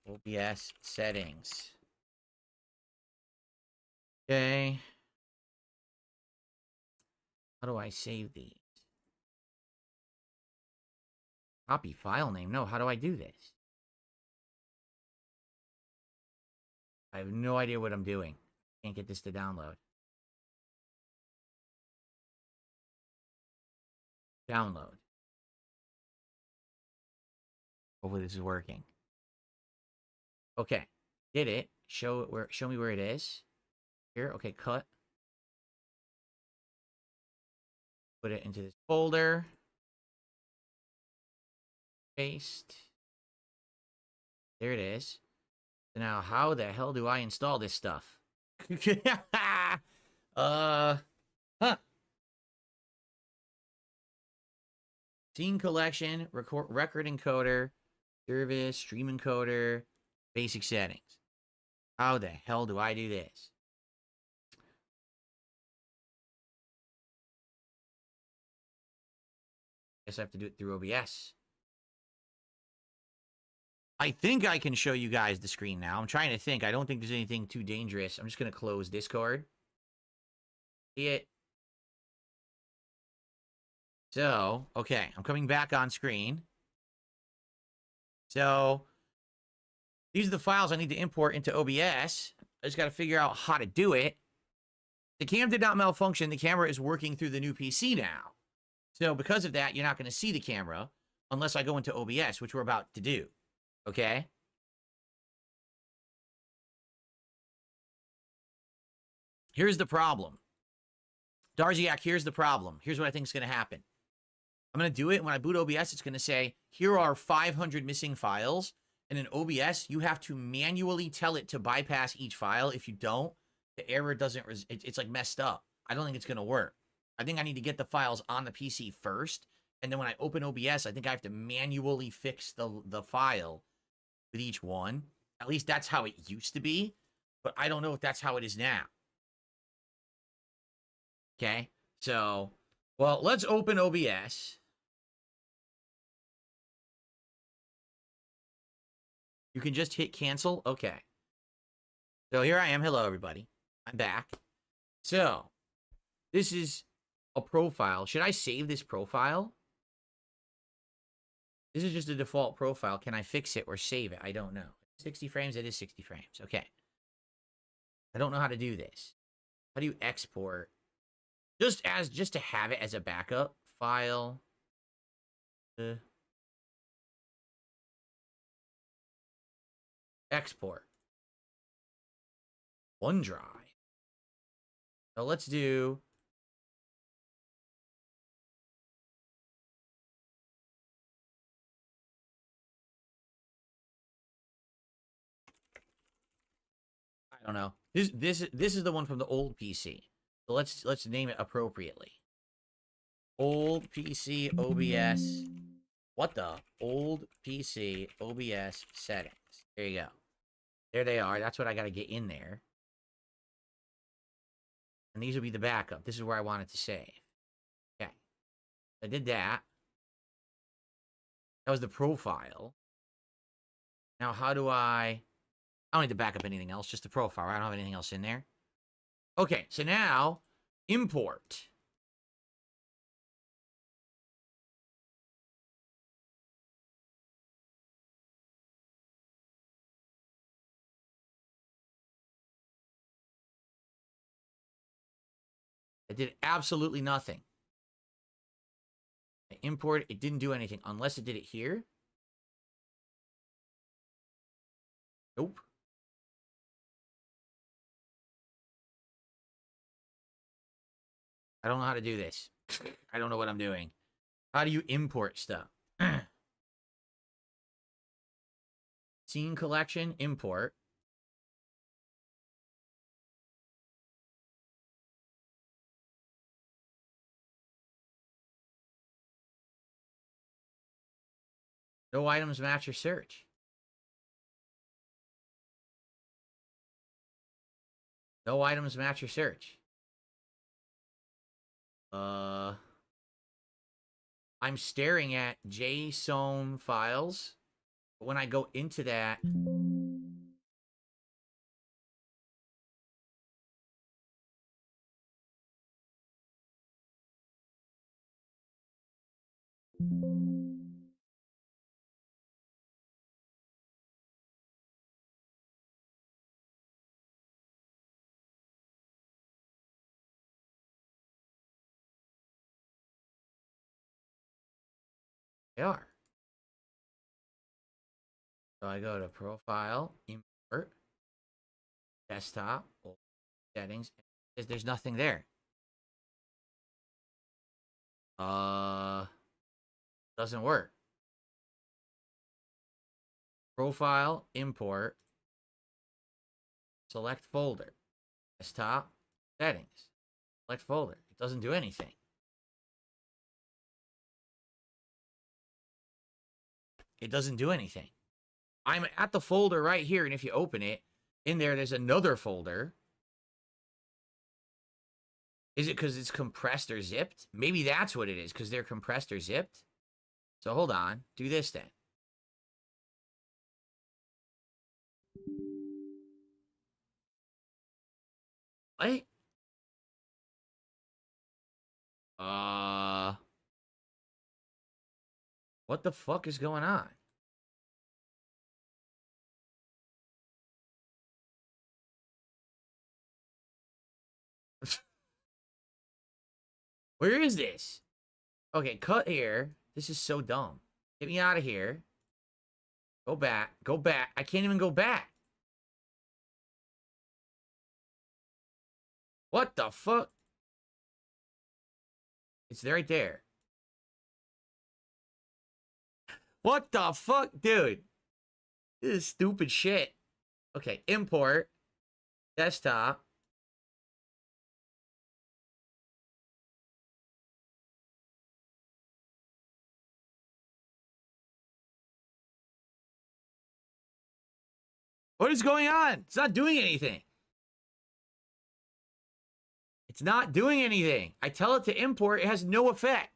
OBS settings. Okay. How do I save these? Copy file name. No, how do I do this? I have no idea what I'm doing. Can't get this to download. Download. Hopefully this is working. Okay. Did it. Show me where it is. Here. Okay, cut. Put it into this folder. Paste. There it is. So now how the hell do I install this stuff? Huh. Scene collection, record encoder, service, stream encoder, basic settings. How the hell do I do this? Guess I have to do it through OBS. I think I can show you guys the screen now. I'm trying to think. I don't think there's anything too dangerous. I'm just going to close Discord. See it? So, okay. I'm coming back on screen. So, these are the files I need to import into OBS. I just got to figure out how to do it. The cam did not malfunction. The camera is working through the new PC now. So, because of that, you're not going to see the camera unless I go into OBS, which we're about to do. Okay? Here's the problem. Darziak, here's the problem. Here's what I think is going to happen. I'm going to do it. When I boot OBS, it's going to say, here are 500 missing files. And in OBS, you have to manually tell it to bypass each file. If you don't, the error doesn't, it's like messed up. I don't think it's going to work. I think I need to get the files on the PC first. And then when I open OBS, I think I have to manually fix the file with each one. At least that's how it used to be. But I don't know if that's how it is now. Okay? So, well, let's open OBS. You can just hit cancel. Okay. So here I am. Hello, everybody. I'm back. So, this is a profile. Should I save this profile? This is just a default profile. Can I fix it or save it? I don't know. 60 frames? It is 60 frames. Okay. I don't know how to do this. How do you export? Just to have it as a backup file. Export. OneDrive. So let's do. I don't know. This is the one from the old PC. So let's name it appropriately. Old PC OBS. What the? Old PC OBS settings. There you go. There they are. That's what I got to get in there. And these will be the backup. This is where I want it to save. Okay. I did that. That was the profile. Now, how do I don't need to back up anything else. Just the profile. I don't have anything else in there. Okay. So now, import. It did absolutely nothing. I import it didn't do anything unless it did it here. Nope. I don't know how to do this. I don't know what I'm doing. How do you import stuff? Scene collection, import. No items match your search. No items match your search. I'm staring at JSON files. But when I go into that, they are. So I go to profile, import, desktop, settings. There's nothing there. Doesn't work. Profile, import, select folder, desktop, settings, select folder. It doesn't do anything. It doesn't do anything. I'm at the folder right here, and if you open it, in there's another folder. Is it because it's compressed or zipped? Maybe that's what it is, because they're compressed or zipped. So hold on. Do this then. What? What the fuck is going on? Where is this? Okay, cut here. This is so dumb. Get me out of here. Go back. Go back. I can't even go back. What the fuck? It's right there. What the fuck? Dude. This is stupid shit. Okay, import. Desktop. What is going on? It's not doing anything. It's not doing anything. I tell it to import. It has no effect.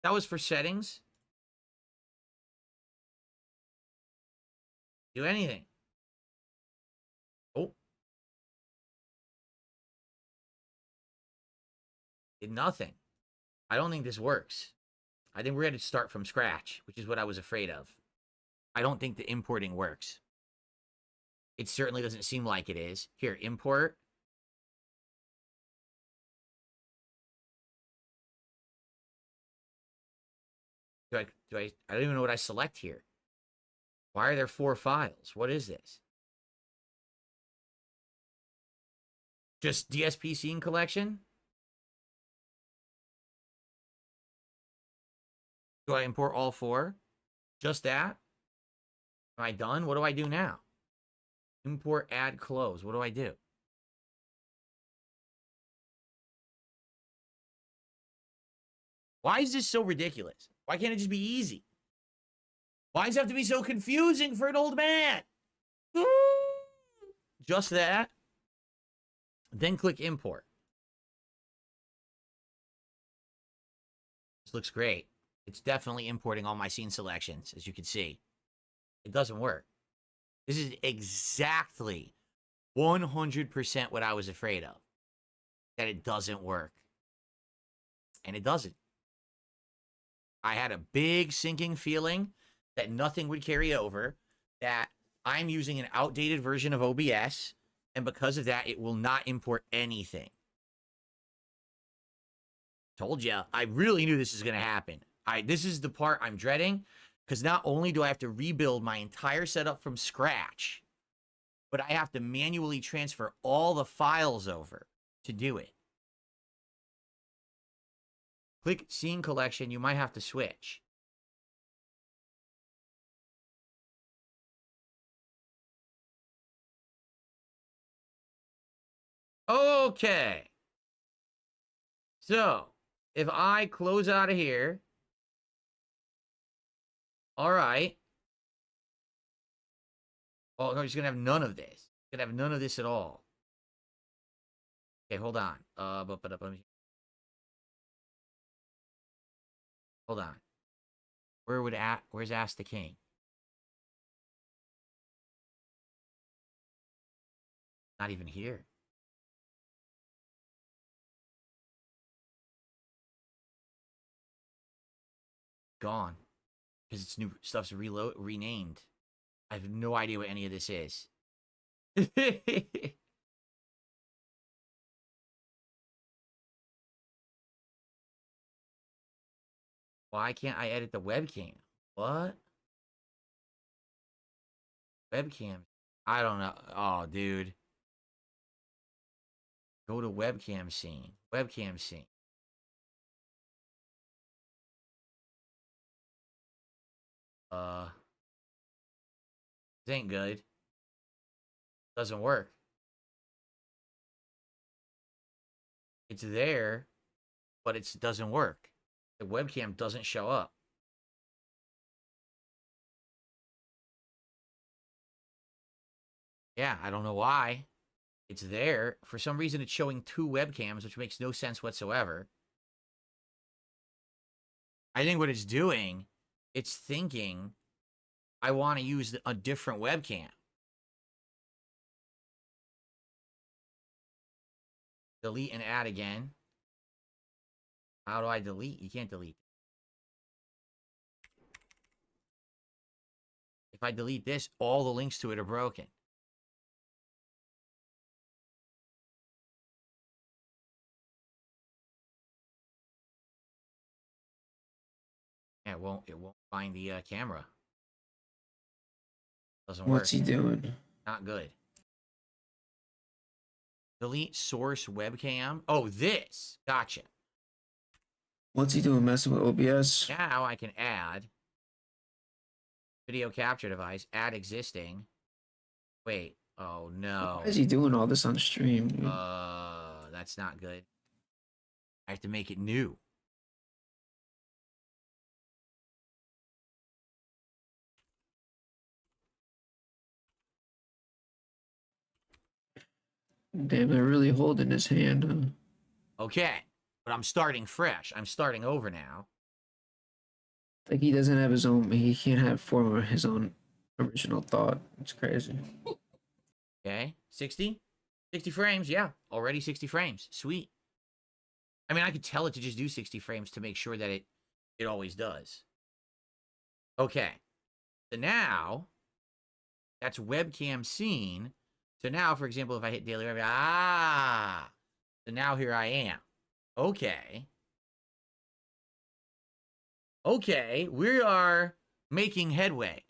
That was for settings. Do anything. Oh. Did nothing. I don't think this works. I think we're going to start from scratch, which is what I was afraid of. I don't think the importing works. It certainly doesn't seem like it is. Here, import. I don't even know what I select here. Why are there 4 files? What is this? Just DSP scene collection? Do I import all 4? Just that? Am I done? What do I do now? Import, add, close. What do I do? Why is this so ridiculous? Why can't it just be easy? Why does it have to be so confusing for an old man? Just that. Then click import. This looks great. It's definitely importing all my scene selections, as you can see. It doesn't work. This is exactly 100% what I was afraid of. That it doesn't work. And it doesn't. I had a big sinking feeling that nothing would carry over, that I'm using an outdated version of OBS, and because of that, it will not import anything. Told ya, I really knew this was going to happen. This is the part I'm dreading, because not only do I have to rebuild my entire setup from scratch, but I have to manually transfer all the files over to do it. Click scene collection. You might have to switch. Okay. So, if I close out of here. All right. Oh, no, he's going to have none of this. He's going to have none of this at all. Okay, hold on. Let me... Hold on. Where's Ask the King? Not even here. Gone. Because it's new stuff's renamed. I have no idea what any of this is. Why can't I edit the webcam? What? Webcam. I don't know. Oh, dude. Go to webcam scene. Webcam scene. This ain't good. Doesn't work. It's there, but it doesn't work. The webcam doesn't show up. Yeah, I don't know why. It's there. For some reason, it's showing 2 webcams, which makes no sense whatsoever. I think what it's doing, it's thinking, I want to use a different webcam. Delete and add again. How do I delete? You can't delete. If I delete this, all the links to it are broken. Yeah, it won't find the camera. Doesn't work. What's he doing? Not good. Delete source webcam. Oh, this. Gotcha. What's he doing? Messing with OBS? Now I can add video capture device. Add existing. Wait. Oh, no. Why is he doing all this on stream? Dude? That's not good. I have to make it new. Damn, they're really holding his hand. Huh? Okay. But I'm starting fresh. I'm starting over now. Like he doesn't have his own. He can't have form of his own original thought. It's crazy. Okay. 60? 60 frames. Yeah. Already 60 frames. Sweet. I mean, I could tell it to just do 60 frames to make sure that it always does. Okay. So now, that's webcam scene. So now, for example, if I hit daily revenue, so now here I am. Okay. Okay, we are making headway.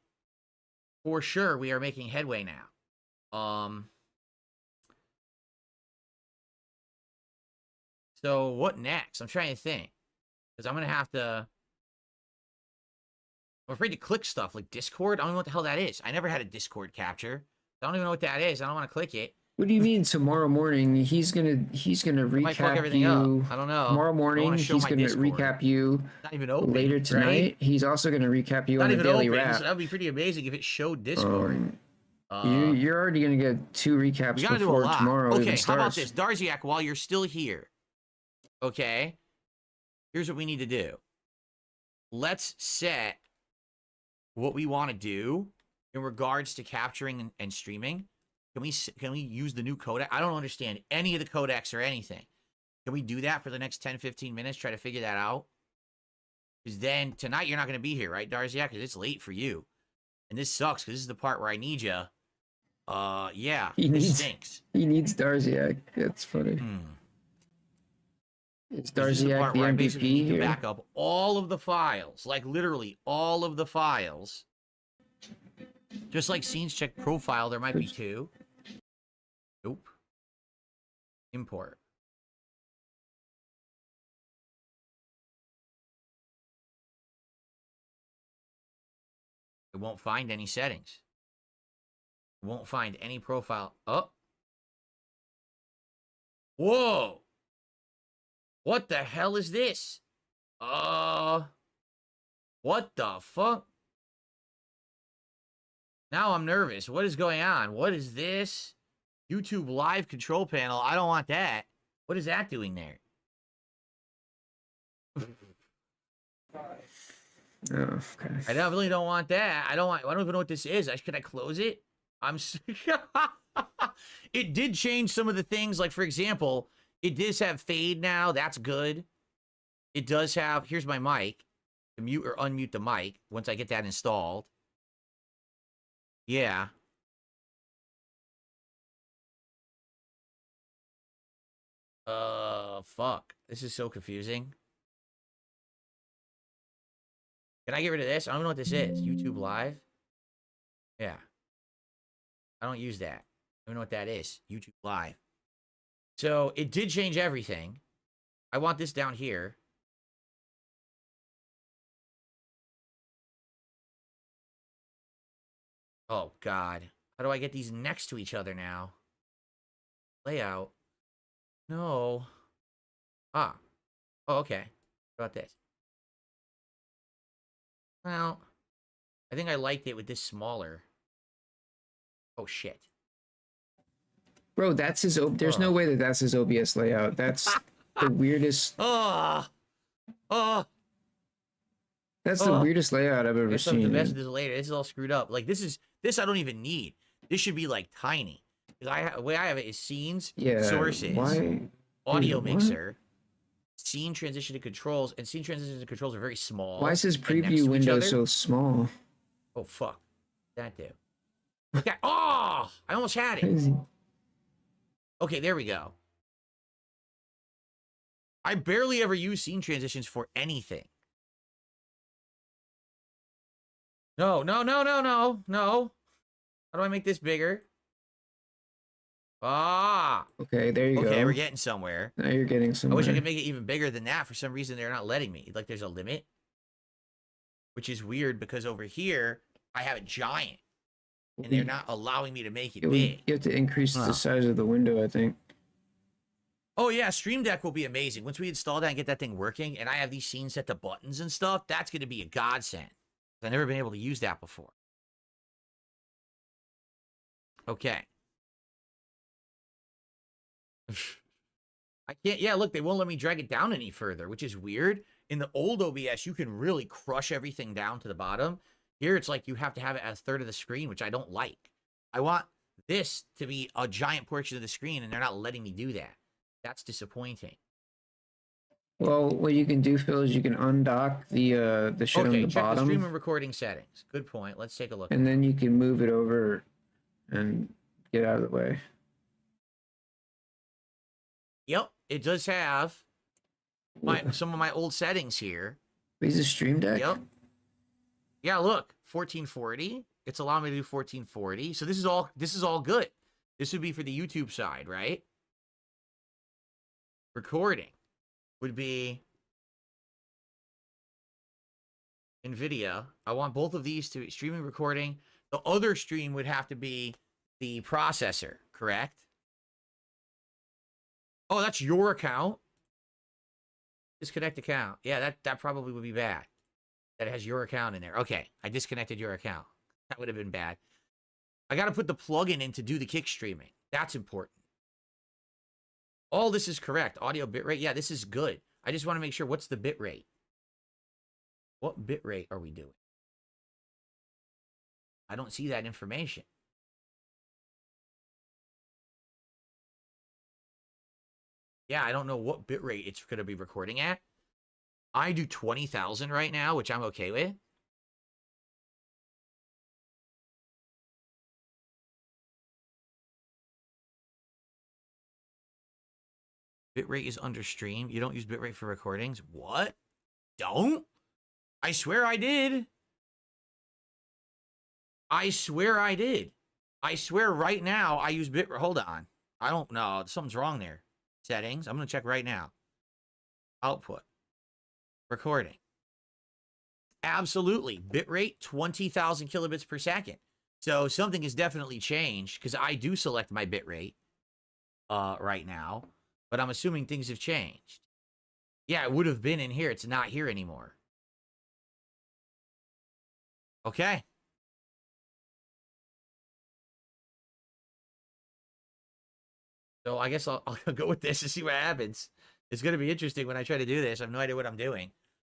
For sure, we are making headway now. So what next? I'm trying to think. Because I'm going to have to... I'm afraid to click stuff like Discord. I don't know what the hell that is. I never had a Discord capture. I don't even know what that is. I don't want to click it. What do you mean tomorrow morning? He's gonna Might fuck recap everything you. up. I don't know. Tomorrow morning he's gonna recap you. Not even open. Later tonight, right? he's also gonna recap you Not on the even daily open. wrap. So that would be pretty amazing if it showed Discord. You're already gonna get 2 recaps We gotta do a before lot. tomorrow Okay, even how about starts. this? Darziak, while you're still here, okay, here's what we need to do. Let's set what we want to do in regards to capturing and streaming. Can we use the new codec? I don't understand any of the codecs or anything. Can we do that for the next 10, 15 minutes? Try to figure that out? Because then tonight you're not going to be here, right, Darziak? Because it's late for you. And this sucks because this is the part where I need you. Yeah, this stinks. He needs Darziak. That's funny. Is This is the Darziak part the where I basically MVP need to here? back up all of the files. Like, literally all of the files. Just like scenes check profile, there might be 2. Nope. Import. It won't find any settings. It won't find any profile. Oh. Whoa. What the hell is this? What the fuck? Now I'm nervous. What is going on? What is this? YouTube live control panel. I don't want that. What is that doing there? Oh, okay. I really don't want that. I don't even know what this is. Could I close it? It did change some of the things. Like, for example, it does have fade now. That's good. It does have, here's my mic. To mute or unmute the mic once I get that installed. Yeah. Fuck. This is so confusing. Can I get rid of this? I don't know what this is. YouTube Live? Yeah. I don't use that. I don't know what that is. YouTube Live. So, it did change everything. I want this down here. Oh, God. How do I get these next to each other now? Layout. No. Ah. Oh, okay. What about this? Well, I think I liked it with this smaller. Oh, shit. Bro, that's his. There's no way that that's his OBS layout. That's the weirdest. Oh. That's the weirdest layout I've ever The seen. best of this later. This is all screwed up. Like, this I don't even need. This should be like tiny. Because the way I have it is scenes, Yeah. sources, Why? audio What? mixer, scene transition to controls, and scene transition to controls are very small. Why is his and next preview to each window other. so small? Oh, fuck. That do. Okay. Oh! I almost had it. Crazy. Okay, there we go. I barely ever use scene transitions for anything. No. How do I make this bigger? Ah! Okay, there you go. Okay, we're getting somewhere. Now you're getting I somewhere. wish I could make it even bigger than that. For some reason, they're not letting me. Like, there's a limit. Which is weird because over here, I have it giant. And they're not allowing me to make it big. You have to increase the size of the window, I think. Oh, yeah, Stream Deck will be amazing. Once we install that and get that thing working, and I have these scenes set to buttons and stuff, that's going to be a godsend. I've never been able to use that before. Okay. I can't, yeah, look, they won't let me drag it down any further, which is weird. In the old OBS, you can really crush everything down to the bottom. Here, it's like you have to have it at a third of the screen, which I don't like. I want this to be a giant portion of the screen, and they're not letting me do that. That's disappointing. Well, what you can do, Phil, is you can undock the shit on the check the stream bottom, and recording settings. Good point. Let's take a look. and then you can move it over and get out of the way. Yep, it does have some of my old settings here. Is a Stream Deck? Yep. Yeah, look, 1440. It's allowing me to do 1440. So this is all good. This would be for the YouTube side, right? Recording would be NVIDIA. I want both of these to streaming, recording. The other stream would have to be the processor, correct? Oh, that's your account. Disconnect account. Yeah, that probably would be bad. That has your account in there. Okay, I disconnected your account. That would have been bad. I got to put the plugin in to do the kick streaming. That's important. All this is correct. Audio bitrate. Yeah, this is good. I just want to make sure, what's the bitrate? What bitrate are we doing? I don't see that information. Yeah, I don't know what bitrate it's going to be recording at. I do 20,000 right now, which I'm okay with. Bitrate is under stream. You don't use bitrate for recordings? What? Don't? I swear I did. I swear I did. I swear right now I use bitrate. Hold on. I don't know. Something's wrong there. Settings. I'm going to check right now. Output. Recording. Absolutely. Bitrate 20,000 kilobits per second. So something has definitely changed because I do select my bitrate right now, but I'm assuming things have changed. Yeah, it would have been in here. It's not here anymore. Okay. So I guess I'll go with this and see what happens. It's going to be interesting when I try to do this. I have no idea what I'm doing.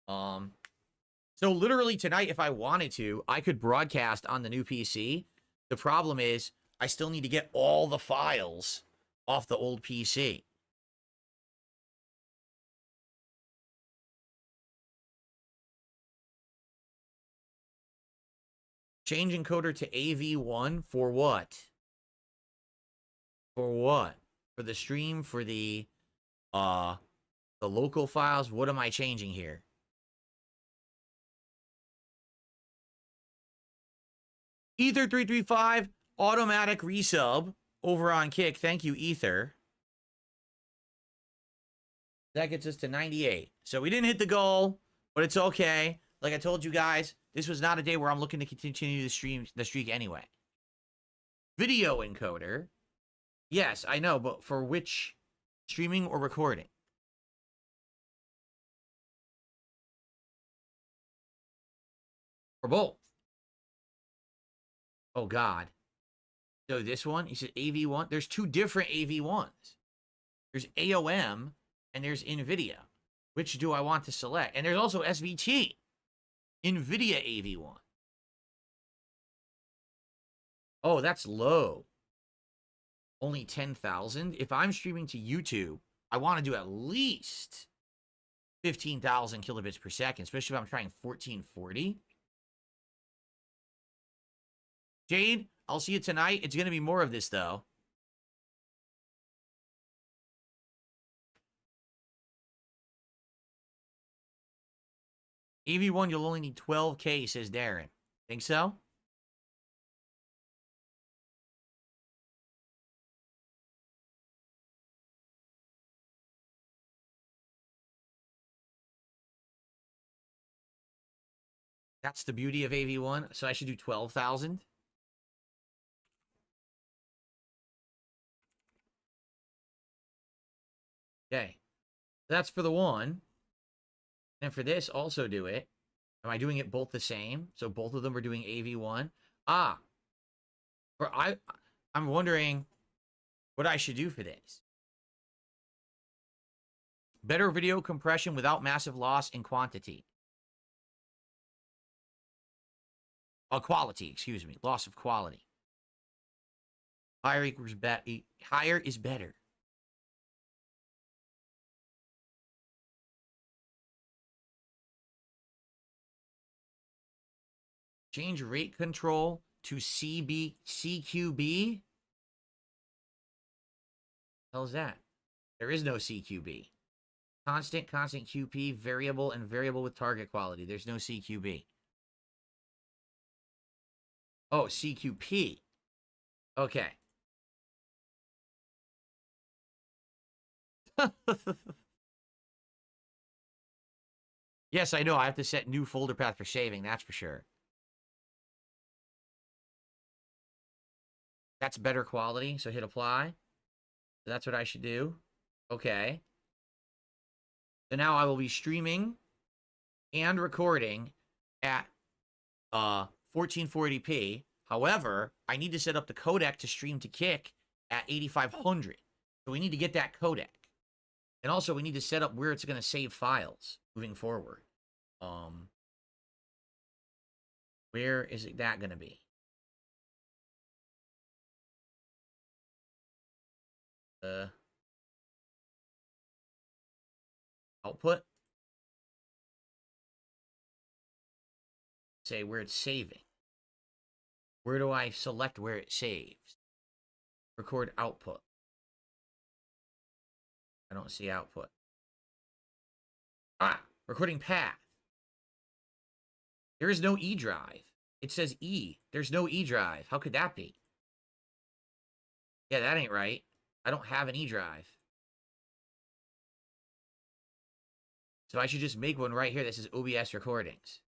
So literally tonight, if I wanted to, I could broadcast on the new PC. The problem is I still need to get all the files off the old PC. Change encoder to AV1 for what? For what? For the stream, for the local files? What am I changing here? Ether335 automatic resub over on Kick. Thank you, Ether. That gets us to 98. So we didn't hit the goal, but it's okay. Like I told you guys, this was not a day where I'm looking to continue the streak anyway. Video encoder. Yes, I know, but for which streaming or recording? Or both? Oh, God. So this one, he said AV1. There's two different AV1s. There's AOM and there's NVIDIA. Which do I want to select? And there's also SVT. NVIDIA AV1. Oh, that's low. Only 10,000. If I'm streaming to YouTube, I want to do at least 15,000 kilobits per second, especially if I'm trying 1440. Jade, I'll see you tonight. It's going to be more of this, though. AV1, you'll only need 12K, says Darren. Think so? That's the beauty of AV1. So I should do 12,000. Okay. That's for the one. And for this, also do it. Am I doing it both the same? So both of them are doing AV1. Ah. I'm wondering what I should do for this. Better video compression without massive loss in quantity. Quality, excuse me. Loss of quality. Higher equals higher is better. Change rate control to CQB. How's that? There is no CQB. Constant QP, variable, and variable with target quality. There's no CQB. Oh, CQP. Okay. Yes, I know. I have to set new folder path for saving. That's for sure. That's better quality. So hit apply. So that's what I should do. Okay. So now I will be streaming and recording at 1440p. However, I need to set up the codec to stream to Kick at 8500. So we need to get that codec. And also we need to set up where it's going to save files moving forward. Where is that going to be? Output. Say where it's saving. Where do I select where it saves? Record output. I don't see output. Ah, recording path. There is no E drive. It says E. There's no E drive. How could that be? Yeah, that ain't right. I don't have an E drive. So I should just make one right here that says OBS recordings.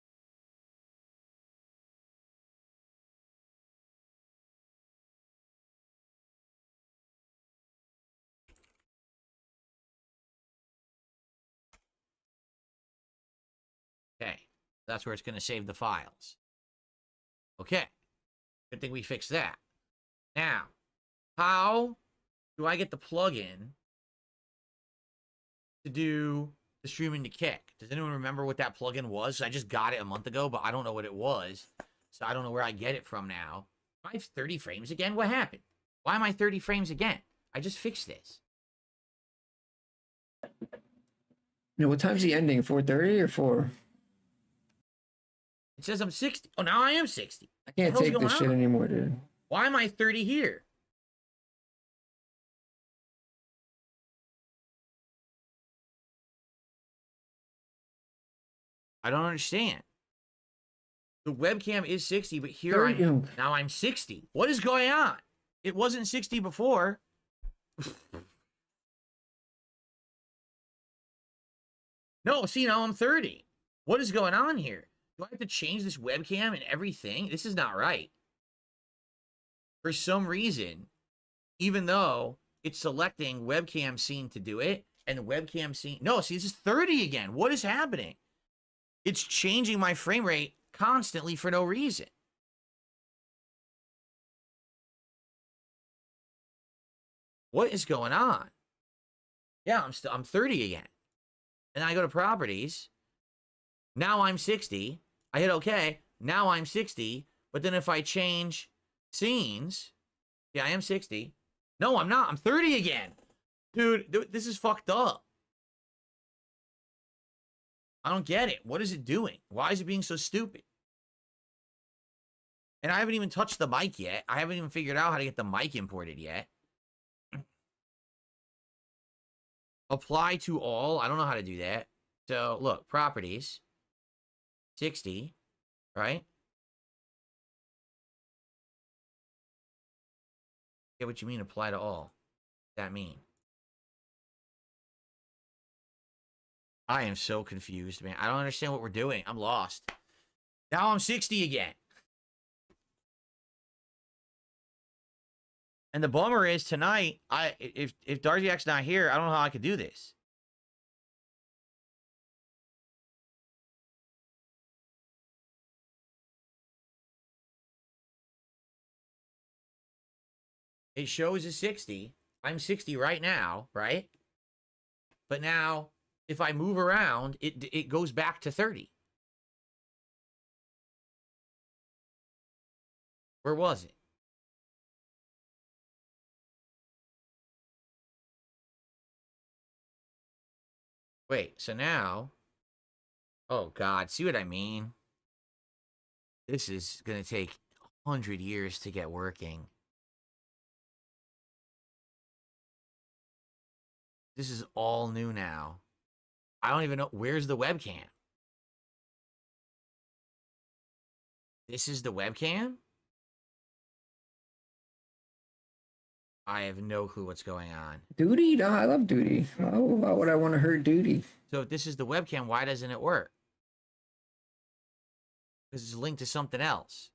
That's where it's going to save the files. Okay. Good thing we fixed that. Now, how do I get the plugin to do the streaming to Kick? Does anyone remember what that plugin was? I just got it a month ago, but I don't know what it was. So I don't know where I get it from now. Am I 30 frames again? What happened? Why am I 30 frames again? I just fixed this. You know, what time's the ending? 4:30 or 4? It says I'm 60. Oh, now I am 60. I can't What the hell's take this going shit on? anymore, dude. Why am I 30 here? I don't understand. The webcam is 60, but here 30. now I'm 60. What is going on? It wasn't 60 before. No, see, now I'm 30. What is going on here? Do I have to change this webcam and everything? This is not right. For some reason, even though it's selecting webcam scene to do it, and the webcam scene... No, see, this is 30 again. What is happening? It's changing my frame rate constantly for no reason. What is going on? Yeah, I'm 30 again. And then I go to properties. Now I'm 60. I hit OK. Now I'm 60. But then if I change scenes, yeah, I am 60. No, I'm not. I'm 30 again. Dude, this is fucked up. I don't get it. What is it doing? Why is it being so stupid? And I haven't even touched the mic yet. I haven't even figured out how to get the mic imported yet. Apply to all. I don't know how to do that. So, look, properties. 60, right? Get what you mean, apply to all. What does that mean? I am so confused, man. I don't understand what we're doing. I'm lost. Now I'm 60 again. And the bummer is tonight, if Darziak's not here, I don't know how I could do this. It shows as 60. I'm 60 right now, right? But now, if I move around, it goes back to 30. Where was it? Wait, so now... Oh, God, see what I mean? This is going to take 100 years to get working. This is all new now. I don't even know. Where's the webcam? This is the webcam? I have no clue what's going on. Duty? No, I love Duty. Why would I want to hurt Duty? So if this is the webcam, why doesn't it work? Because it's linked to something else.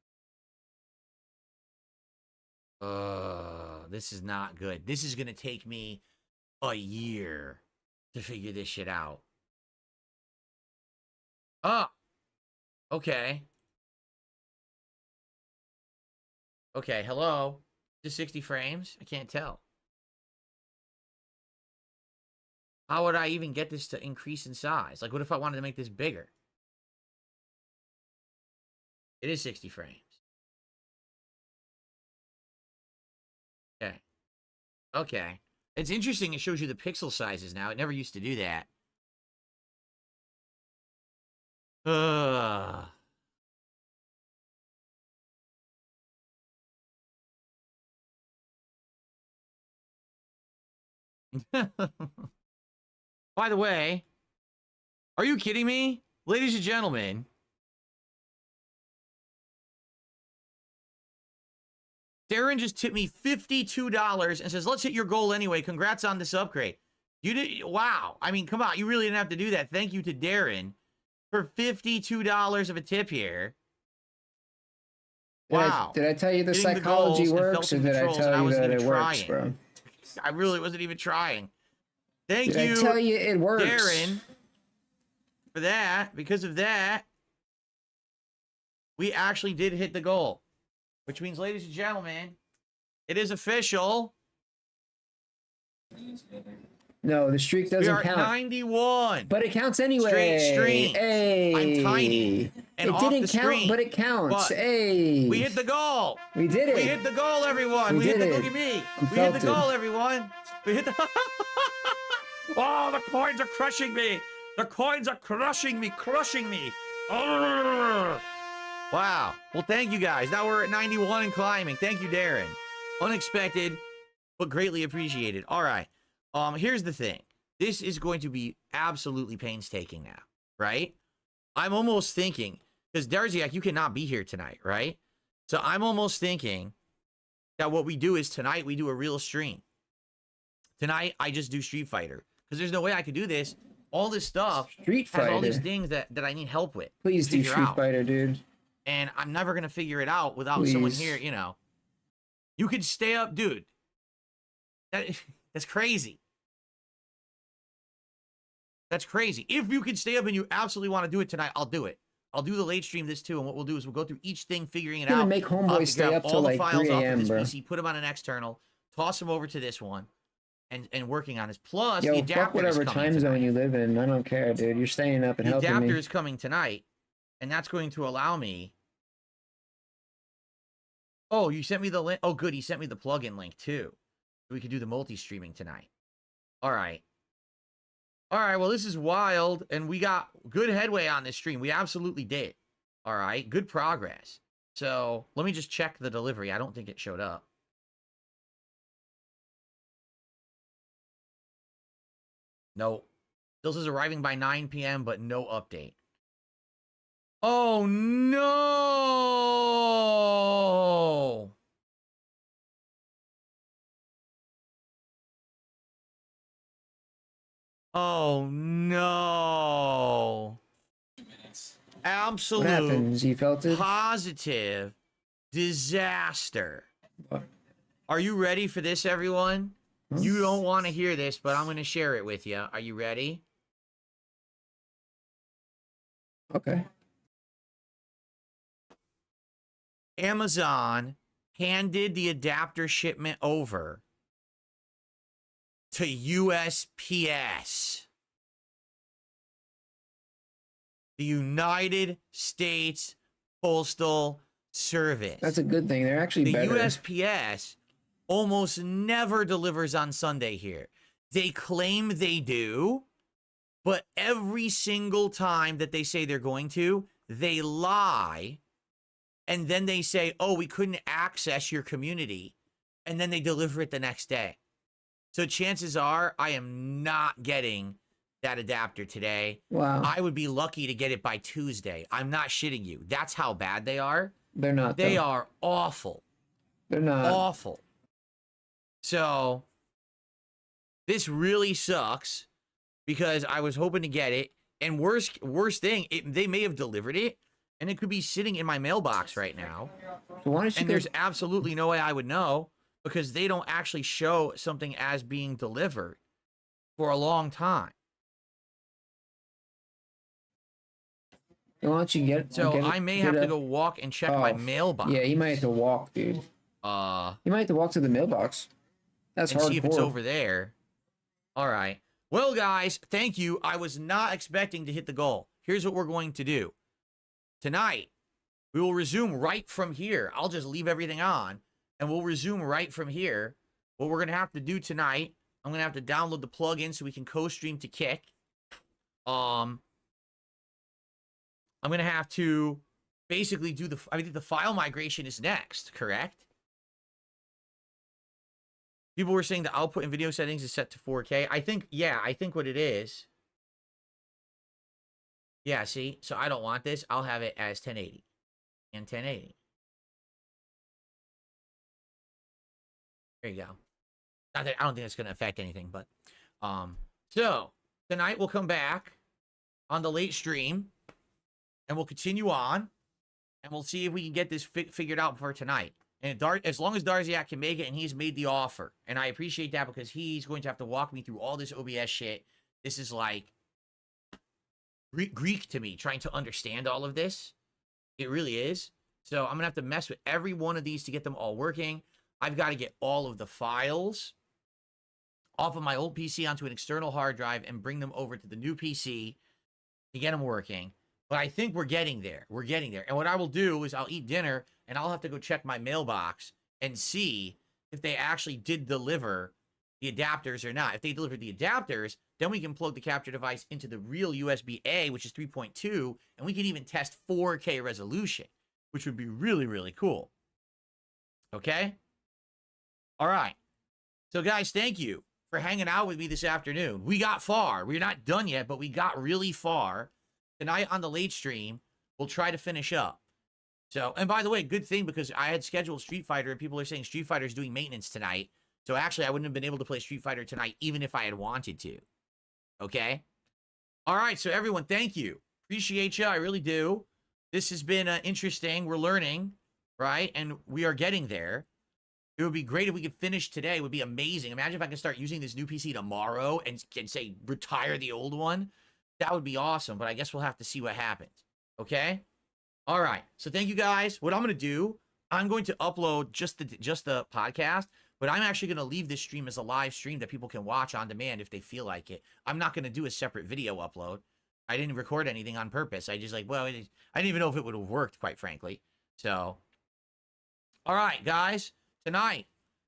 This is not good. This is going to take me a year to figure this shit out. Oh, okay. Okay, hello. Just 60 frames? I can't tell. How would I even get this to increase in size? Like, what if I wanted to make this bigger? It is 60 frames. Okay. Okay. It's interesting it shows you the pixel sizes now. It never used to do that. By the way, are you kidding me? Ladies and gentlemen, Darren just tipped me $52 and says, let's hit your goal anyway. Congrats on this upgrade. You did, wow. I mean, come on. You really didn't have to do that. Thank you to Darren for $52 of a tip here. Wow. Did I tell you the Hitting psychology goals and works, or felting did I controls, and tell you wasn't that it even works, trying. bro? I really wasn't even trying. Thank Did you, I tell you it works? Darren, for that. Because of that, We actually did hit the goal. Which means, ladies and gentlemen, it is official. No, the streak We doesn't are at count. 91. But it counts anyway. Straight streams. Hey. I'm tiny and it off didn't the count, screen. but it counts. But hey. we hit the goal. We did it. We hit the goal, everyone. We We hit did the it. look at me. I'm We hit the felted. goal, everyone. We hit the Oh, the coins are crushing me. The coins are crushing me, Urgh. Wow. Well, thank you guys. Now we're at 91 and climbing. Thank you, Darren. Unexpected, but greatly appreciated. All right. Here's the thing. This is going to be absolutely painstaking now, right? I'm almost thinking, because Darziak, you cannot be here tonight, right? So I'm almost thinking that what we do is tonight we do a real stream. Tonight I just do Street Fighter, because there's no way I could do this. All this stuff Street has all these Fighter. things that I need help with. Please to do figure Street out. Fighter, dude. And I'm never going to figure it out without someone Please. here, you know. You could stay up, dude. That's crazy. That's crazy. If you can stay up and you absolutely want to do it tonight, I'll do it. I'll do the late stream this too, and what we'll do is we'll go through each thing, figuring it I'm gonna out. make I'll have Homeboy to stay grab up till all the like files 3 off of a.m., this bro. PC, put them on an external, toss them over to this one, and working on this. Plus, Yo, the adapter fuck whatever is coming time zone tonight. you live in. I don't care, dude. You're staying up and The helping adapter me. is coming tonight, and that's going to allow me. Oh, you sent me the link. Oh, good. He sent me the plugin link too. We could do the multi-streaming tonight. All right. All right. Well, this is wild, and we got good headway on this stream. We absolutely did. All right. Good progress. So let me just check the delivery. I don't think it showed up. No. Still says arriving by 9 p.m., but no update. Oh, no. Oh, no. What Absolute happens? You felt it? positive disaster. What? Are you ready for this, everyone? Huh? You don't want to hear this, but I'm going to share it with you. Are you ready? Okay. Amazon handed the adapter shipment over to USPS. The United States Postal Service. That's a good thing. They're actually The better. USPS almost never delivers on Sunday here. They claim they do, but every single time that they say they're going to, they lie. And then they say, oh, we couldn't access your community. And then they deliver it the next day. So chances are I am not getting that adapter today. Wow. I would be lucky to get it by Tuesday. I'm not shitting you. That's how bad they are. They're not. They though. are awful. They're not. Awful. So this really sucks because I was hoping to get it. And worst thing, they may have delivered it and it could be sitting in my mailbox right now. So why don't you And there's absolutely no way I would know because they don't actually show something as being delivered for a long time. why don't you get? So get it- I may get have to a- go walk and check my Oh, mailbox. Yeah, you might have to walk, dude. You might have to walk to the mailbox. That's and hardcore. see if it's over there. All right. Well, guys, thank you. I was not expecting to hit the goal. Here's what we're going to do. Tonight, we will resume right from here. I'll just leave everything on, and we'll resume right from here. What we're going to have to do tonight, I'm going to have to download the plugin so we can co-stream to Kick. I'm going to have to basically do I think the file migration is next, correct? People were saying the output in video settings is set to 4K. I think what it is. Yeah, see? So I don't want this. I'll have it as 1080 and 1080. There you go. Not that I don't think it's going to affect anything, but so tonight we'll come back on the late stream and we'll continue on and we'll see if we can get this figured out for tonight. And as long as Darziak can make it and he's made the offer, and I appreciate that because he's going to have to walk me through all this OBS shit. This is like Greek to me, trying to understand all of this. It really is. So I'm going to have to mess with every one of these to get them all working. I've got to get all of the files off of my old PC onto an external hard drive and bring them over to the new PC to get them working. But I think we're getting there. We're getting there. And what I will do is I'll eat dinner and I'll have to go check my mailbox and see if they actually did deliver the adapters or not. If they delivered the adapters, then we can plug the capture device into the real USB-A, which is 3.2, and we can even test 4K resolution, which would be really, really cool. Okay? All right. So, guys, thank you for hanging out with me this afternoon. We got far. We're not done yet, but we got really far. Tonight on the late stream, we'll try to finish up. So, and by the way, good thing, because I had scheduled Street Fighter, and people are saying Street Fighter is doing maintenance tonight. So actually, I wouldn't have been able to play Street Fighter tonight, even if I had wanted to. Okay? All right, so everyone, thank you. Appreciate you. I really do. This has been interesting. We're learning, right? And we are getting there. It would be great if we could finish today. It would be amazing. Imagine if I could start using this new PC tomorrow and say, retire the old one. That would be awesome, but I guess we'll have to see what happens. Okay? All right. So thank you, guys. What I'm going to do, I'm going to upload just the podcast, but I'm actually going to leave this stream as a live stream that people can watch on demand if they feel like it. I'm not going to do a separate video upload. I didn't record anything on purpose. I just I didn't even know if it would have worked, quite frankly. So, all right, guys. Tonight,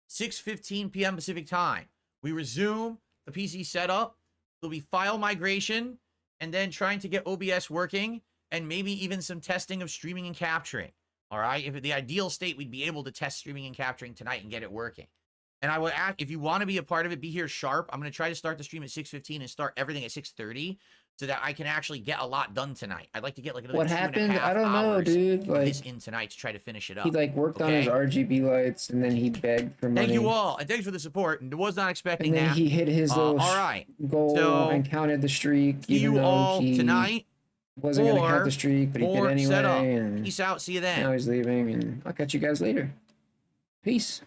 6:15 p.m. Pacific time, we resume the PC setup. There'll be file migration and then trying to get OBS working and maybe even some testing of streaming and capturing. All right. If the ideal state, we'd be able to test streaming and capturing tonight and get it working. And I will ask, if you want to be a part of it, be here sharp. I'm going to try to start the stream at 6:15 and start everything at 6:30 so that I can actually get a lot done tonight. I'd like to get like another What 2.5 happened? I don't know, hours dude. of Like, this in tonight to try to finish it up. he like worked on his Okay? RGB lights, and then he begged for money. Thank you all, and thanks for the support. And was not expecting And then that. he hit his little all right. goal So, and counted the streak, See even you though all he tonight. wasn't going to count for the streak, but he did more anyway. setup. And Peace out. See you then. now he's leaving, and I'll catch you guys later. Peace.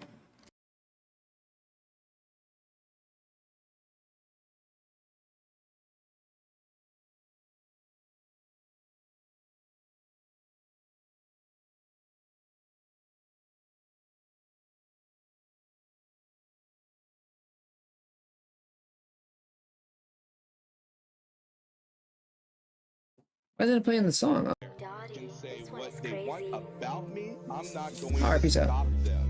Why isn't it playing the song? They say what they want about me, I'm not going All right, to peace out. stop them.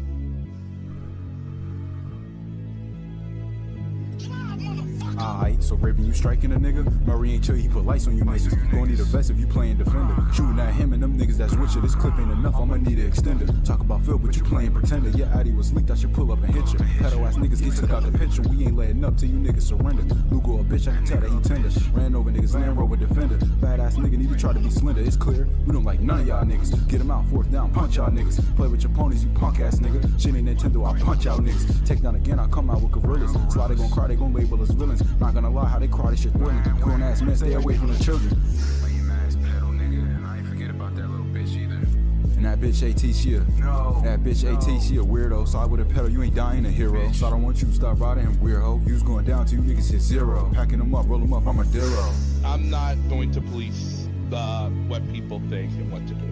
Alright, so Raven, you striking a nigga? Murray ain't chill, he put lights on you niggas. Gonna need a vest if you playing defender. Shooting at him and them niggas that's with you. This clip ain't enough, I'ma need an extender. Talk about Phil, but you playing pretender. Your Addy was leaked, I should pull up and hit you. Pedo ass niggas get took out the picture. We ain't letting up till you niggas surrender. Lugo a bitch, I can tell that he tender. Ran over niggas, Land Rover defender. Bad ass nigga need to try to be slender. It's clear, we don't like none of y'all niggas. Get him out, fourth down, punch y'all niggas. Play with your ponies, you punk ass nigga. Shit ain't Nintendo, I punch y'all niggas. Take down again, I come out with gorillas. Slide, they gon' cry, they gon' label us villains. Not gonna lie, how they cry, this shit thrilling. Grown ass men, stay away from the children. Lame ass pedal, nigga, and I ain't forget about that little bitch either. And that bitch AT, she a that bitch AT, she a weirdo. So I with a pedal, you ain't dying a hero. So I don't want you to stop riding him, weirdo. You's going down till you niggas hit zero. Packing them up, roll them up, I'm a diro. I'm not going to police what people think and what to do.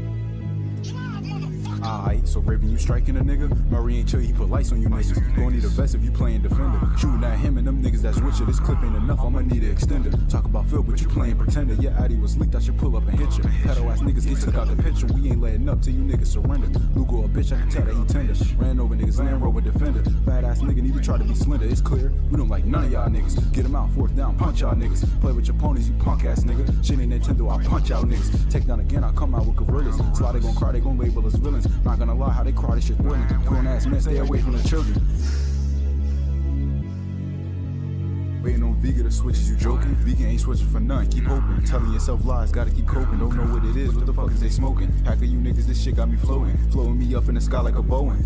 Alright, so Raven, you striking a nigga? Murray ain't chill, he put lights on you niggas. Gonna need a vest if you playing defender. Shooting at him and them niggas that's with you. This clip ain't enough, I'ma need an extender. Talk about Phil, but you playing pretender. Your Addy was leaked, I should pull up and hit you. Pedo ass niggas get took out the picture. We ain't letting up till you niggas surrender. Lugo a bitch, I can tell that he tender. Ran over niggas, Land Rover defender. Bad ass nigga need to try to be slender. It's clear, we don't like none of y'all niggas. Get him out, fourth down, punch y'all niggas. Play with your ponies, you punk ass nigga. Shit ain't Nintendo, I punch y'all niggas. Take down again, I come out with gorillas. Slide, they gon' cry, they gon' label us villains. Not gonna lie, how they cry, this shit thrilling. Grown ass men, stay away from the children. Waiting on Vega to switch, is you joking? Vega ain't switching for none, keep hoping. Telling yourself lies, gotta keep coping. Don't know what it is, what the fuck is they smoking? Pack of you niggas, this shit got me floating. Floating me up in the sky like a Boeing.